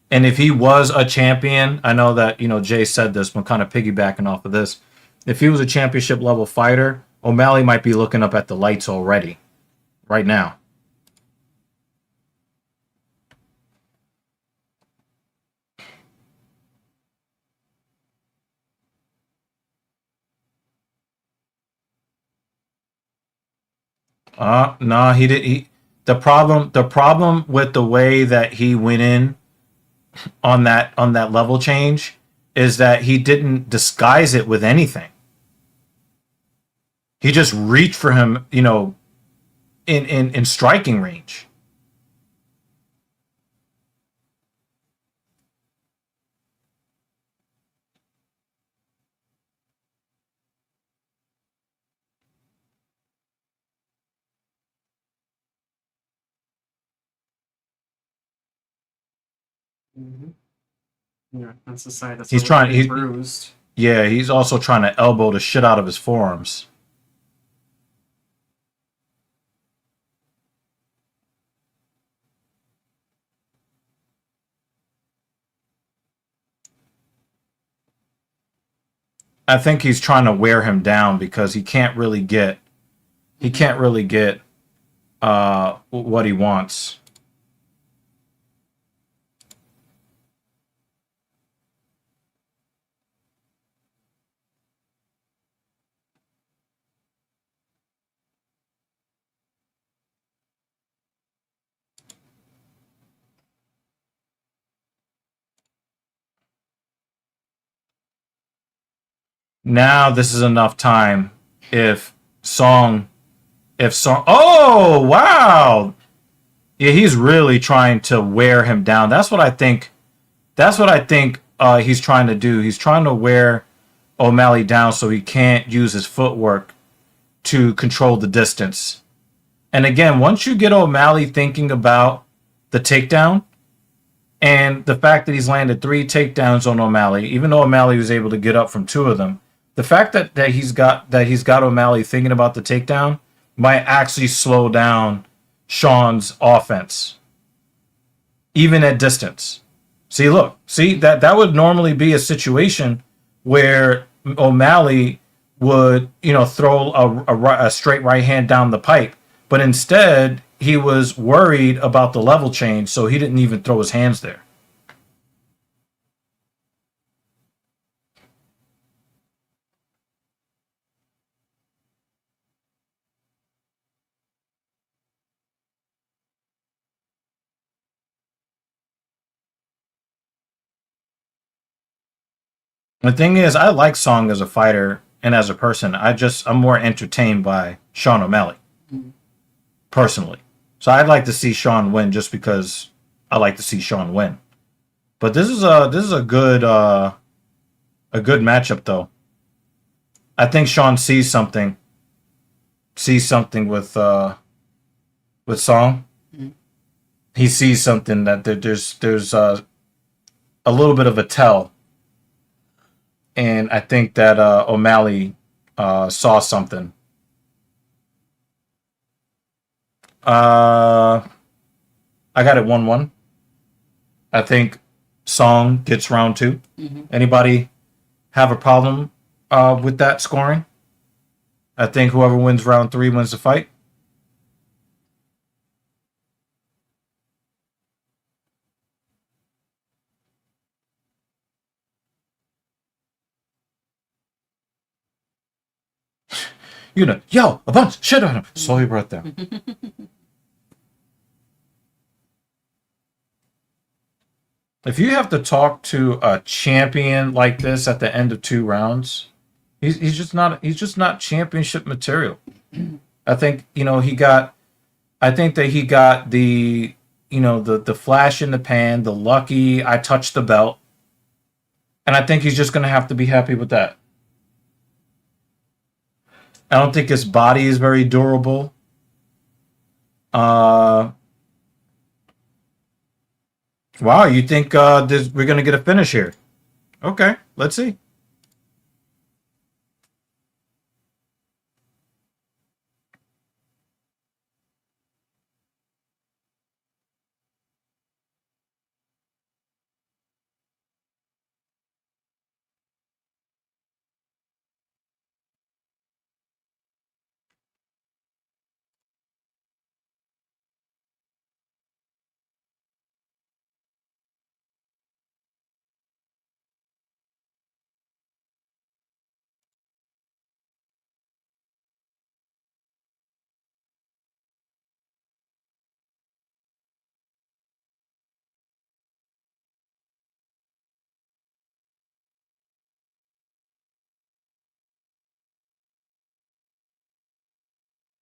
Speaker 1: And if he was a champion, I know that, Jay said this, but kind of piggybacking off of this. If he was a championship level fighter, O'Malley might be looking up at the lights already, right now. No, he did. The problem with the way that he went in on that level change is that he didn't disguise it with anything. He just reached for him, in striking range.
Speaker 2: Mm-hmm. Yeah, that's the side that's
Speaker 1: He's
Speaker 2: a
Speaker 1: trying.
Speaker 2: little bit bruised.
Speaker 1: Yeah, he's also trying to elbow the shit out of his forearms. I think he's trying to wear him down because he can't really get what he wants. Now this is enough time. If Song, oh wow, yeah, he's really trying to wear him down. That's what I think That's what I think he's trying to do. He's trying to wear O'Malley down so he can't use his footwork to control the distance. And again, once you get O'Malley thinking about the takedown and the fact that he's landed 3 takedowns on O'Malley, even though O'Malley was able to get up from 2 of them, the fact that he's got O'Malley thinking about the takedown might actually slow down Sean's offense, even at distance. See, look, that would normally be a situation where O'Malley would, throw a straight right hand down the pipe, but instead he was worried about the level change, so he didn't even throw his hands there. The thing is, I like Song as a fighter and as a person. I'm more entertained by Sean O'Malley, personally. So I'd like to see Sean win just because I like to see Sean win. But this is a good matchup though. I think Sean sees something with Song. He sees something that there's a little bit of a tell. And I think that O'Malley saw something. I got it 1-1. I think Song gets round 2. Anybody have a problem with that scoring? I think whoever wins round 3 wins the fight. A bunch shit on him. Slow your breath down. If you have to talk to a champion like this at the end of 2 rounds, he's just not championship material. I think I think that he got the the flash in the pan, the lucky I touched the belt, and I think he's just gonna have to be happy with that. I don't think his body is very durable. Wow, you think we're going to get a finish here? Okay, let's see.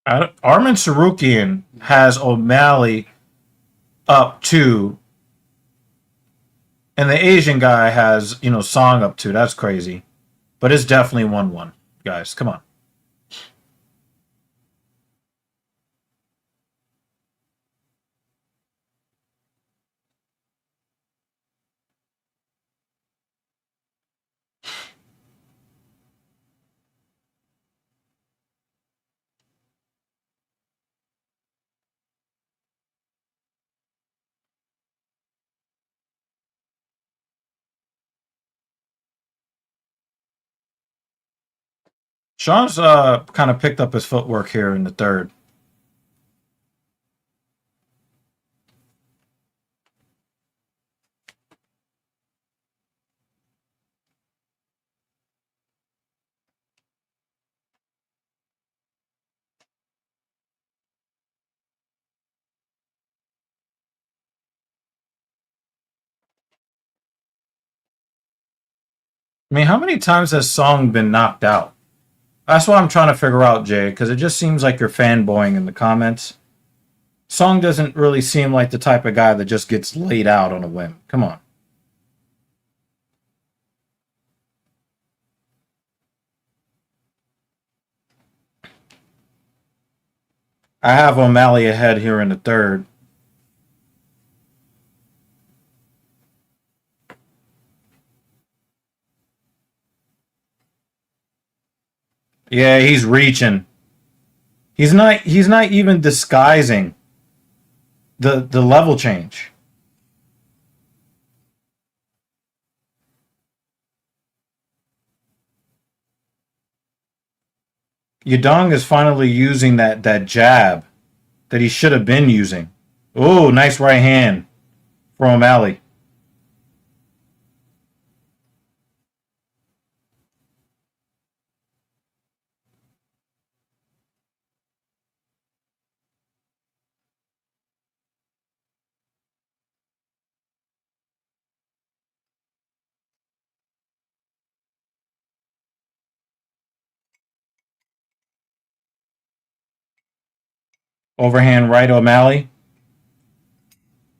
Speaker 1: Arman Sarukian has O'Malley up 2, and the Asian guy has Song up 2. That's crazy, but it's definitely 1-1, guys. Come on. Sean's kind of picked up his footwork here in the 3rd. I mean, how many times has Song been knocked out? That's what I'm trying to figure out, Jay, because it just seems like you're fanboying in the comments. Song doesn't really seem like the type of guy that just gets laid out on a whim. Come on. I have O'Malley ahead here in the third. Yeah, he's reaching. He's not even disguising the level change. Yadong is finally using that jab that he should have been using. Oh, nice right hand from O'Malley. Overhand right O'Malley.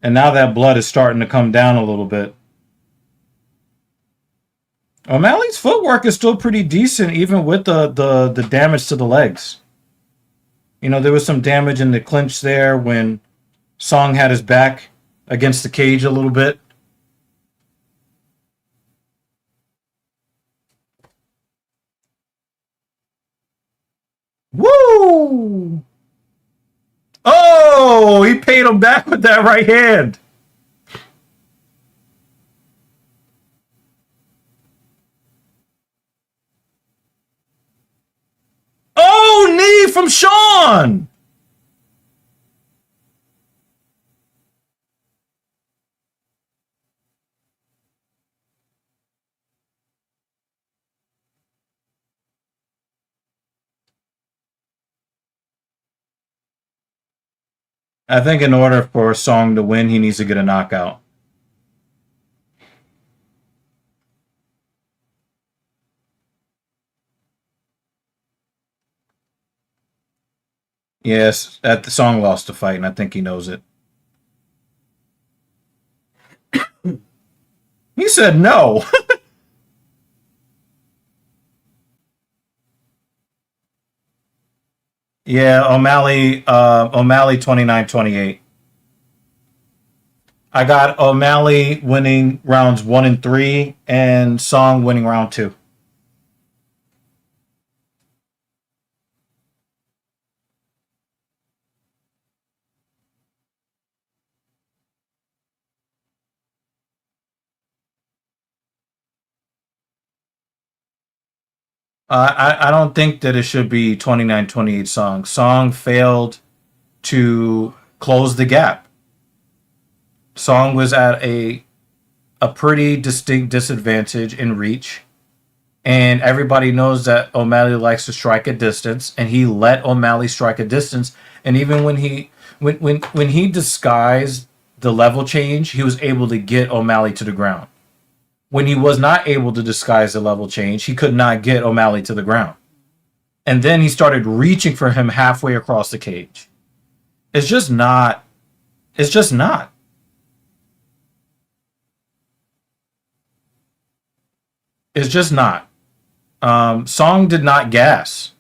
Speaker 1: And now that blood is starting to come down a little bit. O'Malley's footwork is still pretty decent, even with the damage to the legs. You know, there was some damage in the clinch there when Song had his back against the cage a little bit. Woo! Oh, he paid him back with that right hand. Oh, knee from Sean. I think in order for Song to win, he needs to get a knockout. Yes, that the Song lost the fight, and I think he knows it. He said no. Yeah, O'Malley 29-28. I got O'Malley winning rounds 1 and 3 and Song winning round 2. I don't think that it should be 29-28 Song. Song failed to close the gap. Song was at a pretty distinct disadvantage in reach. And everybody knows that O'Malley likes to strike at distance, and he let O'Malley strike at distance. And even when he disguised the level change, he was able to get O'Malley to the ground. When he was not able to disguise the level change, he could not get O'Malley to the ground. And then he started reaching for him halfway across the cage. It's just not. It's just not. It's just not. Song did not gas.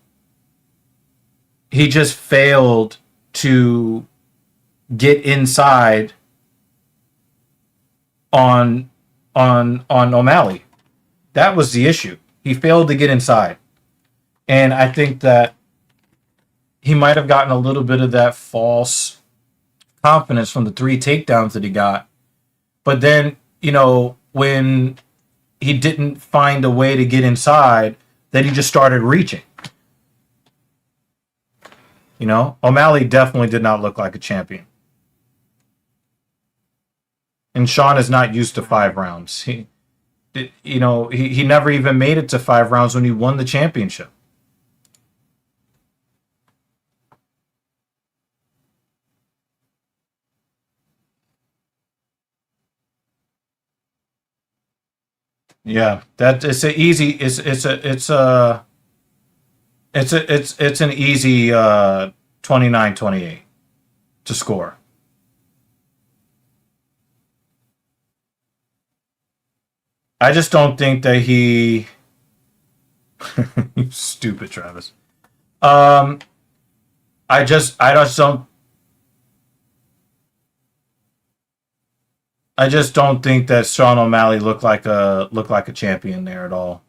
Speaker 1: He just failed to get inside on O'Malley. That was the issue. He failed to get inside. And I think that he might have gotten a little bit of that false confidence from the 3 takedowns that he got. But then, you know, when he didn't find a way to get inside, then he just started reaching. You know, O'Malley definitely did not look like a champion. And Sean is not used to 5 rounds. He never even made it to 5 rounds when he won the championship. Yeah, that it's a easy. It's an easy 29-28 to score. I just don't think that he. You stupid Travis. I just don't think that Sean O'Malley looked like a champion there at all.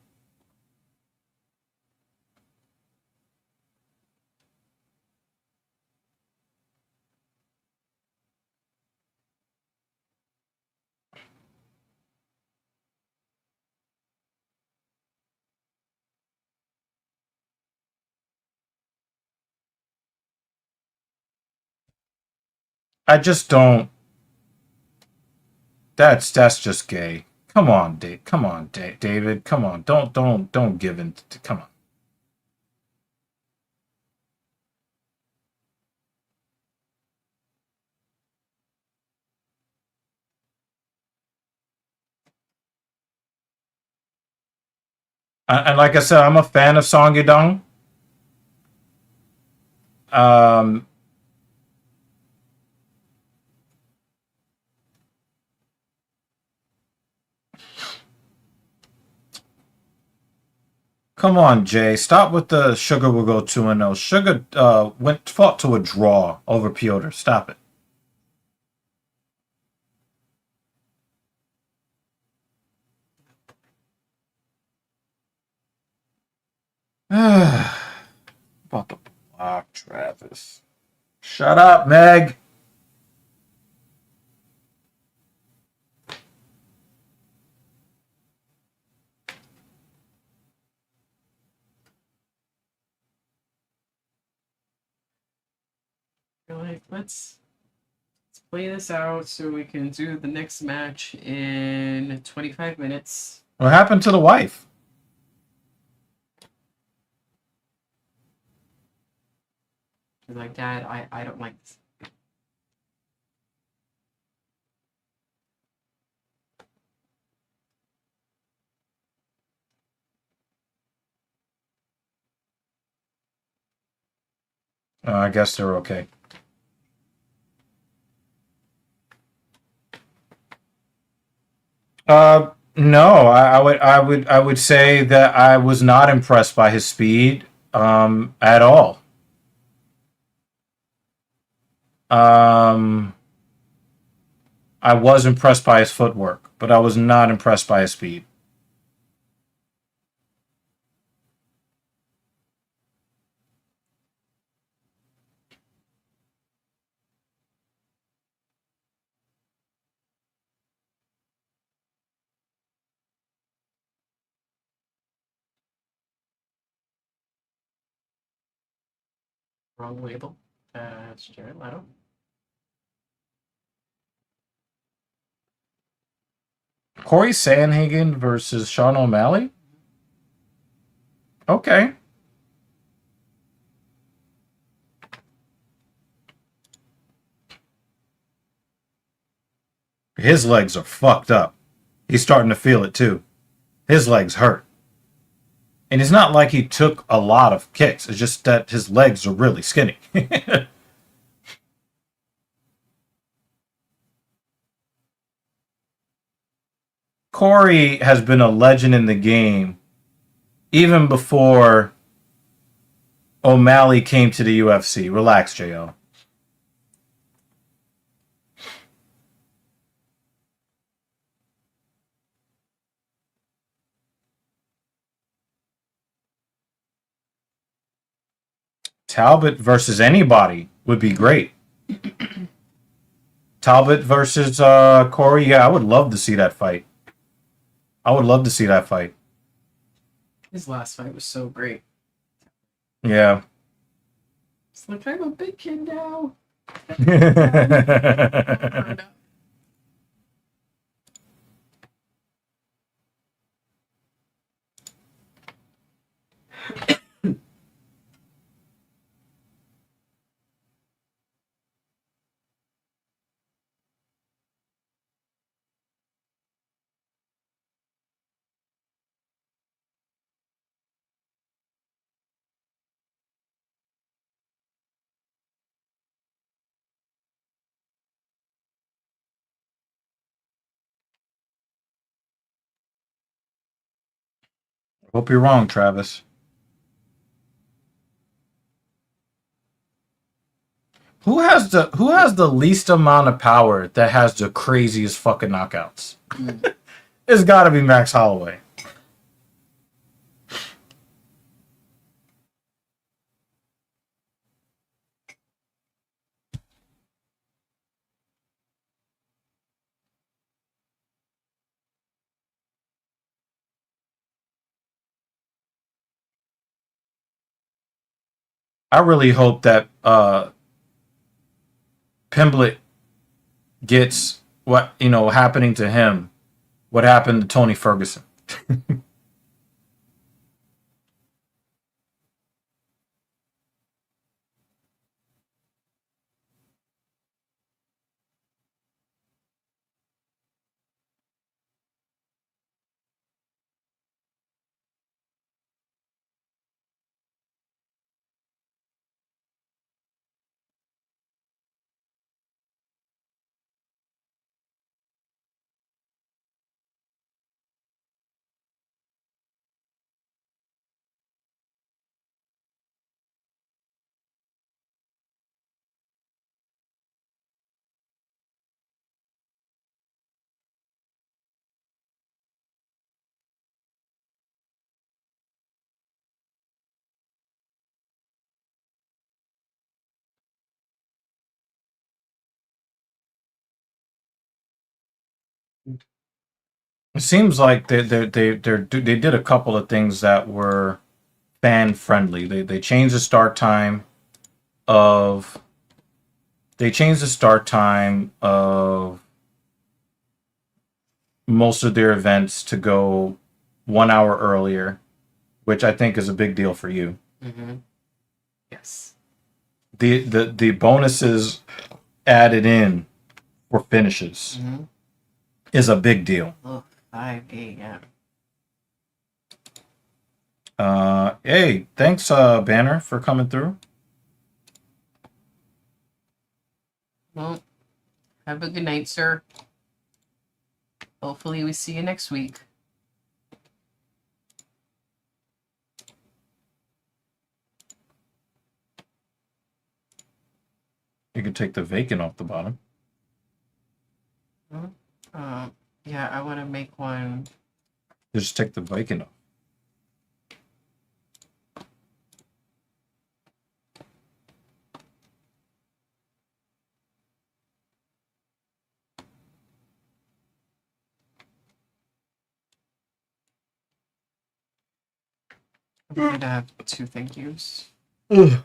Speaker 1: I just don't. That's just gay. Come on, David. Come on. Don't give in. Come on. And like I said, I'm a fan of Song Yadong. Um, Come on, Jay. Stop with the Sugar will go 2-0. Sugar fought to a draw over Piotr. Stop it. About to block Travis. Shut up, Meg.
Speaker 2: You're like, let's play this out so we can do the next match in 25 minutes.
Speaker 1: What happened to the wife?
Speaker 2: She's like, Dad, I don't like this.
Speaker 1: I guess they're okay. No, I would say that I was not impressed by his speed at all. Um, I was impressed by his footwork, but I was not impressed by his speed.
Speaker 2: Wrong label. It's Jared Leto.
Speaker 1: Corey Sandhagen versus Sean O'Malley? Okay. His legs are fucked up. He's starting to feel it too. His legs hurt. And it's not like he took a lot of kicks. It's just that his legs are really skinny. Corey has been a legend in the game even before O'Malley came to the UFC. Relax, Jo. Talbot versus anybody would be great. Talbot versus Corey. Yeah, I would love to see that fight. I would love to see that fight.
Speaker 2: His last fight was so great.
Speaker 1: Yeah.
Speaker 2: It's like, I'm a big kid now.
Speaker 1: Hope you're wrong, Travis. Who has the least amount of power that has the craziest fucking knockouts? It's got to be Max Holloway. I really hope that Pimblett gets what happening to him. What happened to Tony Ferguson? It seems like they did a couple of things that were fan friendly. They changed the start time of most of their events to go 1 hour earlier, which I think is a big deal for you.
Speaker 2: Mm-hmm. Yes.
Speaker 1: The bonuses added in for finishes
Speaker 2: Mm-hmm.
Speaker 1: is a big deal.
Speaker 2: Oh, 5 a.m.
Speaker 1: Hey, thanks, Banner, for coming through.
Speaker 2: Well, have a good night, sir. Hopefully we see you next week.
Speaker 1: You could take the vacant off the bottom.
Speaker 2: Yeah, I want to make one.
Speaker 1: Just take the vacant off.
Speaker 2: I'm going to have 2 thank yous.
Speaker 1: Ugh.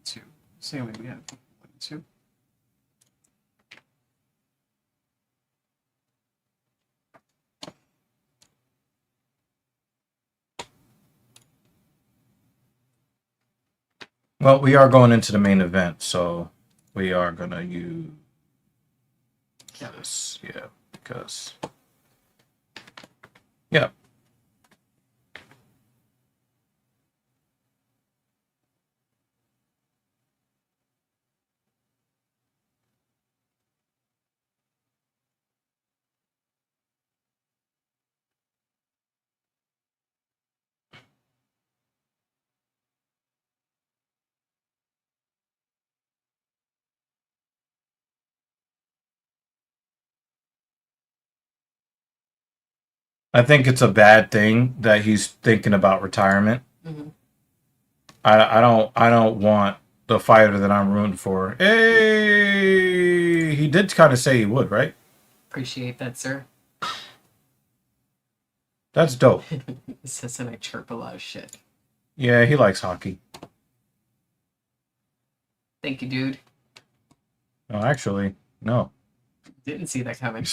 Speaker 2: 2. Same way we have 1, 2.
Speaker 1: Well, we are going into the main event, so we are gonna use this, yeah, because yeah. I think it's a bad thing that he's thinking about retirement.
Speaker 2: Mm-hmm.
Speaker 1: I don't want the fighter that I'm rooting for. Hey, he did kind of say he would, right?
Speaker 2: Appreciate that, sir.
Speaker 1: That's dope.
Speaker 2: It says that I chirp a lot of shit.
Speaker 1: Yeah, he likes hockey.
Speaker 2: Thank you, dude.
Speaker 1: No, actually, no.
Speaker 2: Didn't see that coming.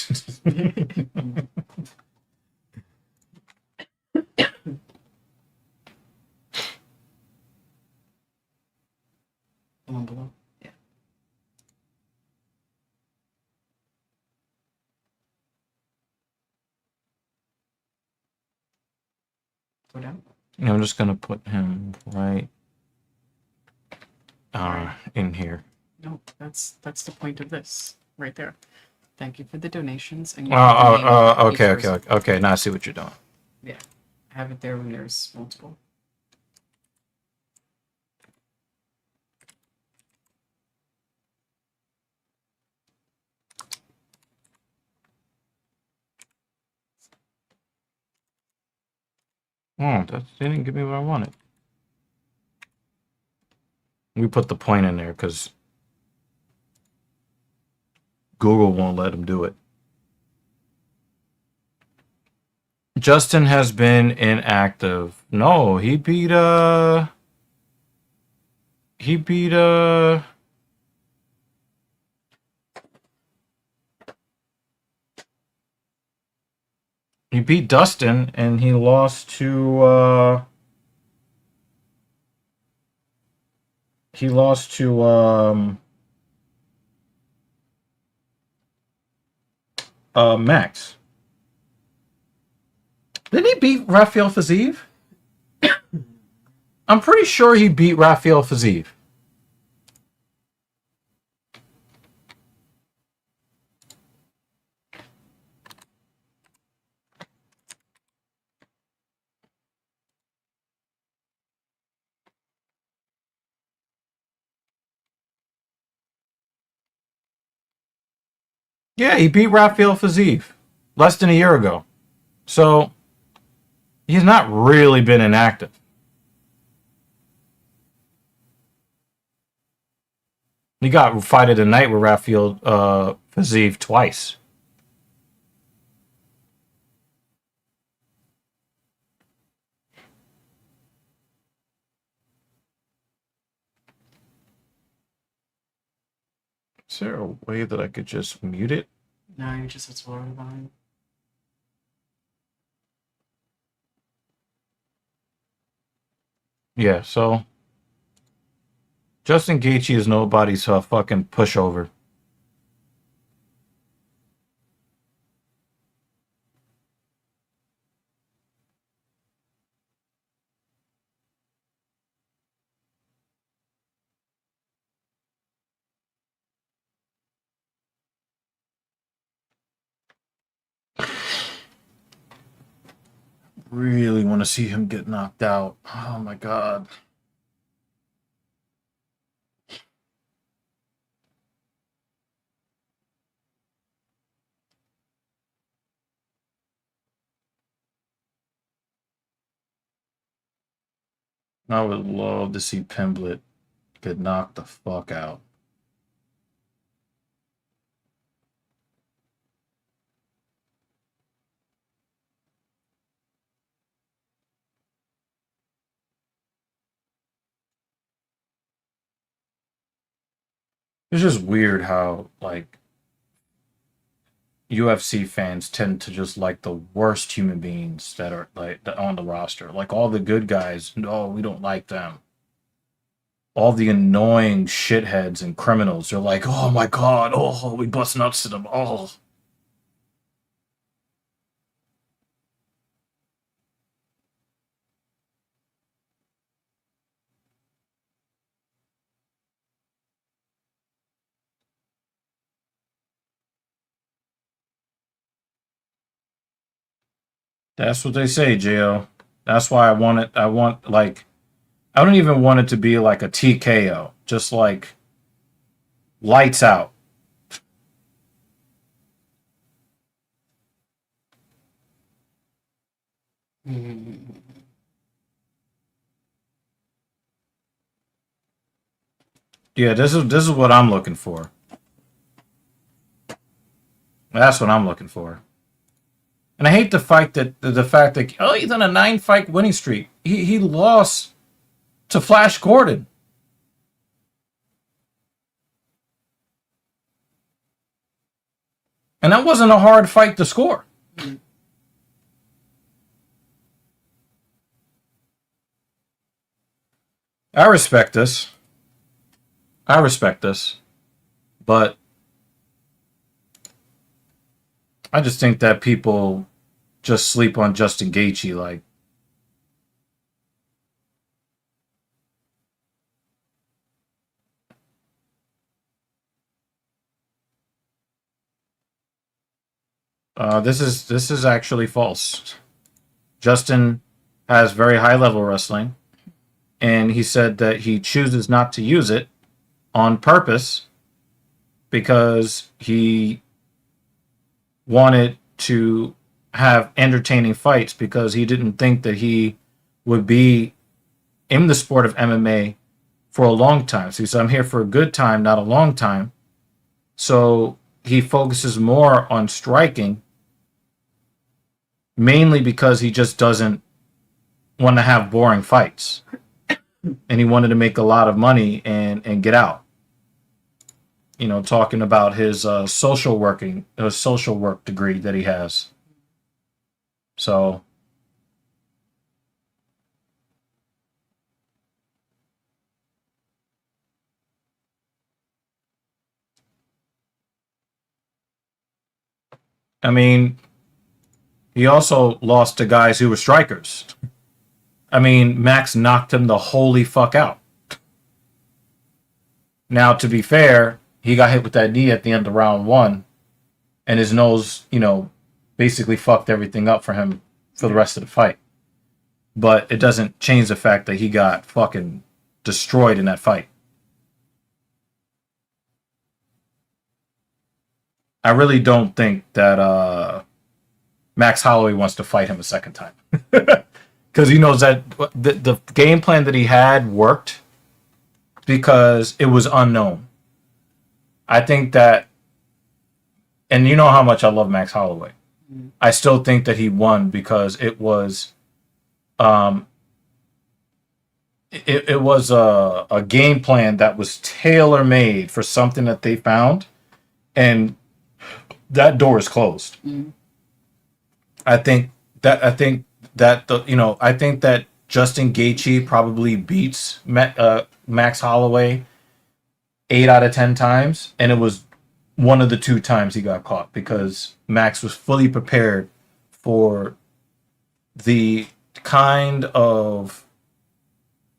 Speaker 2: One below. Yeah. Go down.
Speaker 1: I'm just gonna put him right in here.
Speaker 2: No, that's the point of this right there. Thank you for the donations. And
Speaker 1: Okay. Now I see what you're doing.
Speaker 2: Yeah, have it there when there's multiple.
Speaker 1: Oh, they didn't give me what I wanted. We put the point in there because Google won't let him do it. Justin has been inactive. No, he beat he beat he beat Dustin and he lost to Max. Did he beat Rafael Fiziev? I'm pretty sure he beat Rafael Fiziev. Yeah, he beat Rafael Fiziev less than a year ago. So he's not really been inactive. He got fight of the night with Rafael Fiziev twice. Is there a way that I could just mute it?
Speaker 2: No, you just have to lower the volume.
Speaker 1: Yeah, so Justin Gaethje is nobody's fucking pushover. Really want to see him get knocked out. Oh my god. I would love to see Pimblett get knocked the fuck out. It's just weird how like UFC fans tend to just like the worst human beings that are like on the roster. Like all the good guys, no, we don't like them. All the annoying shitheads and criminals are like, oh my god, oh, we bust nuts to them. Oh, that's what they say, Jo. That's why I want it. I want like I don't even want it to be like a TKO. Just like lights out. Yeah, this is what I'm looking for. That's what I'm looking for. And I hate the fact that he's on a 9-fight winning streak. He lost to Flash Gordon. And that wasn't a hard fight to score. I respect this. But I just think that people just sleep on Justin Gaethje. Like, this is actually false. Justin has very high level wrestling, and he said that he chooses not to use it on purpose because he wanted to have entertaining fights because he didn't think that he would be in the sport of MMA for a long time. So he said, I'm here for a good time, not a long time. So he focuses more on striking, mainly because he just doesn't want to have boring fights. And he wanted to make a lot of money and get out. You know, talking about his social work degree that he has. So, I mean, he also lost to guys who were strikers. I mean, Max knocked him the holy fuck out. Now, to be fair, he got hit with that knee at the end of round 1, and his nose, basically fucked everything up for him for the rest of the fight. But it doesn't change the fact that he got fucking destroyed in that fight. I really don't think that Max Holloway wants to fight him a second time. Because he knows that the game plan that he had worked because it was unknown. I think that, and you know how much I love Max Holloway. I still think that he won because it was it was a game plan that was tailor made for something that they found, and that door is closed. I think that Justin Gaethje probably beats Max Holloway 8 out of 10 times, and it was one of the 2 times he got caught because Max was fully prepared for the kind of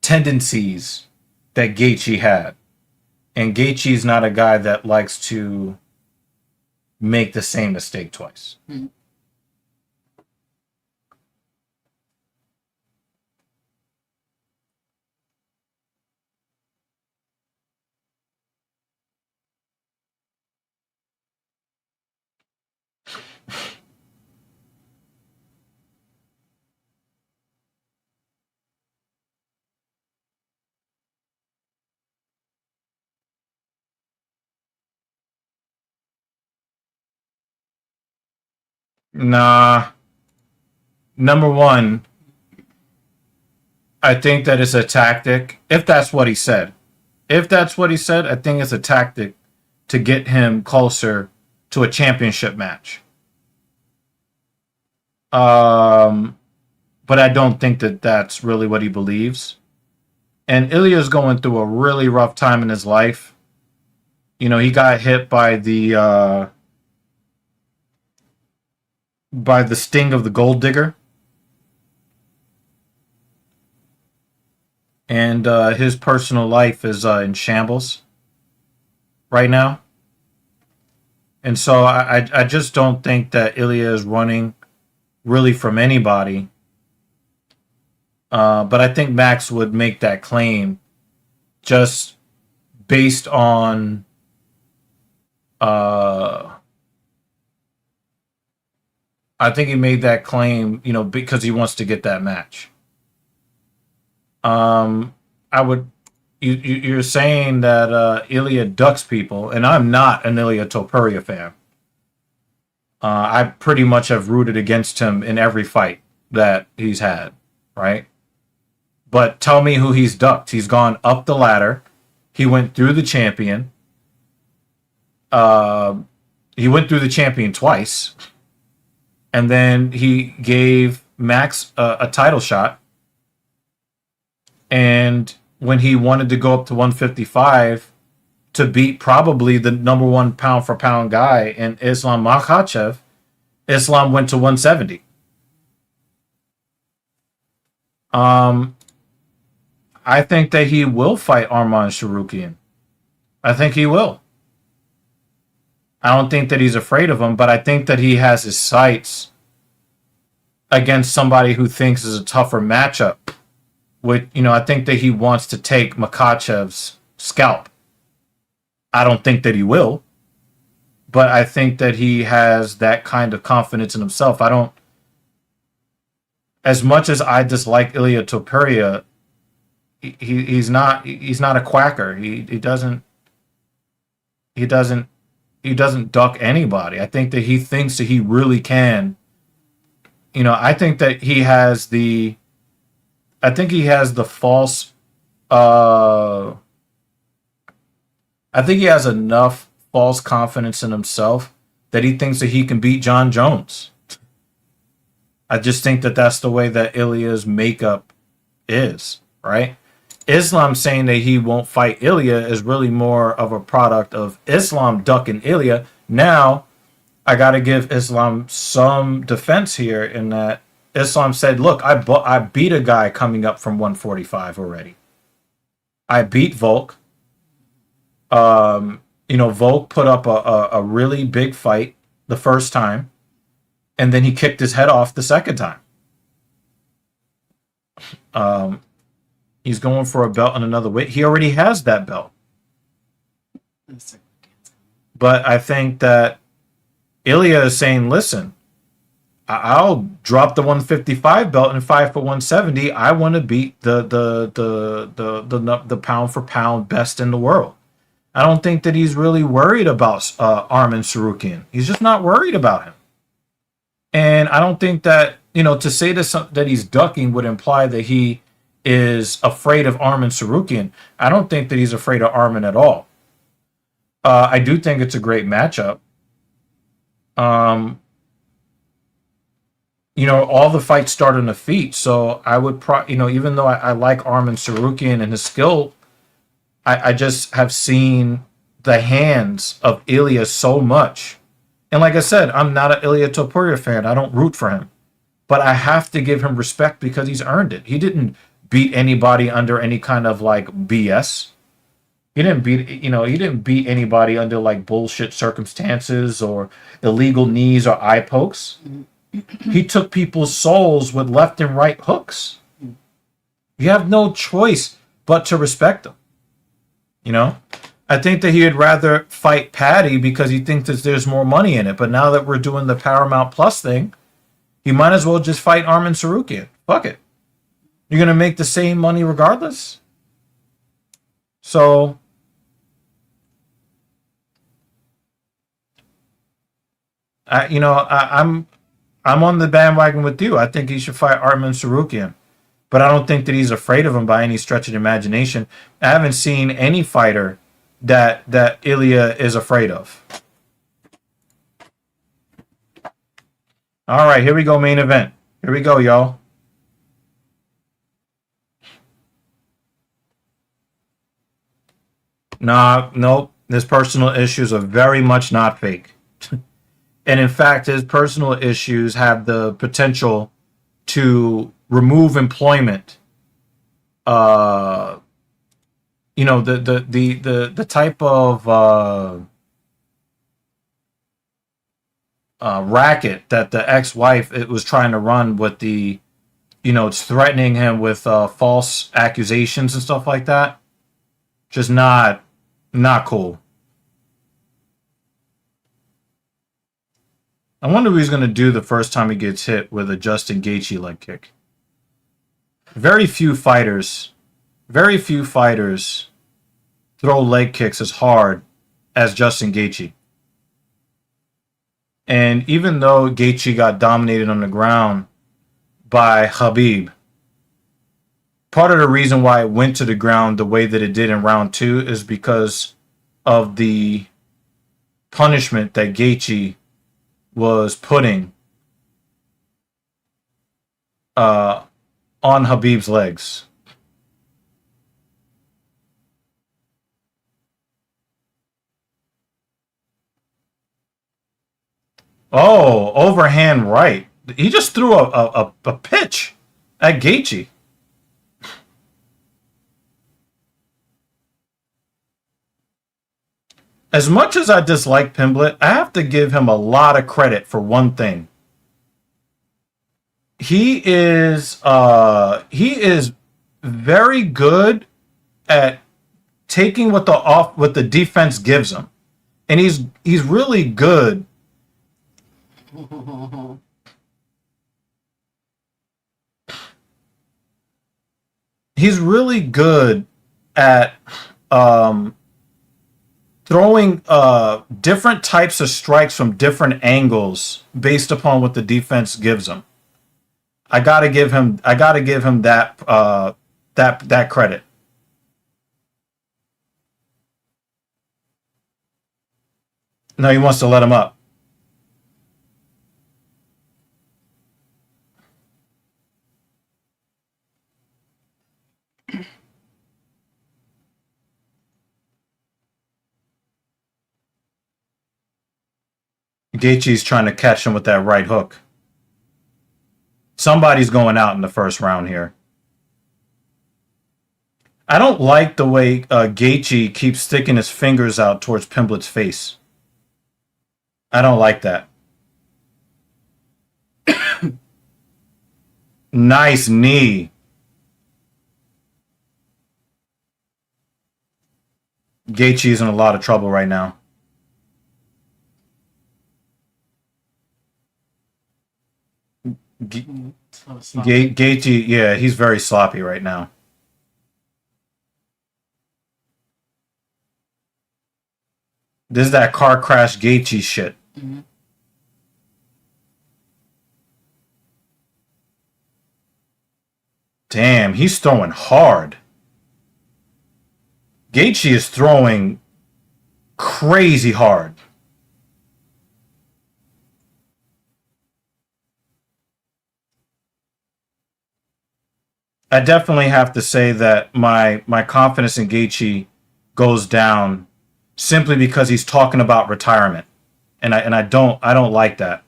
Speaker 1: tendencies that Gaethje had. And Gaethje's not a guy that likes to make the same mistake twice. Nah. Number one, I think that it's a tactic. If that's what he said. I think it's a tactic to get him closer to a championship match. But I don't think that that's really what he believes. And Ilya's going through a really rough time in his life. He got hit by the sting of the gold digger. And his personal life is in shambles right now. And so I just don't think that Ilya is running really from anybody. But I think Max would make that claim just based on I think he made that claim, because he wants to get that match. You're saying that Ilya ducks people, and I'm not an Ilya Topuria fan. I pretty much have rooted against him in every fight that he's had, right? But tell me who he's ducked. He's gone up the ladder. He went through the champion. He went through the champion twice. And then he gave Max a title shot. And when he wanted to go up to 155 to beat probably the number 1 pound for pound guy in Islam Makhachev, Islam went to 170. I think that he will fight Arman Sharukian. I think he will. I don't think that he's afraid of him, but I think that he has his sights against somebody who thinks is a tougher matchup. I think that he wants to take Makhachev's scalp. I don't think that he will, but I think that he has that kind of confidence in himself. as much as I dislike Ilya Topuria, he's not a quacker. He doesn't duck anybody. I think that he thinks that he really can. I think that he has the false. I think he has enough false confidence in himself that he thinks that he can beat John Jones. I just think that that's the way that Ilya's makeup is, right? Islam saying that he won't fight Ilya is really more of a product of Islam ducking Ilya. Now, I got to give Islam some defense here in that Islam said, look, I beat a guy coming up from 145 already. I beat Volk. Volk put up a really big fight the first time, and then he kicked his head off the second time. He's going for a belt in another weight. He already has that belt. But I think that Ilya is saying, listen, I'll drop the 155 belt and fight for 170. I want to beat the pound for pound best in the world. I don't think that he's really worried about Arman Sarukian. He's just not worried about him. And I don't think that, to say that he's ducking would imply that he is afraid of Arman Sarukian. I don't think that he's afraid of Arman at all. I do think it's a great matchup. All the fights start on the feet. So I would, even though I like Arman Sarukian and his skill, I just have seen the hands of Ilya so much. And like I said, I'm not an Ilya Topuria fan. I don't root for him. But I have to give him respect because he's earned it. He didn't beat anybody under any kind of like BS. He didn't beat anybody under like bullshit circumstances or illegal knees or eye pokes. He took people's souls with left and right hooks. You have no choice but to respect him. I think that he would rather fight Patty because he thinks that there's more money in it. But now that we're doing the Paramount Plus thing, he might as well just fight Arman Sarukian. Fuck it. You're going to make the same money regardless. So, I'm on the bandwagon with you. I think he should fight Arman Sarukian. But I don't think that he's afraid of him by any stretch of the imagination. I haven't seen any fighter that Ilya is afraid of. All right, here we go, main event. Here we go, y'all. Nope. His personal issues are very much not fake. And in fact, his personal issues have the potential to remove employment. The type of racket that the ex-wife was trying to run with it's threatening him with false accusations and stuff like that. Just not cool. I wonder what he's going to do the first time he gets hit with a Justin Gaethje leg kick. Very few fighters throw leg kicks as hard as Justin Gaethje. And even though Gaethje got dominated on the ground by Khabib, part of the reason why it went to the ground the way that it did in round 2 is because of the punishment that Gaethje was putting on Khabib's legs. Oh, overhand right. He just threw a pitch at Gaethje. As much as I dislike Pimblett, I have to give him a lot of credit for one thing. He is very good at taking what the defense gives him, and he's really good. he's really good at throwing different types of strikes from different angles based upon what the defense gives him. I gotta give him that that credit. No, he wants to let him up. Gaethje's trying to catch him with that right hook. Somebody's going out in the first round here. I don't like the way Gaethje keeps sticking his fingers out towards Pimblett's face. I don't like that. Nice knee. Gaethje's in a lot of trouble right now. Gaethje, yeah, he's very sloppy right now. This is that car crash Gaethje shit. Damn, he's throwing hard. Gaethje is throwing crazy hard. I definitely have to say that my confidence in Gaethje goes down simply because he's talking about retirement, and I don't like that.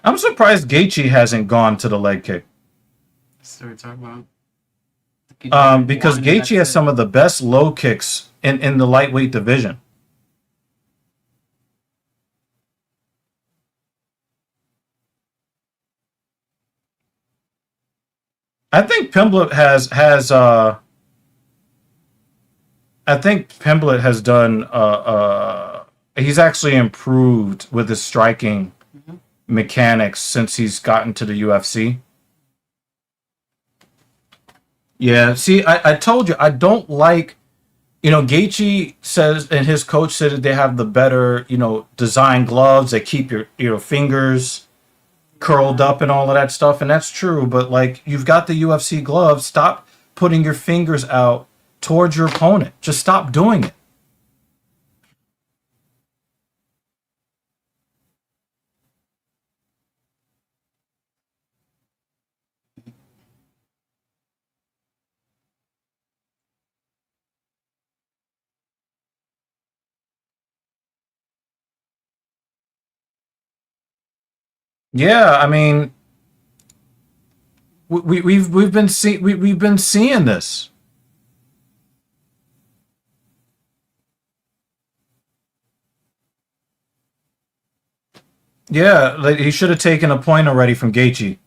Speaker 1: I'm surprised Gaethje hasn't gone to the leg kick.
Speaker 2: So we're talking about
Speaker 1: Because Gaethje has some of the best low kicks in the lightweight division. I think Pimblett has done he's actually improved with his striking mechanics since he's gotten to the UFC. Yeah, see, I told you I don't like, Gaethje says, and his coach said that they have the better, design gloves that keep your fingers curled up and all of that stuff, and that's true, but like, you've got the UFC gloves. Stop putting your fingers out towards your opponent. Just stop doing it. Yeah, I mean, we've been seeing this. Yeah, like, he should have taken a point already from Gaethje,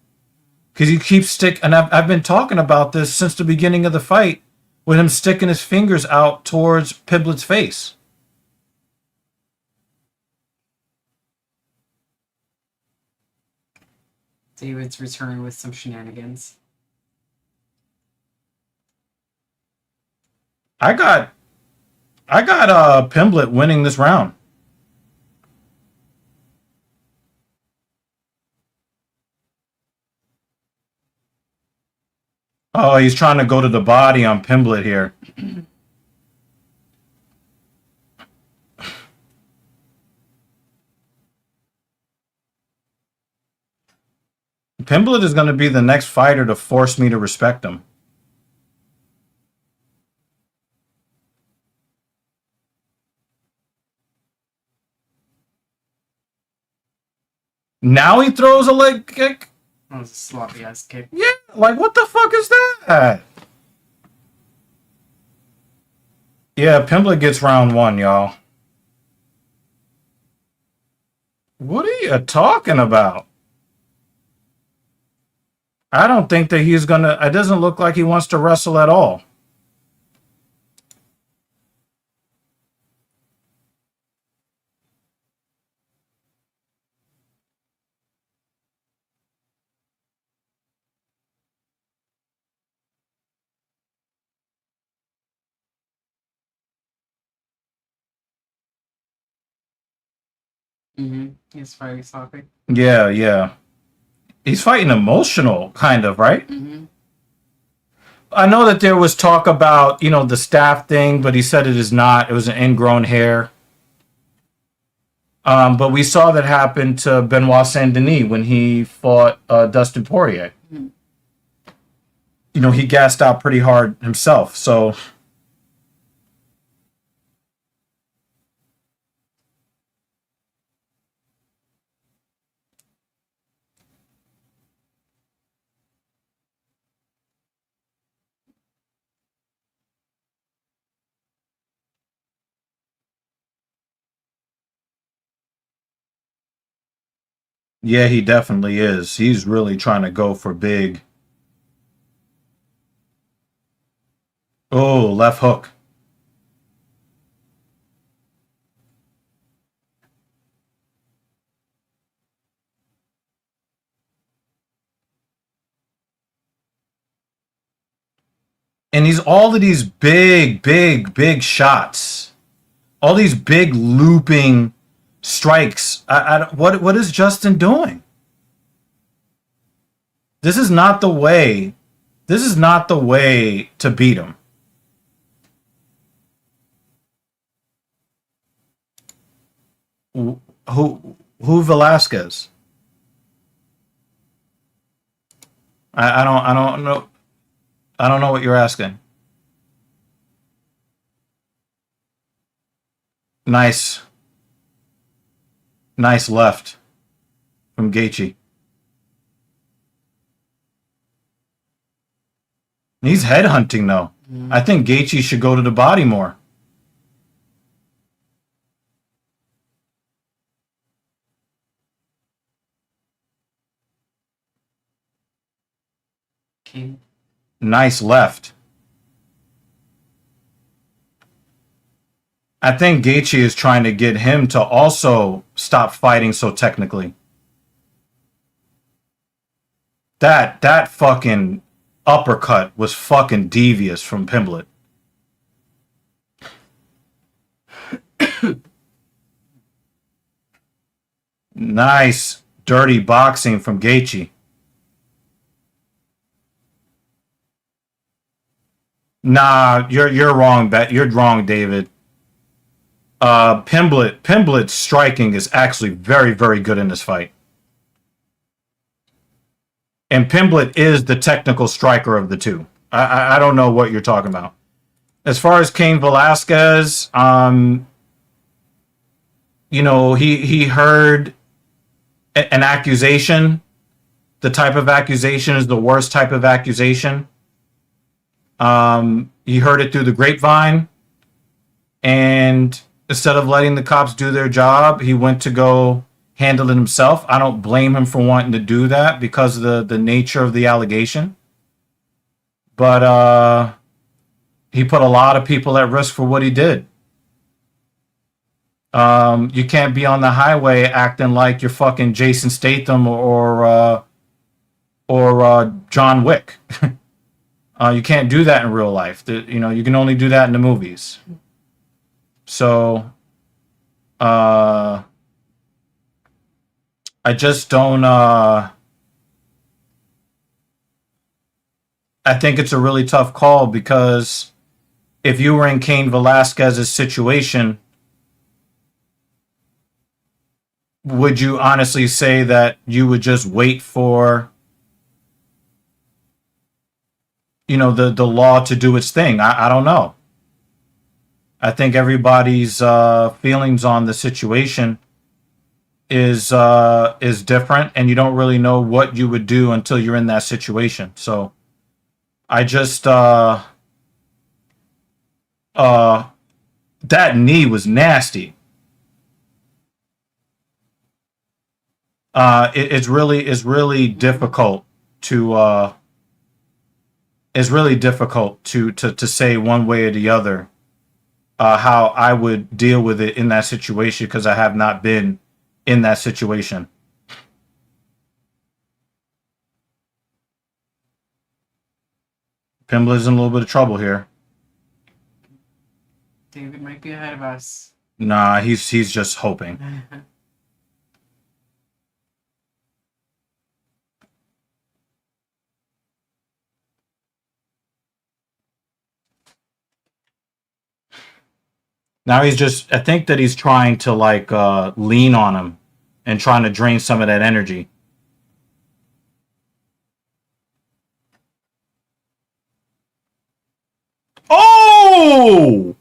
Speaker 1: because he keeps and I've been talking about this since the beginning of the fight, with him sticking his fingers out towards Pimblett's face.
Speaker 2: David's return with some shenanigans.
Speaker 1: I got Pimblett winning this round. Oh, he's trying to go to the body on Pimblett here. Pimblett is going to be the next fighter to force me to respect him. Now he throws a leg kick?
Speaker 2: That was a sloppy ass kick.
Speaker 1: Yeah, like, what the fuck is that? Yeah, Pimblett gets round one, y'all. What are you talking about? I don't think that he's gonna. It doesn't look like he wants to wrestle at all.
Speaker 2: He's fighting soccer.
Speaker 1: Yeah, yeah. He's fighting emotional, kind of, right? I know that there was talk about, the staph thing, but he said it is not. It was an ingrown hair. But we saw that happen to Benoit Saint Denis when he fought Dustin Poirier. He gassed out pretty hard himself. So, yeah, he definitely is. He's really trying to go for big. Oh, left hook. And he's all of these big, big, big shots. All these big looping strikes. What is Justin doing? This is not the way. This is not the way to beat him. Who Velasquez? I don't know. I don't know what you're asking. Nice. Nice left from Gaethje. He's headhunting though. I think Gaethje should go to the body more.
Speaker 2: King.
Speaker 1: Nice left. I think Gaethje is trying to get him to also stop fighting so technically. That fucking uppercut was fucking devious from Pimblett. Nice dirty boxing from Gaethje. Nah, you're wrong, you're wrong, David. Pimblett's striking is actually very, very good in this fight. And Pimblett is the technical striker of the two. I don't know what you're talking about. As far as Cain Velasquez, he heard an accusation. The type of accusation is the worst type of accusation. He heard it through the grapevine, and instead of letting the cops do their job, he went to go handle it himself. I don't blame him for wanting to do that because of the nature of the allegation. But he put a lot of people at risk for what he did. You can't be on the highway acting like you're fucking Jason Statham or John Wick. You can't do that in real life. You can only do that in the movies. So, I just don't. I think it's a really tough call because if you were in Cain Velasquez's situation, would you honestly say that you would just wait for the law to do its thing? I don't know. I think everybody's feelings on the situation is different, and you don't really know what you would do until you're in that situation. So I just that knee was nasty. It's really difficult to say one way or the other how I would deal with it in that situation because I have not been in that situation. Pimblett's in a little bit of trouble here.
Speaker 2: David might be ahead of us.
Speaker 1: Nah, he's just hoping. Now he's just, I think that he's trying to like lean on him and trying to drain some of that energy. Oh!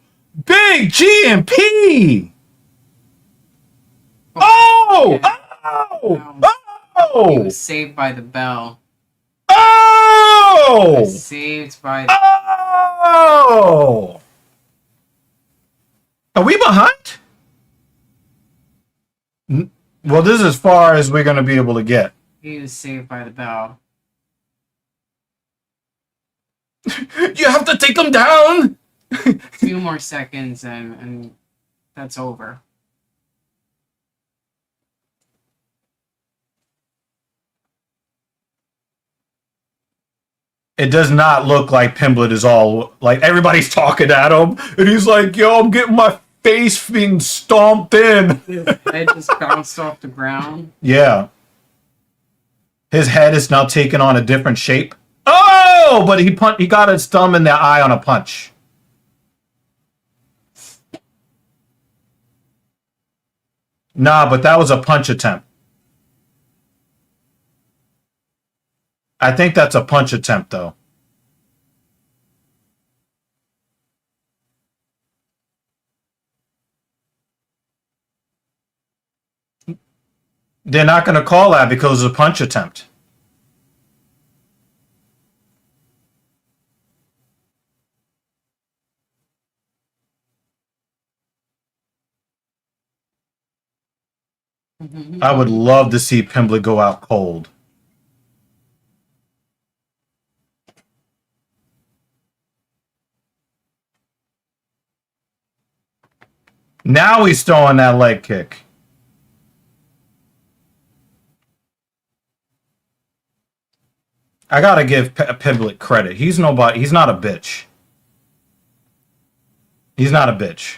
Speaker 1: Big GMP! Oh!
Speaker 2: Yeah.
Speaker 1: Oh!
Speaker 2: He
Speaker 1: Oh!
Speaker 2: was saved by the bell. He
Speaker 1: Oh!
Speaker 2: was saved by the
Speaker 1: Oh! Are we behind? Well, this is as far as we're going to be able to get.
Speaker 2: He was saved by the bell.
Speaker 1: You have to take him down!
Speaker 2: 2 more seconds and that's over.
Speaker 1: It does not look like Pimblett is all like everybody's talking at him, and he's like, "Yo, I'm getting my face being stomped in."
Speaker 2: His head just bounced off the ground.
Speaker 1: Yeah, his head is now taking on a different shape. Oh, but he got his thumb in the eye on a punch. Nah, but that was a punch attempt. I think that's a punch attempt, though. They're not going to call that because it's a punch attempt. I would love to see Pimblett go out cold. Now he's throwing that leg kick. I gotta give Pimblett credit. He's nobody. He's not a bitch. He's not a bitch.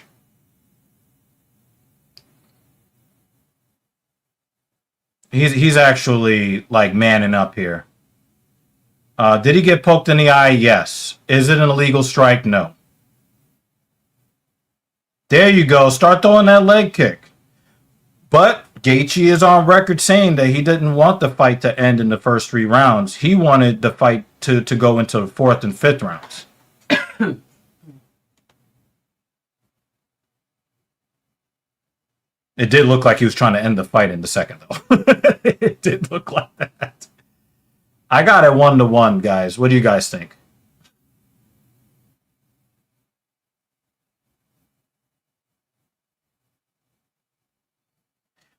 Speaker 1: He's actually like manning up here. Did he get poked in the eye? Yes. Is it an illegal strike? No. There you go. Start throwing that leg kick. But Gaethje is on record saying that he didn't want the fight to end in the first 3 rounds. He wanted the fight to go into the 4th and 5th rounds. It did look like he was trying to end the fight in the second, though. It did look like that. I got it 1-1, guys. What do you guys think?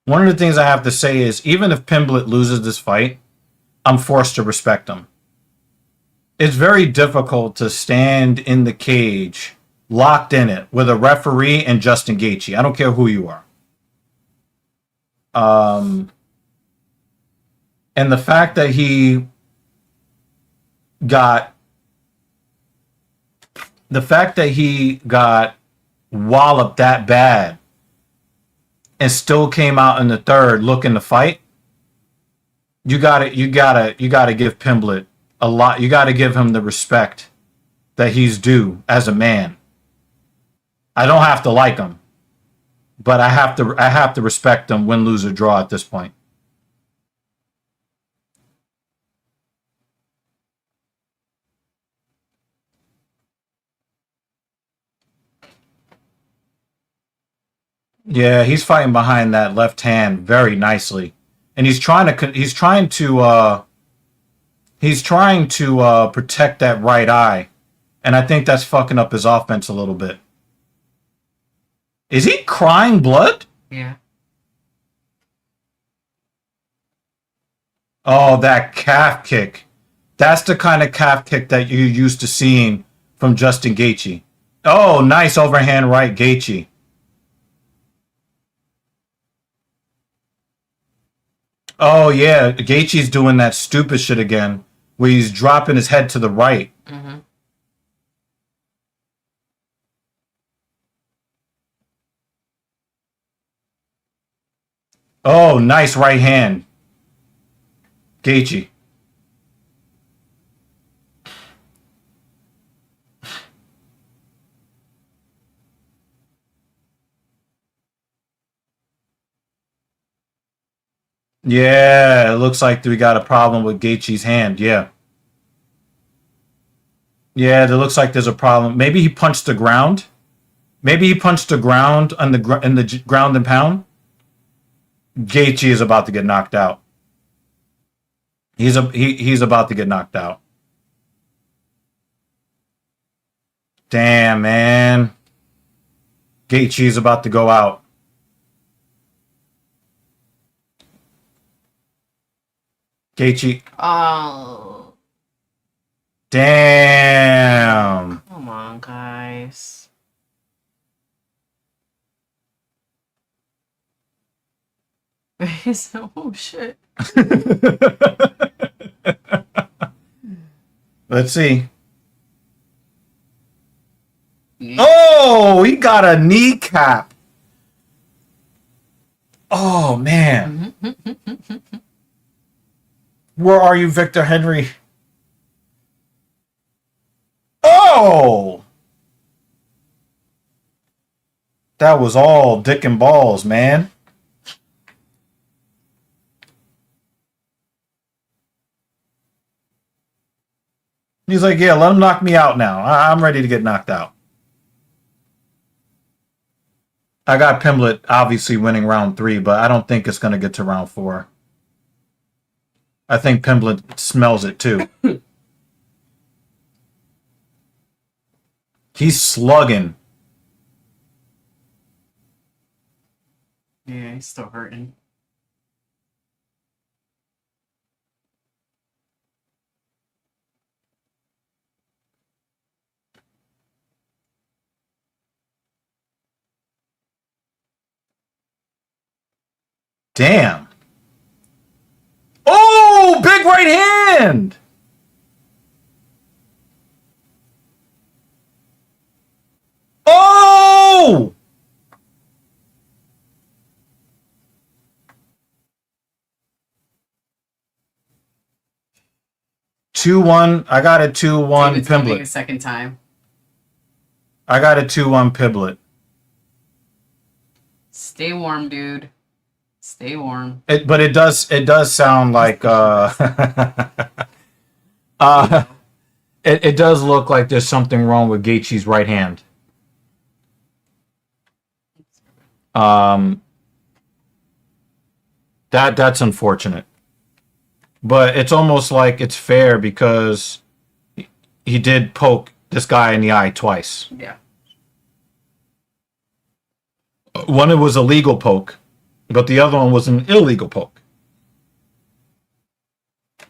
Speaker 1: One of the things I have to say is, even if Pimblett loses this fight, I'm forced to respect him. It's very difficult to stand in the cage, locked in it, with a referee and Justin Gaethje. I don't care who you are. And the fact that he got walloped that bad and still came out in the 3rd looking to fight, you gotta give Pimblett a lot. You gotta give him the respect that he's due as a man. I don't have to like him, but I have to respect him, win, lose, or draw at this point. Yeah, he's fighting behind that left hand very nicely, and he's trying to protect that right eye, and I think that's fucking up his offense a little bit. Is he crying blood?
Speaker 2: Yeah.
Speaker 1: Oh, that calf kick. That's the kind of calf kick that you're used to seeing from Justin Gaethje. Oh, nice overhand right, Gaethje. Oh, yeah, Gaethje's doing that stupid shit again, where he's dropping his head to the right.
Speaker 2: Mm-hmm.
Speaker 1: Oh, nice right hand. Gaethje. Yeah, it looks like we got a problem with Gaethje's hand. Yeah. Yeah, it looks like there's a problem. Maybe he punched the ground. Maybe he punched the ground on in the ground and pound. Gaethje is about to get knocked out. He's about to get knocked out. Damn, man. Gaethje is about to go out. Gaethje.
Speaker 4: Oh,
Speaker 1: Damn.
Speaker 4: come on, guys. Oh shit.
Speaker 1: Let's see. Oh, he got a kneecap. Oh, man. Where are you, Victor Henry? Oh! That was all dick and balls, man. He's like, yeah, let him knock me out now. I'm ready to get knocked out. I got Pimblett obviously winning round 3, but I don't think it's going to get to round 4. I think Pimblett smells it too. He's slugging.
Speaker 2: Yeah, he's still hurting.
Speaker 1: Damn. Oh, big right hand. Oh! Two one. I got a 2-1
Speaker 2: David's coming a
Speaker 1: Pimblett.
Speaker 2: second time.
Speaker 1: I got a 2-1 Pimblett.
Speaker 2: Stay warm, dude. Stay warm.
Speaker 1: But it does sound like it does look like there's something wrong with Gaethje's right hand. That's unfortunate. But it's almost like it's fair because he did poke this guy in the eye twice.
Speaker 2: Yeah.
Speaker 1: One, it was a legal poke, but the other one was an illegal poke.
Speaker 2: I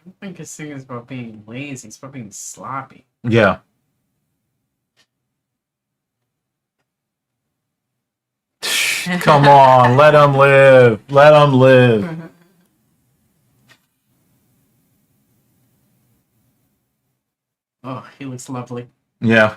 Speaker 2: don't think his thing is about being lazy. It's about being sloppy.
Speaker 1: Yeah. Come on, let him live. Let him live.
Speaker 2: Oh, he looks lovely.
Speaker 1: Yeah.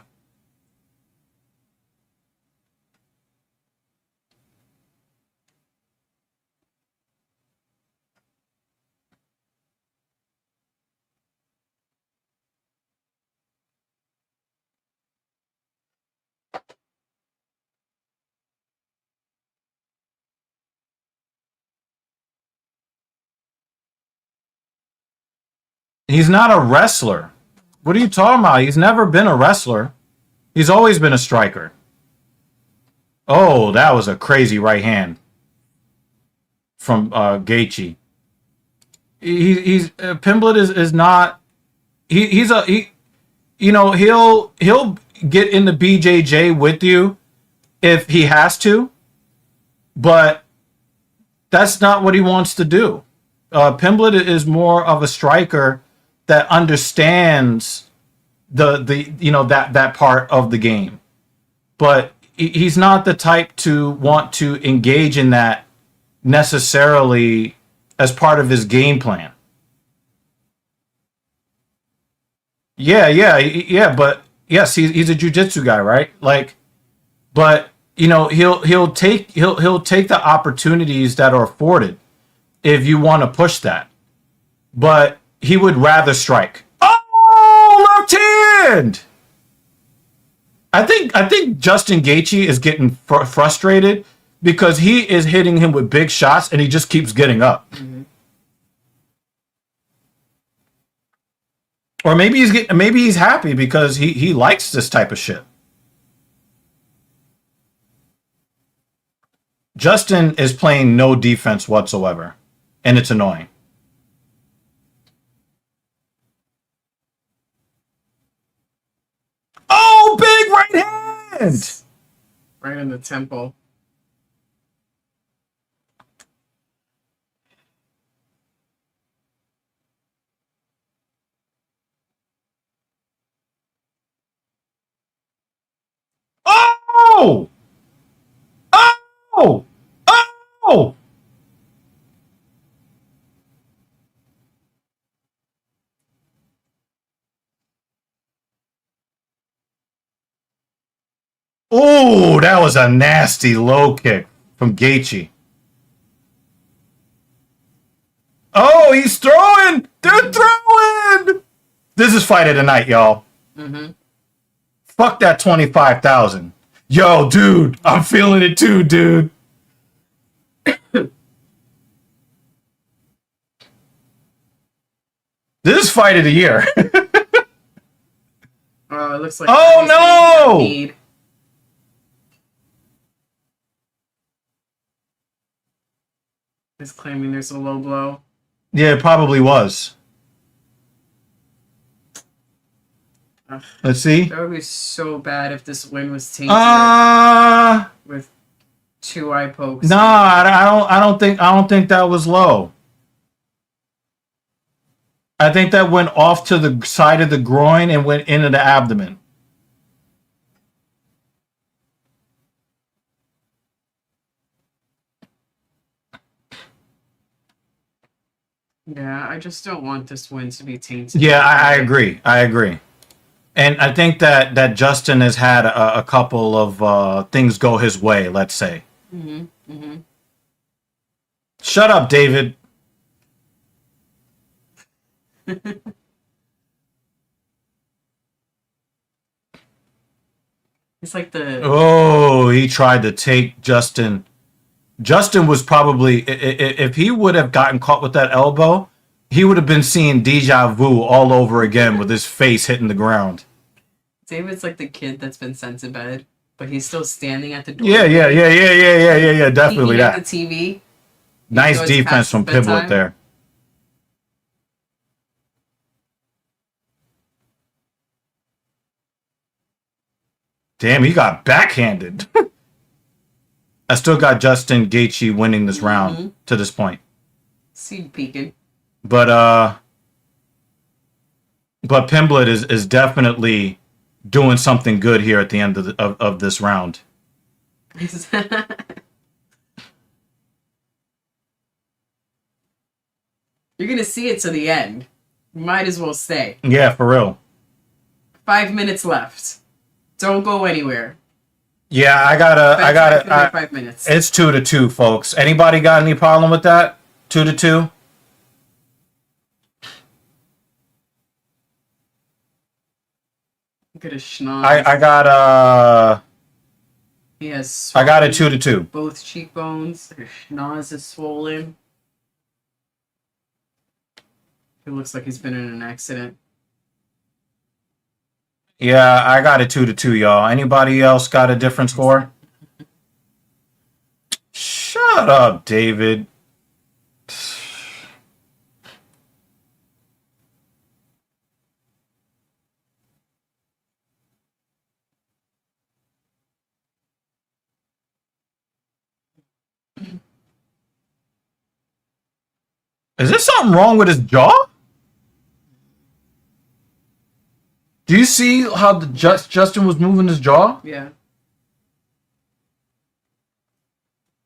Speaker 1: He's not a wrestler. What are you talking about? He's never been a wrestler. He's always been a striker. Oh, that was a crazy right hand from Gaethje. He's Pimblett is not. He's you know, he'll get in the BJJ with you if he has to, but that's not what he wants to do. Pimblett is more of a striker that understands the you know that part of the game, but he's not the type to want to engage in that necessarily as part of his game plan. Yeah, but yes, he's a jiu-jitsu guy, right? Like, but you know, he'll take the opportunities that are afforded if you want to push that. But he would rather strike. Oh, left hand! I think Justin Gaethje is getting frustrated because he is hitting him with big shots and he just keeps getting up.
Speaker 2: Mm-hmm.
Speaker 1: Or maybe he's happy because he likes this type of shit. Justin is playing no defense whatsoever, and it's annoying. Oh, big right hand!
Speaker 2: Right in the temple.
Speaker 1: Oh! Oh! Oh! Oh, that was a nasty low kick from Gaethje. Oh, he's throwing! They're throwing! This is fight of the night, y'all.
Speaker 2: Mm-hmm.
Speaker 1: Fuck that 25,000. Yo, dude, I'm feeling it too, dude. This is fight of the year.
Speaker 2: Oh, it looks like.
Speaker 1: Oh, no!
Speaker 2: Need. He's claiming there's a low blow.
Speaker 1: Yeah, it probably was.
Speaker 2: Ugh.
Speaker 1: Let's see.
Speaker 2: That would be so bad if this win was tainted with 2 eye pokes.
Speaker 1: No, I don't think that was low. I think that went off to the side of the groin and went into the abdomen.
Speaker 2: Yeah, I just don't want this win to be tainted.
Speaker 1: Yeah, I agree. I agree. And I think that Justin has had a couple of things go his way, let's say.
Speaker 2: Mm-hmm. Mm-hmm.
Speaker 1: Shut up, David.
Speaker 2: It's like the
Speaker 1: Oh, he tried to take Justin. Justin was probably, if he would have gotten caught with that elbow, he would have been seeing deja vu all over again with his face hitting the ground.
Speaker 2: David's like the kid that's been sent to bed, but he's still standing at the door.
Speaker 1: Yeah, definitely
Speaker 2: peeking at
Speaker 1: that.
Speaker 2: the TV.
Speaker 1: Nice
Speaker 2: So it's
Speaker 1: defense
Speaker 2: past
Speaker 1: from
Speaker 2: bedtime.
Speaker 1: Pimblett there. Damn, he got backhanded. I still got Justin Gaethje winning this round to this point.
Speaker 2: See you peeking.
Speaker 1: But Pimblett is definitely doing something good here at the end of this round.
Speaker 2: You're gonna see it to the end. Might as well stay.
Speaker 1: Yeah, for real.
Speaker 2: 5 minutes left. Don't go anywhere.
Speaker 1: Yeah, I gotta.
Speaker 2: 5 minutes.
Speaker 1: It's 2-2, folks. Anybody got any problem with that? 2-2.
Speaker 2: Look at his schnoz.
Speaker 1: I got
Speaker 2: He has.
Speaker 1: I got a 2-2.
Speaker 2: Both cheekbones. His schnoz is swollen. It looks like he's been in an accident.
Speaker 1: Yeah, I got a 2-2, y'all. Anybody else got a different score? Shut up, David. Is there something wrong with his jaw? Do you see how Justin was moving his jaw?
Speaker 2: Yeah.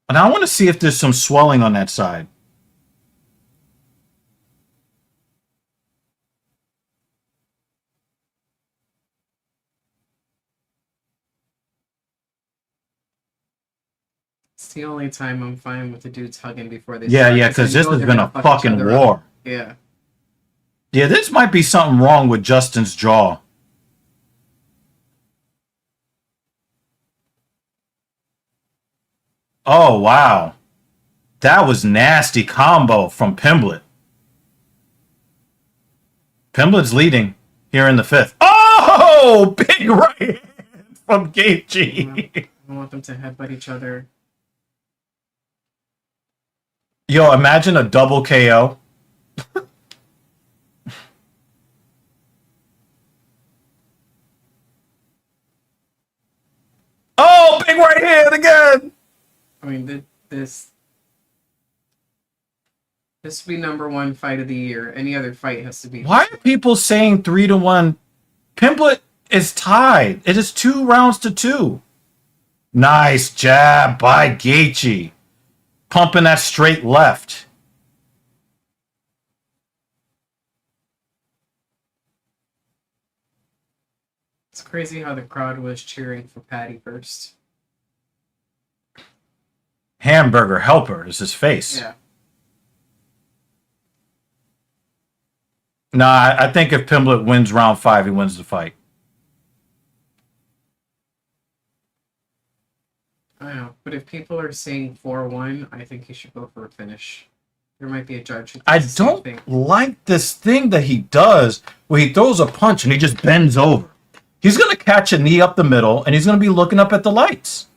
Speaker 1: And I want to see if there's some swelling on that side.
Speaker 2: It's the only time I'm fine with the dudes hugging before they
Speaker 1: Yeah,
Speaker 2: start,
Speaker 1: because
Speaker 2: I
Speaker 1: this
Speaker 2: know
Speaker 1: has
Speaker 2: they're
Speaker 1: been
Speaker 2: gonna
Speaker 1: a
Speaker 2: fuck each
Speaker 1: fucking
Speaker 2: other up.
Speaker 1: war.
Speaker 2: Yeah.
Speaker 1: Yeah, this might be something wrong with Justin's jaw. Oh, wow. That was nasty combo from Pimblett. Pimblett's leading here in the fifth. Oh, big right hand from Gaethje.
Speaker 2: I want them to headbutt each other.
Speaker 1: Yo, imagine a double KO. Oh, big right hand again.
Speaker 2: I mean, this would be #1 fight of the year. Any other fight has to be.
Speaker 1: Why are people saying 3-1? Pimblett is tied. It is 2 rounds to 2. Nice jab by Gaethje. Pumping that straight left.
Speaker 2: It's crazy how the crowd was cheering for Patty first.
Speaker 1: Hamburger helper is his face.
Speaker 2: Yeah.
Speaker 1: Nah, I think if Pimblett wins round 5, he wins the fight.
Speaker 2: I know, but if people are saying 4-1, I think he should go for a finish. There might be a judge who thinks
Speaker 1: I
Speaker 2: the same
Speaker 1: don't
Speaker 2: thing.
Speaker 1: like this thing that he does where he throws a punch and he just bends over. He's going to catch a knee up the middle and he's going to be looking up at the lights.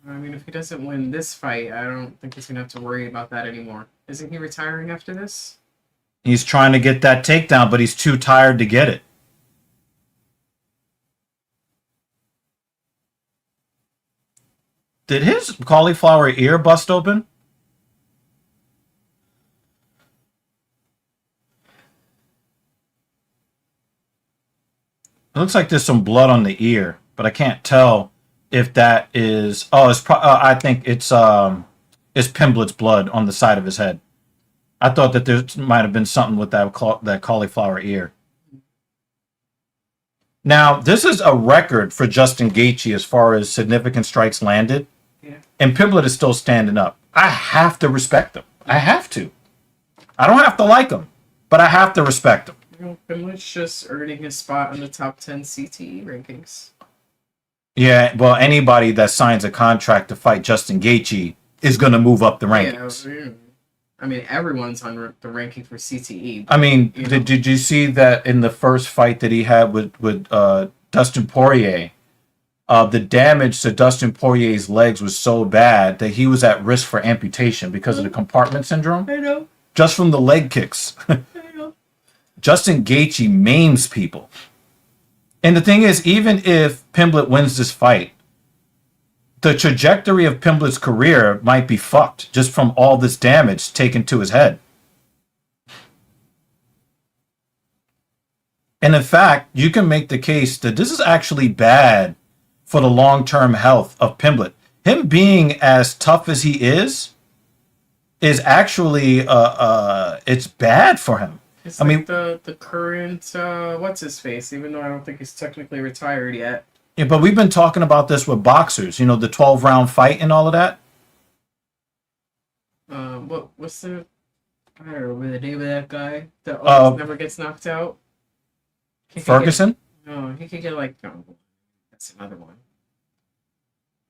Speaker 2: I mean, if he doesn't win this fight, I don't think he's going to have to worry about that anymore. Isn't he retiring after this?
Speaker 1: He's trying to get that takedown, but he's too tired to get it. Did his cauliflower ear bust open? It looks like there's some blood on the ear, but I can't tell if that is. Oh, I think it's Pimblett's blood on the side of his head. I thought that there might have been something with that cauliflower ear. Now, this is a record for Justin Gaethje as far as significant strikes landed.
Speaker 2: Yeah.
Speaker 1: And Pimblett is still standing up. I have to respect him. I have to. I don't have to like him, but I have to respect him.
Speaker 2: You know, Pimlett's just earning his spot on the top 10 CTE rankings.
Speaker 1: Yeah, well, anybody that signs a contract to fight Justin Gaethje is going to move up the rankings.
Speaker 2: Yeah, I mean, everyone's on the ranking for CTE.
Speaker 1: I mean,
Speaker 2: You know.
Speaker 1: did you see that in the first fight that he had with Dustin Poirier? The damage to Dustin Poirier's legs was so bad that he was at risk for amputation because of the compartment syndrome.
Speaker 2: I know.
Speaker 1: Just from the leg kicks.
Speaker 2: I know.
Speaker 1: Justin Gaethje maims people. And the thing is, even if Pimblett wins this fight, the trajectory of Pimblett's career might be fucked just from all this damage taken to his head. And in fact, you can make the case that this is actually bad for the long-term health of Pimblett. Him being as tough as he is actually it's bad for him.
Speaker 2: It's
Speaker 1: I
Speaker 2: like
Speaker 1: mean,
Speaker 2: the current what's his face, even though I don't think he's technically retired yet.
Speaker 1: yeah, but we've been talking about this with boxers, you know, the 12-round fight and all of that.
Speaker 2: What's the I don't remember the name of that guy that always never gets knocked out. He could
Speaker 1: Ferguson?
Speaker 2: No, he could get like no, that's another one.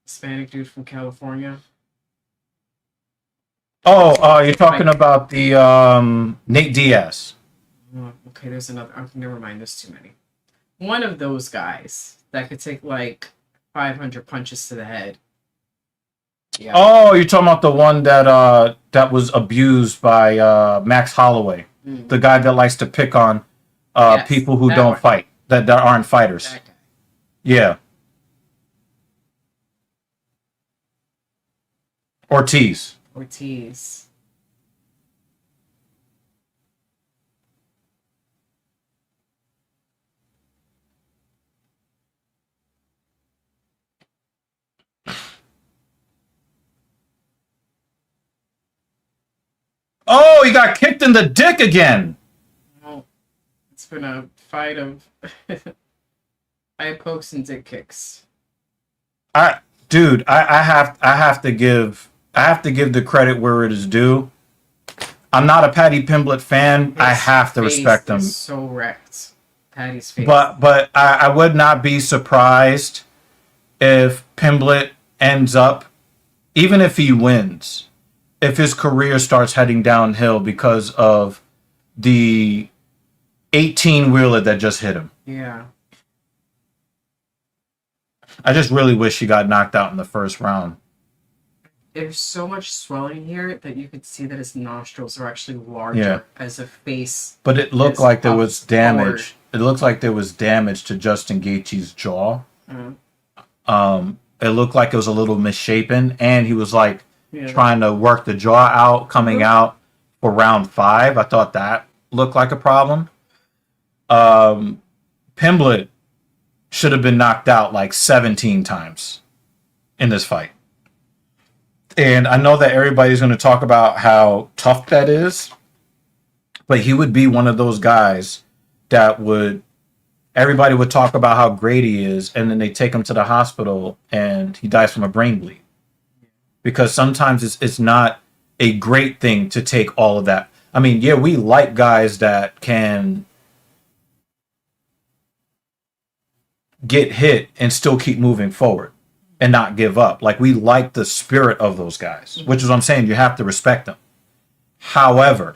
Speaker 2: Hispanic dude from California.
Speaker 1: Oh, you're talking about the Nate Diaz.
Speaker 2: Oh, okay, there's another. Oh, never mind. There's too many. One of those guys that could take like 500 punches to the head. Yeah.
Speaker 1: Oh, you're talking about the one that that was abused by Max Holloway, the guy that likes to pick on
Speaker 2: Yes,
Speaker 1: people who
Speaker 2: that
Speaker 1: don't
Speaker 2: one.
Speaker 1: fight, that aren't fighters.
Speaker 2: That guy.
Speaker 1: Yeah. Ortiz.
Speaker 2: Ortiz.
Speaker 1: Oh, he got kicked in the dick again.
Speaker 2: Well, it's been a fight of eye pokes and dick kicks.
Speaker 1: I have to give the credit where it is due. I'm not a Paddy Pimblett fan. I
Speaker 2: His
Speaker 1: have to
Speaker 2: face
Speaker 1: respect him.
Speaker 2: is so wrecked. Patty's face.
Speaker 1: But I would not be surprised if Pimblett ends up even if he wins, if his career starts heading downhill because of the 18 wheeler that just hit him.
Speaker 2: Yeah.
Speaker 1: I just really wish he got knocked out in the first round.
Speaker 2: There's so much swelling here that you could see that his nostrils are actually larger
Speaker 1: Yeah.
Speaker 2: as a face.
Speaker 1: But it looked
Speaker 2: Is
Speaker 1: like there
Speaker 2: up
Speaker 1: was damage. It looked like there was damage to Justin Gaethje's jaw. It looked like it was a little misshapen, and he was like trying to work the jaw out, coming out for round 5. I thought that looked like a problem. Pimblett should have been knocked out like 17 times in this fight. And I know that everybody's going to talk about how tough that is, but he would be one of those guys that everybody would talk about how great he is, and then they take him to the hospital and he dies from a brain bleed. Because sometimes it's not a great thing to take all of that. I mean, yeah, we like guys that can get hit and still keep moving forward and not give up. Like, we like the spirit of those guys, which is what I'm saying. You have to respect them. However,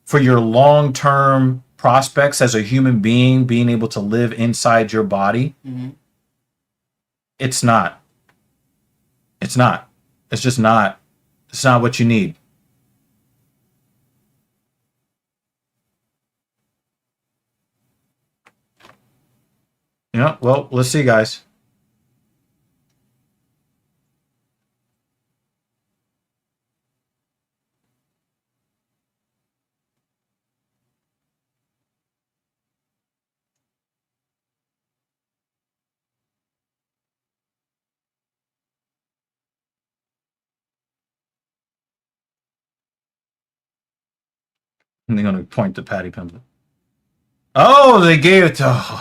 Speaker 1: for your long-term prospects as a human being, being able to live inside your body, it's not. It's not. It's just not. It's not what you need. Yeah, well, let's see, guys. And they're going to point to Patty Pimblett. Oh, they gave it to... Oh.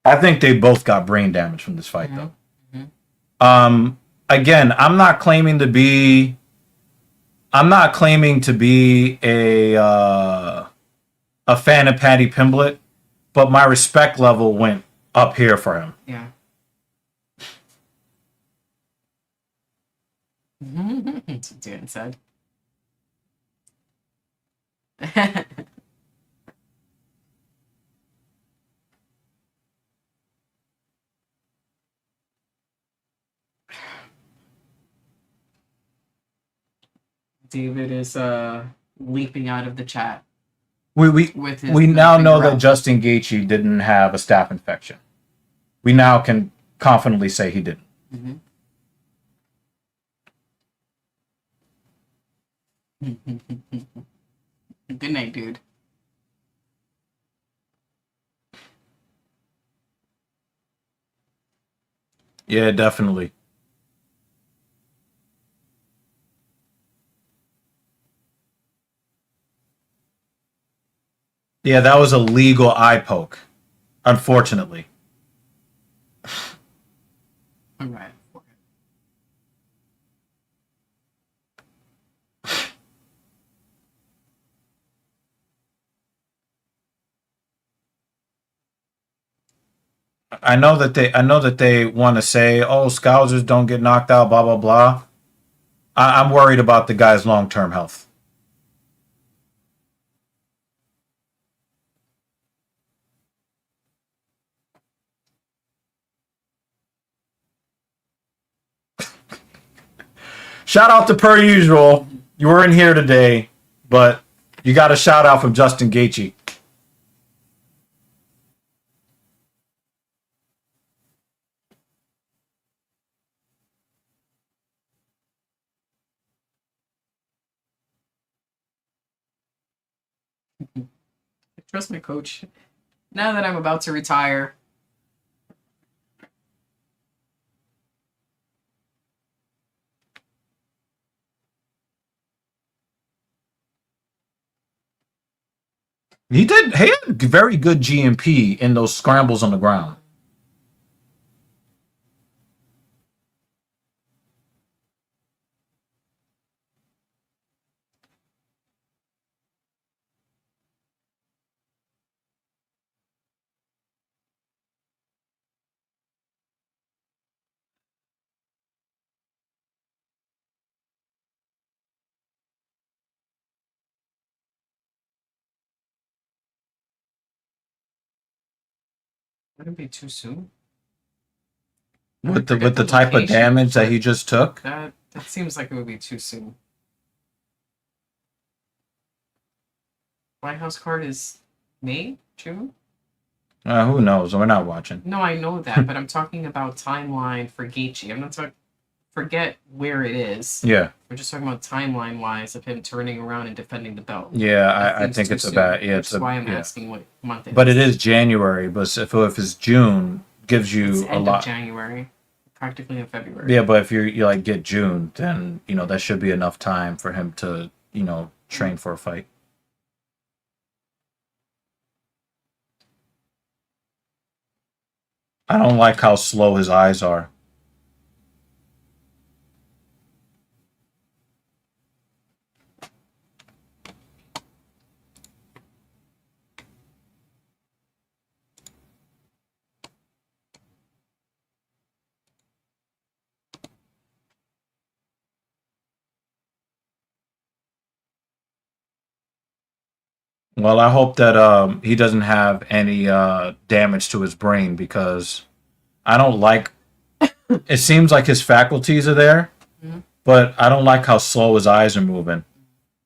Speaker 1: I think they both got brain damage from this fight, though. Again, I'm not claiming to be a fan of Patty Pimblett, but my respect level went up here for him.
Speaker 2: Yeah. That's what Dan said. David is leaping out of the chat.
Speaker 1: We now know that Justin Gaethje didn't have a staph infection. We now can confidently say he didn't.
Speaker 2: Good night, dude.
Speaker 1: Yeah, definitely. Yeah, that was a legal eye poke, unfortunately.
Speaker 2: All right.
Speaker 1: I know that they want to say, "Oh, Scousers don't get knocked out," blah blah blah. I'm worried about the guy's long-term health. Shout out to Per Usual. You were in here today, but you got a shout out from Justin Gaethje.
Speaker 2: Trust me, coach. Now that I'm about to retire.
Speaker 1: He had very good GMP in those scrambles on the ground.
Speaker 2: Wouldn't it be too soon?
Speaker 1: with the
Speaker 2: Forget
Speaker 1: type of
Speaker 2: location,
Speaker 1: damage that
Speaker 2: but
Speaker 1: he just took.
Speaker 2: that seems like it would be too soon. White House card is May, June.
Speaker 1: Who knows? We're not watching.
Speaker 2: No, I know that, but I'm talking about timeline for Gaethje. I'm not talking. Forget where it is.
Speaker 1: Yeah,
Speaker 2: We're just talking about timeline wise of him turning around and defending the belt.
Speaker 1: yeah.
Speaker 2: That
Speaker 1: I
Speaker 2: seems
Speaker 1: think
Speaker 2: too
Speaker 1: it's a
Speaker 2: soon,
Speaker 1: bad. Yeah,
Speaker 2: which
Speaker 1: it's
Speaker 2: is why I'm
Speaker 1: yeah.
Speaker 2: asking what month it
Speaker 1: But
Speaker 2: is.
Speaker 1: it is January. But if it's June, gives
Speaker 2: It's
Speaker 1: you a
Speaker 2: end
Speaker 1: lot.
Speaker 2: of January, practically in February.
Speaker 1: Yeah, but if you like get June, then that should be enough time for him to train for a fight. I don't like how slow his eyes are. Well, I hope that he doesn't have any damage to his brain because I don't like. It seems like his faculties are there,
Speaker 2: Mhm.
Speaker 1: but I don't like how slow his eyes are moving.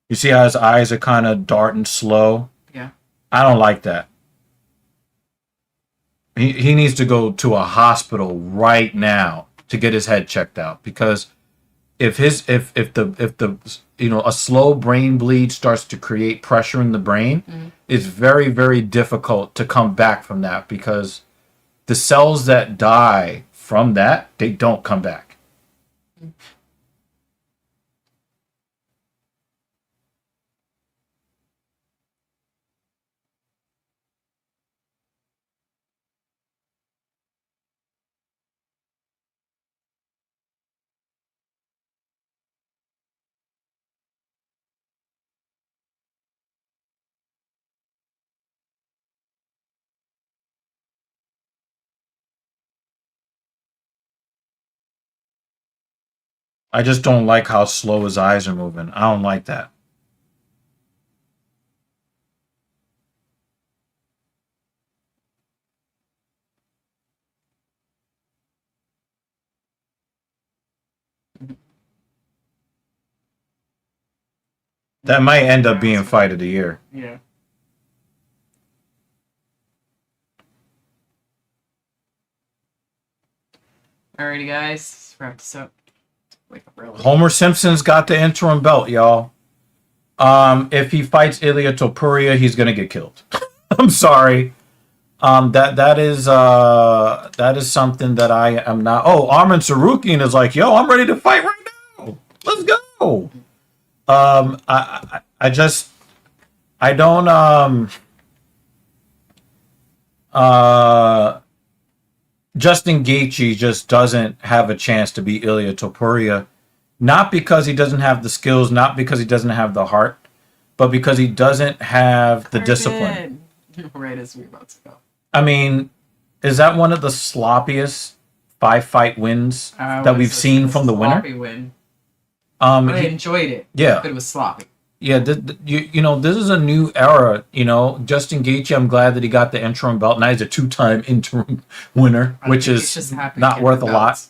Speaker 1: You see how his eyes are kind of darting slow?
Speaker 2: Yeah.
Speaker 1: I don't like that. He needs to go to a hospital right now to get his head checked out because if the a slow brain bleed starts to create pressure in the brain, it's very, very difficult to come back from that because the cells that die from that, they don't come back. I just don't like how slow his eyes are moving. I don't like that. That might end up being fight of the year.
Speaker 2: Yeah. Alrighty, guys, let's wrap this up. Wake up early.
Speaker 1: Homer Simpson's got the interim belt, y'all. If he fights Ilya Topuria, he's gonna get killed. I'm sorry. That is something that I am not. Oh, Armin Sarukian is like, yo, I'm ready to fight right now. Let's go. I just I don't Justin Gaethje just doesn't have a chance to beat Ilya Topuria, not because he doesn't have the skills, not because he doesn't have the heart, but because he doesn't have the discipline.
Speaker 2: Right as we're about to go.
Speaker 1: I mean, is that one of the sloppiest 5-fight wins that we've seen from the winner?
Speaker 2: Sloppy win.
Speaker 1: I
Speaker 2: enjoyed it.
Speaker 1: Yeah.
Speaker 2: But it was sloppy.
Speaker 1: Yeah, this is a new era. Justin Gaethje, I'm glad that he got the interim belt. Now he's a 2-time interim winner, which is not worth a lot.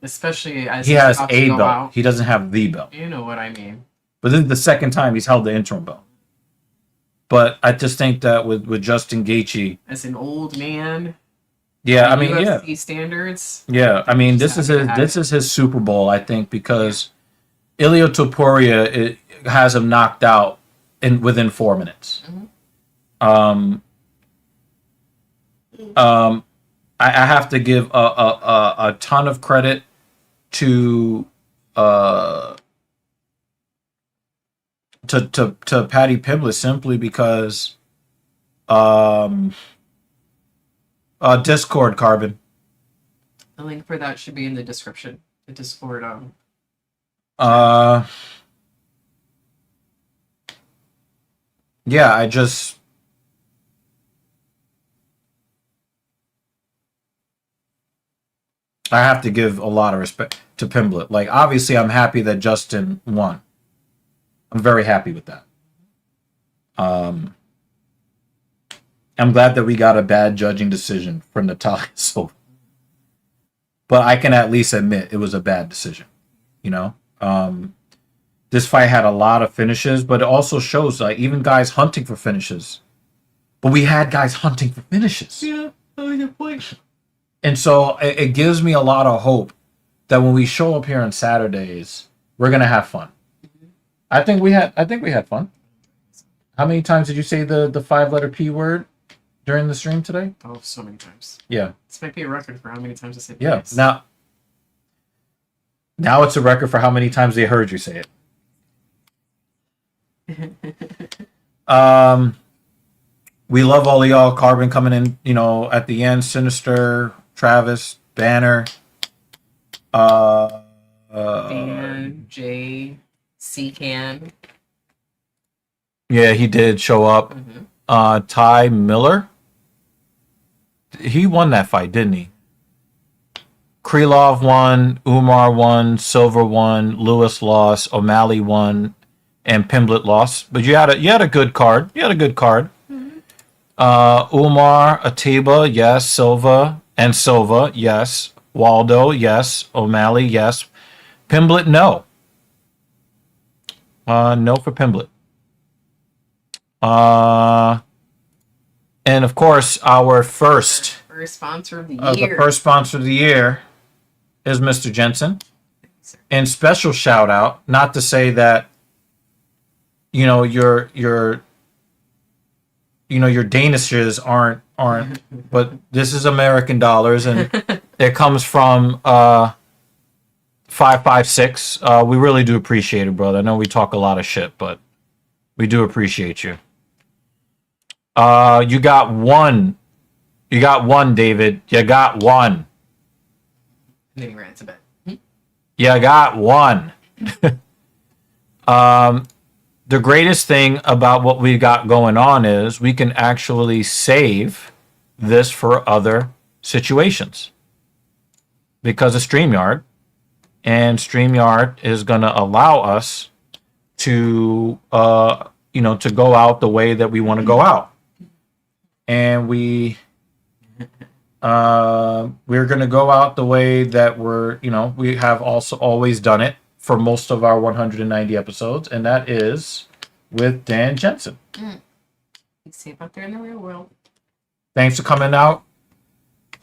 Speaker 2: Especially as
Speaker 1: he has
Speaker 2: about
Speaker 1: a
Speaker 2: to go
Speaker 1: belt.
Speaker 2: out.
Speaker 1: He doesn't have the belt.
Speaker 2: You know what I mean.
Speaker 1: But this is the second time he's held the interim belt. But I just think that with Justin Gaethje,
Speaker 2: As an old man.
Speaker 1: yeah, I
Speaker 2: by
Speaker 1: mean, yeah,
Speaker 2: UFC standards.
Speaker 1: yeah, I mean, this
Speaker 2: Just
Speaker 1: is
Speaker 2: happy to have
Speaker 1: his Super Bowl, I think, because Ilya Topuria has him knocked out within 4 minutes. I have to give a ton of credit to Patty Pimblett simply because Discord Carbon.
Speaker 2: The link for that should be in the description. The Discord.
Speaker 1: Yeah, I have to give a lot of respect to Pimblett. Like, obviously, I'm happy that Justin won. I'm very happy with that. And I'm glad that we got a bad judging decision for Natalia Silva. But I can at least admit it was a bad decision. You know, this fight had a lot of finishes, but it also shows like even guys hunting for finishes. But we had guys hunting for finishes.
Speaker 2: Yeah, good point.
Speaker 1: And so it gives me a lot of hope that when we show up here on Saturdays, we're gonna have fun. I think we had fun. How many times did you say the 5-letter P word during the stream today?
Speaker 2: Oh, so many times.
Speaker 1: Yeah.
Speaker 2: This might be a record for how many times I said
Speaker 1: Yeah.
Speaker 2: yes.
Speaker 1: Now it's a record for how many times they heard you say it. We love all of y'all. Carbon coming in, you know, at the end. Sinister, Travis, Banner.
Speaker 2: Dan, Jay,
Speaker 4: C-Can.
Speaker 1: Yeah, he did show up. Ty Miller. He won that fight, didn't he? Krylov won, Umar won, Silver won, Lewis lost, O'Malley won, and Pimblett lost. But you had a good card. You had a good card. Umar, Atiba, yes. Silva, yes. Waldo, yes. O'Malley, yes. Pimblett, no. No for Pimblett. And of course, our first
Speaker 4: Sponsor of the
Speaker 1: the
Speaker 4: year.
Speaker 1: first sponsor of the year is Mr. Jensen. And special shout out, not to say that you know your Danishes aren't, but this is American dollars, and it comes from 556. We really do appreciate it, brother. I know we talk a lot of shit, but we do appreciate you. You got one. You got one, David. You got one.
Speaker 2: and then he ran to bed.
Speaker 1: You got one. The greatest thing about what we got going on is we can actually save this for other situations because of StreamYard. And StreamYard is going to allow us to, to go out the way that we want to go out. And we're going to go out the way that we have also always done it for most of our 190 episodes, and that is with Dan Jensen.
Speaker 4: Be safe out there in the real world.
Speaker 1: Thanks for coming out.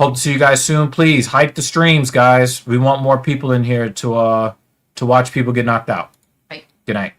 Speaker 1: Hope to see you guys soon. Please hype the streams, guys. We want more people in here to watch people get knocked out.
Speaker 4: Bye.
Speaker 1: Good night.